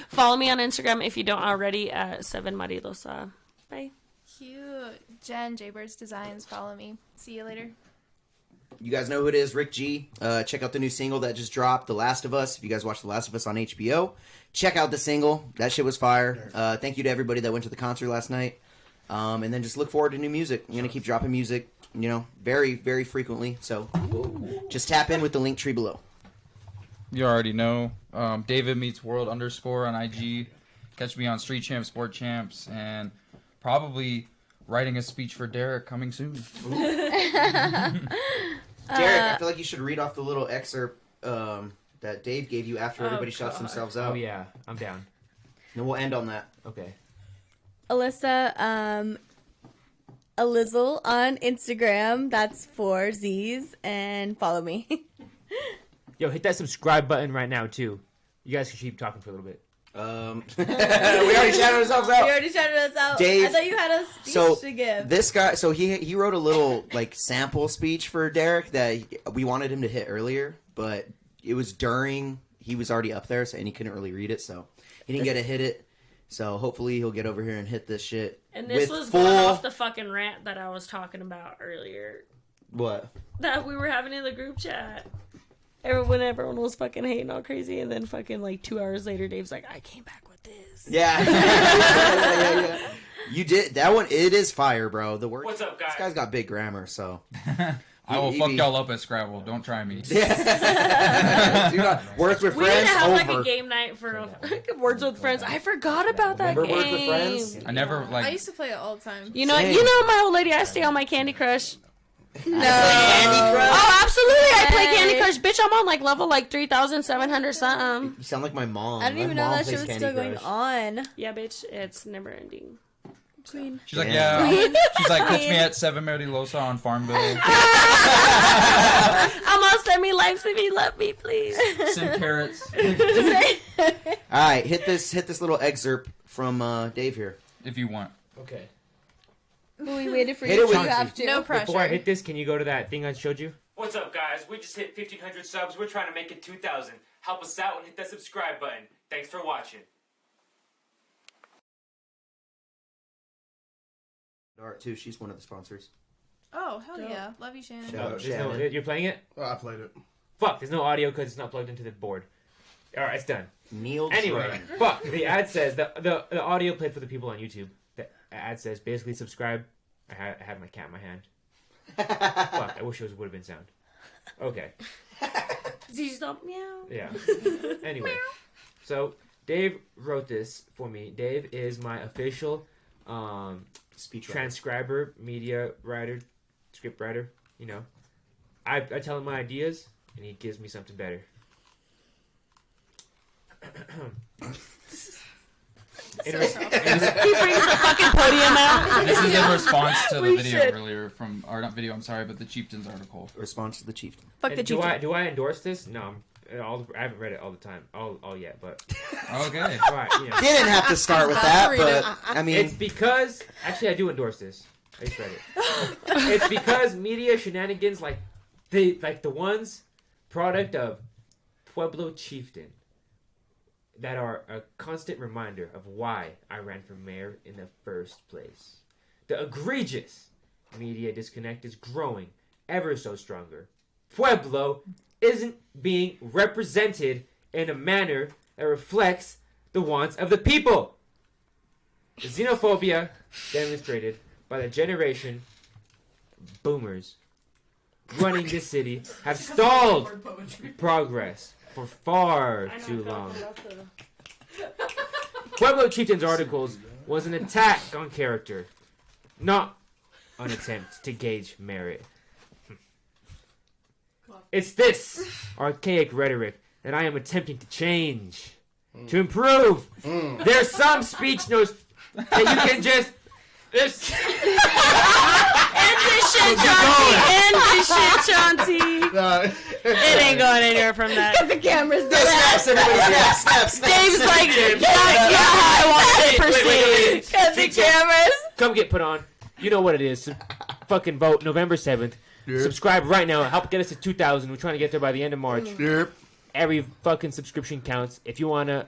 Speaker 3: Follow me on Instagram if you don't already at 7maridosa. Bye.
Speaker 6: Cute. Jen, Jaybirds Designs. Follow me. See you later.
Speaker 5: You guys know who it is, Rick G. Check out the new single that just dropped, The Last of Us. If you guys watched The Last of Us on HBO, check out the single. That shit was fire. Thank you to everybody that went to the concert last night. And then just look forward to new music. I'm going to keep dropping music, very, very frequently. So just tap in with the link tree below.
Speaker 8: You already know. David meets world _on IG. Catch me on Street Champs, Sport Champs, and probably writing a speech for Deryk coming soon.
Speaker 5: Deryk, I feel like you should read off the little excerpt that Dave gave you after everybody shouts
Speaker 3: God.
Speaker 5: themselves out.
Speaker 2: Oh yeah, I'm down.
Speaker 5: And we'll end on that.
Speaker 2: Okay.
Speaker 4: Alyssa, Alizzle on Instagram. That's 4 Z's, and follow me.
Speaker 2: Yo, hit that subscribe button right now too. You guys can keep talking for a little bit.
Speaker 5: We already shouted ourselves
Speaker 4: We
Speaker 5: out.
Speaker 4: already shouted us out.
Speaker 5: Dave,
Speaker 4: I thought you had a speech
Speaker 5: So
Speaker 4: to give.
Speaker 5: this guy, so he wrote a little like sample speech for Deryk that we wanted him to hit earlier, but it was during he was already up there, and he couldn't really read it, so he didn't get to hit it. So hopefully he'll get over here and hit this shit.
Speaker 3: And this
Speaker 5: with
Speaker 3: was
Speaker 5: full
Speaker 3: going off the fucking rant that I was talking about earlier.
Speaker 5: what?
Speaker 3: That we were having in the group chat. When everyone was fucking hating all crazy, and then fucking like 2 hours later, Dave's like, I came back with this.
Speaker 5: Yeah. Yeah. You did that one. It is fire, bro. The word.
Speaker 2: What's up, guys?
Speaker 5: This guy's got big grammar, so.
Speaker 8: I will
Speaker 5: He-
Speaker 8: fuck
Speaker 5: he-
Speaker 8: y'all up at Scrabble. Don't try me.
Speaker 5: Yeah. Dude, words with
Speaker 3: We need to
Speaker 5: friends
Speaker 3: have like
Speaker 5: over.
Speaker 3: a game night for Words with Friends. I forgot about that
Speaker 5: Remember
Speaker 3: game.
Speaker 5: Words with Friends?
Speaker 8: I never
Speaker 6: I
Speaker 8: like.
Speaker 6: used to play it all the time.
Speaker 3: You know,
Speaker 5: Same.
Speaker 3: my old lady. I stay on my Candy Crush.
Speaker 4: No.
Speaker 5: Candy Crush.
Speaker 3: Oh, absolutely! I play
Speaker 4: Hey.
Speaker 3: Candy Crush, bitch. I'm on like level like 3,700 something.
Speaker 5: You sound like my mom.
Speaker 4: I didn't
Speaker 5: My
Speaker 4: even know
Speaker 5: mom
Speaker 4: that shit
Speaker 5: plays
Speaker 4: was
Speaker 5: Candy
Speaker 4: still going
Speaker 5: Crush.
Speaker 4: on.
Speaker 3: Yeah, bitch. It's never ending.
Speaker 4: Queen.
Speaker 8: She's like,
Speaker 5: Damn.
Speaker 8: yeah. She's like, catch me at 7 Marilosa on Farmville.
Speaker 3: Almost send me lives if you love me, please.
Speaker 8: Send carrots
Speaker 5: All right, hit this little excerpt from Dave here.
Speaker 8: if you want.
Speaker 2: Okay.
Speaker 4: We waited for
Speaker 5: Hit
Speaker 4: you,
Speaker 5: it with-
Speaker 4: so you have to.
Speaker 6: No pressure.
Speaker 2: Before I hit this, can you go to that thing I showed you? What's up, guys? We just hit 1,500 subs. We're trying to make it 2,000. Help us out and hit that subscribe button. Thanks for watching.
Speaker 5: Art too. She's one of the sponsors.
Speaker 6: Oh, hell yeah. Love you, Shannon.
Speaker 5: Shout out
Speaker 2: There's no,
Speaker 5: Shannon.
Speaker 2: you're playing it?
Speaker 1: Oh, I played it.
Speaker 2: Fuck, there's no audio because it's not plugged into the board. Alright, it's done.
Speaker 5: Neil.
Speaker 2: Anyway,
Speaker 5: Tran.
Speaker 2: fuck. The ad says the audio played for the people on YouTube. The ad says basically subscribe. I have my cat in my hand. Fuck, I wish it would have been sound. Okay.
Speaker 3: Did you stop meow?
Speaker 2: Yeah. Anyway, so Dave wrote this for me. Dave is my official
Speaker 5: Speech
Speaker 2: transcriber, media writer, script writer. You know, I tell him my ideas, and he gives me something better.
Speaker 3: He brings the fucking podium out.
Speaker 8: This is in response to the
Speaker 4: We
Speaker 8: video
Speaker 4: should.
Speaker 8: earlier from, or not video, I'm sorry, but the Chieftain's article.
Speaker 5: Response to the Chieftain.
Speaker 4: Fuck the
Speaker 2: do
Speaker 4: Chieftain.
Speaker 2: I endorse this? No, I haven't read it all the time, all yet, but
Speaker 8: Okay.
Speaker 2: right, you know.
Speaker 5: Didn't have to start with that,
Speaker 6: Read it.
Speaker 5: but I mean,
Speaker 2: It's because actually I do endorse this. I just read it. It's because media shenanigans like the ones product of Pueblo Chieftain that are a constant reminder of why I ran for mayor in the first place. The egregious media disconnect is growing ever so stronger Pueblo isn't being represented in a manner that reflects the wants of the people. The xenophobia demonstrated by the generation boomers running this city have stalled progress for far too long. Pueblo Chieftain's articles was an attack on character, not an attempt to gauge merit. It's this archaic rhetoric that I am attempting to change, to improve. There's some speech notes that you can just...
Speaker 3: End this shit, Chauncey. It ain't going anywhere from that.
Speaker 4: The cameras do
Speaker 5: Snaps, everybody snaps.
Speaker 3: Dave's like, that's not how I want it perceived.
Speaker 4: Cut the cameras.
Speaker 2: Come get put on. You know what it is. Fucking vote November 7th.
Speaker 1: Yep.
Speaker 2: Subscribe right now. Help get us to 2,000. We're trying to get there by the end of March.
Speaker 1: Yep.
Speaker 2: Every fucking subscription counts. If you want to